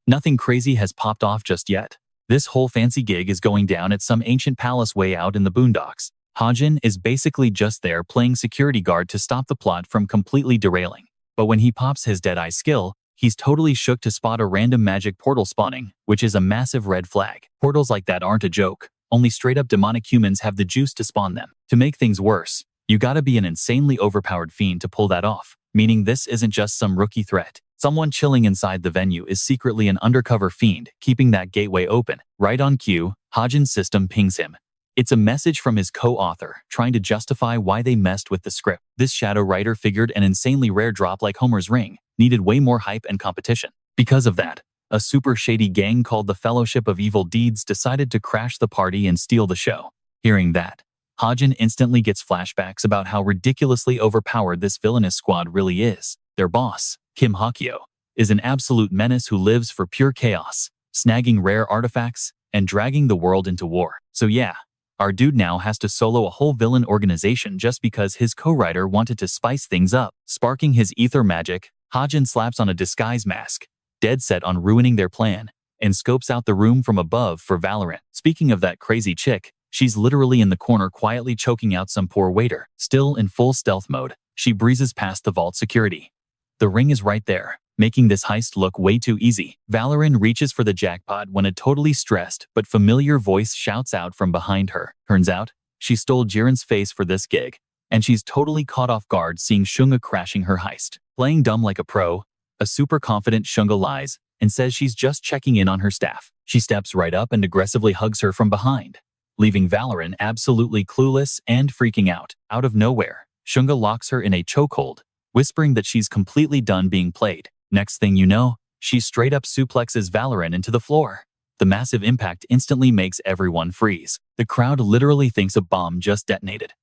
Nothing crazy has popped off just yet. This whole fancy gig is going down at some ancient palace way out in the boondocks. Hajin is basically just there playing security guard to stop the plot from completely derailing. But when he pops his Deadeye skill, he's totally shook to spot a random magic portal spawning, which is a massive red flag. Portals like that aren't a joke. Only straight-up demonic humans have the juice to spawn them. To make things worse, you gotta be an insanely overpowered fiend to pull that off, meaning this isn't just some rookie threat. Someone chilling inside the venue is secretly an undercover fiend, keeping that gateway open. Right on cue, Hajin's system pings him. It's a message from his co-author, trying to justify why they messed with the script. This shadow writer figured an insanely rare drop like Homer's ring needed way more hype and competition. Because of that, a super shady gang called the Fellowship of Evil Deeds decided to crash the party and steal the show. Hearing that, Hajin instantly gets flashbacks about how ridiculously overpowered this villainous squad really is. Their boss, Kim Hakyo, is an absolute menace who lives for pure chaos, snagging rare artifacts and dragging the world into war. So yeah, our dude now has to solo a whole villain organization just because his co-writer wanted to spice things up. Sparking his ether magic, Hajin slaps on a disguise mask, dead set on ruining their plan, and scopes out the room from above for Valorant. Speaking of that crazy chick, she's literally in the corner quietly choking out some poor waiter. Still in full stealth mode, she breezes past the vault security. The ring is right there, making this heist look way too easy. Valorin reaches for the jackpot when a totally stressed but familiar voice shouts out from behind her. Turns out, she stole Jiren's face for this gig, and she's totally caught off guard seeing Shunga crashing her heist. Playing dumb like a pro, a super confident Shunga lies and says she's just checking in on her staff. She steps right up and aggressively hugs her from behind, leaving Valorin absolutely clueless and freaking out. Out of nowhere, Shunga locks her in a chokehold, whispering that she's completely done being played. Next thing you know, she straight up suplexes Valorin into the floor. The massive impact instantly makes everyone freeze. The crowd literally thinks a bomb just detonated.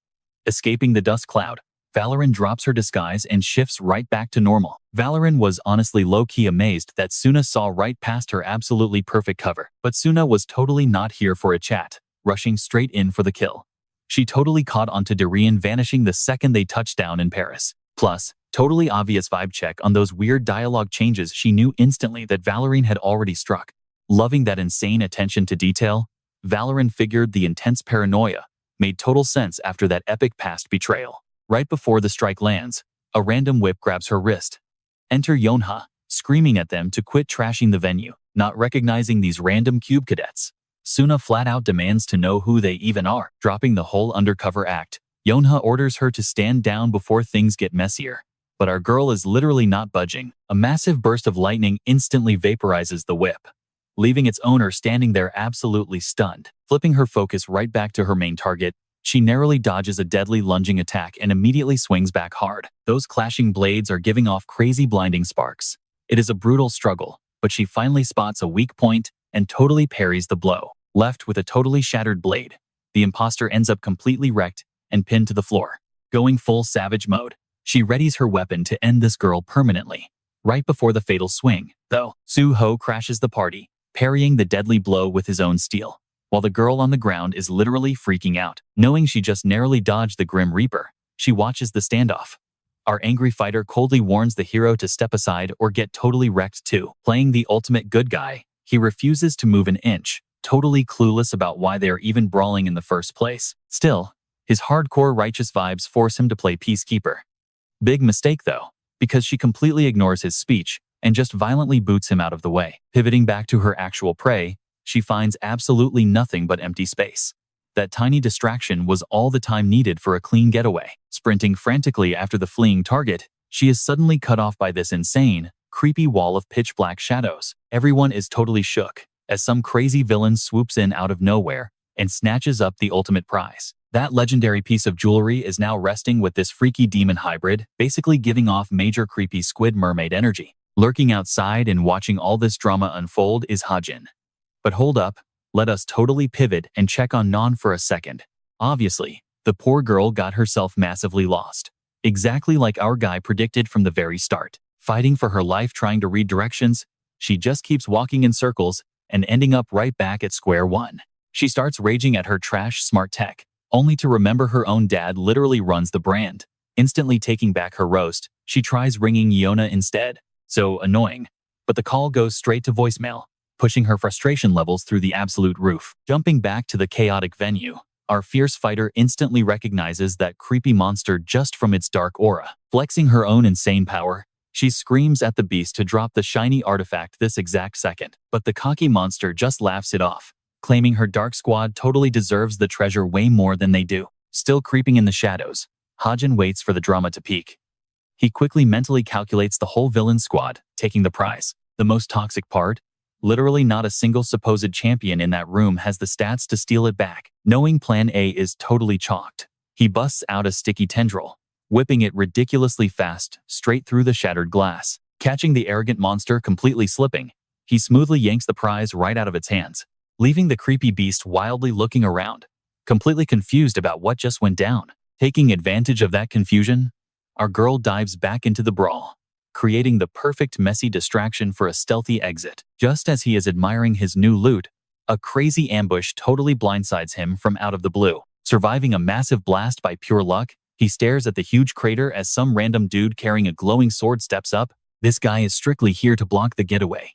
Escaping the dust cloud, Valorin drops her disguise and shifts right back to normal. Valorin was honestly low-key amazed that Suna saw right past her absolutely perfect cover. But Suna was totally not here for a chat, rushing straight in for the kill. She totally caught onto Darian vanishing the second they touched down in Paris. Plus, totally obvious vibe check on those weird dialogue changes, she knew instantly that Valorin had already struck. Loving that insane attention to detail, Valorin figured the intense paranoia made total sense after that epic past betrayal. Right before the strike lands, a random whip grabs her wrist. Enter Yonha, screaming at them to quit trashing the venue, not recognizing these random cube cadets. Suna flat out demands to know who they even are. Dropping the whole undercover act, Yonha orders her to stand down before things get messier. But our girl is literally not budging. A massive burst of lightning instantly vaporizes the whip, leaving its owner standing there absolutely stunned. Flipping her focus right back to her main target, she narrowly dodges a deadly lunging attack and immediately swings back hard. Those clashing blades are giving off crazy blinding sparks. It is a brutal struggle, but she finally spots a weak point and totally parries the blow. Left with a totally shattered blade, the imposter ends up completely wrecked and pinned to the floor. Going full savage mode, she readies her weapon to end this girl permanently. right before the fatal swing, though. Suho crashes the party, parrying the deadly blow with his own steel, while the girl on the ground is literally freaking out. Knowing she just narrowly dodged the Grim Reaper, she watches the standoff. Our angry fighter coldly warns the hero to step aside or get totally wrecked too. Playing the ultimate good guy, he refuses to move an inch, totally clueless about why they are even brawling in the first place. Still, his hardcore righteous vibes force him to play peacekeeper. Big mistake though, because she completely ignores his speech and just violently boots him out of the way. Pivoting back to her actual prey, she finds absolutely nothing but empty space. That tiny distraction was all the time needed for a clean getaway. Sprinting frantically after the fleeing target, she is suddenly cut off by this insane, creepy wall of pitch-black shadows. Everyone is totally shook as some crazy villain swoops in out of nowhere and snatches up the ultimate prize. That legendary piece of jewelry is now resting with this freaky demon hybrid, basically giving off major creepy squid mermaid energy. Lurking outside and watching all this drama unfold is Hajin. But hold up, let us totally pivot and check on Non for a second. Obviously, the poor girl got herself massively lost. Exactly like our guy predicted from the very start. Fighting for her life trying to read directions, she just keeps walking in circles and ending up right back at square one. She starts raging at her trash smart tech, only to remember her own dad literally runs the brand. Instantly taking back her roast, she tries ringing Yona instead. So annoying. But the call goes straight to voicemail, pushing her frustration levels through the absolute roof. Jumping back to the chaotic venue, our fierce fighter instantly recognizes that creepy monster just from its dark aura. Flexing her own insane power, she screams at the beast to drop the shiny artifact this exact second. But the cocky monster just laughs it off, claiming her dark squad totally deserves the treasure way more than they do. Still creeping in the shadows, Hajin waits for the drama to peak. He quickly mentally calculates the whole villain squad, taking the prize. The most toxic part? Literally not a single supposed champion in that room has the stats to steal it back. Knowing plan A is totally chalked, he busts out a sticky tendril, whipping it ridiculously fast straight through the shattered glass. Catching the arrogant monster completely slipping, he smoothly yanks the prize right out of its hands, leaving the creepy beast wildly looking around, completely confused about what just went down. Taking advantage of that confusion, our girl dives back into the brawl, creating the perfect messy distraction for a stealthy exit. Just as he is admiring his new loot, a crazy ambush totally blindsides him from out of the blue. Surviving a massive blast by pure luck, he stares at the huge crater as some random dude carrying a glowing sword steps up. This guy is strictly here to block the getaway.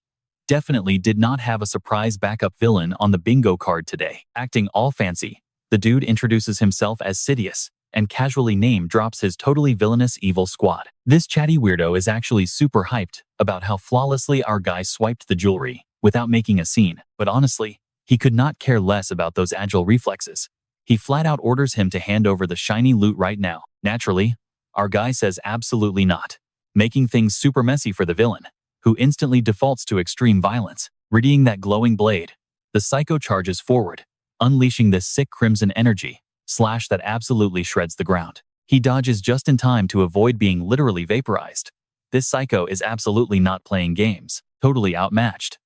Definitely did not have a surprise backup villain on the bingo card today. Acting all fancy, the dude introduces himself as Sidious and casually name drops his totally villainous evil squad. This chatty weirdo is actually super hyped about how flawlessly our guy swiped the jewelry without making a scene, but honestly, he could not care less about those agile reflexes. He flat out orders him to hand over the shiny loot right now. Naturally, our guy says absolutely not, making things super messy for the villain, who instantly defaults to extreme violence. Readying that glowing blade, the psycho charges forward, unleashing this sick crimson energy slash that absolutely shreds the ground. He dodges just in time to avoid being literally vaporized. This psycho is absolutely not playing games, totally outmatched.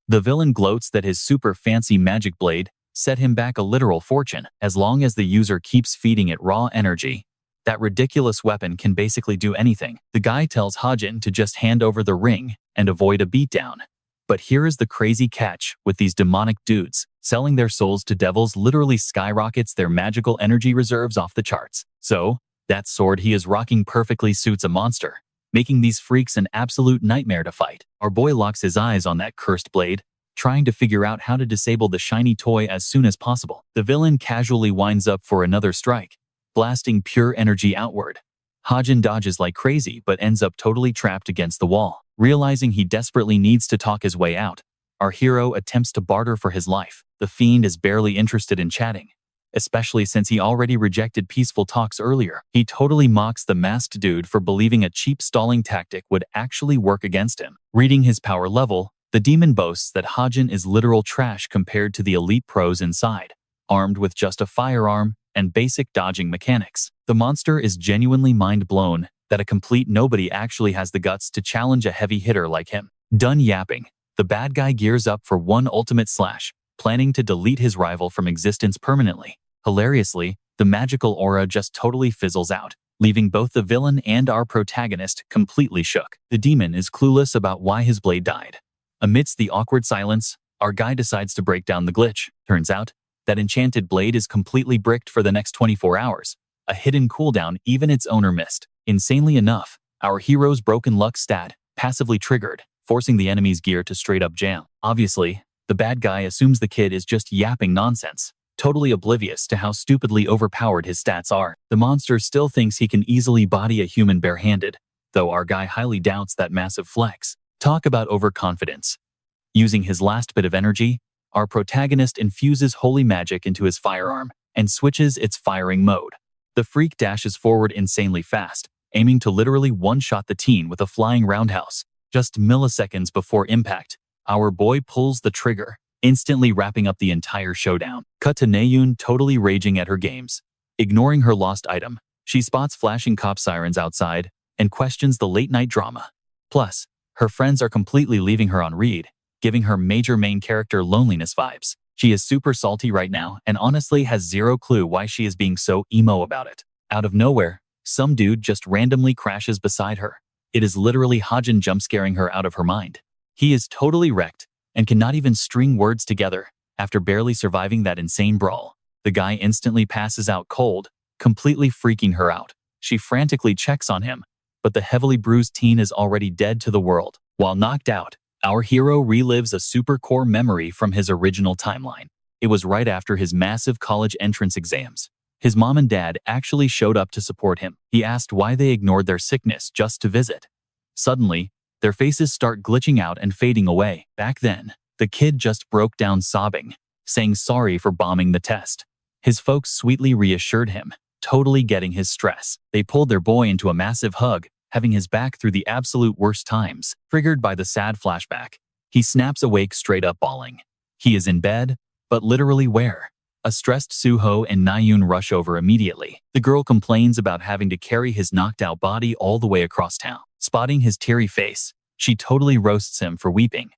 The villain gloats that his super fancy magic blade set him back a literal fortune. As long as the user keeps feeding it raw energy, that ridiculous weapon can basically do anything. The guy tells Hajin to just hand over the ring and avoid a beatdown. But here is the crazy catch with these demonic dudes. Selling their souls to devils literally skyrockets their magical energy reserves off the charts. So, that sword he is rocking perfectly suits a monster, making these freaks an absolute nightmare to fight. Our boy locks his eyes on that cursed blade, trying to figure out how to disable the shiny toy as soon as possible. The villain casually winds up for another strike, blasting pure energy outward. Hajin dodges like crazy but ends up totally trapped against the wall. Realizing he desperately needs to talk his way out, our hero attempts to barter for his life. The fiend is barely interested in chatting, especially since he already rejected peaceful talks earlier. He totally mocks the masked dude for believing a cheap stalling tactic would actually work against him. Reading his power level, the demon boasts that Hajin is literal trash compared to the elite pros inside, armed with just a firearm and basic dodging mechanics. The monster is genuinely mind-blown that a complete nobody actually has the guts to challenge a heavy hitter like him. Done yapping, the bad guy gears up for one ultimate slash, planning to delete his rival from existence permanently. Hilariously, the magical aura just totally fizzles out, leaving both the villain and our protagonist completely shook. The demon is clueless about why his blade died. Amidst the awkward silence, our guy decides to break down the glitch. Turns out, that enchanted blade is completely bricked for the next 24 hours, a hidden cooldown even its owner missed. Insanely enough, our hero's broken luck stat passively triggered, forcing the enemy's gear to straight up jam. Obviously, the bad guy assumes the kid is just yapping nonsense, totally oblivious to how stupidly overpowered his stats are. The monster still thinks he can easily body a human barehanded, though our guy highly doubts that massive flex. Talk about overconfidence. Using his last bit of energy, our protagonist infuses holy magic into his firearm and switches its firing mode. The freak dashes forward insanely fast, aiming to literally one-shot the teen with a flying roundhouse. Just milliseconds before impact, our boy pulls the trigger, instantly wrapping up the entire showdown. Cut to Nayun totally raging at her games. Ignoring her lost item, she spots flashing cop sirens outside and questions the late-night drama. Plus, her friends are completely leaving her on read, giving her major main character loneliness vibes. She is super salty right now and honestly has zero clue why she is being so emo about it. Out of nowhere, some dude just randomly crashes beside her. It is literally Hajin jump-scaring her out of her mind. He is totally wrecked and cannot even string words together after barely surviving that insane brawl. The guy instantly passes out cold, completely freaking her out. She frantically checks on him, but the heavily bruised teen is already dead to the world. While knocked out, our hero relives a super core memory from his original timeline. It was right after his massive college entrance exams. His mom and dad actually showed up to support him. He asked why they ignored their sickness just to visit. Suddenly, their faces start glitching out and fading away. Back then, the kid just broke down sobbing, saying sorry for bombing the test. His folks sweetly reassured him, totally getting his stress. They pulled their boy into a massive hug, having his back through the absolute worst times. Triggered by the sad flashback, he snaps awake straight up bawling. He is in bed, but literally where? A stressed Suho and Nayun rush over immediately. The girl complains about having to carry his knocked-out body all the way across town. Spotting his teary face, she totally roasts him for weeping.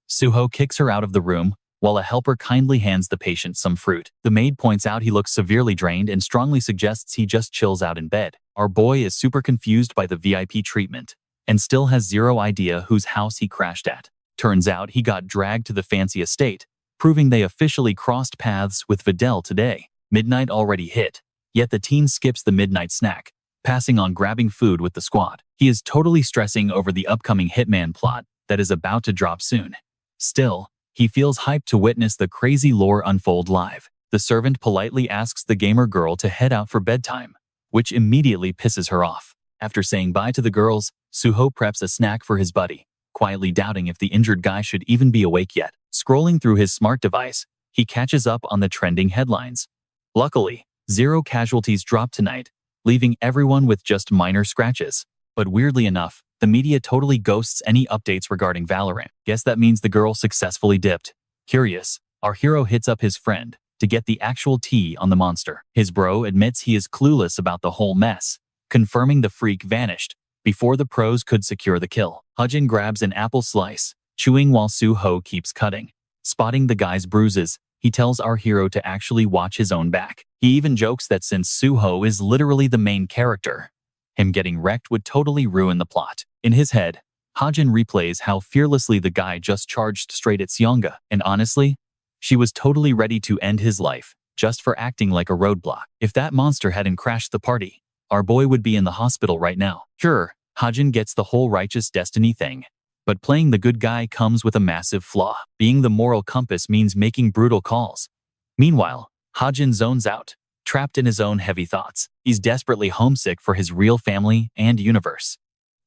Suho kicks her out of the room, while a helper kindly hands the patient some fruit. The maid points out he looks severely drained and strongly suggests he just chills out in bed. Our boy is super confused by the VIP treatment, and still has zero idea whose house he crashed at. Turns out he got dragged to the fancy estate, proving they officially crossed paths with Videl today. Midnight already hit, yet the teen skips the midnight snack, passing on grabbing food with the squad. He is totally stressing over the upcoming hitman plot that is about to drop soon. Still, he feels hyped to witness the crazy lore unfold live. The servant politely asks the gamer girl to head out for bedtime, which immediately pisses her off. After saying bye to the girls, Suho preps a snack for his buddy, quietly doubting if the injured guy should even be awake yet. Scrolling through his smart device, he catches up on the trending headlines. Luckily, 0 casualties dropped tonight, leaving everyone with just minor scratches. But weirdly enough, the media totally ghosts any updates regarding Valorant. Guess that means the girl successfully dipped. Curious, our hero hits up his friend to get the actual tea on the monster. His bro admits he is clueless about the whole mess, confirming the freak vanished before the pros could secure the kill. Hajin grabs an apple slice, chewing while Suho keeps cutting. Spotting the guy's bruises, he tells our hero to actually watch his own back. He even jokes that since Suho is literally the main character, him getting wrecked would totally ruin the plot. In his head, Hajin replays how fearlessly the guy just charged straight at Seonga, and honestly, she was totally ready to end his life, just for acting like a roadblock. If that monster hadn't crashed the party, our boy would be in the hospital right now. Sure, Hajin gets the whole righteous destiny thing, but playing the good guy comes with a massive flaw. Being the moral compass means making brutal calls. Meanwhile, Hajin zones out, trapped in his own heavy thoughts. He's desperately homesick for his real family and universe.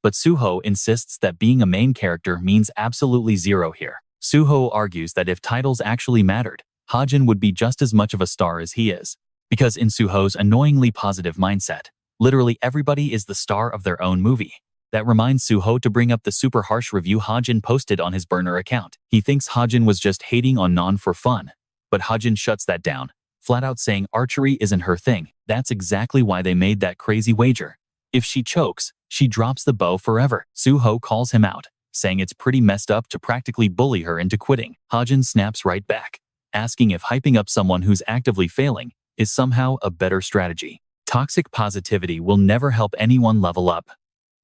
But Suho insists that being a main character means absolutely zero here. Suho argues that if titles actually mattered, Hajin would be just as much of a star as he is. Because in Suho's annoyingly positive mindset, literally everybody is the star of their own movie. That reminds Suho to bring up the super harsh review Hajin posted on his burner account. He thinks Hajin was just hating on Non for fun, but Hajin shuts that down, flat out saying archery isn't her thing. That's exactly why they made that crazy wager. If she chokes, she drops the bow forever. Suho calls him out, saying it's pretty messed up to practically bully her into quitting. Hajin snaps right back, asking if hyping up someone who's actively failing is somehow a better strategy. Toxic positivity will never help anyone level up.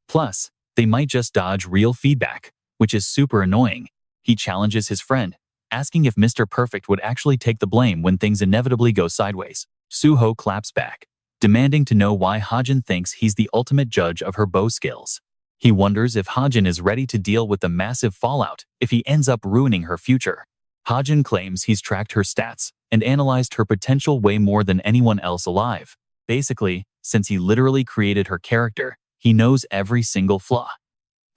Plus, they might just dodge real feedback, which is super annoying. He challenges his friend, asking if Mr. Perfect would actually take the blame when things inevitably go sideways. Suho claps back, demanding to know why Hajin thinks he's the ultimate judge of her bow skills. He wonders if Hajin is ready to deal with the massive fallout if he ends up ruining her future. Hajin claims he's tracked her stats and analyzed her potential way more than anyone else alive. Basically, since he literally created her character, he knows every single flaw.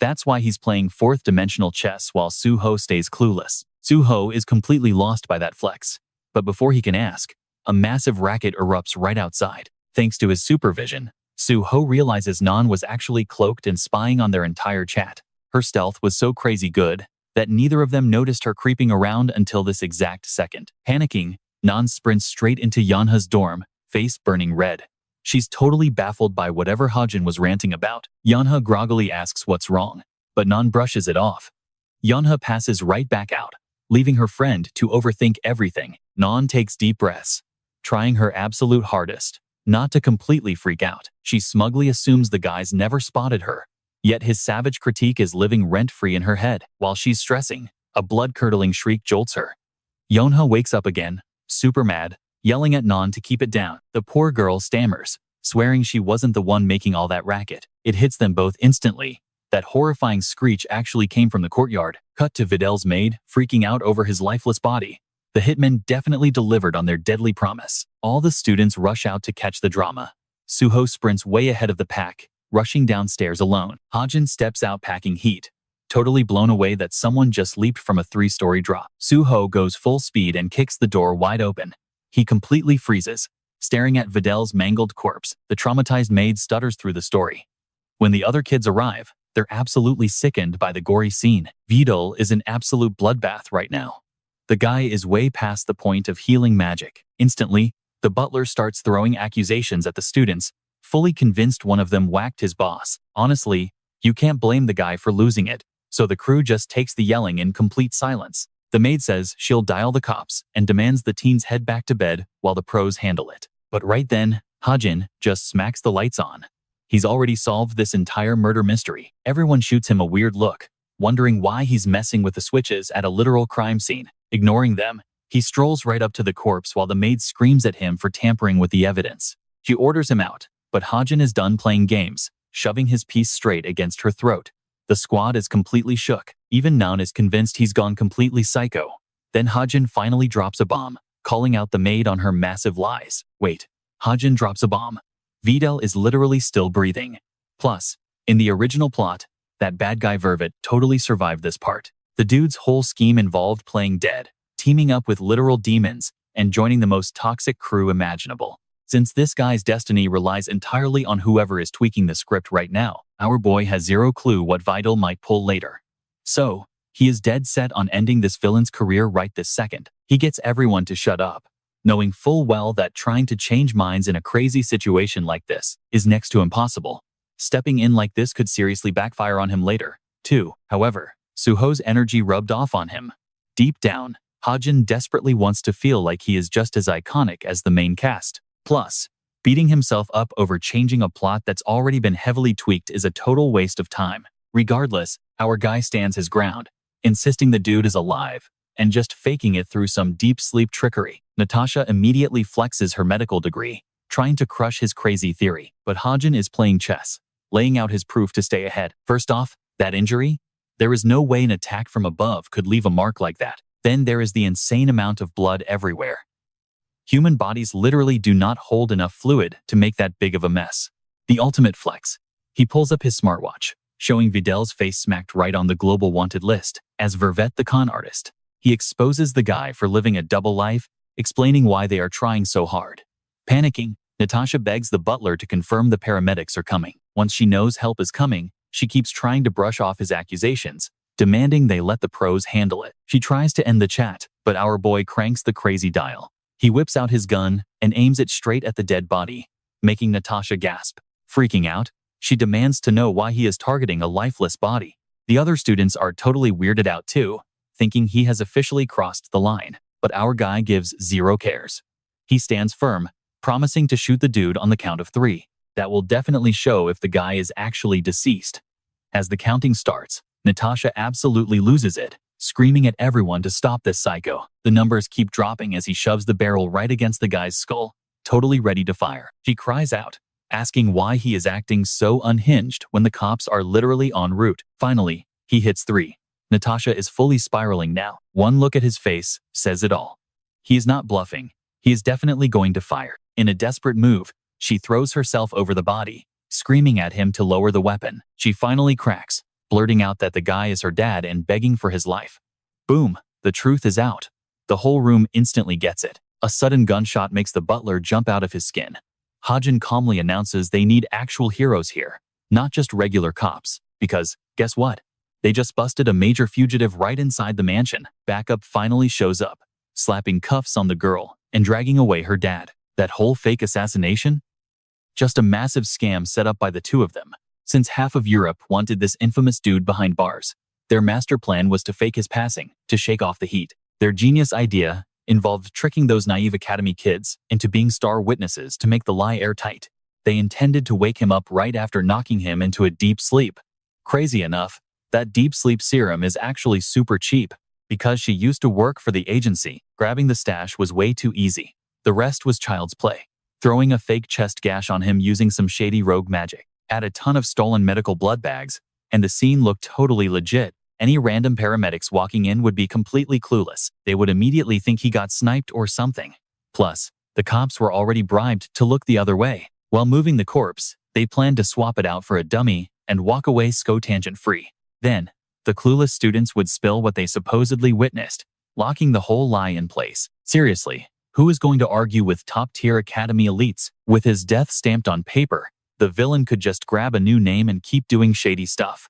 That's why he's playing fourth-dimensional chess while Suho stays clueless. Suho is completely lost by that flex. But before he can ask, a massive racket erupts right outside. Thanks to his supervision, Suho realizes Nan was actually cloaked and spying on their entire chat. Her stealth was so crazy good that neither of them noticed her creeping around until this exact second. Panicking, Nan sprints straight into Yeonha's dorm, face burning red. She's totally baffled by whatever Hajin was ranting about. Yeonha groggily asks what's wrong, but Nan brushes it off. Yeonha passes right back out, leaving her friend to overthink everything. Nan takes deep breaths, trying her absolute hardest not to completely freak out. She smugly assumes the guys never spotted her, yet his savage critique is living rent-free in her head. While she's stressing, a blood-curdling shriek jolts her. Yeonha wakes up again, super mad, yelling at Nan to keep it down. The poor girl stammers, swearing she wasn't the one making all that racket. It hits them both instantly. That horrifying screech actually came from the courtyard. Cut to Vidal's maid, freaking out over his lifeless body. The hitmen definitely delivered on their deadly promise. All the students rush out to catch the drama. Suho sprints way ahead of the pack, rushing downstairs alone. Hajin steps out packing heat, totally blown away that someone just leaped from a 3-story drop. Suho goes full speed and kicks the door wide open. He completely freezes, staring at Vidal's mangled corpse. The traumatized maid stutters through the story. When the other kids arrive, they're absolutely sickened by the gory scene. Vidal is an absolute bloodbath right now. The guy is way past the point of healing magic. Instantly, the butler starts throwing accusations at the students, fully convinced one of them whacked his boss. Honestly, you can't blame the guy for losing it, so the crew just takes the yelling in complete silence. The maid says she'll dial the cops and demands the teens head back to bed while the pros handle it. But right then, Hajin just smacks the lights on. He's already solved this entire murder mystery. Everyone shoots him a weird look, wondering why he's messing with the switches at a literal crime scene. Ignoring them, he strolls right up to the corpse while the maid screams at him for tampering with the evidence. She orders him out, but Hajin is done playing games, shoving his piece straight against her throat. The squad is completely shook. Even Nan is convinced he's gone completely psycho. Then Hajin finally drops a bomb, calling out the maid on her massive lies. Wait, Hajin drops a bomb. Vidal is literally still breathing. Plus, in the original plot, that bad guy Vervet totally survived this part. The dude's whole scheme involved playing dead, teaming up with literal demons, and joining the most toxic crew imaginable. Since this guy's destiny relies entirely on whoever is tweaking the script right now, our boy has zero clue what Vidal might pull later. So, he is dead set on ending this villain's career right this second. He gets everyone to shut up, knowing full well that trying to change minds in a crazy situation like this is next to impossible. Stepping in like this could seriously backfire on him later, too. However, Suho's energy rubbed off on him. Deep down, Hajin desperately wants to feel like he is just as iconic as the main cast. Plus, beating himself up over changing a plot that's already been heavily tweaked is a total waste of time. Regardless, our guy stands his ground, insisting the dude is alive, and just faking it through some deep sleep trickery. Natasha immediately flexes her medical degree, trying to crush his crazy theory. But Hajin is playing chess, laying out his proof to stay ahead. First off, that injury? There is no way an attack from above could leave a mark like that. Then there is the insane amount of blood everywhere. Human bodies literally do not hold enough fluid to make that big of a mess. The ultimate flex. He pulls up his smartwatch, showing Vidal's face smacked right on the global wanted list. As Vervet the con artist, he exposes the guy for living a double life, explaining why they are trying so hard. Panicking, Natasha begs the butler to confirm the paramedics are coming. Once she knows help is coming, she keeps trying to brush off his accusations, demanding they let the pros handle it. She tries to end the chat, but our boy cranks the crazy dial. He whips out his gun and aims it straight at the dead body, making Natasha gasp. Freaking out, she demands to know why he is targeting a lifeless body. The other students are totally weirded out too, thinking he has officially crossed the line. But our guy gives zero cares. He stands firm, promising to shoot the dude on the count of 3. That will definitely show if the guy is actually deceased. As the counting starts, Natasha absolutely loses it, screaming at everyone to stop this psycho. The numbers keep dropping as he shoves the barrel right against the guy's skull, totally ready to fire. She cries out, asking why he is acting so unhinged when the cops are literally en route. Finally, he hits 3. Natasha is fully spiraling now. One look at his face says it all. He is not bluffing. He is definitely going to fire. In a desperate move, she throws herself over the body, screaming at him to lower the weapon. She finally cracks, blurting out that the guy is her dad and begging for his life. Boom, the truth is out. The whole room instantly gets it. A sudden gunshot makes the butler jump out of his skin. Hajin calmly announces they need actual heroes here, not just regular cops, because, guess what? They just busted a major fugitive right inside the mansion. Backup finally shows up, slapping cuffs on the girl and dragging away her dad. That whole fake assassination? Just a massive scam set up by the two of them. Since half of Europe wanted this infamous dude behind bars, their master plan was to fake his passing, to shake off the heat. Their genius idea involved tricking those naive academy kids into being star witnesses to make the lie airtight. They intended to wake him up right after knocking him into a deep sleep. Crazy enough, that deep sleep serum is actually super cheap. Because she used to work for the agency, grabbing the stash was way too easy. The rest was child's play. Throwing a fake chest gash on him using some shady rogue magic. Add a ton of stolen medical blood bags, and the scene looked totally legit. Any random paramedics walking in would be completely clueless. They would immediately think he got sniped or something. Plus, the cops were already bribed to look the other way. While moving the corpse, they planned to swap it out for a dummy and walk away tangent-free. Then, the clueless students would spill what they supposedly witnessed, locking the whole lie in place. Seriously, who is going to argue with top-tier academy elites? With his death stamped on paper, the villain could just grab a new name and keep doing shady stuff.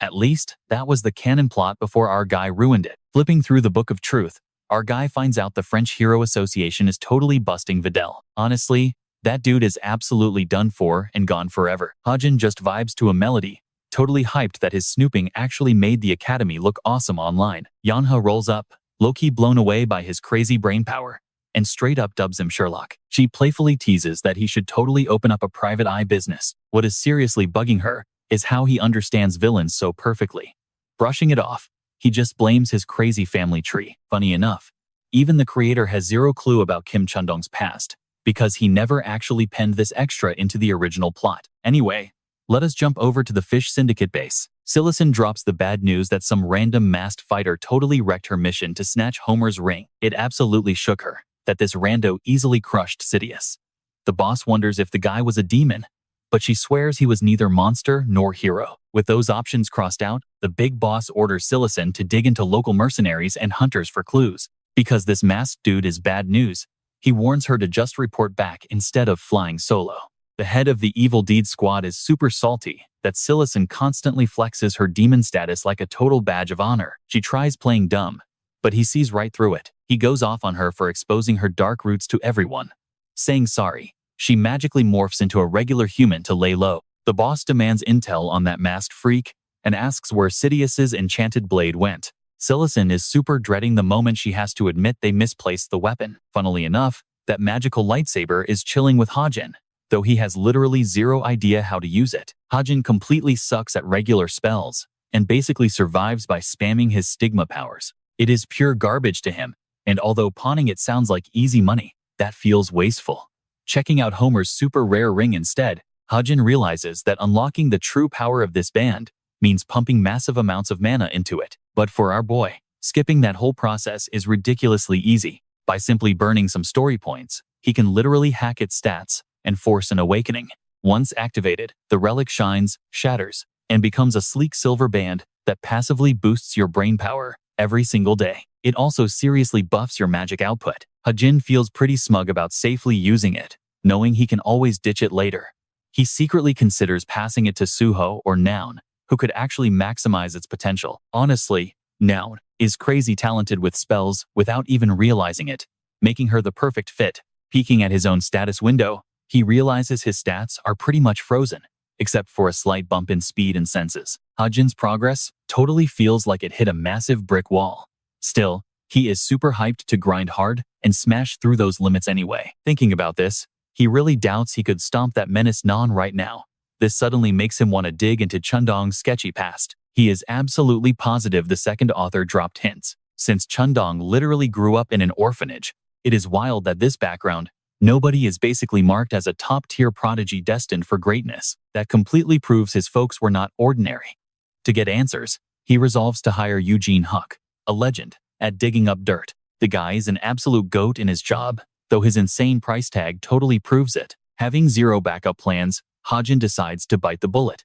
At least, that was the canon plot before our guy ruined it. Flipping through the Book of Truth, our guy finds out the French Hero Association is totally busting Vidal. Honestly, that dude is absolutely done for and gone forever. Hajin just vibes to a melody, totally hyped that his snooping actually made the academy look awesome online. Yanha rolls up, low-key blown away by his crazy brain power, and straight up dubs him Sherlock. She playfully teases that he should totally open up a private eye business. What is seriously bugging her is how he understands villains so perfectly. Brushing it off, he just blames his crazy family tree. Funny enough, even the creator has zero clue about Kim Chundong's past, because he never actually penned this extra into the original plot. Anyway, let us jump over to the Fish Syndicate base. Silison drops the bad news that some random masked fighter totally wrecked her mission to snatch Homer's ring. It absolutely shook her that this rando easily crushed Sidious. The boss wonders if the guy was a demon, but she swears he was neither monster nor hero. With those options crossed out, the big boss orders Silison to dig into local mercenaries and hunters for clues. Because this masked dude is bad news, he warns her to just report back instead of flying solo. The head of the Evil Deed squad is super salty that Silison constantly flexes her demon status like a total badge of honor. She tries playing dumb, but he sees right through it. He goes off on her for exposing her dark roots to everyone. Saying sorry, she magically morphs into a regular human to lay low. The boss demands intel on that masked freak and asks where Sidious's enchanted blade went. Silison is super dreading the moment she has to admit they misplaced the weapon. Funnily enough, that magical lightsaber is chilling with Hajin, though he has literally zero idea how to use it. Hajin completely sucks at regular spells and basically survives by spamming his stigma powers. It is pure garbage to him, and although pawning it sounds like easy money, that feels wasteful. Checking out Homer's super rare ring instead, Hajin realizes that unlocking the true power of this band means pumping massive amounts of mana into it. But for our boy, skipping that whole process is ridiculously easy. By simply burning some story points, he can literally hack its stats and force an awakening. Once activated, the relic shines, shatters, and becomes a sleek silver band that passively boosts your brain power every single day. It also seriously buffs your magic output. Hajin feels pretty smug about safely using it, knowing he can always ditch it later. He secretly considers passing it to Suho or Noun, who could actually maximize its potential. Honestly, Noun is crazy talented with spells without even realizing it, making her the perfect fit. Peeking at his own status window, he realizes his stats are pretty much frozen, except for a slight bump in speed and senses. Hajin's progress totally feels like it hit a massive brick wall. Still, he is super hyped to grind hard and smash through those limits anyway. Thinking about this, He really doubts he could stomp that menace Non right now. This suddenly makes him want to dig into Chundong's sketchy past. He is absolutely positive the second author dropped hints. Since Chundong literally grew up in an orphanage, it is wild that this background, nobody is basically marked as a top-tier prodigy destined for greatness. That completely proves his folks were not ordinary. To get answers, he resolves to hire Eugene Huck, a legend, at digging up dirt. The guy is an absolute goat in his job, though his insane price tag totally proves it. Having zero backup plans, Hajin decides to bite the bullet.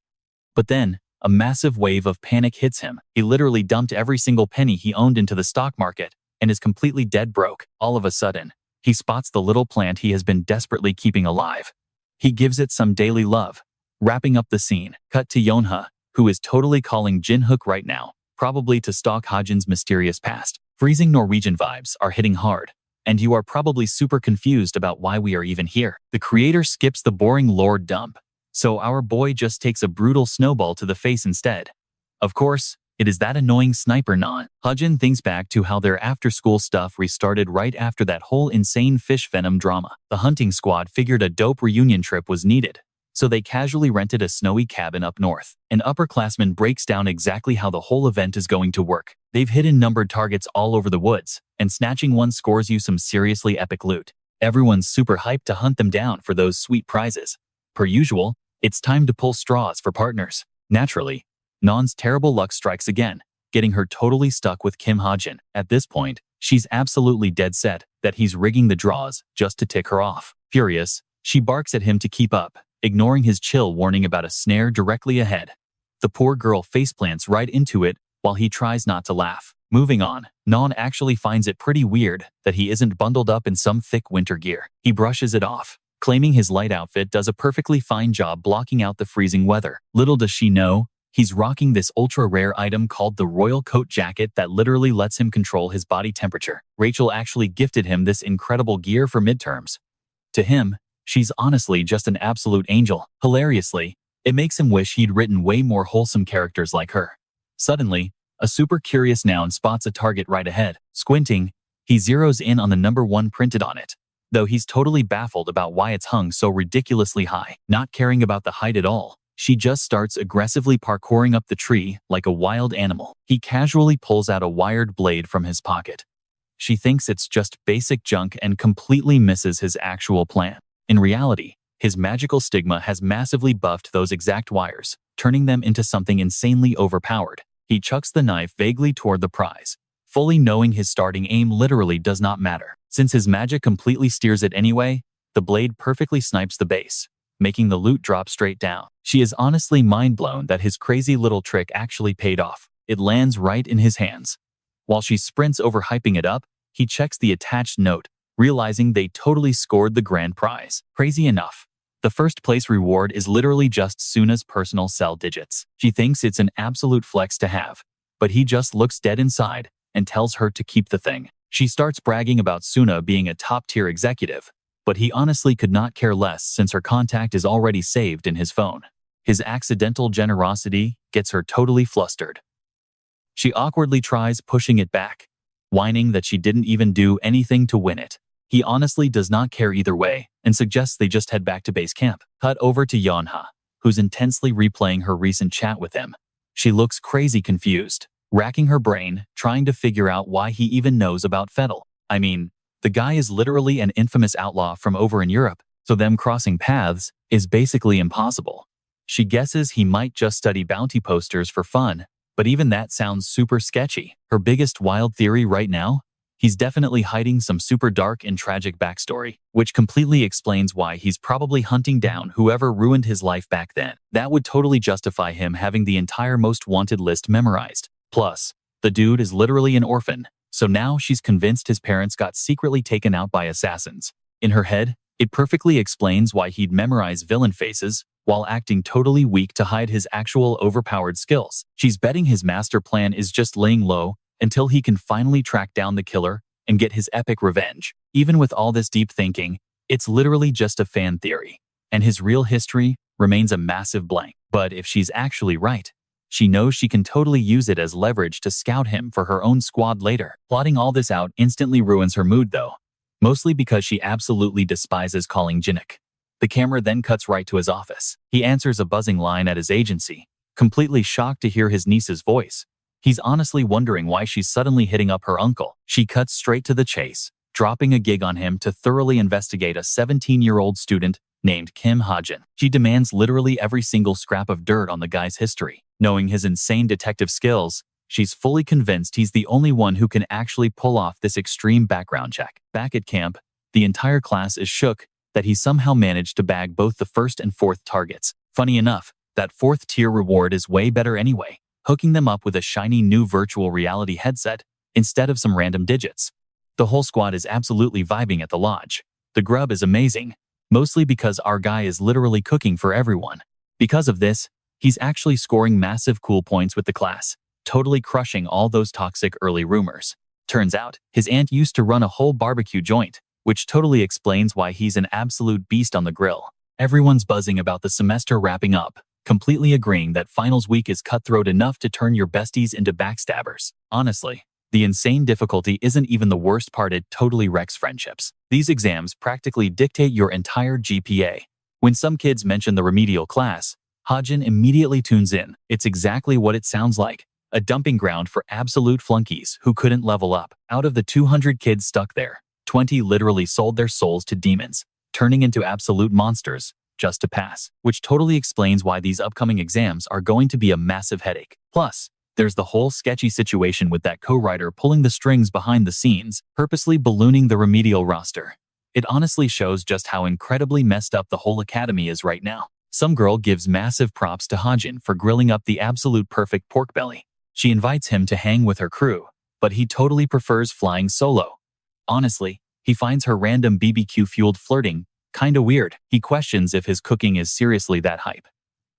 But then, a massive wave of panic hits him. He literally dumped every single penny he owned into the stock market and is completely dead broke. All of a sudden, he spots the little plant he has been desperately keeping alive. He gives it some daily love. Wrapping up the scene, cut to Yonha, who is totally calling Jin-hook right now, probably to stalk Hajin's mysterious past. Freezing Norwegian vibes are hitting hard, and you are probably super confused about why we are even here. The creator skips the boring lore dump, so our boy just takes a brutal snowball to the face instead. Of course, it is that annoying sniper Non. Hajin thinks back to how their after-school stuff restarted right after that whole insane fish venom drama. The hunting squad figured a dope reunion trip was needed, so they casually rented a snowy cabin up north. An upperclassman breaks down exactly how the whole event is going to work. They've hidden numbered targets all over the woods, and snatching one scores you some seriously epic loot. Everyone's super hyped to hunt them down for those sweet prizes. Per usual, it's time to pull straws for partners. Naturally, Non's terrible luck strikes again, getting her totally stuck with Kim Hajin. At this point, she's absolutely dead set that he's rigging the draws just to tick her off. Furious, she barks at him to keep up, ignoring his chill warning about a snare directly ahead. The poor girl faceplants right into it while he tries not to laugh. Moving on, Non actually finds it pretty weird that he isn't bundled up in some thick winter gear. He brushes it off, claiming his light outfit does a perfectly fine job blocking out the freezing weather. Little does she know, he's rocking this ultra-rare item called the Royal Coat Jacket that literally lets him control his body temperature. Rachel actually gifted him this incredible gear for midterms. To him, she's honestly just an absolute angel. Hilariously, it makes him wish he'd written way more wholesome characters like her. Suddenly, a super curious Noun spots a target right ahead. Squinting, he zeroes in on the number 1 printed on it, though he's totally baffled about why it's hung so ridiculously high. Not caring about the height at all, she just starts aggressively parkouring up the tree like a wild animal. He casually pulls out a wired blade from his pocket. She thinks it's just basic junk and completely misses his actual plan. In reality, his magical stigma has massively buffed those exact wires, turning them into something insanely overpowered. He chucks the knife vaguely toward the prize, fully knowing his starting aim literally does not matter. Since his magic completely steers it anyway, the blade perfectly snipes the base, making the loot drop straight down. She is honestly mind-blown that his crazy little trick actually paid off. It lands right in his hands. While she sprints over hyping it up, he checks the attached note, realizing they totally scored the grand prize. Crazy enough, the first place reward is literally just Suna's personal cell digits. She thinks it's an absolute flex to have, but he just looks dead inside and tells her to keep the thing. She starts bragging about Suna being a top-tier executive, but he honestly could not care less since her contact is already saved in his phone. His accidental generosity gets her totally flustered. She awkwardly tries pushing it back, whining that she didn't even do anything to win it. He honestly does not care either way and suggests they just head back to base camp. Cut over to Yonha, who's intensely replaying her recent chat with him. She looks crazy confused, racking her brain, trying to figure out why he even knows about Fettel. I mean, the guy is literally an infamous outlaw from over in Europe, so them crossing paths is basically impossible. She guesses he might just study bounty posters for fun, but even that sounds super sketchy. Her biggest wild theory right now? He's definitely hiding some super dark and tragic backstory, which completely explains why he's probably hunting down whoever ruined his life back then. That would totally justify him having the entire most wanted list memorized. Plus, the dude is literally an orphan, so now she's convinced his parents got secretly taken out by assassins. In her head, it perfectly explains why he'd memorize villain faces while acting totally weak to hide his actual overpowered skills. She's betting his master plan is just laying low until he can finally track down the killer and get his epic revenge. Even with all this deep thinking, it's literally just a fan theory, and his real history remains a massive blank. But if she's actually right, she knows she can totally use it as leverage to scout him for her own squad later. Plotting all this out instantly ruins her mood though. mostly because she absolutely despises calling Jinik. The camera then cuts right to his office. He answers a buzzing line at his agency, completely shocked to hear his niece's voice. He's honestly wondering why she's suddenly hitting up her uncle. She cuts straight to the chase, dropping a gig on him to thoroughly investigate a 17-year-old student named Kim Hajin. She demands literally every single scrap of dirt on the guy's history. Knowing his insane detective skills, she's fully convinced he's the only one who can actually pull off this extreme background check. Back at camp, the entire class is shook that he somehow managed to bag both the first and fourth targets. Funny enough, that fourth tier reward is way better anyway, hooking them up with a shiny new virtual reality headset instead of some random digits. The whole squad is absolutely vibing at the lodge. The grub is amazing, mostly because our guy is literally cooking for everyone. Because of this, he's actually scoring massive cool points with the class, totally crushing all those toxic early rumors. Turns out, his aunt used to run a whole barbecue joint, which totally explains why he's an absolute beast on the grill. Everyone's buzzing about the semester wrapping up, completely agreeing that finals week is cutthroat enough to turn your besties into backstabbers. Honestly, the insane difficulty isn't even the worst part. It totally wrecks friendships. These exams practically dictate your entire GPA. When some kids mention the remedial class, Hajin immediately tunes in. It's exactly what it sounds like. A dumping ground for absolute flunkies who couldn't level up. Out of the 200 kids stuck there, 20 literally sold their souls to demons, turning into absolute monsters just to pass, which totally explains why these upcoming exams are going to be a massive headache. Plus, there's the whole sketchy situation with that co-writer pulling the strings behind the scenes, purposely ballooning the remedial roster. It honestly shows just how incredibly messed up the whole academy is right now. Some girl gives massive props to Hajin for grilling up the absolute perfect pork belly. She invites him to hang with her crew, but he totally prefers flying solo. Honestly, he finds her random BBQ-fueled flirting kinda weird. He questions if his cooking is seriously that hype.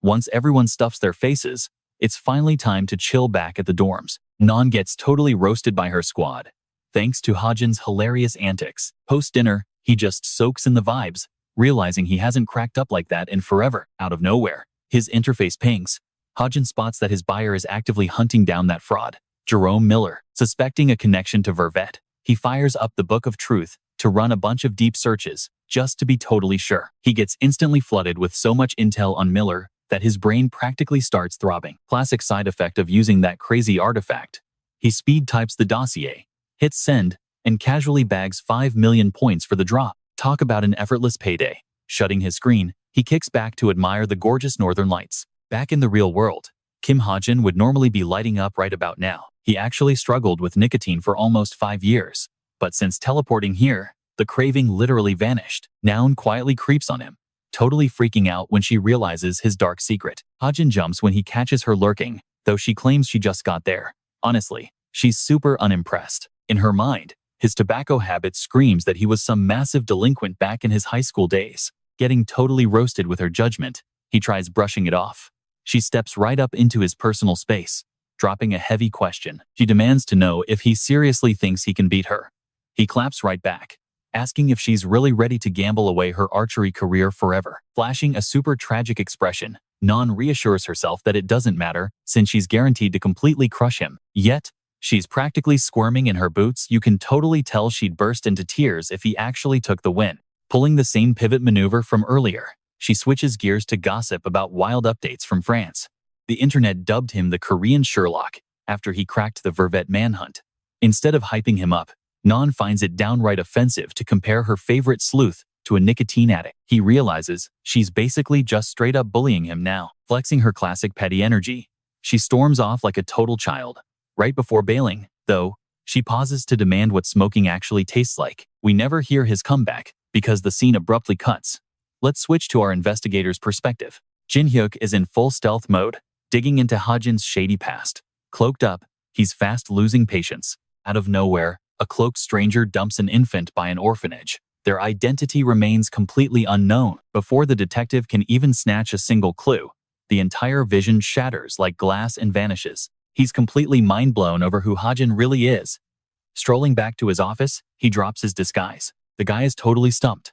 Once everyone stuffs their faces, it's finally time to chill back at the dorms. Non gets totally roasted by her squad, thanks to Hajin's hilarious antics. Post-dinner, he just soaks in the vibes, realizing he hasn't cracked up like that in forever. Out of nowhere, his interface pings. Hajin spots that his buyer is actively hunting down that fraud, Jerome Miller. Suspecting a connection to Vervet, he fires up the Book of Truth to run a bunch of deep searches, just to be totally sure. He gets instantly flooded with so much intel on Miller that his brain practically starts throbbing. Classic side effect of using that crazy artifact. He speed types the dossier, hits send, and casually bags 5 million points for the drop. Talk about an effortless payday. Shutting his screen, he kicks back to admire the gorgeous northern lights. Back in the real world, Kim Hajin would normally be lighting up right about now. He actually struggled with nicotine for almost 5 years, but since teleporting here, the craving literally vanished. Nayun quietly creeps on him, totally freaking out when she realizes his dark secret. Hajin jumps when he catches her lurking, though she claims she just got there. Honestly, she's super unimpressed. In her mind, his tobacco habit screams that he was some massive delinquent back in his high school days. Getting totally roasted with her judgment, he tries brushing it off. She steps right up into his personal space, dropping a heavy question. She demands to know if he seriously thinks he can beat her. He claps right back, asking if she's really ready to gamble away her archery career forever. Flashing a super tragic expression, Non reassures herself that it doesn't matter since she's guaranteed to completely crush him. Yet, she's practically squirming in her boots. You can totally tell she'd burst into tears if he actually took the win. Pulling the same pivot maneuver from earlier, she switches gears to gossip about wild updates from France. The internet dubbed him the Korean Sherlock after he cracked the Vervet manhunt. Instead of hyping him up, Non finds it downright offensive to compare her favorite sleuth to a nicotine addict. He realizes she's basically just straight up bullying him now. Flexing her classic petty energy, she storms off like a total child. Right before bailing, though, she pauses to demand what smoking actually tastes like. We never hear his comeback because the scene abruptly cuts. Let's switch to our investigator's perspective. Jin Hyuk is in full stealth mode, digging into Hajin's shady past. Cloaked up, he's fast losing patience. Out of nowhere, a cloaked stranger dumps an infant by an orphanage. Their identity remains completely unknown. Before the detective can even snatch a single clue, the entire vision shatters like glass and vanishes. He's completely mind-blown over who Hajin really is. Strolling back to his office, he drops his disguise. The guy is totally stumped.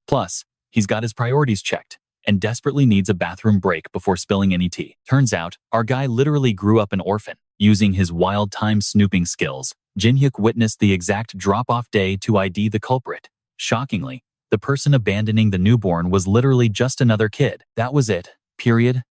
Plus, he's got his priorities checked and desperately needs a bathroom break before spilling any tea. Turns out, our guy literally grew up an orphan. Using his wild time snooping skills, Jin-hyuk witnessed the exact drop-off day to ID the culprit. Shockingly, the person abandoning the newborn was literally just another kid. That was it. Period.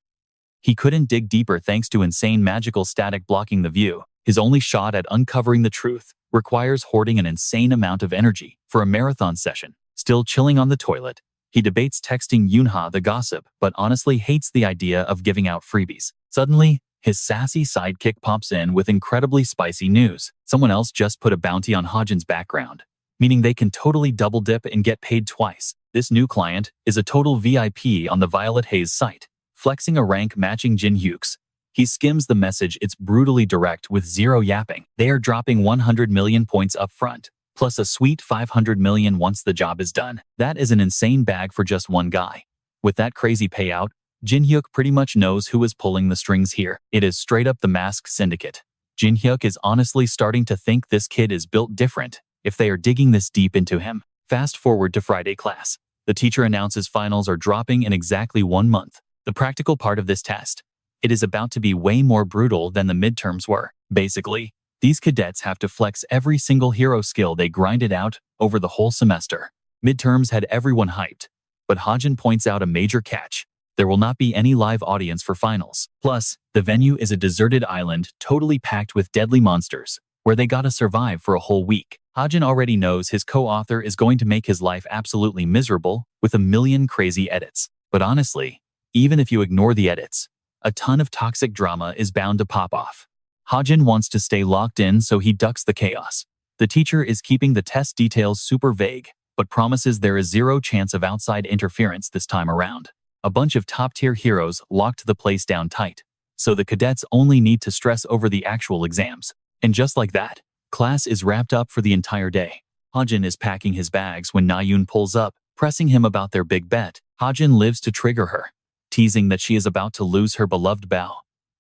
He couldn't dig deeper thanks to insane magical static blocking the view. His only shot at uncovering the truth requires hoarding an insane amount of energy for a marathon session. Still chilling on the toilet, he debates texting Yoonha the gossip, but honestly hates the idea of giving out freebies. Suddenly, his sassy sidekick pops in with incredibly spicy news. Someone else just put a bounty on Hajin's background, meaning they can totally double dip and get paid twice. This new client is a total VIP on the Violet Haze site, flexing a rank matching Jin-hyuk's. He skims the message. It's brutally direct with zero yapping. They are dropping 100 million points up front, plus a sweet 500 million once the job is done. That is an insane bag for just one guy. With that crazy payout, Jin-hyuk pretty much knows who is pulling the strings here. It is straight up the Mask Syndicate. Jin-hyuk is honestly starting to think this kid is built different if they are digging this deep into him. Fast forward to Friday class. The teacher announces finals are dropping in exactly 1 month. The practical part of this test. It is about to be way more brutal than the midterms were. Basically, these cadets have to flex every single hero skill they grinded out over the whole semester. Midterms had everyone hyped, but Hajin points out a major catch. There will not be any live audience for finals. Plus, the venue is a deserted island totally packed with deadly monsters, where they gotta survive for a whole week. Hajin already knows his co-author is going to make his life absolutely miserable with a million crazy edits. But honestly, even if you ignore the edits, a ton of toxic drama is bound to pop off. Hajin wants to stay locked in, so he ducks the chaos. The teacher is keeping the test details super vague, but promises there is zero chance of outside interference this time around. A bunch of top-tier heroes locked the place down tight, so the cadets only need to stress over the actual exams. And just like that, class is wrapped up for the entire day. Hajin is packing his bags when Nayun pulls up, pressing him about their big bet. Hajin lives to trigger her, teasing that she is about to lose her beloved Bao.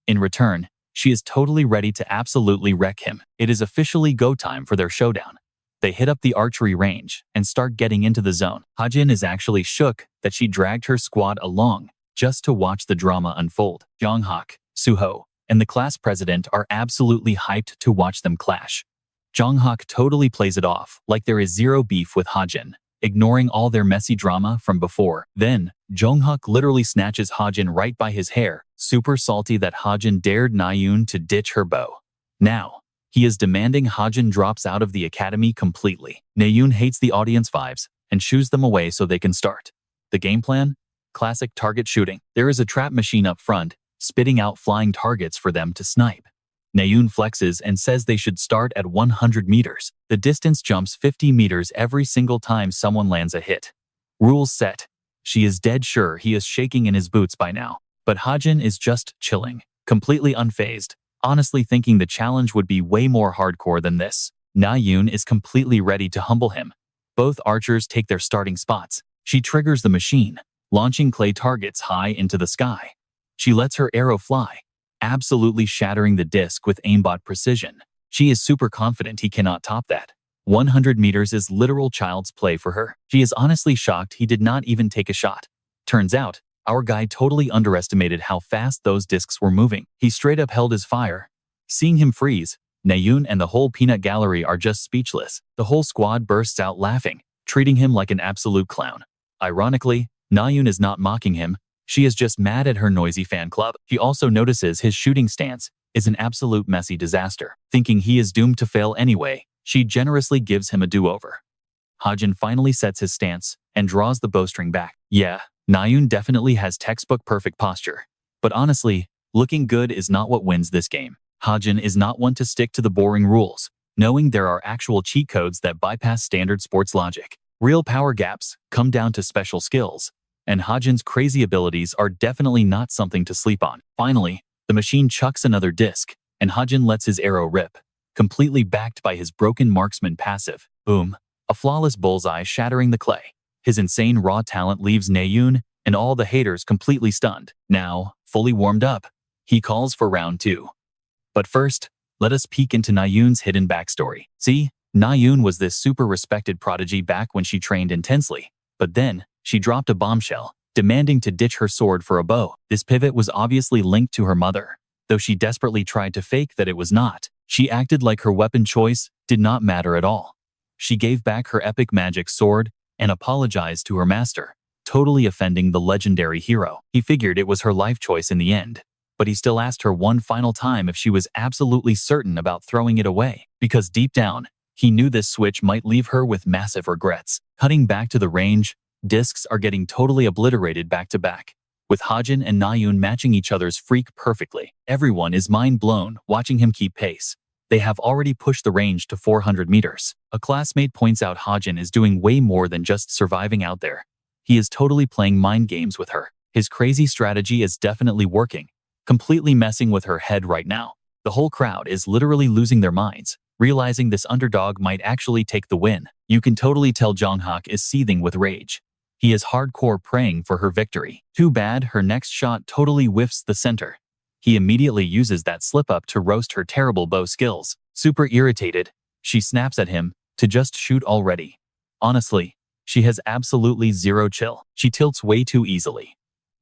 In return, she is totally ready to absolutely wreck him. It is officially go time for their showdown. They hit up the archery range and start getting into the zone. Hajin is actually shook that she dragged her squad along just to watch the drama unfold. Jonghyuk, Suho, and the class president are absolutely hyped to watch them clash. Jonghyuk totally plays it off like there is zero beef with Hajin, ignoring all their messy drama from before. Then, Jonghyuk literally snatches Hajin right by his hair, super salty that Hajin dared Nayun to ditch her beau. Now, he is demanding Hajin drops out of the academy completely. Nayun hates the audience vibes and shoos them away so they can start. The game plan? Classic target shooting. There is a trap machine up front, spitting out flying targets for them to snipe. Nayun flexes and says they should start at 100 meters. The distance jumps 50 meters every single time someone lands a hit. Rules set. She is dead sure he is shaking in his boots by now. But Hajin is just chilling, completely unfazed, honestly thinking the challenge would be way more hardcore than this. Nayun is completely ready to humble him. Both archers take their starting spots. She triggers the machine, launching clay targets high into the sky. She lets her arrow fly, absolutely shattering the disc with aimbot precision. She is super confident he cannot top that. 100 meters is literal child's play for her. She is honestly shocked he did not even take a shot. Turns out, our guy totally underestimated how fast those discs were moving. He straight up held his fire. Seeing him freeze, Nayun and the whole peanut gallery are just speechless. The whole squad bursts out laughing, treating him like an absolute clown. Ironically, Nayun is not mocking him. She is just mad at her noisy fan club. She also notices his shooting stance is an absolute messy disaster. Thinking he is doomed to fail anyway, she generously gives him a do-over. Hajin finally sets his stance and draws the bowstring back. Yeah, Nayun definitely has textbook perfect posture. But honestly, looking good is not what wins this game. Hajin is not one to stick to the boring rules, knowing there are actual cheat codes that bypass standard sports logic. Real power gaps come down to special skills, and Hajin's crazy abilities are definitely not something to sleep on. Finally, the machine chucks another disc, and Hajin lets his arrow rip, completely backed by his broken marksman passive. Boom. A flawless bullseye shattering the clay. His insane raw talent leaves Nayun and all the haters completely stunned. Now, fully warmed up, he calls for round 2. But first, let us peek into Nayun's hidden backstory. See, Nayun was this super respected prodigy back when she trained intensely, but then, she dropped a bombshell, demanding to ditch her sword for a bow. This pivot was obviously linked to her mother, though she desperately tried to fake that it was not. She acted like her weapon choice did not matter at all. She gave back her epic magic sword and apologized to her master, totally offending the legendary hero. He figured it was her life choice in the end, but he still asked her one final time if she was absolutely certain about throwing it away, because deep down, he knew this switch might leave her with massive regrets. Cutting back to the range, discs are getting totally obliterated back to back, with Hajin and Nayun matching each other's freak perfectly. Everyone is mind blown watching him keep pace. They have already pushed the range to 400 meters. A classmate points out Hajin is doing way more than just surviving out there. He is totally playing mind games with her. His crazy strategy is definitely working, completely messing with her head right now. The whole crowd is literally losing their minds, realizing this underdog might actually take the win. You can totally tell Jonghyuk is seething with rage. He is hardcore praying for her victory. Too bad her next shot totally whiffs the center. He immediately uses that slip-up to roast her terrible bow skills. Super irritated, she snaps at him to just shoot already. Honestly, she has absolutely zero chill. She tilts way too easily.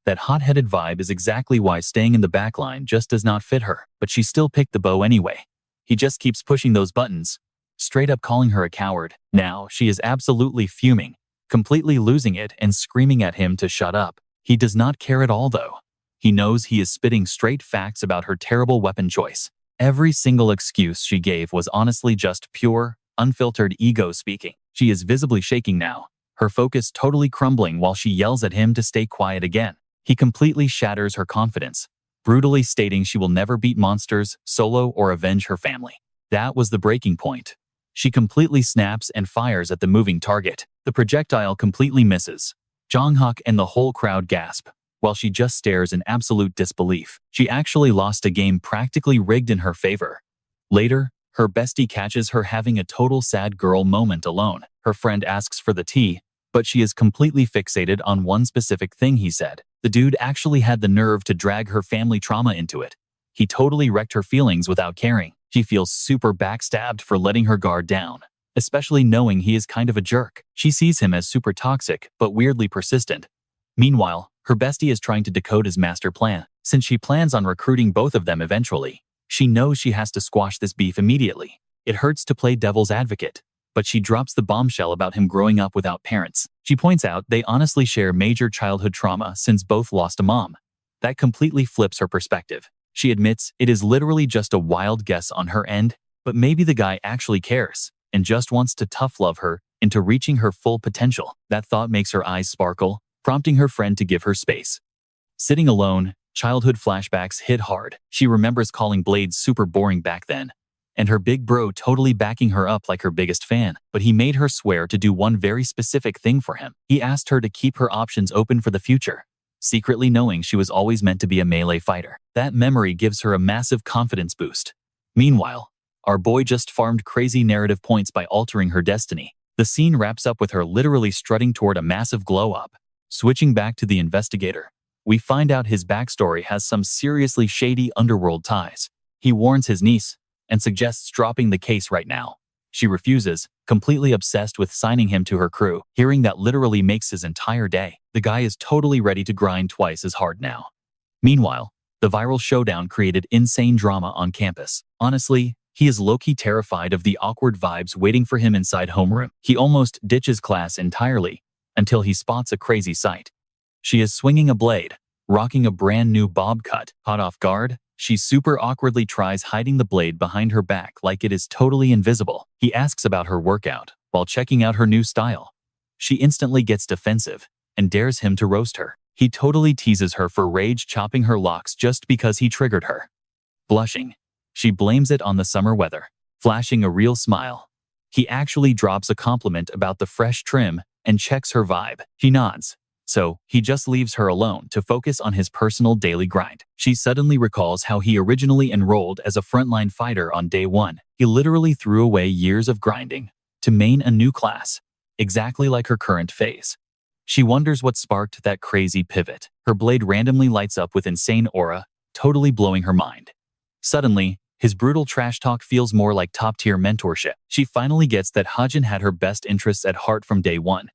That hot-headed vibe is exactly why staying in the backline just does not fit her, but she still picked the bow anyway. He just keeps pushing those buttons, straight up calling her a coward. Now she is absolutely fuming, completely losing it and screaming at him to shut up. He does not care at all though. He knows he is spitting straight facts about her terrible weapon choice. Every single excuse she gave was honestly just pure, unfiltered ego speaking. She is visibly shaking now, her focus totally crumbling while she yells at him to stay quiet again. He completely shatters her confidence, brutally stating she will never beat monsters, solo, or avenge her family. That was the breaking point. She completely snaps and fires at the moving target. The projectile completely misses. Jonghyuk and the whole crowd gasp, while she just stares in absolute disbelief. She actually lost a game practically rigged in her favor. Later, her bestie catches her having a total sad girl moment alone. Her friend asks for the tea, but she is completely fixated on one specific thing he said. The dude actually had the nerve to drag her family trauma into it. He totally wrecked her feelings without caring. She feels super backstabbed for letting her guard down, especially knowing he is kind of a jerk. She sees him as super toxic, but weirdly persistent. Meanwhile, her bestie is trying to decode his master plan. Since she plans on recruiting both of them eventually, she knows she has to squash this beef immediately. It hurts to play devil's advocate, but she drops the bombshell about him growing up without parents. She points out they honestly share major childhood trauma since both lost a mom. That completely flips her perspective. She admits it is literally just a wild guess on her end, but maybe the guy actually cares and just wants to tough love her into reaching her full potential. That thought makes her eyes sparkle, prompting her friend to give her space. Sitting alone, childhood flashbacks hit hard. She remembers calling Blade super boring back then, and her big bro totally backing her up like her biggest fan. But he made her swear to do one very specific thing for him. He asked her to keep her options open for the future, secretly knowing she was always meant to be a melee fighter. That memory gives her a massive confidence boost. Meanwhile, our boy just farmed crazy narrative points by altering her destiny. The scene wraps up with her literally strutting toward a massive glow-up. Switching back to the investigator, we find out his backstory has some seriously shady underworld ties. He warns his niece and suggests dropping the case right now. She refuses, completely obsessed with signing him to her crew. Hearing that literally makes his entire day. The guy is totally ready to grind twice as hard now. Meanwhile, the viral showdown created insane drama on campus. Honestly, he is low-key terrified of the awkward vibes waiting for him inside homeroom. He almost ditches class entirely until he spots a crazy sight. She is swinging a blade, rocking a brand new bob cut. Caught off guard, she super awkwardly tries hiding the blade behind her back like it is totally invisible. He asks about her workout while checking out her new style. She instantly gets defensive and dares him to roast her. He totally teases her for rage chopping her locks just because he triggered her. Blushing, she blames it on the summer weather, flashing a real smile. He actually drops a compliment about the fresh trim and checks her vibe. She nods, so he just leaves her alone to focus on his personal daily grind. She suddenly recalls how he originally enrolled as a frontline fighter on day one. He literally threw away years of grinding to main a new class, exactly like her current phase. She wonders what sparked that crazy pivot. Her blade randomly lights up with insane aura, totally blowing her mind. Suddenly, his brutal trash talk feels more like top-tier mentorship. She finally gets that Hajin had her best interests at heart from day one.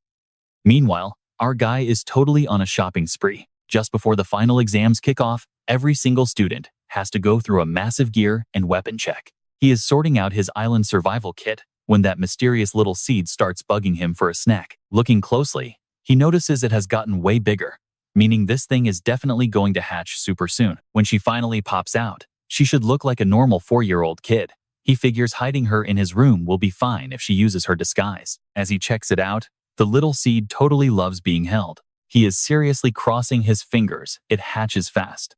Meanwhile, our guy is totally on a shopping spree. Just before the final exams kick off, every single student has to go through a massive gear and weapon check. He is sorting out his island survival kit when that mysterious little seed starts bugging him for a snack. Looking closely, he notices it has gotten way bigger, meaning this thing is definitely going to hatch super soon. When she finally pops out, she should look like a normal 4-year-old kid. He figures hiding her in his room will be fine if she uses her disguise. As he checks it out, the little seed totally loves being held. He is seriously crossing his fingers. It hatches fast.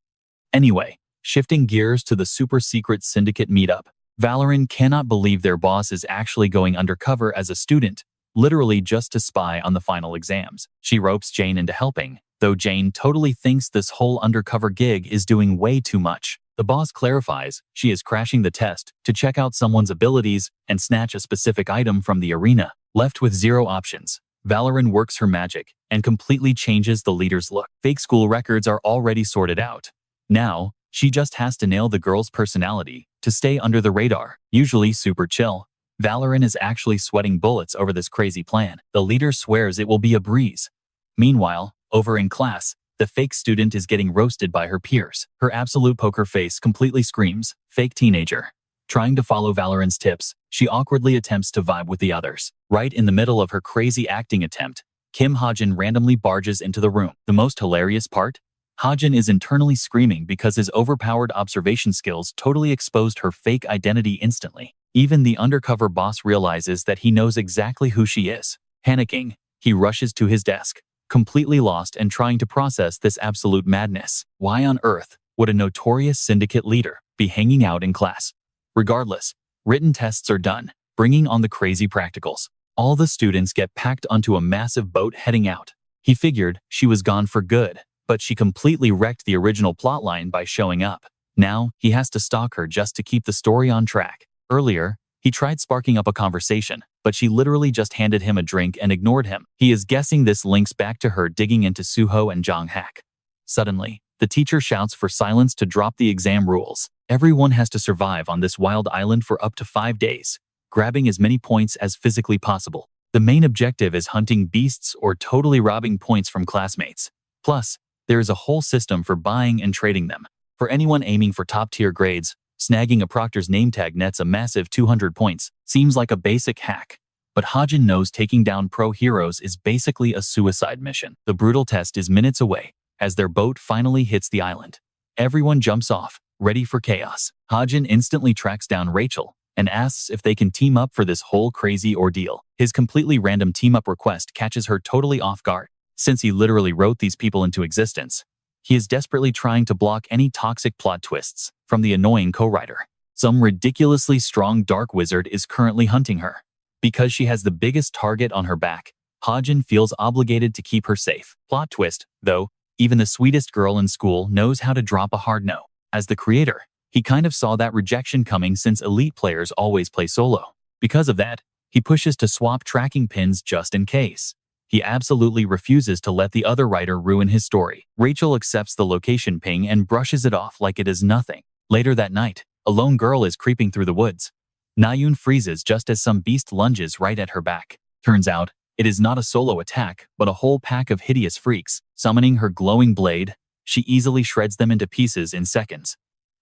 Anyway, shifting gears to the super secret syndicate meetup, Valorant cannot believe their boss is actually going undercover as a student, literally just to spy on the final exams. She ropes Jane into helping, though Jane totally thinks this whole undercover gig is doing way too much. The boss clarifies she is crashing the test to check out someone's abilities and snatch a specific item from the arena. Left with 0 options, Valorant works her magic and completely changes the leader's look. Fake school records are already sorted out. Now, she just has to nail the girl's personality to stay under the radar. Usually super chill, Valorant is actually sweating bullets over this crazy plan. The leader swears it will be a breeze. Meanwhile, over in class, the fake student is getting roasted by her peers. Her absolute poker face completely screams, "Fake teenager." Trying to follow Valorant's tips, she awkwardly attempts to vibe with the others. Right in the middle of her crazy acting attempt, Kim Hajin randomly barges into the room. The most hilarious part? Hajin is internally screaming because his overpowered observation skills totally exposed her fake identity instantly. Even the undercover boss realizes that he knows exactly who she is. Panicking, he rushes to his desk, completely lost and trying to process this absolute madness. Why on earth would a notorious syndicate leader be hanging out in class? Regardless, written tests are done, bringing on the crazy practicals. All the students get packed onto a massive boat heading out. He figured she was gone for good, but she completely wrecked the original plotline by showing up. Now, he has to stalk her just to keep the story on track. Earlier, he tried sparking up a conversation, but she literally just handed him a drink and ignored him. He is guessing this links back to her digging into Suho and Jonghack. Suddenly, the teacher shouts for silence to drop the exam rules. Everyone has to survive on this wild island for up to 5 days, grabbing as many points as physically possible. The main objective is hunting beasts or totally robbing points from classmates. Plus, there is a whole system for buying and trading them. For anyone aiming for top-tier grades, snagging a proctor's name tag nets a massive 200 points. Seems like a basic hack. But Hajin knows taking down pro heroes is basically a suicide mission. The brutal test is minutes away, as their boat finally hits the island. Everyone jumps off, ready for chaos. Hajin instantly tracks down Rachel and asks if they can team up for this whole crazy ordeal. His completely random team-up request catches her totally off guard. Since he literally wrote these people into existence, he is desperately trying to block any toxic plot twists from the annoying co-writer. Some ridiculously strong dark wizard is currently hunting her. Because she has the biggest target on her back, Hajin feels obligated to keep her safe. Plot twist, though, even the sweetest girl in school knows how to drop a hard no. As the creator, he kind of saw that rejection coming since elite players always play solo. Because of that, he pushes to swap tracking pins just in case. He absolutely refuses to let the other writer ruin his story. Rachel accepts the location ping and brushes it off like it is nothing. Later that night, a lone girl is creeping through the woods. Nayun freezes just as some beast lunges right at her back. Turns out, it is not a solo attack, but a whole pack of hideous freaks. Summoning her glowing blade, she easily shreds them into pieces in seconds.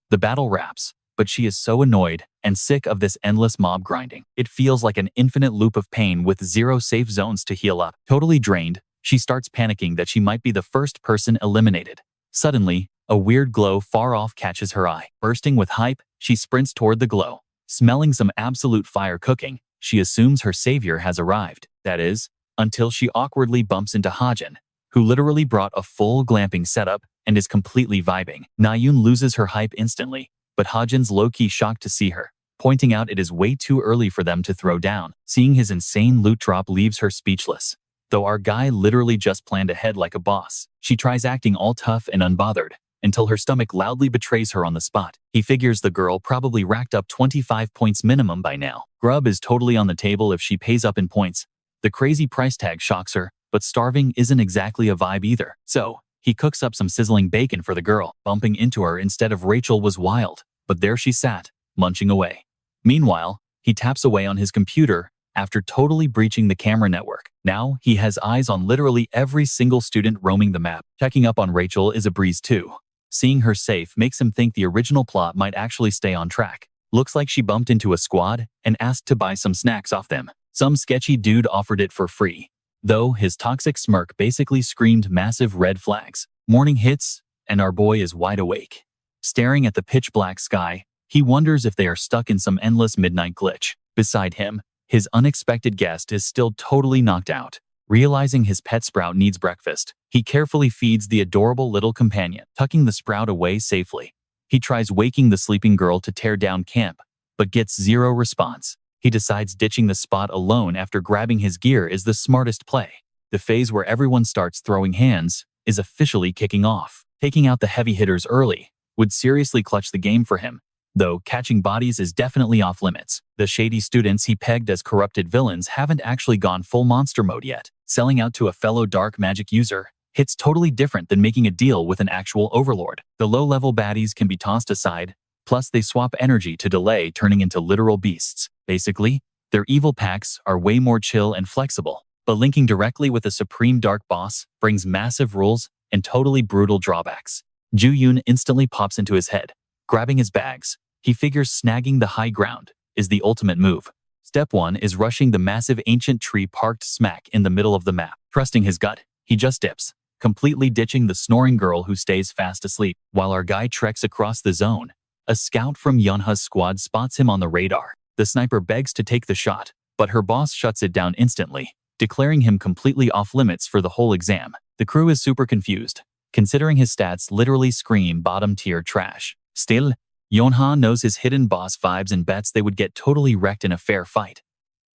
The battle wraps, but she is so annoyed and sick of this endless mob grinding. It feels like an infinite loop of pain with 0 safe zones to heal up. Totally drained, she starts panicking that she might be the first person eliminated. Suddenly, a weird glow far off catches her eye. Bursting with hype, she sprints toward the glow. Smelling some absolute fire cooking, she assumes her savior has arrived. That is, until she awkwardly bumps into Hajin, who literally brought a full glamping setup and is completely vibing. Nayun loses her hype instantly, but Hajin's low-key shocked to see her, pointing out it is way too early for them to throw down. Seeing his insane loot drop leaves her speechless. Though our guy literally just planned ahead like a boss, she tries acting all tough and unbothered, until her stomach loudly betrays her on the spot. He figures the girl probably racked up 25 points minimum by now. Grub is totally on the table if she pays up in points. The crazy price tag shocks her, but starving isn't exactly a vibe either. So, he cooks up some sizzling bacon for the girl. Bumping into her instead of Rachel was wild, but there she sat, munching away. Meanwhile, he taps away on his computer after totally breaching the camera network. Now, he has eyes on literally every single student roaming the map. Checking up on Rachel is a breeze too. Seeing her safe makes him think the original plot might actually stay on track. Looks like she bumped into a squad and asked to buy some snacks off them. Some sketchy dude offered it for free, though his toxic smirk basically screamed massive red flags. Morning hits, and our boy is wide awake. Staring at the pitch-black sky, he wonders if they are stuck in some endless midnight glitch. Beside him, his unexpected guest is still totally knocked out. Realizing his pet sprout needs breakfast, he carefully feeds the adorable little companion, tucking the sprout away safely. He tries waking the sleeping girl to tear down camp, but gets zero response. He decides ditching the spot alone after grabbing his gear is the smartest play. The phase where everyone starts throwing hands is officially kicking off. Taking out the heavy hitters early would seriously clutch the game for him, though catching bodies is definitely off limits. The shady students he pegged as corrupted villains haven't actually gone full monster mode yet. Selling out to a fellow dark magic user hits totally different than making a deal with an actual overlord. The low-level baddies can be tossed aside, plus they swap energy to delay turning into literal beasts. Basically, their evil packs are way more chill and flexible, but linking directly with a supreme dark boss brings massive rules and totally brutal drawbacks. Ju-yoon instantly pops into his head. Grabbing his bags, he figures snagging the high ground is the ultimate move. Step 1 is rushing the massive ancient tree parked smack in the middle of the map. Trusting his gut, he just dips, completely ditching the snoring girl who stays fast asleep. While our guy treks across the zone, a scout from Yunha's squad spots him on the radar. The sniper begs to take the shot, but her boss shuts it down instantly, declaring him completely off limits for the whole exam. The crew is super confused, considering his stats literally scream bottom-tier trash. Still, Yunha knows his hidden boss vibes and bets they would get totally wrecked in a fair fight.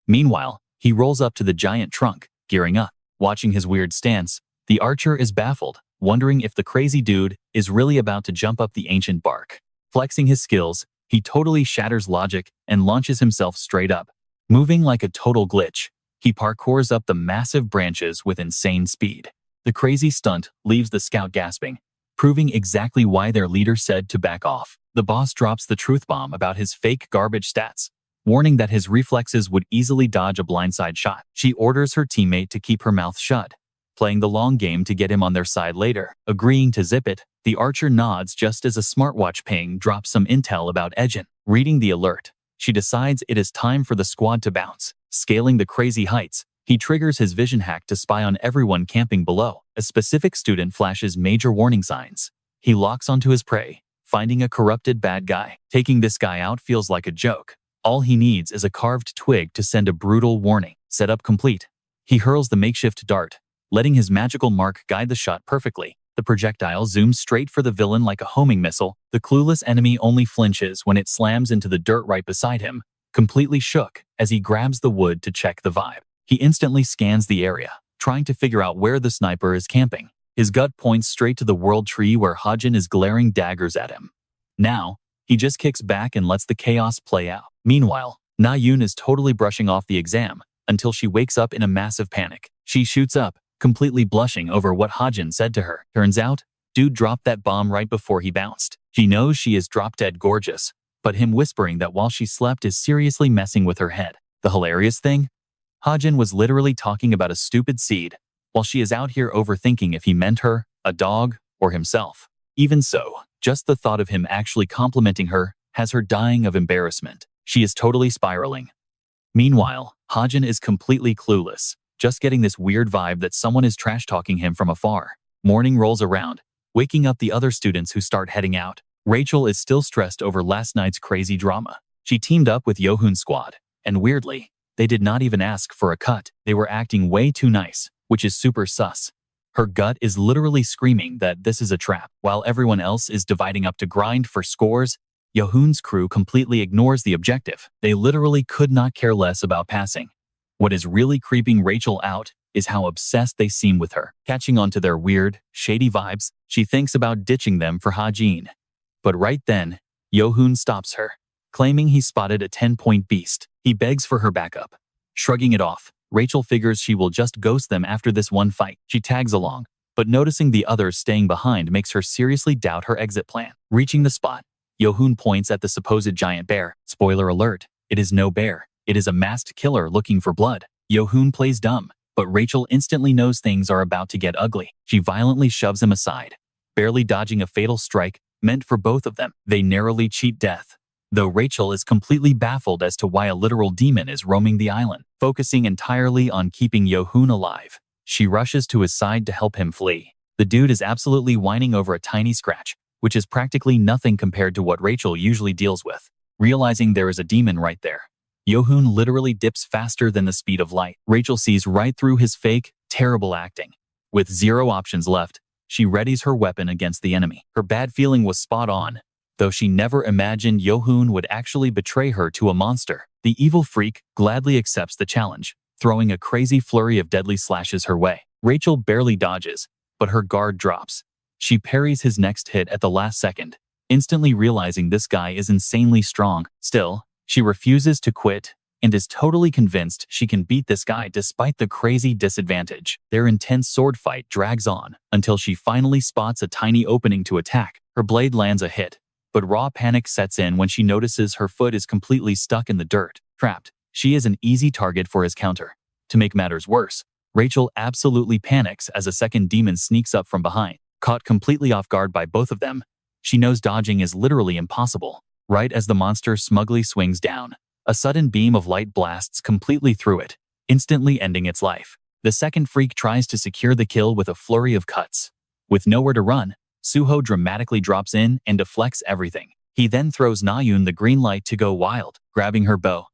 Meanwhile, he rolls up to the giant trunk, gearing up. Watching his weird stance, the archer is baffled, wondering if the crazy dude is really about to jump up the ancient bark. Flexing his skills, he totally shatters logic and launches himself straight up. Moving like a total glitch, he parkours up the massive branches with insane speed. The crazy stunt leaves the scout gasping, proving exactly why their leader said to back off. The boss drops the truth bomb about his fake garbage stats, warning that his reflexes would easily dodge a blindside shot. She orders her teammate to keep her mouth shut, playing the long game to get him on their side later. Agreeing to zip it, the archer nods just as a smartwatch ping drops some intel about Hajin. Reading the alert, she decides it is time for the squad to bounce. Scaling the crazy heights, he triggers his vision hack to spy on everyone camping below. A specific student flashes major warning signs. He locks onto his prey, finding a corrupted bad guy. Taking this guy out feels like a joke. All he needs is a carved twig to send a brutal warning. Setup complete. He hurls the makeshift dart, letting his magical mark guide the shot perfectly. The projectile zooms straight for the villain like a homing missile. The clueless enemy only flinches when it slams into the dirt right beside him, completely shook as he grabs the wood to check the vibe. He instantly scans the area, trying to figure out where the sniper is camping. His gut points straight to the world tree where Hajin is glaring daggers at him. Now, he just kicks back and lets the chaos play out. Meanwhile, Nayun is totally brushing off the exam until she wakes up in a massive panic. She shoots up, completely blushing over what Hajin said to her. Turns out, dude dropped that bomb right before he bounced. She knows she is drop-dead gorgeous, but him whispering that while she slept is seriously messing with her head. The hilarious thing? Hajin was literally talking about a stupid seed, while she is out here overthinking if he meant her, a dog, or himself. Even so, just the thought of him actually complimenting her has her dying of embarrassment. She is totally spiraling. Meanwhile, Hajin is completely clueless, just getting this weird vibe that someone is trash-talking him from afar. Morning rolls around, waking up the other students who start heading out. Rachel is still stressed over last night's crazy drama. She teamed up with Yohoon's squad, and weirdly, they did not even ask for a cut. They were acting way too nice, which is super sus. Her gut is literally screaming that this is a trap. While everyone else is dividing up to grind for scores, Yohoon's crew completely ignores the objective. They literally could not care less about passing. What is really creeping Rachel out is how obsessed they seem with her. Catching on to their weird, shady vibes, she thinks about ditching them for Hajin. But right then, Yohoon stops her, claiming he spotted a 10-point beast. He begs for her backup. Shrugging it off, Rachel figures she will just ghost them after this one fight. She tags along, but noticing the others staying behind makes her seriously doubt her exit plan. Reaching the spot, Yohoon points at the supposed giant bear. Spoiler alert, it is no bear. It is a masked killer looking for blood. Yohoon plays dumb, but Rachel instantly knows things are about to get ugly. She violently shoves him aside, barely dodging a fatal strike meant for both of them. They narrowly cheat death, though Rachel is completely baffled as to why a literal demon is roaming the island. Focusing entirely on keeping Yohoon alive, she rushes to his side to help him flee. The dude is absolutely whining over a tiny scratch, which is practically nothing compared to what Rachel usually deals with. Realizing there is a demon right there, Yohoon literally dips faster than the speed of light. Rachel sees right through his fake, terrible acting. With zero options left, she readies her weapon against the enemy. Her bad feeling was spot on, though she never imagined Yohoon would actually betray her to a monster. The evil freak gladly accepts the challenge, throwing a crazy flurry of deadly slashes her way. Rachel barely dodges, but her guard drops. She parries his next hit at the last second, instantly realizing this guy is insanely strong. Still, she refuses to quit and is totally convinced she can beat this guy despite the crazy disadvantage. Their intense sword fight drags on until she finally spots a tiny opening to attack. Her blade lands a hit, but raw panic sets in when she notices her foot is completely stuck in the dirt. Trapped, she is an easy target for his counter. To make matters worse, Rachel absolutely panics as a second demon sneaks up from behind. Caught completely off guard by both of them, she knows dodging is literally impossible. Right as the monster smugly swings down, a sudden beam of light blasts completely through it, instantly ending its life. The second freak tries to secure the kill with a flurry of cuts. With nowhere to run, Suho dramatically drops in and deflects everything. He then throws Nayun the green light to go wild, grabbing her bow.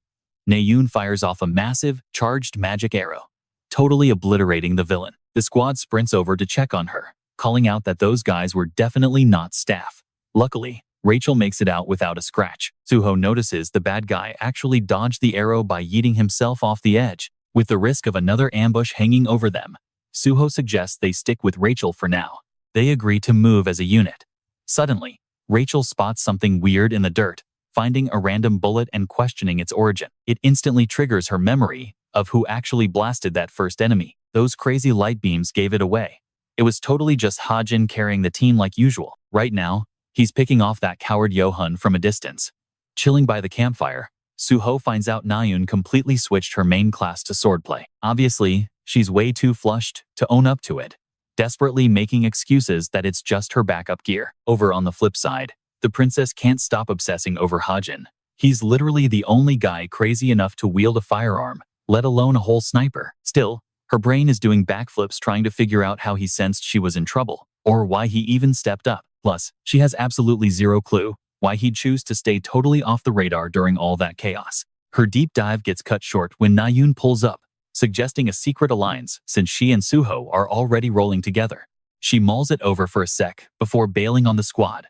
Nayun fires off a massive, charged magic arrow, totally obliterating the villain. The squad sprints over to check on her, calling out that those guys were definitely not staff. Luckily, Rachel makes it out without a scratch. Suho notices the bad guy actually dodged the arrow by yeeting himself off the edge. With the risk of another ambush hanging over them, Suho suggests they stick with Rachel for now. They agree to move as a unit. Suddenly, Rachel spots something weird in the dirt, finding a random bullet and questioning its origin. It instantly triggers her memory of who actually blasted that first enemy. Those crazy light beams gave it away. It was totally just Hajin carrying the team like usual. Right now, he's picking off that coward Yohoon from a distance. Chilling by the campfire, Suho finds out Nayun completely switched her main class to swordplay. Obviously, she's way too flushed to own up to it, desperately making excuses that it's just her backup gear. Over on the flip side, the princess can't stop obsessing over Hajin. He's literally the only guy crazy enough to wield a firearm, let alone a whole sniper. Still, her brain is doing backflips trying to figure out how he sensed she was in trouble, or why he even stepped up. Plus, she has absolutely zero clue why he'd choose to stay totally off the radar during all that chaos. Her deep dive gets cut short when Nayun pulls up, suggesting a secret alliance since she and Suho are already rolling together. She mulls it over for a sec before bailing on the squad,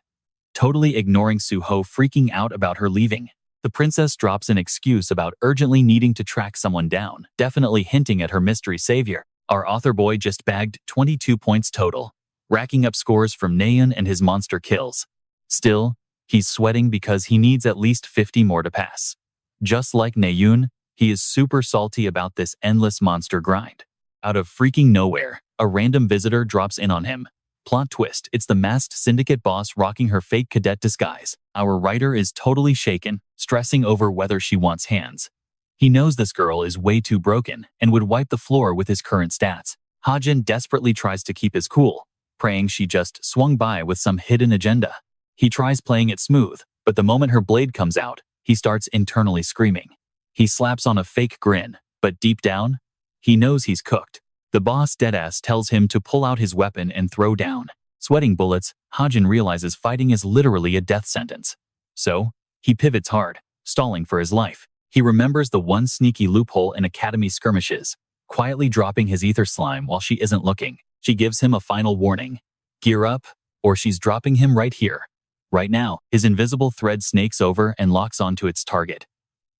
totally ignoring Suho freaking out about her leaving. The princess drops an excuse about urgently needing to track someone down, definitely hinting at her mystery savior. Our author boy just bagged 22 points total, racking up scores from Nayun and his monster kills. Still, he's sweating because he needs at least 50 more to pass. Just like Nayun, he is super salty about this endless monster grind. Out of freaking nowhere, a random visitor drops in on him. Plot twist, it's the masked syndicate boss rocking her fake cadet disguise. Our writer is totally shaken, stressing over whether she wants hands. He knows this girl is way too broken and would wipe the floor with his current stats. Hajin desperately tries to keep his cool, praying she just swung by with some hidden agenda. He tries playing it smooth, but the moment her blade comes out, he starts internally screaming. He slaps on a fake grin, but deep down, he knows he's cooked. The boss deadass tells him to pull out his weapon and throw down. Sweating bullets, Hajin realizes fighting is literally a death sentence. So, he pivots hard, stalling for his life. He remembers the one sneaky loophole in academy skirmishes, quietly dropping his ether slime while she isn't looking. She gives him a final warning. Gear up, or she's dropping him right here. Right now, his invisible thread snakes over and locks onto its target.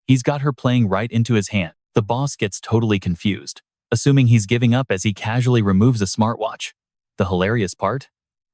He's got her playing right into his hand. The boss gets totally confused, assuming he's giving up as he casually removes a smartwatch. The hilarious part?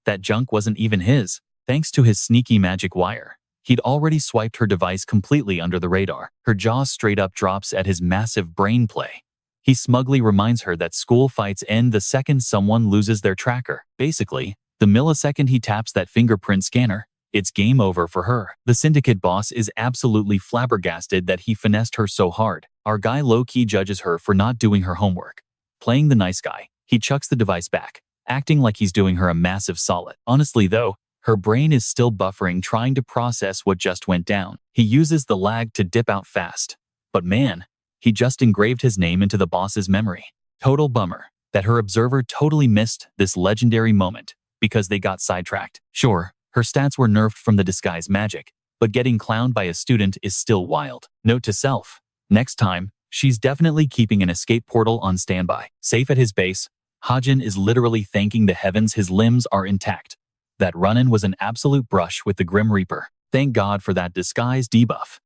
That junk wasn't even his. Thanks to his sneaky magic wire, he'd already swiped her device completely under the radar. Her jaw straight up drops at his massive brain play. He smugly reminds her that school fights end the second someone loses their tracker. Basically, the millisecond he taps that fingerprint scanner, it's game over for her. The syndicate boss is absolutely flabbergasted that he finessed her so hard. Our guy low-key judges her for not doing her homework. Playing the nice guy, he chucks the device back, acting like he's doing her a massive solid. Honestly though, her brain is still buffering, trying to process what just went down. He uses the lag to dip out fast. But man, he just engraved his name into the boss's memory. Total bummer that her observer totally missed this legendary moment because they got sidetracked. Sure, her stats were nerfed from the disguise magic, but getting clowned by a student is still wild. Note to self, next time, she's definitely keeping an escape portal on standby. Safe at his base, Hajin is literally thanking the heavens his limbs are intact. That run-in was an absolute brush with the Grim Reaper. Thank God for that disguise debuff.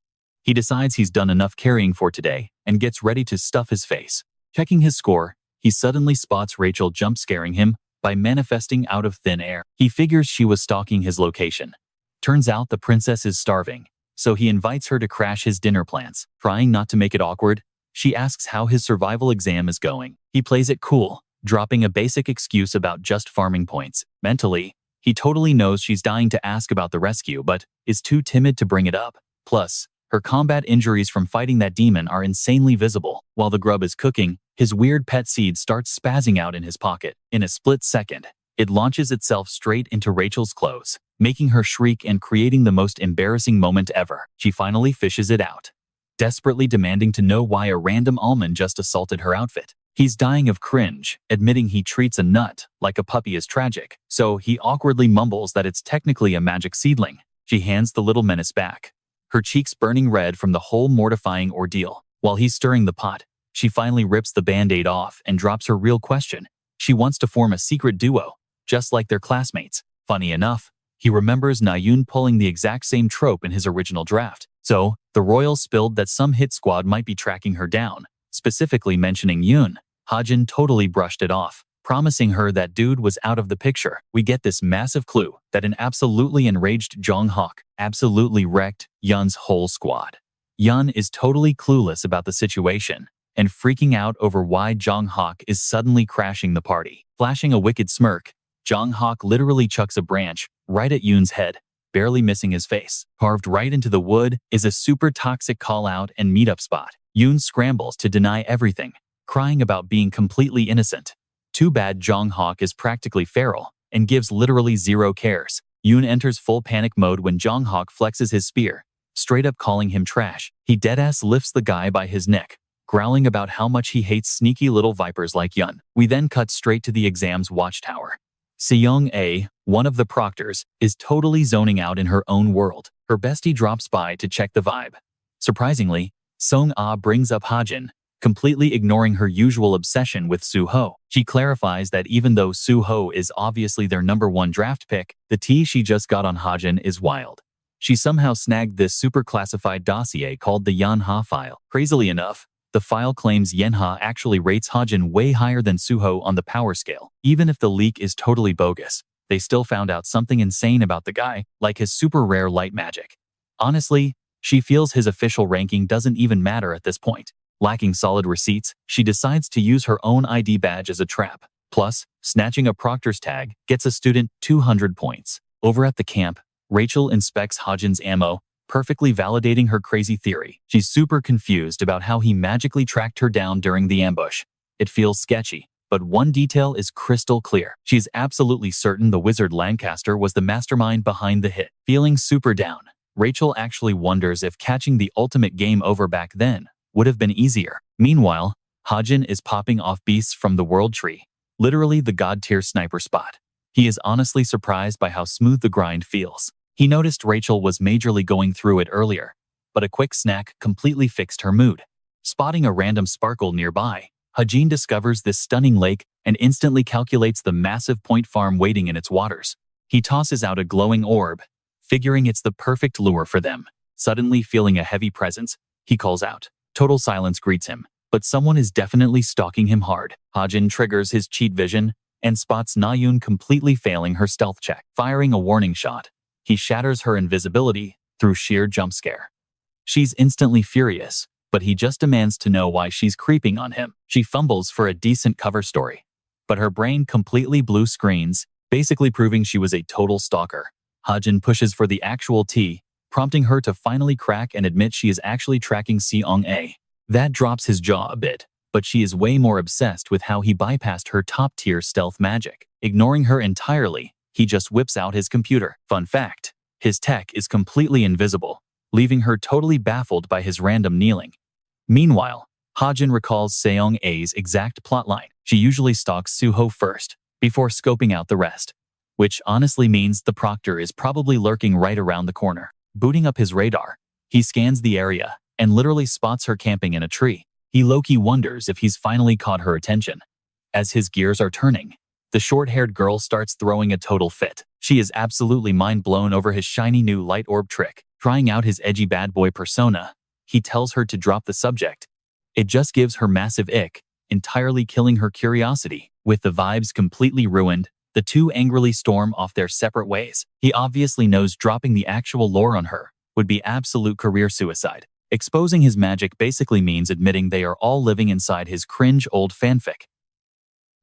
He decides he's done enough carrying for today and gets ready to stuff his face. Checking his score, he suddenly spots Rachel jump-scaring him by manifesting out of thin air. He figures she was stalking his location. Turns out the princess is starving, so he invites her to crash his dinner plans. Trying not to make it awkward, she asks how his survival exam is going. He plays it cool, dropping a basic excuse about just farming points. Mentally, he totally knows she's dying to ask about the rescue but is too timid to bring it up. Plus, her combat injuries from fighting that demon are insanely visible. While the grub is cooking, his weird pet seed starts spazzing out in his pocket. In a split second, it launches itself straight into Rachel's clothes, making her shriek and creating the most embarrassing moment ever. She finally fishes it out, desperately demanding to know why a random almond just assaulted her outfit. He's dying of cringe, admitting he treats a nut like a puppy is tragic, so he awkwardly mumbles that it's technically a magic seedling. She hands the little menace back, her cheeks burning red from the whole mortifying ordeal. While he's stirring the pot, she finally rips the band-aid off and drops her real question. She wants to form a secret duo, just like their classmates. Funny enough, he remembers Nayun pulling the exact same trope in his original draft. So, the royals spilled that some hit squad might be tracking her down, specifically mentioning Yoon. Hajin totally brushed it off, promising her that dude was out of the picture. We get this massive clue that an absolutely enraged Jong-hak absolutely wrecked Yun's whole squad. Yun is totally clueless about the situation and freaking out over why Jong-hak is suddenly crashing the party. Flashing a wicked smirk, Jong-hak literally chucks a branch right at Yoon's head, barely missing his face. Carved right into the wood is a super toxic call-out and meetup spot. Yoon scrambles to deny everything, crying about being completely innocent. Too bad Jong-hak is practically feral and gives literally zero cares. Yoon enters full panic mode when Jong-hak flexes his spear, straight up calling him trash. He deadass lifts the guy by his neck, growling about how much he hates sneaky little vipers like Yun. We then cut straight to the exam's watchtower. Seyoung-a, one of the proctors, is totally zoning out in her own world. Her bestie drops by to check the vibe. Surprisingly, Song-ah brings up Hajin, completely ignoring her usual obsession with Suho. She clarifies that even though Suho is obviously their #1 draft pick, the tea she just got on Hajin is wild. She somehow snagged this super classified dossier called the Yanha file. Crazily enough, the file claims Yanha actually rates Hajin way higher than Suho on the power scale. Even if the leak is totally bogus, they still found out something insane about the guy, like his super rare light magic. Honestly, she feels his official ranking doesn't even matter at this point. Lacking solid receipts, she decides to use her own ID badge as a trap. Plus, snatching a proctor's tag gets a student 200 points. Over at the camp, Rachel inspects Hajin's ammo, perfectly validating her crazy theory. She's super confused about how he magically tracked her down during the ambush. It feels sketchy, but one detail is crystal clear. She's absolutely certain the wizard Lancaster was the mastermind behind the hit. Feeling super down, Rachel actually wonders if catching the ultimate game over back then would have been easier. Meanwhile, Hajin is popping off beasts from the world tree, literally the god-tier sniper spot. He is honestly surprised by how smooth the grind feels. He noticed Rachel was majorly going through it earlier, but a quick snack completely fixed her mood. Spotting a random sparkle nearby, Hajin discovers this stunning lake and instantly calculates the massive point farm waiting in its waters. He tosses out a glowing orb, figuring it's the perfect lure for them. Suddenly feeling a heavy presence, he calls out. Total silence greets him, but someone is definitely stalking him hard. Hajin triggers his cheat vision and spots Nayun completely failing her stealth check. Firing a warning shot, he shatters her invisibility through sheer jump scare. She's instantly furious, but he just demands to know why she's creeping on him. She fumbles for a decent cover story, but her brain completely blue screens, basically proving she was a total stalker. Hajin pushes for the actual tea, prompting her to finally crack and admit she is actually tracking Seong-a. That drops his jaw a bit, but she is way more obsessed with how he bypassed her top-tier stealth magic. Ignoring her entirely, he just whips out his computer. Fun fact, his tech is completely invisible, leaving her totally baffled by his random kneeling. Meanwhile, Hajin recalls Seong-a's exact plotline. She usually stalks Suho first, before scoping out the rest, which honestly means the proctor is probably lurking right around the corner. Booting up his radar, he scans the area and literally spots her camping in a tree. He low-key wonders if he's finally caught her attention. As his gears are turning, the short-haired girl starts throwing a total fit. She is absolutely mind-blown over his shiny new light orb trick. Trying out his edgy bad boy persona, he tells her to drop the subject. It just gives her massive ick, entirely killing her curiosity. With the vibes completely ruined, the two angrily storm off their separate ways. He obviously knows dropping the actual lore on her would be absolute career suicide. Exposing his magic basically means admitting they are all living inside his cringe old fanfic.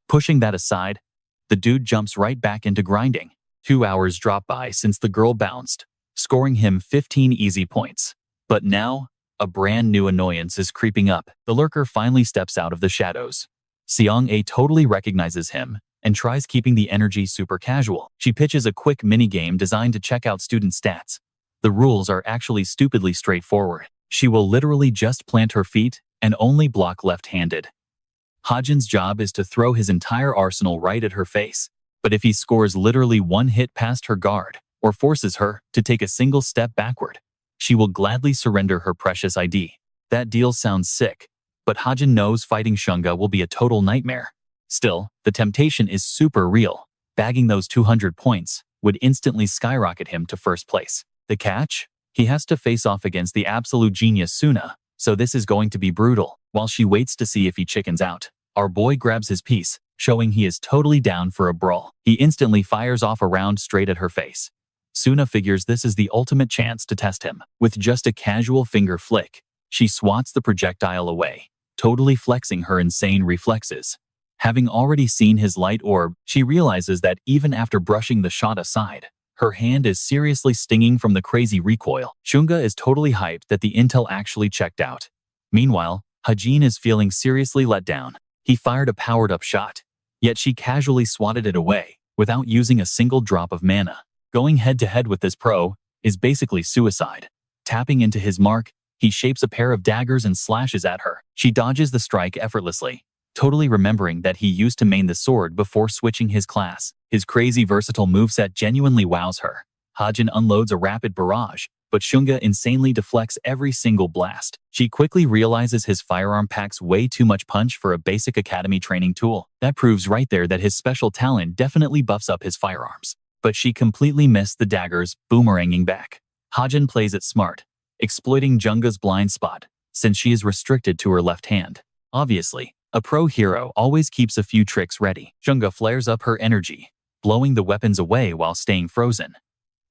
Pushing that aside, the dude jumps right back into grinding. 2 hours drop by since the girl bounced, scoring him 15 easy points. But now, a brand new annoyance is creeping up. The lurker finally steps out of the shadows. Seong-a totally recognizes him and tries keeping the energy super casual. She pitches a quick minigame designed to check out student stats. The rules are actually stupidly straightforward. She will literally just plant her feet and only block left-handed. Hajin's job is to throw his entire arsenal right at her face, but if he scores literally one hit past her guard or forces her to take a single step backward, she will gladly surrender her precious ID. That deal sounds sick, but Hajin knows fighting Shunga will be a total nightmare. Still, the temptation is super real. Bagging those 200 points would instantly skyrocket him to first place. The catch? He has to face off against the absolute genius Suna, so this is going to be brutal. While she waits to see if he chickens out, our boy grabs his piece, showing he is totally down for a brawl. He instantly fires off a round straight at her face. Suna figures this is the ultimate chance to test him. With just a casual finger flick, she swats the projectile away, totally flexing her insane reflexes. Having already seen his light orb, she realizes that even after brushing the shot aside, her hand is seriously stinging from the crazy recoil. Shunga is totally hyped that the intel actually checked out. Meanwhile, Hajin is feeling seriously let down. He fired a powered-up shot, yet she casually swatted it away, without using a single drop of mana. Going head-to-head with this pro is basically suicide. Tapping into his mark, he shapes a pair of daggers and slashes at her. She dodges the strike effortlessly, totally remembering that he used to main the sword before switching his class. His crazy versatile moveset genuinely wows her. Hajin unloads a rapid barrage, but Shunga insanely deflects every single blast. She quickly realizes his firearm packs way too much punch for a basic academy training tool. That proves right there that his special talent definitely buffs up his firearms. But she completely missed the daggers boomeranging back. Hajin plays it smart, exploiting Junga's blind spot, since she is restricted to her left hand. Obviously, a pro hero always keeps a few tricks ready. Junga flares up her energy, blowing the weapons away while staying frozen.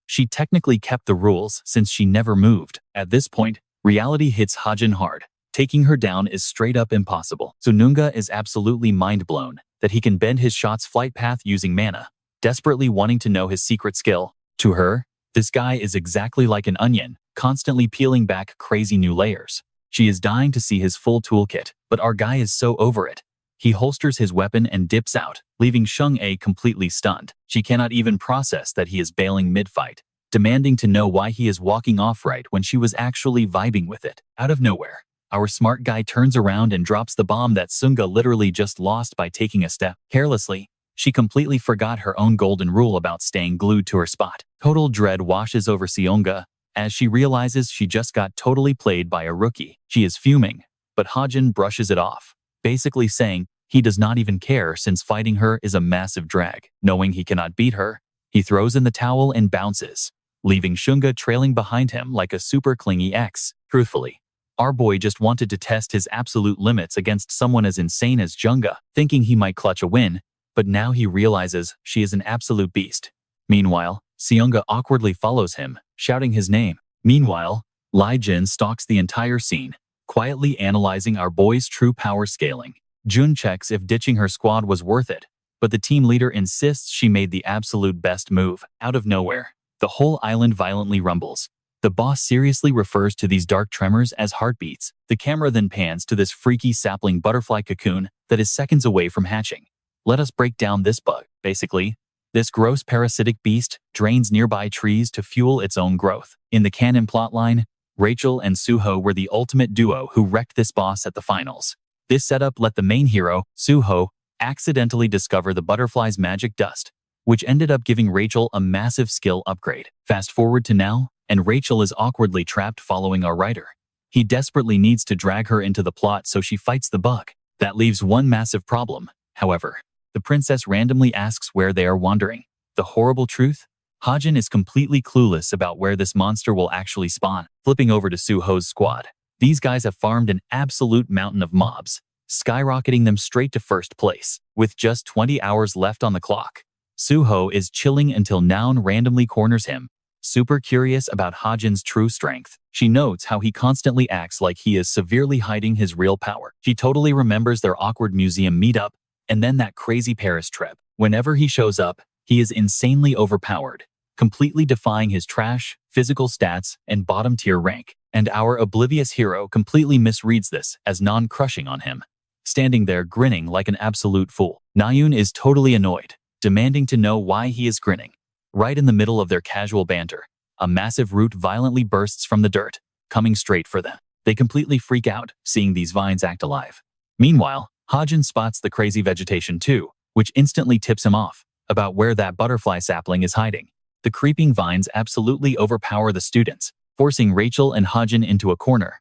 She technically kept the rules since she never moved. At this point, reality hits Hajin hard. Taking her down is straight up impossible. Sununga is absolutely mind-blown that he can bend his shot's flight path using mana, desperately wanting to know his secret skill. To her, this guy is exactly like an onion, constantly peeling back crazy new layers. She is dying to see his full toolkit, but our guy is so over it. He holsters his weapon and dips out, leaving Shung-a completely stunned. She cannot even process that he is bailing mid-fight, demanding to know why he is walking off right when she was actually vibing with it. Out of nowhere, our smart guy turns around and drops the bomb that Sunga literally just lost by taking a step. Carelessly, she completely forgot her own golden rule about staying glued to her spot. Total dread washes over Seonga as she realizes she just got totally played by a rookie. She is fuming, but Hajin brushes it off, basically saying he does not even care since fighting her is a massive drag. Knowing he cannot beat her, he throws in the towel and bounces, leaving Shunga trailing behind him like a super clingy ex. Truthfully, our boy just wanted to test his absolute limits against someone as insane as Junga, thinking he might clutch a win, but now he realizes she is an absolute beast. Meanwhile, Seonga awkwardly follows him, shouting his name. Meanwhile, Lai Jin stalks the entire scene, quietly analyzing our boy's true power scaling. Jun checks if ditching her squad was worth it, but the team leader insists she made the absolute best move. Out of nowhere, the whole island violently rumbles, The boss seriously refers to these dark tremors as heartbeats. The camera then pans to this freaky sapling butterfly cocoon that is seconds away from hatching. Let us break down this bug. Basically, this gross parasitic beast drains nearby trees to fuel its own growth. In the canon plotline, Rachel and Suho were the ultimate duo who wrecked this boss at the finals. This setup let the main hero, Suho, accidentally discover the butterfly's magic dust, which ended up giving Rachel a massive skill upgrade. Fast forward to now, and Rachel is awkwardly trapped following our writer. He desperately needs to drag her into the plot so she fights the bug. That leaves one massive problem, however. The princess randomly asks where they are wandering. The horrible truth? Hajin is completely clueless about where this monster will actually spawn. Flipping over to Suho's squad. These guys have farmed an absolute mountain of mobs, skyrocketing them straight to first place. With just 20 hours left on the clock, Suho is chilling until Nayun randomly corners him. Super curious about Hajin's true strength, she notes how he constantly acts like he is severely hiding his real power. She totally remembers their awkward museum meetup, and then that crazy Paris trip. Whenever he shows up, he is insanely overpowered, completely defying his trash, physical stats, and bottom-tier rank. And our oblivious hero completely misreads this as non-crushing on him. Standing there grinning like an absolute fool. Nayun is totally annoyed, demanding to know why he is grinning. Right in the middle of their casual banter, a massive root violently bursts from the dirt, coming straight for them. They completely freak out, seeing these vines act alive. Meanwhile, Hajin spots the crazy vegetation too, which instantly tips him off about where that butterfly sapling is hiding. The creeping vines absolutely overpower the students, forcing Rachel and Hajin into a corner.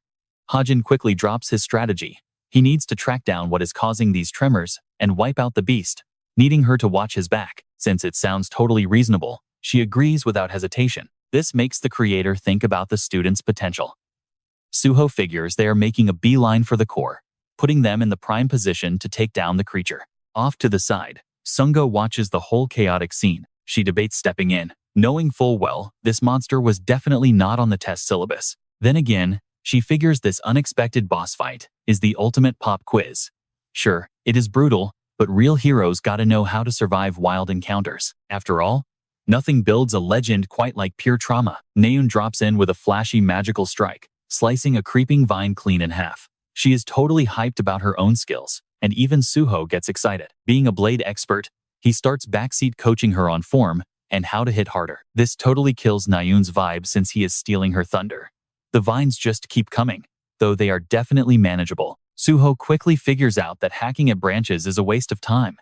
Hajin quickly drops his strategy. He needs to track down what is causing these tremors and wipe out the beast, needing her to watch his back. Since it sounds totally reasonable, she agrees without hesitation. This makes the creator think about the students' potential. Suho figures they are making a beeline for the core, putting them in the prime position to take down the creature. Off to the side, Sungo watches the whole chaotic scene. She debates stepping in, knowing full well this monster was definitely not on the test syllabus. Then again, she figures this unexpected boss fight is the ultimate pop quiz. Sure, it is brutal, but real heroes gotta know how to survive wild encounters. After all, nothing builds a legend quite like pure trauma. Nayun drops in with a flashy magical strike, slicing a creeping vine clean in half. She is totally hyped about her own skills, and even Suho gets excited. Being a blade expert, he starts backseat coaching her on form and how to hit harder. This totally kills Nayun's vibe since he is stealing her thunder. The vines just keep coming, though they are definitely manageable. Suho quickly figures out that hacking at branches is a waste of time.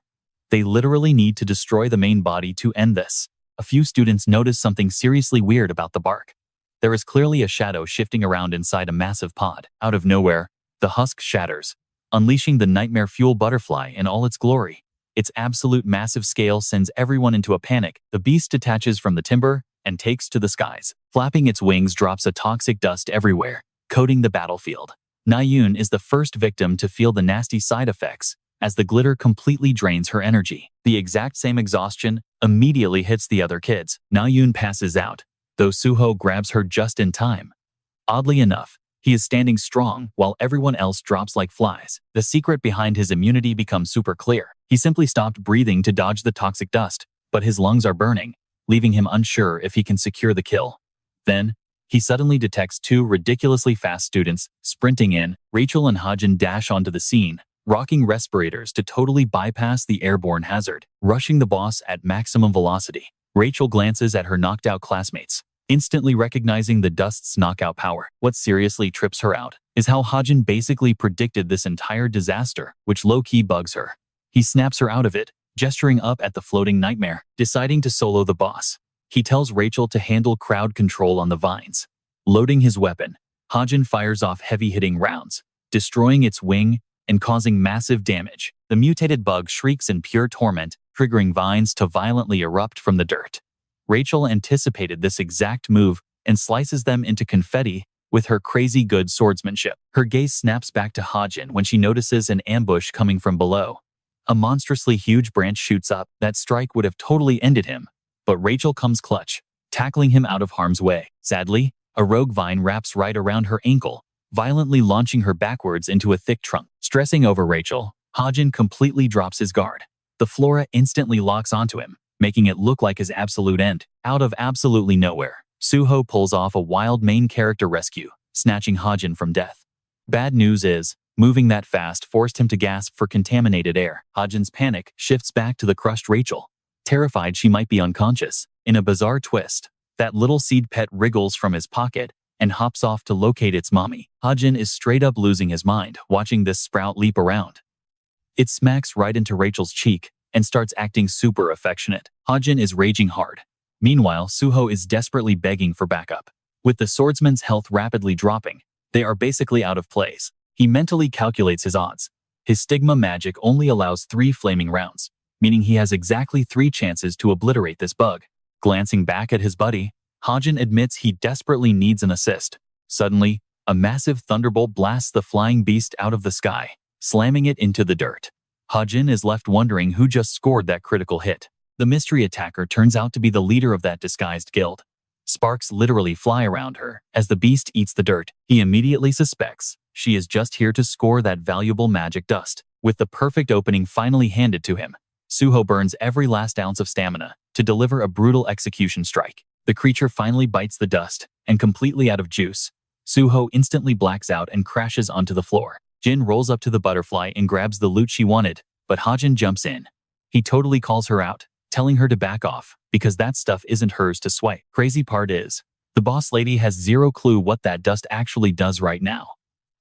They literally need to destroy the main body to end this. A few students notice something seriously weird about the bark. There is clearly a shadow shifting around inside a massive pod. Out of nowhere, the husk shatters, unleashing the nightmare fuel butterfly in all its glory. Its absolute massive scale sends everyone into a panic. The beast detaches from the timber and takes to the skies. Flapping its wings drops a toxic dust everywhere, coating the battlefield. Nayun is the first victim to feel the nasty side effects, as the glitter completely drains her energy. The exact same exhaustion immediately hits the other kids. Nayun passes out, though Suho grabs her just in time. Oddly enough, he is standing strong while everyone else drops like flies. The secret behind his immunity becomes super clear. He simply stopped breathing to dodge the toxic dust, but his lungs are burning, leaving him unsure if he can secure the kill. Then, he suddenly detects two ridiculously fast students sprinting in. Rachel and Hajin dash onto the scene, rocking respirators to totally bypass the airborne hazard, rushing the boss at maximum velocity. Rachel glances at her knocked-out classmates, instantly recognizing the dust's knockout power. What seriously trips her out is how Hajin basically predicted this entire disaster, which low-key bugs her. He snaps her out of it, gesturing up at the floating nightmare. Deciding to solo the boss, he tells Rachel to handle crowd control on the vines. Loading his weapon, Hajin fires off heavy-hitting rounds, destroying its wing and causing massive damage. The mutated bug shrieks in pure torment, triggering vines to violently erupt from the dirt. Rachel anticipated this exact move and slices them into confetti with her crazy good swordsmanship. Her gaze snaps back to Hajin when she notices an ambush coming from below. A monstrously huge branch shoots up. That strike would have totally ended him, but Rachel comes clutch, tackling him out of harm's way. Sadly, a rogue vine wraps right around her ankle, violently launching her backwards into a thick trunk. Stressing over Rachel, Hajin completely drops his guard. The flora instantly locks onto him, making it look like his absolute end. Out of absolutely nowhere, Suho pulls off a wild main character rescue, snatching Hajin from death. Bad news is, moving that fast forced him to gasp for contaminated air. Hajin's panic shifts back to the crushed Rachel, terrified she might be unconscious. In a bizarre twist, that little seed pet wriggles from his pocket and hops off to locate its mommy. Hajin is straight up losing his mind watching this sprout leap around. It smacks right into Rachel's cheek and starts acting super affectionate. Hajin is raging hard. Meanwhile, Suho is desperately begging for backup. With the swordsman's health rapidly dropping, they are basically out of place. He mentally calculates his odds. His stigma magic only allows 3 flaming rounds, meaning he has exactly 3 chances to obliterate this bug. Glancing back at his buddy, Hajin admits he desperately needs an assist. Suddenly, a massive thunderbolt blasts the flying beast out of the sky, slamming it into the dirt. Hajin is left wondering who just scored that critical hit. The mystery attacker turns out to be the leader of that disguised guild. Sparks literally fly around her as the beast eats the dirt. He immediately suspects she is just here to score that valuable magic dust. With the perfect opening finally handed to him, Suho burns every last ounce of stamina to deliver a brutal execution strike. The creature finally bites the dust, and completely out of juice, Suho instantly blacks out and crashes onto the floor. Jin rolls up to the butterfly and grabs the loot she wanted, but Hajin jumps in. He totally calls her out, telling her to back off, because that stuff isn't hers to swipe. Crazy part is, the boss lady has zero clue what that dust actually does right now.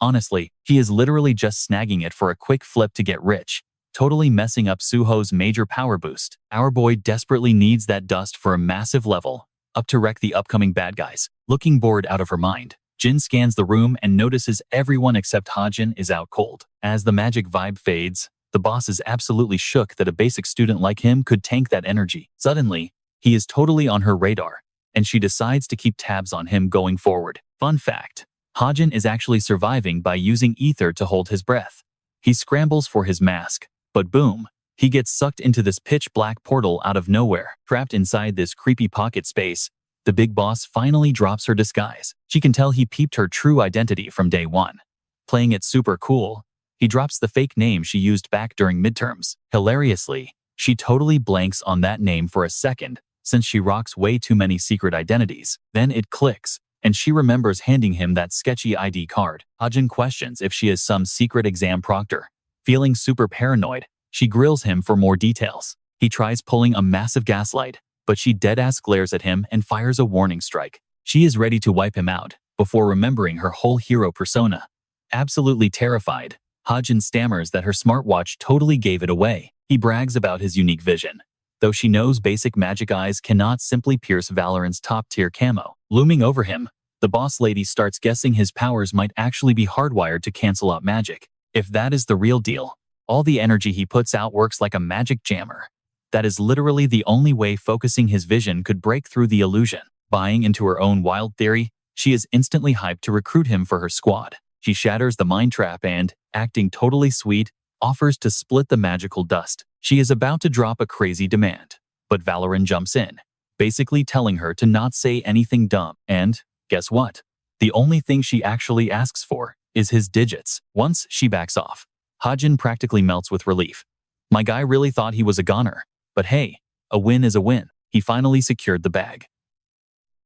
Honestly, he is literally just snagging it for a quick flip to get rich, totally messing up Suho's major power boost. Our boy desperately needs that dust for a massive level up to wreck the upcoming bad guys. Looking bored out of her mind, Jin scans the room and notices everyone except Hajin is out cold. As the magic vibe fades, the boss is absolutely shook that a basic student like him could tank that energy. Suddenly, he is totally on her radar, and she decides to keep tabs on him going forward. Fun fact, Hajin is actually surviving by using ether to hold his breath. He scrambles for his mask, but boom, he gets sucked into this pitch-black portal out of nowhere. Trapped inside this creepy pocket space, the big boss finally drops her disguise. She can tell he peeped her true identity from day one. Playing it super cool, he drops the fake name she used back during midterms. Hilariously, she totally blanks on that name for a second, since she rocks way too many secret identities. Then it clicks, and she remembers handing him that sketchy ID card. Hajin questions if she is some secret exam proctor. Feeling super paranoid, she grills him for more details. He tries pulling a massive gaslight, but she deadass glares at him and fires a warning strike. She is ready to wipe him out, before remembering her whole hero persona. Absolutely terrified, Hajin stammers that her smartwatch totally gave it away. He brags about his unique vision, though she knows basic magic eyes cannot simply pierce Valorant's top-tier camo. Looming over him, the boss lady starts guessing his powers might actually be hardwired to cancel out magic. If that is the real deal, all the energy he puts out works like a magic jammer. That is literally the only way focusing his vision could break through the illusion. Buying into her own wild theory, she is instantly hyped to recruit him for her squad. She shatters the mind trap and, acting totally sweet, offers to split the magical dust. She is about to drop a crazy demand, but Valorant jumps in, basically telling her to not say anything dumb. And, guess what? The only thing she actually asks for is his digits. Once she backs off, Hajin practically melts with relief. My guy really thought he was a goner, but hey, a win is a win. He finally secured the bag.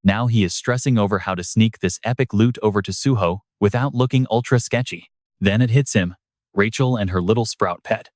Now he is stressing over how to sneak this epic loot over to Suho without looking ultra sketchy. Then it hits him, Rachel and her little sprout pet.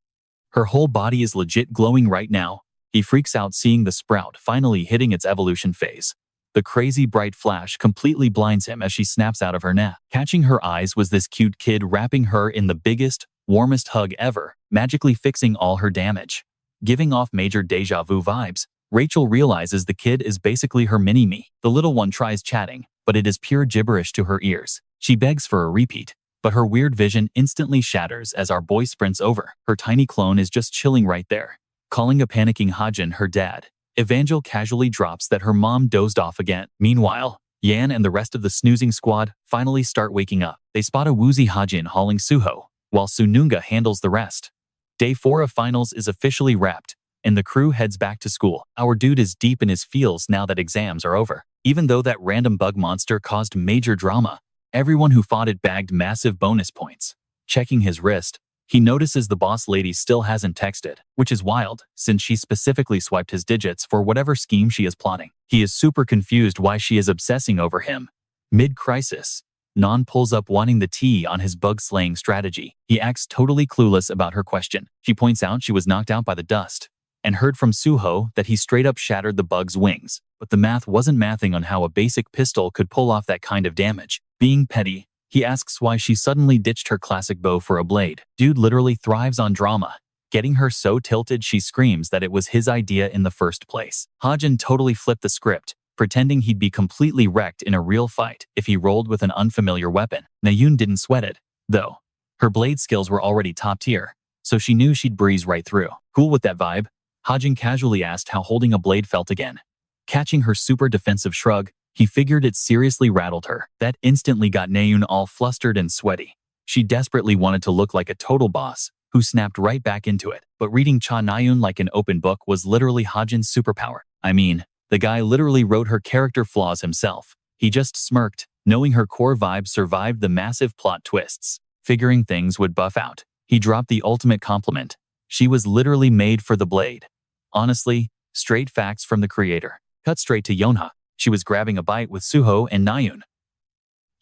Her whole body is legit glowing right now. He freaks out seeing the sprout finally hitting its evolution phase. The crazy bright flash completely blinds him as she snaps out of her nap. Catching her eyes was this cute kid wrapping her in the biggest, warmest hug ever, magically fixing all her damage. Giving off major deja vu vibes, Rachel realizes the kid is basically her mini-me. The little one tries chatting, but it is pure gibberish to her ears. She begs for a repeat, but her weird vision instantly shatters as our boy sprints over. Her tiny clone is just chilling right there. Calling a panicking Hajin her dad, Evangel casually drops that her mom dozed off again. Meanwhile, Yan and the rest of the snoozing squad finally start waking up. They spot a woozy Hajin hauling Suho, while Sununga handles the rest. Day 4 of finals is officially wrapped, and the crew heads back to school. Our dude is deep in his feels now that exams are over. Even though that random bug monster caused major drama, everyone who fought it bagged massive bonus points. Checking his wrist, He notices the boss lady still hasn't texted, which is wild, since she specifically swiped his digits for whatever scheme she is plotting. He is super confused why she is obsessing over him. Mid-crisis, Non pulls up wanting the tea on his bug-slaying strategy. He acts totally clueless about her question. She points out she was knocked out by the dust, and heard from Suho that he straight up shattered the bug's wings, but the math wasn't mathing on how a basic pistol could pull off that kind of damage. Being petty, he asks why she suddenly ditched her classic bow for a blade. Dude literally thrives on drama, getting her so tilted she screams that it was his idea in the first place. Hajin totally flipped the script, pretending he'd be completely wrecked in a real fight if he rolled with an unfamiliar weapon. Nayun didn't sweat it, though. Her blade skills were already top tier, so she knew she'd breeze right through. Cool with that vibe, Hajin casually asked how holding a blade felt again. Catching her super defensive shrug, he figured it seriously rattled her. That instantly got Nayun all flustered and sweaty. She desperately wanted to look like a total boss, who snapped right back into it. But reading Chae Nayun like an open book was literally Hajin's superpower. I mean, the guy literally wrote her character flaws himself. He just smirked, knowing her core vibe survived the massive plot twists. Figuring things would buff out, he dropped the ultimate compliment. She was literally made for the blade. Honestly, straight facts from the creator. Cut straight to Yonha. She was grabbing a bite with Suho and Nayun.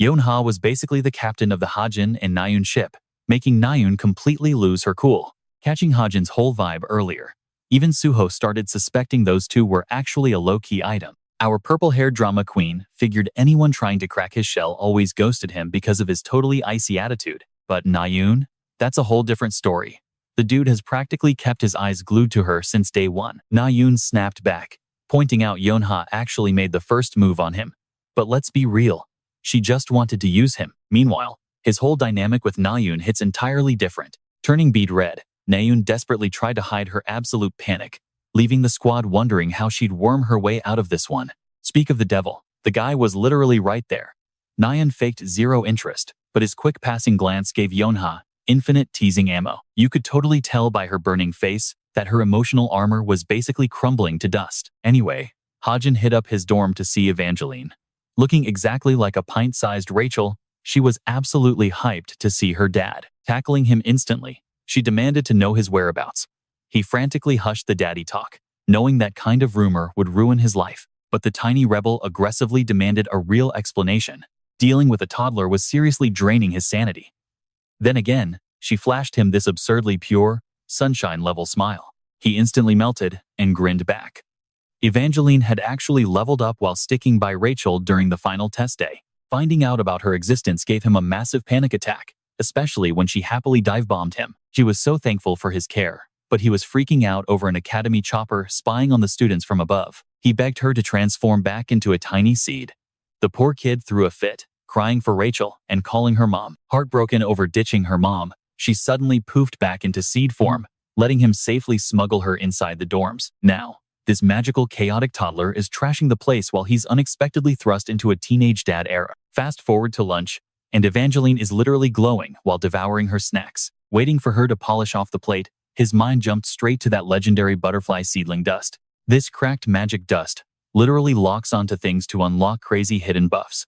Yonha was basically the captain of the Hajin and Nayun ship, making Nayun completely lose her cool. Catching Hajin's whole vibe earlier, even Suho started suspecting those two were actually a low-key item. Our purple-haired drama queen figured anyone trying to crack his shell always ghosted him because of his totally icy attitude. But Nayun? That's a whole different story. The dude has practically kept his eyes glued to her since day one. Nayun snapped back, pointing out Yonha actually made the first move on him. But let's be real, she just wanted to use him. Meanwhile, his whole dynamic with Nayun hits entirely different. Turning bead red, Nayun desperately tried to hide her absolute panic, leaving the squad wondering how she'd worm her way out of this one. Speak of the devil, the guy was literally right there. Nayun faked zero interest, but his quick passing glance gave Yonha infinite teasing ammo. You could totally tell by her burning face that her emotional armor was basically crumbling to dust. Anyway, Hajin hit up his dorm to see Evangeline. Looking exactly like a pint-sized Rachel, she was absolutely hyped to see her dad. Tackling him instantly, she demanded to know his whereabouts. He frantically hushed the daddy talk, knowing that kind of rumor would ruin his life. But the tiny rebel aggressively demanded a real explanation. Dealing with a toddler was seriously draining his sanity. Then again, she flashed him this absurdly pure, sunshine-level smile. He instantly melted and grinned back. Evangeline had actually leveled up while sticking by Rachel during the final test day. Finding out about her existence gave him a massive panic attack, especially when she happily dive-bombed him. She was so thankful for his care, but he was freaking out over an academy chopper spying on the students from above. He begged her to transform back into a tiny seed. The poor kid threw a fit, crying for Rachel and calling her mom. Heartbroken over ditching her mom, she suddenly poofed back into seed form, letting him safely smuggle her inside the dorms. Now, this magical chaotic toddler is trashing the place while he's unexpectedly thrust into a teenage dad era. Fast forward to lunch, and Evangeline is literally glowing while devouring her snacks. Waiting for her to polish off the plate, his mind jumped straight to that legendary butterfly seedling dust. This cracked magic dust literally locks onto things to unlock crazy hidden buffs.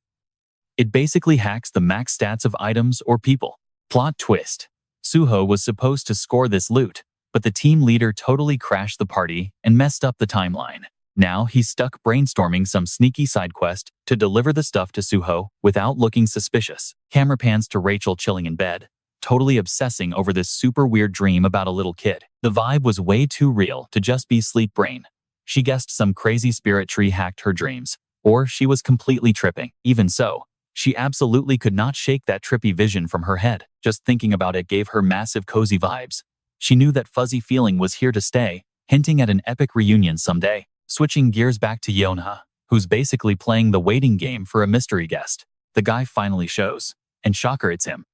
It basically hacks the max stats of items or people. Plot twist. Suho was supposed to score this loot, but the team leader totally crashed the party and messed up the timeline. Now he's stuck brainstorming some sneaky side quest to deliver the stuff to Suho without looking suspicious. Camera pans to Rachel chilling in bed, totally obsessing over this super weird dream about a little kid. The vibe was way too real to just be sleep brain. She guessed some crazy spirit tree hacked her dreams, or she was completely tripping. Even so, she absolutely could not shake that trippy vision from her head. Just thinking about it gave her massive cozy vibes. She knew that fuzzy feeling was here to stay, hinting at an epic reunion someday. Switching gears back to Yonha, who's basically playing the waiting game for a mystery guest. The guy finally shows, and shocker, it's him.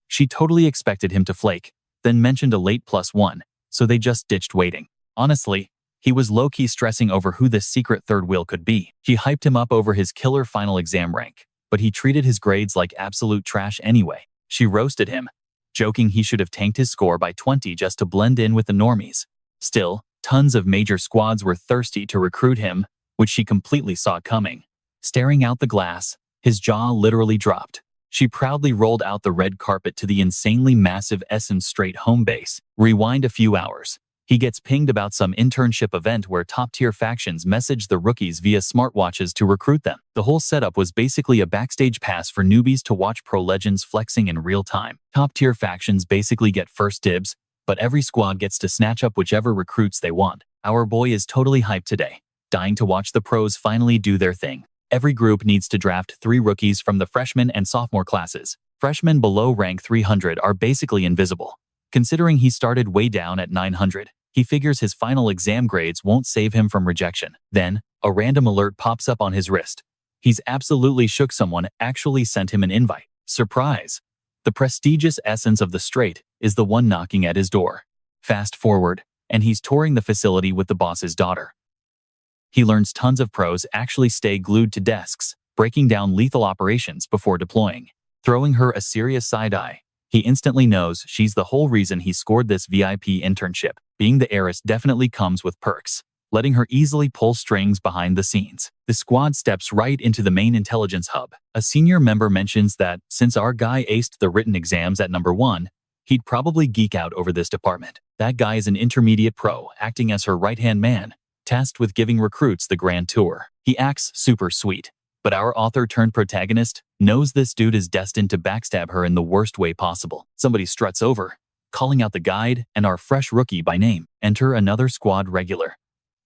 She totally expected him to flake, then mentioned a late +1, so they just ditched waiting. Honestly, he was low-key stressing over who this secret third wheel could be. She hyped him up over his killer final exam rank, but he treated his grades like absolute trash anyway. She roasted him, joking he should have tanked his score by 20 just to blend in with the normies. Still, tons of major squads were thirsty to recruit him, which she completely saw coming. Staring out the glass, his jaw literally dropped. She proudly rolled out the red carpet to the insanely massive Essen straight home base. Rewind a few hours. He gets pinged about some internship event where top-tier factions message the rookies via smartwatches to recruit them. The whole setup was basically a backstage pass for newbies to watch pro legends flexing in real time. Top-tier factions basically get first dibs, but every squad gets to snatch up whichever recruits they want. Our boy is totally hyped today, dying to watch the pros finally do their thing. Every group needs to draft 3 rookies from the freshman and sophomore classes. Freshmen below rank 300 are basically invisible. Considering he started way down at 900, he figures his final exam grades won't save him from rejection. Then, a random alert pops up on his wrist. He's absolutely shook. Someone actually sent him an invite. Surprise! The prestigious essence of the straight is the one knocking at his door. Fast forward, and he's touring the facility with the boss's daughter. He learns tons of pros actually stay glued to desks, breaking down lethal operations before deploying. Throwing her a serious side eye, he instantly knows she's the whole reason he scored this VIP internship. Being the heiress definitely comes with perks, letting her easily pull strings behind the scenes. The squad steps right into the main intelligence hub. A senior member mentions that since our guy aced the written exams at number 1, he'd probably geek out over this department. That guy is an intermediate pro, acting as her right-hand man, tasked with giving recruits the grand tour. He acts super sweet, but our author-turned-protagonist knows this dude is destined to backstab her in the worst way possible. Somebody struts over, calling out the guide and our fresh rookie by name. Enter another squad regular.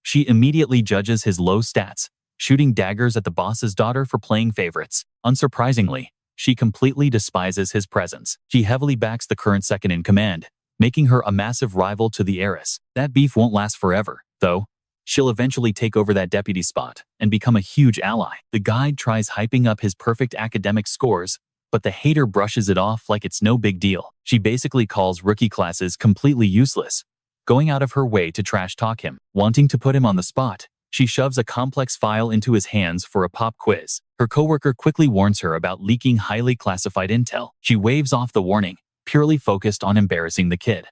She immediately judges his low stats, shooting daggers at the boss's daughter for playing favorites. Unsurprisingly, she completely despises his presence. She heavily backs the current second in command, making her a massive rival to the heiress. That beef won't last forever, though. She'll eventually take over that deputy spot and become a huge ally. The guide tries hyping up his perfect academic scores, but the hater brushes it off like it's no big deal. She basically calls rookie classes completely useless, going out of her way to trash talk him. Wanting to put him on the spot, she shoves a complex file into his hands for a pop quiz. Her coworker quickly warns her about leaking highly classified intel. She waves off the warning, purely focused on embarrassing the kid.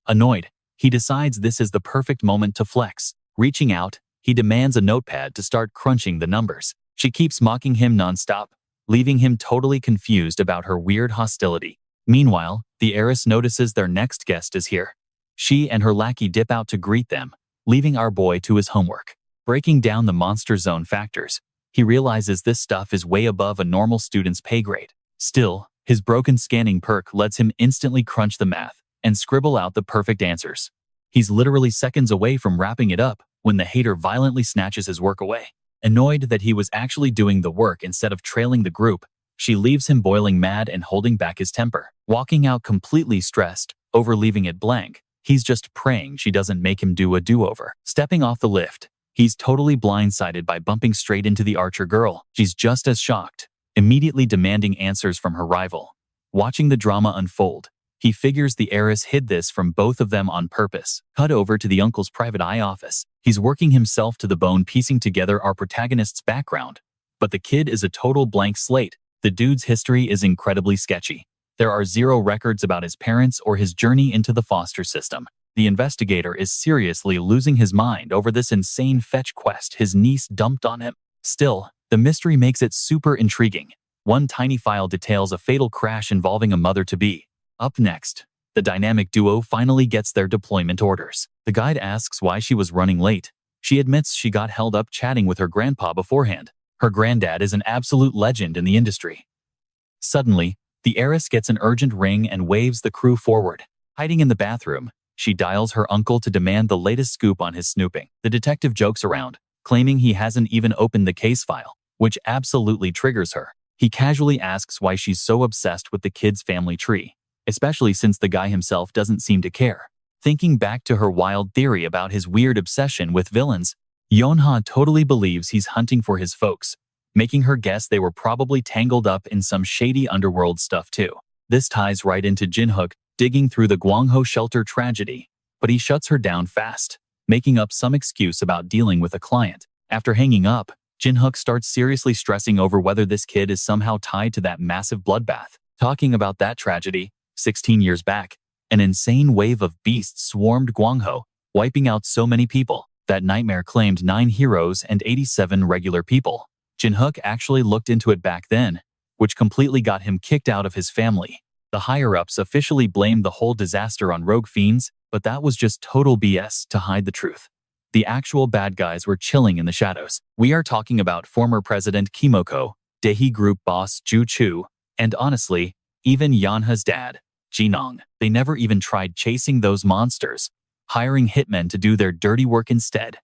Annoyed, he decides this is the perfect moment to flex. Reaching out, he demands a notepad to start crunching the numbers. She keeps mocking him nonstop, leaving him totally confused about her weird hostility. Meanwhile, the heiress notices their next guest is here. She and her lackey dip out to greet them, leaving our boy to his homework. Breaking down the monster zone factors, he realizes this stuff is way above a normal student's pay grade. Still, his broken scanning perk lets him instantly crunch the math and scribble out the perfect answers. He's literally seconds away from wrapping it up when the hater violently snatches his work away. Annoyed that he was actually doing the work instead of trailing the group, she leaves him boiling mad and holding back his temper. Walking out completely stressed, over leaving it blank, he's just praying she doesn't make him do a do-over. Stepping off the lift, he's totally blindsided by bumping straight into the archer girl. She's just as shocked, immediately demanding answers from her rival. Watching the drama unfold, he figures the heiress hid this from both of them on purpose. Cut over to the uncle's private eye office. He's working himself to the bone piecing together our protagonist's background. But the kid is a total blank slate. The dude's history is incredibly sketchy. There are 0 records about his parents or his journey into the foster system. The investigator is seriously losing his mind over this insane fetch quest his niece dumped on him. Still, the mystery makes it super intriguing. One tiny file details a fatal crash involving a mother-to-be. Up next, the dynamic duo finally gets their deployment orders. The guide asks why she was running late. She admits she got held up chatting with her grandpa beforehand. Her granddad is an absolute legend in the industry. Suddenly, the heiress gets an urgent ring and waves the crew forward. Hiding in the bathroom, she dials her uncle to demand the latest scoop on his snooping. The detective jokes around, claiming he hasn't even opened the case file, which absolutely triggers her. He casually asks why she's so obsessed with the kid's family tree, especially since the guy himself doesn't seem to care. Thinking back to her wild theory about his weird obsession with villains, Yonha totally believes he's hunting for his folks, making her guess they were probably tangled up in some shady underworld stuff too. This ties right into Jinhook digging through the Gwangho shelter tragedy, but he shuts her down fast, making up some excuse about dealing with a client. After hanging up, Jinhook starts seriously stressing over whether this kid is somehow tied to that massive bloodbath. Talking about that tragedy, 16 years back, an insane wave of beasts swarmed Gwangho, wiping out so many people. That nightmare claimed 9 heroes and 87 regular people. Jinhook actually looked into it back then, which completely got him kicked out of his family. The higher-ups officially blamed the whole disaster on rogue fiends, but that was just total BS to hide the truth. The actual bad guys were chilling in the shadows. We are talking about former President Kimoko, Daehee Group boss Ju Chu, and honestly, even Yeonha's dad, Jinong. They never even tried chasing those monsters, hiring hitmen to do their dirty work instead.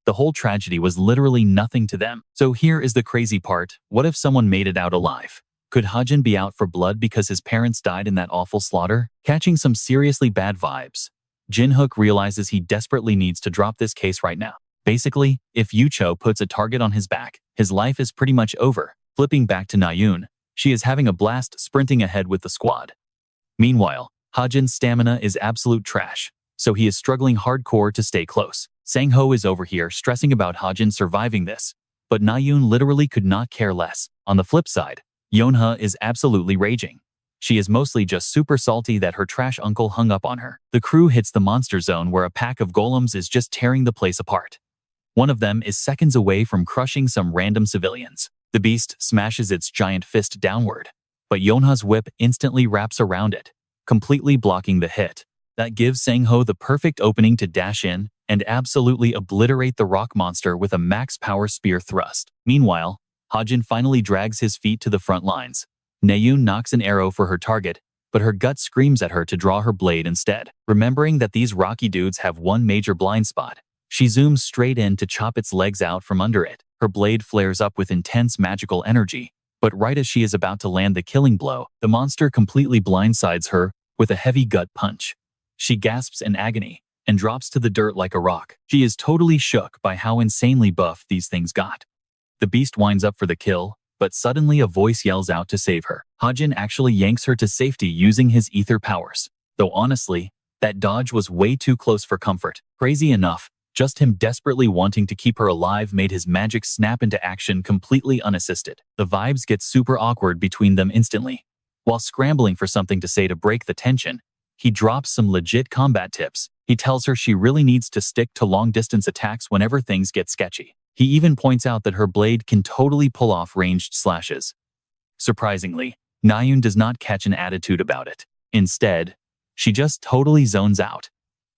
The whole tragedy was literally nothing to them. So here is the crazy part. What if someone made it out alive? Could Hajin be out for blood because his parents died in that awful slaughter? Catching some seriously bad vibes, Jin-hook realizes he desperately needs to drop this case right now. Basically, if Yucho puts a target on his back, his life is pretty much over. Flipping back to Nayun, she is having a blast sprinting ahead with the squad. Meanwhile, Hajin's stamina is absolute trash, so he is struggling hardcore to stay close. Sang-ho is over here stressing about Hajin surviving this, but Nayun literally could not care less. On the flip side, Yeonha is absolutely raging. She is mostly just super salty that her trash uncle hung up on her. The crew hits the monster zone where a pack of golems is just tearing the place apart. One of them is seconds away from crushing some random civilians. The beast smashes its giant fist downward, but Yeonha's whip instantly wraps around it, completely blocking the hit. That gives Sang-ho the perfect opening to dash in and absolutely obliterate the rock monster with a max power spear thrust. Meanwhile, Hajin finally drags his feet to the front lines. Nayun knocks an arrow for her target, but her gut screams at her to draw her blade instead. Remembering that these rocky dudes have one major blind spot, she zooms straight in to chop its legs out from under it. Her blade flares up with intense magical energy, but right as she is about to land the killing blow, the monster completely blindsides her with a heavy gut punch. She gasps in agony and drops to the dirt like a rock. She is totally shook by how insanely buff these things got. The beast winds up for the kill, but suddenly a voice yells out to save her. Hajin actually yanks her to safety using his ether powers. Though honestly, that dodge was way too close for comfort. Crazy enough, just him desperately wanting to keep her alive made his magic snap into action completely unassisted. The vibes get super awkward between them instantly. While scrambling for something to say to break the tension, he drops some legit combat tips. He tells her she really needs to stick to long-distance attacks whenever things get sketchy. He even points out that her blade can totally pull off ranged slashes. Surprisingly, Nayun does not catch an attitude about it. Instead, she just totally zones out.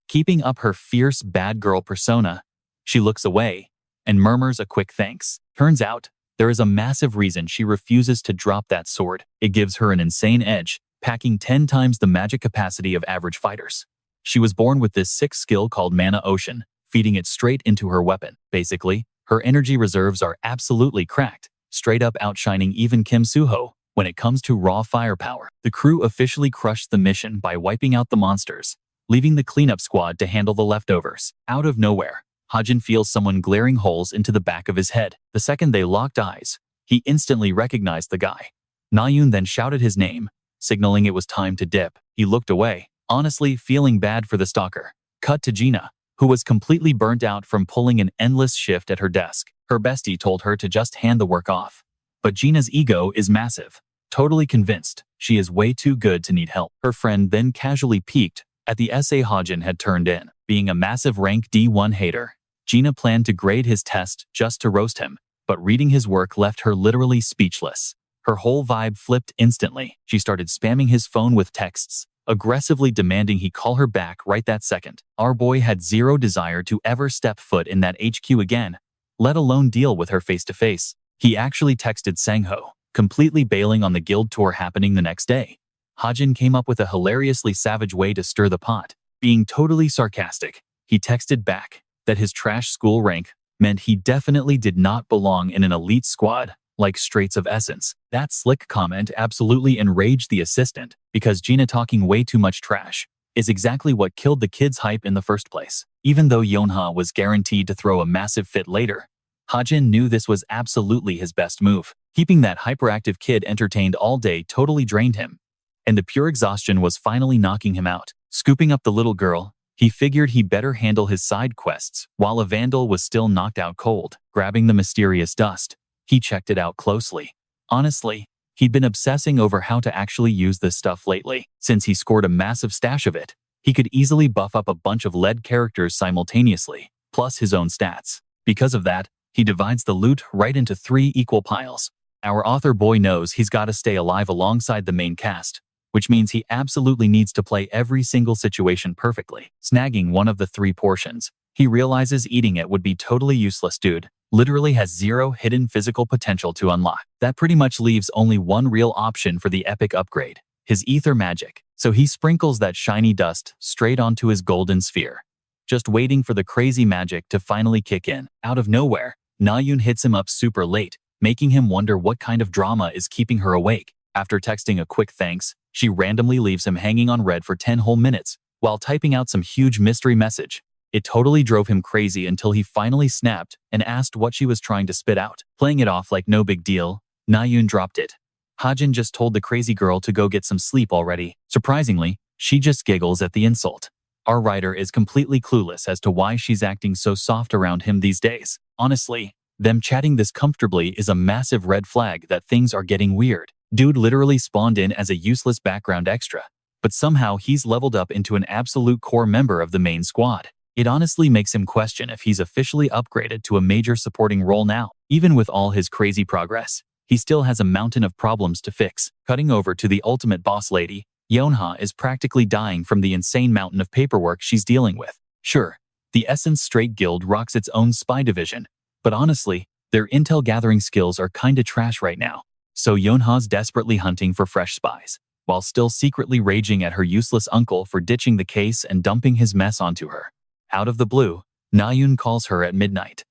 Keeping up her fierce bad girl persona, she looks away and murmurs a quick thanks. Turns out, there is a massive reason she refuses to drop that sword. It gives her an insane edge, packing 10 times the magic capacity of average fighters. She was born with this sick skill called Mana Ocean, feeding it straight into her weapon. Basically, her energy reserves are absolutely cracked, straight up outshining even Kim Suho when it comes to raw firepower. The crew officially crushed the mission by wiping out the monsters, leaving the cleanup squad to handle the leftovers. Out of nowhere, Hajin feels someone glaring holes into the back of his head. The second they locked eyes, he instantly recognized the guy. Nayun then shouted his name, signaling it was time to dip. He looked away, honestly feeling bad for the stalker. Cut to Gina, who was completely burnt out from pulling an endless shift at her desk. Her bestie told her to just hand the work off. But Gina's ego is massive, totally convinced she is way too good to need help. Her friend then casually peeked at the essay Hajin had turned in. Being a massive rank D1 hater, Gina planned to grade his test just to roast him, but reading his work left her literally speechless. Her whole vibe flipped instantly. She started spamming his phone with texts, aggressively demanding he call her back right that second. Our boy had zero desire to ever step foot in that HQ again, let alone deal with her face to face. He actually texted Sang-ho, completely bailing on the guild tour happening the next day. Hajin came up with a hilariously savage way to stir the pot. Being totally sarcastic, he texted back that his trash school rank meant he definitely did not belong in an elite squad like Straits of Essence. That slick comment absolutely enraged the assistant, because Gina talking way too much trash is exactly what killed the kid's hype in the first place. Even though Yeonha was guaranteed to throw a massive fit later, Hajin knew this was absolutely his best move. Keeping that hyperactive kid entertained all day totally drained him, and the pure exhaustion was finally knocking him out. Scooping up the little girl, he figured he better handle his side quests while a vandal was still knocked out cold. Grabbing the mysterious dust, he checked it out closely. Honestly, he'd been obsessing over how to actually use this stuff lately. Since he scored a massive stash of it, he could easily buff up a bunch of lead characters simultaneously, plus his own stats. Because of that, he divides the loot right into 3 equal piles. Our author boy knows he's got to stay alive alongside the main cast, which means he absolutely needs to play every single situation perfectly. Snagging one of the 3 portions, he realizes eating it would be totally useless. Dude literally has 0 hidden physical potential to unlock. That pretty much leaves only one real option for the epic upgrade, his ether magic. So he sprinkles that shiny dust straight onto his golden sphere, just waiting for the crazy magic to finally kick in. Out of nowhere, Nayun hits him up super late, making him wonder what kind of drama is keeping her awake. After texting a quick thanks, she randomly leaves him hanging on red for 10 whole minutes while typing out some huge mystery message. It totally drove him crazy until he finally snapped and asked what she was trying to spit out. Playing it off like no big deal, Nayun dropped it. Hajin just told the crazy girl to go get some sleep already. Surprisingly, she just giggles at the insult. Our writer is completely clueless as to why she's acting so soft around him these days. Honestly, them chatting this comfortably is a massive red flag that things are getting weird. Dude literally spawned in as a useless background extra, but somehow he's leveled up into an absolute core member of the main squad. It honestly makes him question if he's officially upgraded to a major supporting role now. Even with all his crazy progress, he still has a mountain of problems to fix. Cutting over to the ultimate boss lady, Yonha is practically dying from the insane mountain of paperwork she's dealing with. Sure, the Essence Straight Guild rocks its own spy division, but honestly, their intel gathering skills are kinda trash right now. So Yonha's desperately hunting for fresh spies, while still secretly raging at her useless uncle for ditching the case and dumping his mess onto her. Out of the blue, Nayun calls her at midnight.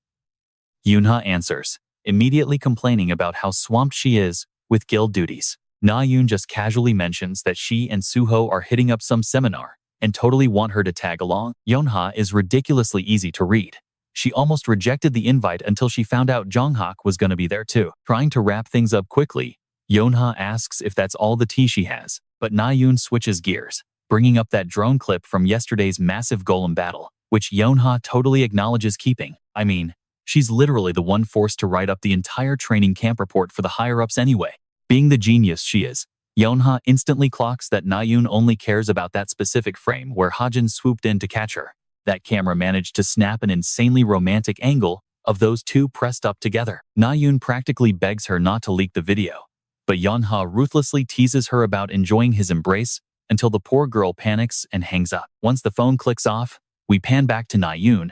Yunha answers, immediately complaining about how swamped she is with guild duties. Nayun just casually mentions that she and Suho are hitting up some seminar and totally want her to tag along. Yonha is ridiculously easy to read. She almost rejected the invite until she found out Jonghak was going to be there too. Trying to wrap things up quickly, Yonha asks if that's all the tea she has, but Nayun switches gears, bringing up that drone clip from yesterday's massive golem battle, which Yonha totally acknowledges keeping. I mean, she's literally the one forced to write up the entire training camp report for the higher-ups anyway. Being the genius she is, Yonha instantly clocks that Nayun only cares about that specific frame where Hajin swooped in to catch her. That camera managed to snap an insanely romantic angle of those two pressed up together. Nayun practically begs her not to leak the video, but Yonha ruthlessly teases her about enjoying his embrace until the poor girl panics and hangs up. Once the phone clicks off, we pan back to Nayun,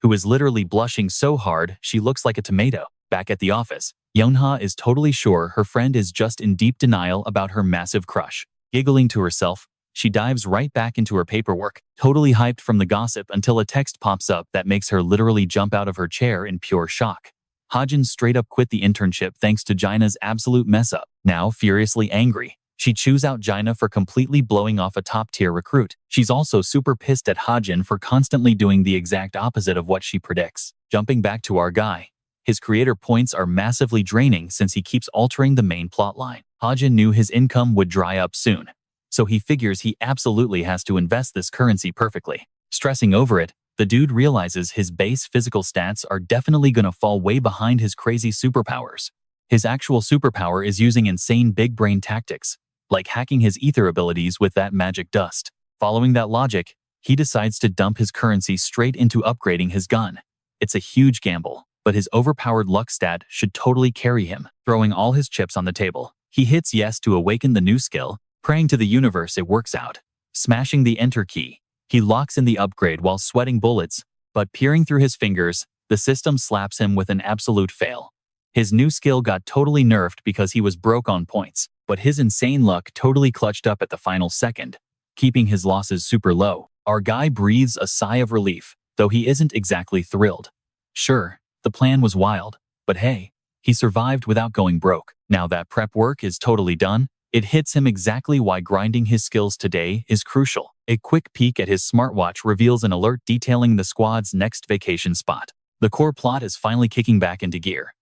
who is literally blushing so hard she looks like a tomato. Back at the office, Yonha is totally sure her friend is just in deep denial about her massive crush. Giggling to herself, she dives right back into her paperwork, totally hyped from the gossip until a text pops up that makes her literally jump out of her chair in pure shock. Hajin straight up quit the internship thanks to Jaina's absolute mess up. Now furiously angry, she chews out Jaina for completely blowing off a top-tier recruit. She's also super pissed at Hajin for constantly doing the exact opposite of what she predicts. Jumping back to our guy, his creator points are massively draining since he keeps altering the main plotline. Hajin knew his income would dry up soon, so he figures he absolutely has to invest this currency perfectly. Stressing over it, the dude realizes his base physical stats are definitely gonna fall way behind his crazy superpowers. His actual superpower is using insane big brain tactics, like hacking his ether abilities with that magic dust. Following that logic, he decides to dump his currency straight into upgrading his gun. It's a huge gamble, but his overpowered luck stat should totally carry him. Throwing all his chips on the table, he hits yes to awaken the new skill, praying to the universe it works out. Smashing the enter key, he locks in the upgrade while sweating bullets, but peering through his fingers, the system slaps him with an absolute fail. His new skill got totally nerfed because he was broke on points, but his insane luck totally clutched up at the final second, keeping his losses super low. Our guy breathes a sigh of relief, though he isn't exactly thrilled. Sure, the plan was wild, but hey, he survived without going broke. Now that prep work is totally done, it hits him exactly why grinding his skills today is crucial. A quick peek at his smartwatch reveals an alert detailing the squad's next vacation spot. The core plot is finally kicking back into gear.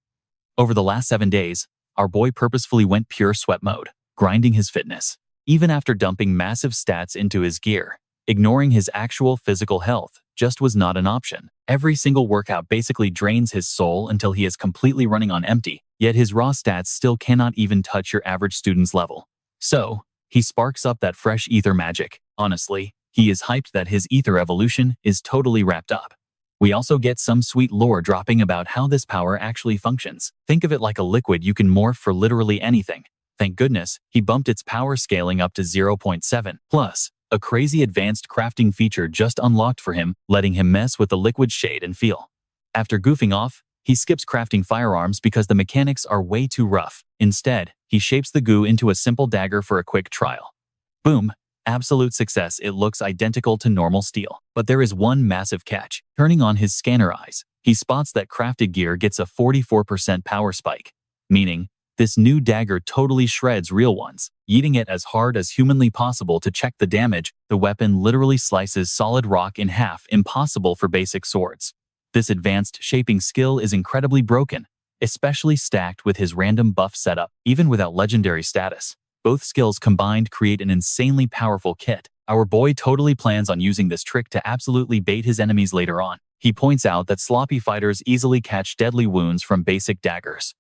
Over the last 7 days, our boy purposefully went pure sweat mode, grinding his fitness. Even after dumping massive stats into his gear, ignoring his actual physical health just was not an option. Every single workout basically drains his soul until he is completely running on empty, yet his raw stats still cannot even touch your average student's level. So, he sparks up that fresh ether magic. Honestly, he is hyped that his ether evolution is totally wrapped up. We also get some sweet lore dropping about how this power actually functions. Think of it like a liquid you can morph for literally anything. Thank goodness, he bumped its power scaling up to 0.7. Plus, a crazy advanced crafting feature just unlocked for him, letting him mess with the liquid shade and feel. After goofing off, he skips crafting firearms because the mechanics are way too rough. Instead, he shapes the goo into a simple dagger for a quick trial. Boom. Absolute success. It looks identical to normal steel. But there is one massive catch. Turning on his scanner eyes, he spots that crafted gear gets a 44% power spike, meaning this new dagger totally shreds real ones. Yeeting it as hard as humanly possible to check the damage, the weapon literally slices solid rock in half, impossible for basic swords. This advanced shaping skill is incredibly broken, especially stacked with his random buff setup, even without legendary status. Both skills combined create an insanely powerful kit. Our boy totally plans on using this trick to absolutely bait his enemies later on. He points out that sloppy fighters easily catch deadly wounds from basic daggers,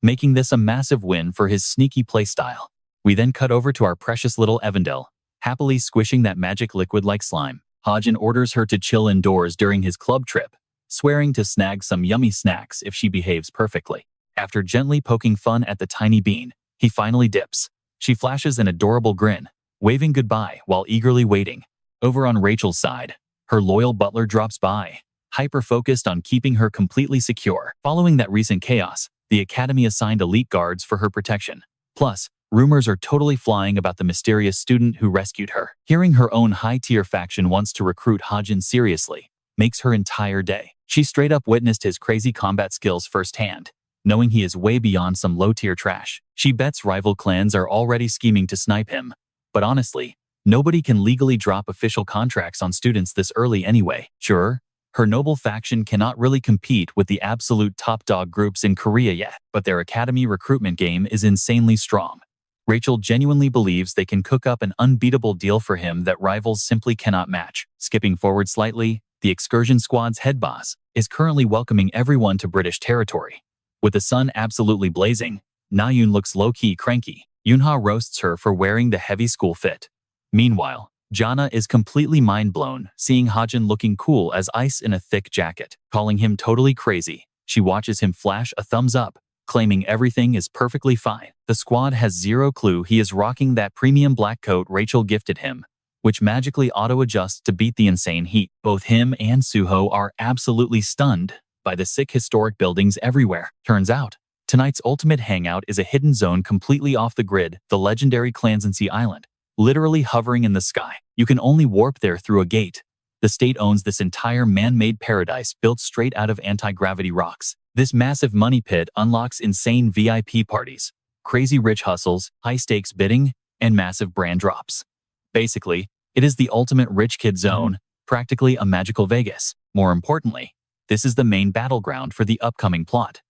making this a massive win for his sneaky playstyle. We then cut over to our precious little Evandel, happily squishing that magic liquid like slime. Hajin orders her to chill indoors during his club trip, swearing to snag some yummy snacks if she behaves perfectly. After gently poking fun at the tiny bean, he finally dips. She flashes an adorable grin, waving goodbye while eagerly waiting. Over on Rachel's side, her loyal butler drops by, hyper-focused on keeping her completely secure. Following that recent chaos, the Academy assigned elite guards for her protection. Plus, rumors are totally flying about the mysterious student who rescued her. Hearing her own high-tier faction wants to recruit Hajin seriously makes her entire day. She straight up witnessed his crazy combat skills firsthand, knowing he is way beyond some low-tier trash. She bets rival clans are already scheming to snipe him. But honestly, nobody can legally drop official contracts on students this early anyway. Sure, her noble faction cannot really compete with the absolute top dog groups in Korea yet, but their academy recruitment game is insanely strong. Rachel genuinely believes they can cook up an unbeatable deal for him that rivals simply cannot match. Skipping forward slightly, the excursion squad's head boss is currently welcoming everyone to British territory. With the sun absolutely blazing, Nayun looks low-key cranky. Yunha roasts her for wearing the heavy school fit. Meanwhile, Jana is completely mind-blown, seeing Hajin looking cool as ice in a thick jacket. Calling him totally crazy, she watches him flash a thumbs up, claiming everything is perfectly fine. The squad has zero clue he is rocking that premium black coat Rachel gifted him, which magically auto-adjusts to beat the insane heat. Both him and Suho are absolutely stunned by the sick historic buildings everywhere. Turns out, tonight's ultimate hangout is a hidden zone completely off the grid, the legendary Clansancy Island, literally hovering in the sky. You can only warp there through a gate. The state owns this entire man-made paradise built straight out of anti-gravity rocks. This massive money pit unlocks insane VIP parties, crazy rich hustles, high-stakes bidding, and massive brand drops. Basically, it is the ultimate rich kid zone, practically a magical Vegas. More importantly, this is the main battleground for the upcoming plot.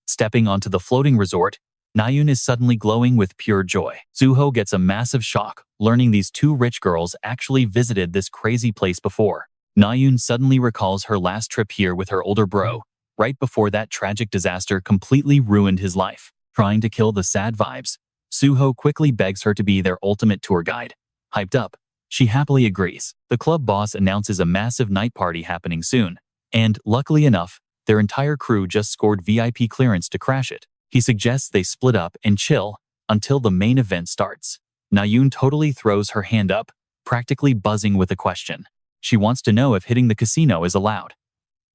Stepping onto the floating resort, Nayun is suddenly glowing with pure joy. Suho gets a massive shock, learning these two rich girls actually visited this crazy place before. Nayun suddenly recalls her last trip here with her older bro, right before that tragic disaster completely ruined his life. Trying to kill the sad vibes, Suho quickly begs her to be their ultimate tour guide. Hyped up, she happily agrees. The club boss announces a massive night party happening soon, and, luckily enough, their entire crew just scored VIP clearance to crash it. He suggests they split up and chill until the main event starts. Nayun totally throws her hand up, practically buzzing with a question. She wants to know if hitting the casino is allowed.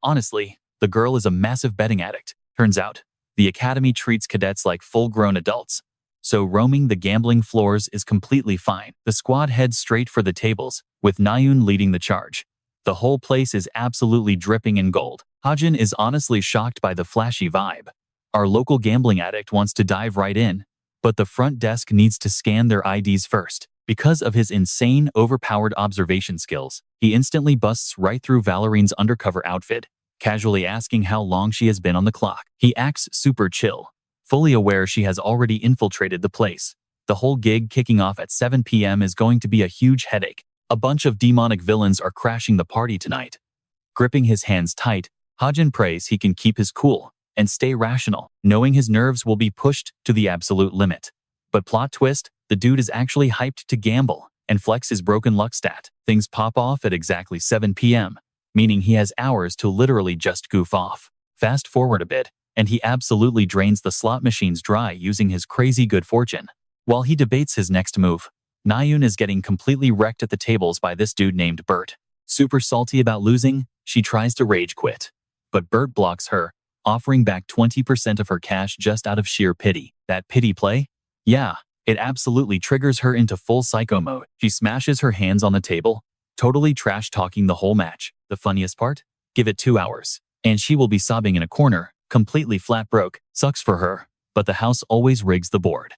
Honestly, the girl is a massive betting addict. Turns out, the academy treats cadets like full-grown adults, so roaming the gambling floors is completely fine. The squad heads straight for the tables, with Nayun leading the charge. The whole place is absolutely dripping in gold. Hajin is honestly shocked by the flashy vibe. Our local gambling addict wants to dive right in, but the front desk needs to scan their IDs first. Because of his insane, overpowered observation skills, he instantly busts right through Valerine's undercover outfit, casually asking how long she has been on the clock. He acts super chill, fully aware she has already infiltrated the place. The whole gig kicking off at 7 p.m. is going to be a huge headache. A bunch of demonic villains are crashing the party tonight. Gripping his hands tight, Hajin prays he can keep his cool and stay rational, knowing his nerves will be pushed to the absolute limit. But plot twist, the dude is actually hyped to gamble and flex his broken luck stat. Things pop off at exactly 7 p.m. meaning he has hours to literally just goof off. Fast forward a bit, and he absolutely drains the slot machines dry using his crazy good fortune. While he debates his next move, Nayun is getting completely wrecked at the tables by this dude named Bert. Super salty about losing, she tries to rage quit. But Bert blocks her, offering back 20% of her cash just out of sheer pity. That pity play? Yeah, it absolutely triggers her into full psycho mode. She smashes her hands on the table, totally trash-talking the whole match. The funniest part? Give it 2 hours, and she will be sobbing in a corner, completely flat broke. Sucks for her, but the house always rigs the board.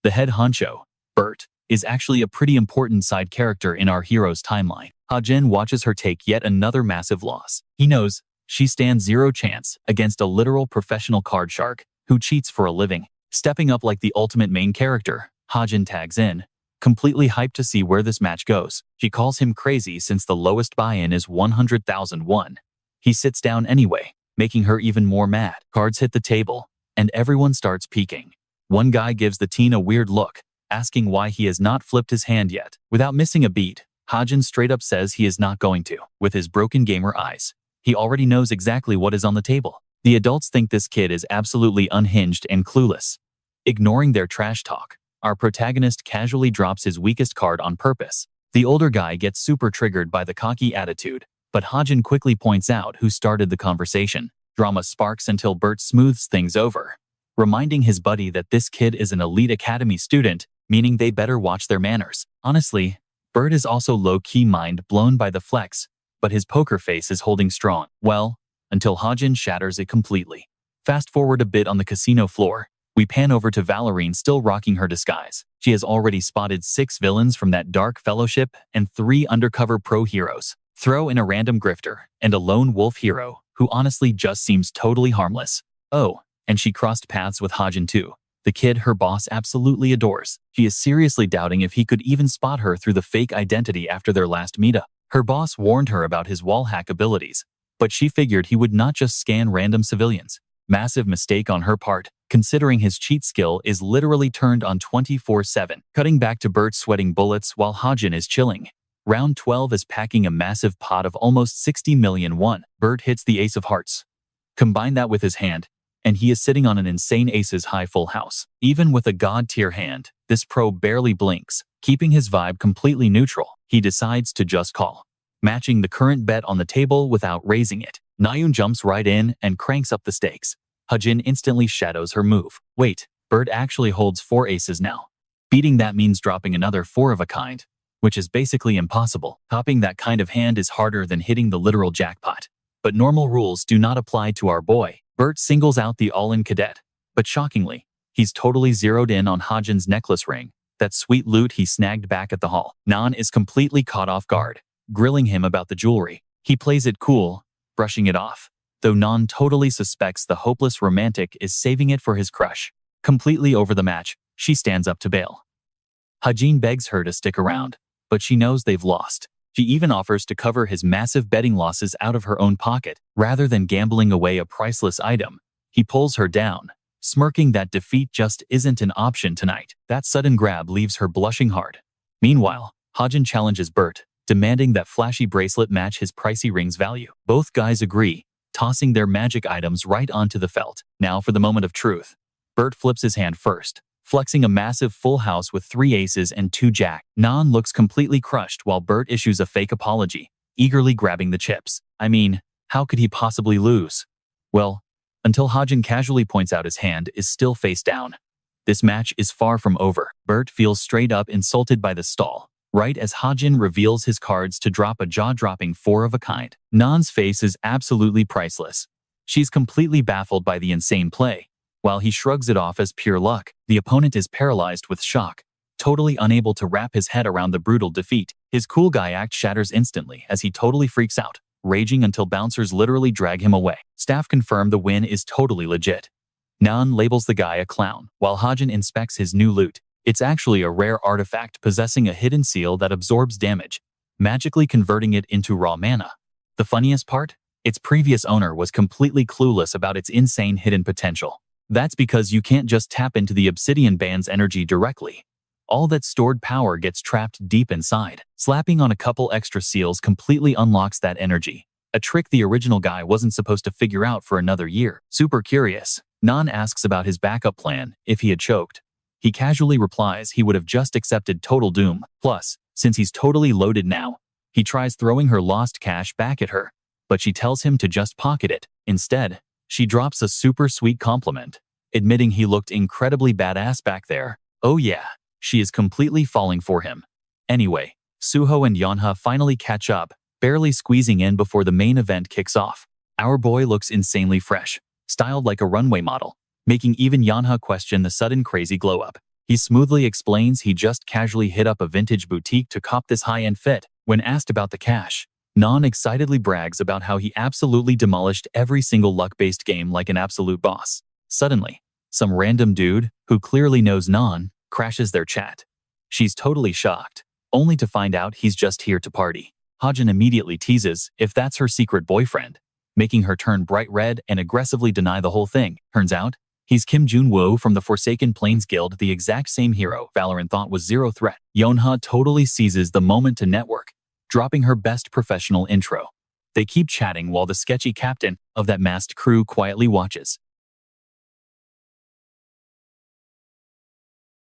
The head honcho, Bert, is actually a pretty important side character in our hero's timeline. Hajin watches her take yet another massive loss. He knows she stands zero chance against a literal professional card shark who cheats for a living. Stepping up like the ultimate main character, Hajin tags in, completely hyped to see where this match goes. She calls him crazy since the lowest buy-in is 100,000 won. He sits down anyway, making her even more mad. Cards hit the table, and everyone starts peeking. One guy gives the teen a weird look, asking why he has not flipped his hand yet. Without missing a beat, Hajin straight up says he is not going to. With his broken gamer eyes, he already knows exactly what is on the table. The adults think this kid is absolutely unhinged and clueless. Ignoring their trash talk, our protagonist casually drops his weakest card on purpose. The older guy gets super triggered by the cocky attitude, but Hajin quickly points out who started the conversation. Drama sparks until Bert smooths things over, reminding his buddy that this kid is an elite academy student, meaning they better watch their manners. Honestly, Bert is also low-key mind blown by the flex, but his poker face is holding strong. Well, until Hajin shatters it completely. Fast forward a bit on the casino floor, we pan over to Valorine still rocking her disguise. She has already spotted 6 villains from that dark fellowship and 3 undercover pro heroes. Throw in a random grifter and a lone wolf hero who honestly just seems totally harmless. Oh, and she crossed paths with Hajin too, the kid her boss absolutely adores. She is seriously doubting if he could even spot her through the fake identity after their last meetup. Her boss warned her about his wallhack abilities, but she figured he would not just scan random civilians. Massive mistake on her part, considering his cheat skill is literally turned on 24/7. Cutting back to Bert sweating bullets while Hajin is chilling. Round 12 is packing a massive pot of almost 60 million won. Bert hits the ace of hearts. Combine that with his hand, and he is sitting on an insane aces high full house. Even with a god-tier hand, this pro barely blinks, keeping his vibe completely neutral. He decides to just call, matching the current bet on the table without raising it. Nayun jumps right in and cranks up the stakes. Hajin instantly shadows her move. Wait, Bert actually holds 4 aces now. Beating that means dropping another 4 of a kind, which is basically impossible. Topping that kind of hand is harder than hitting the literal jackpot. But normal rules do not apply to our boy. Bert singles out the all-in cadet, but shockingly, he's totally zeroed in on Hajin's necklace ring, that sweet loot he snagged back at the hall. Nan is completely caught off guard, grilling him about the jewelry. He plays it cool, brushing it off, though Nan totally suspects the hopeless romantic is saving it for his crush. Completely over the match, she stands up to bail. Hajin begs her to stick around, but she knows they've lost. She even offers to cover his massive betting losses out of her own pocket. Rather than gambling away a priceless item, he pulls her down, smirking that defeat just isn't an option tonight. That sudden grab leaves her blushing hard. Meanwhile, Hajin challenges Bert, demanding that flashy bracelet match his pricey ring's value. Both guys agree, tossing their magic items right onto the felt. Now for the moment of truth. Bert flips his hand first, flexing a massive full house with 3 aces and 2 jack. Nan looks completely crushed while Bert issues a fake apology, eagerly grabbing the chips. I mean, how could he possibly lose? Well, until Hajin casually points out his hand is still face down. This match is far from over. Bert feels straight up insulted by the stall, right as Hajin reveals his cards to drop a jaw-dropping 4 of a kind. Nan's face is absolutely priceless. She's completely baffled by the insane play. While he shrugs it off as pure luck, the opponent is paralyzed with shock, totally unable to wrap his head around the brutal defeat. His cool guy act shatters instantly as he totally freaks out, raging until bouncers literally drag him away. Staff confirm the win is totally legit. Nan labels the guy a clown, while Hajin inspects his new loot. It's actually a rare artifact possessing a hidden seal that absorbs damage, magically converting it into raw mana. The funniest part? Its previous owner was completely clueless about its insane hidden potential. That's because you can't just tap into the obsidian band's energy directly. All that stored power gets trapped deep inside. Slapping on a couple extra seals completely unlocks that energy, A trick the original guy wasn't supposed to figure out for another year. Super curious, Nan asks about his backup plan if he had choked. He casually replies he would have just accepted total doom. Plus, since he's totally loaded now, he tries throwing her lost cash back at her, but she tells him to just pocket it. Instead, she drops a super sweet compliment, admitting he looked incredibly badass back there. Oh yeah, she is completely falling for him. Anyway, Suho and Yeonha finally catch up, barely squeezing in before the main event kicks off. Our boy looks insanely fresh, styled like a runway model, making even Yeonha question the sudden crazy glow-up. He smoothly explains he just casually hit up a vintage boutique to cop this high-end fit. When asked about the cash, Nan excitedly brags about how he absolutely demolished every single luck-based game like an absolute boss. Suddenly, some random dude, who clearly knows Nan, crashes their chat. She's totally shocked, only to find out he's just here to party. Hajin immediately teases if that's her secret boyfriend, making her turn bright red and aggressively deny the whole thing. Turns out, he's Kim Jun-woo from the Forsaken Plains Guild, the exact same hero Valorant thought was zero threat. Yeonha totally seizes the moment to network, dropping her best professional intro. They keep chatting while the sketchy captain of that masked crew quietly watches.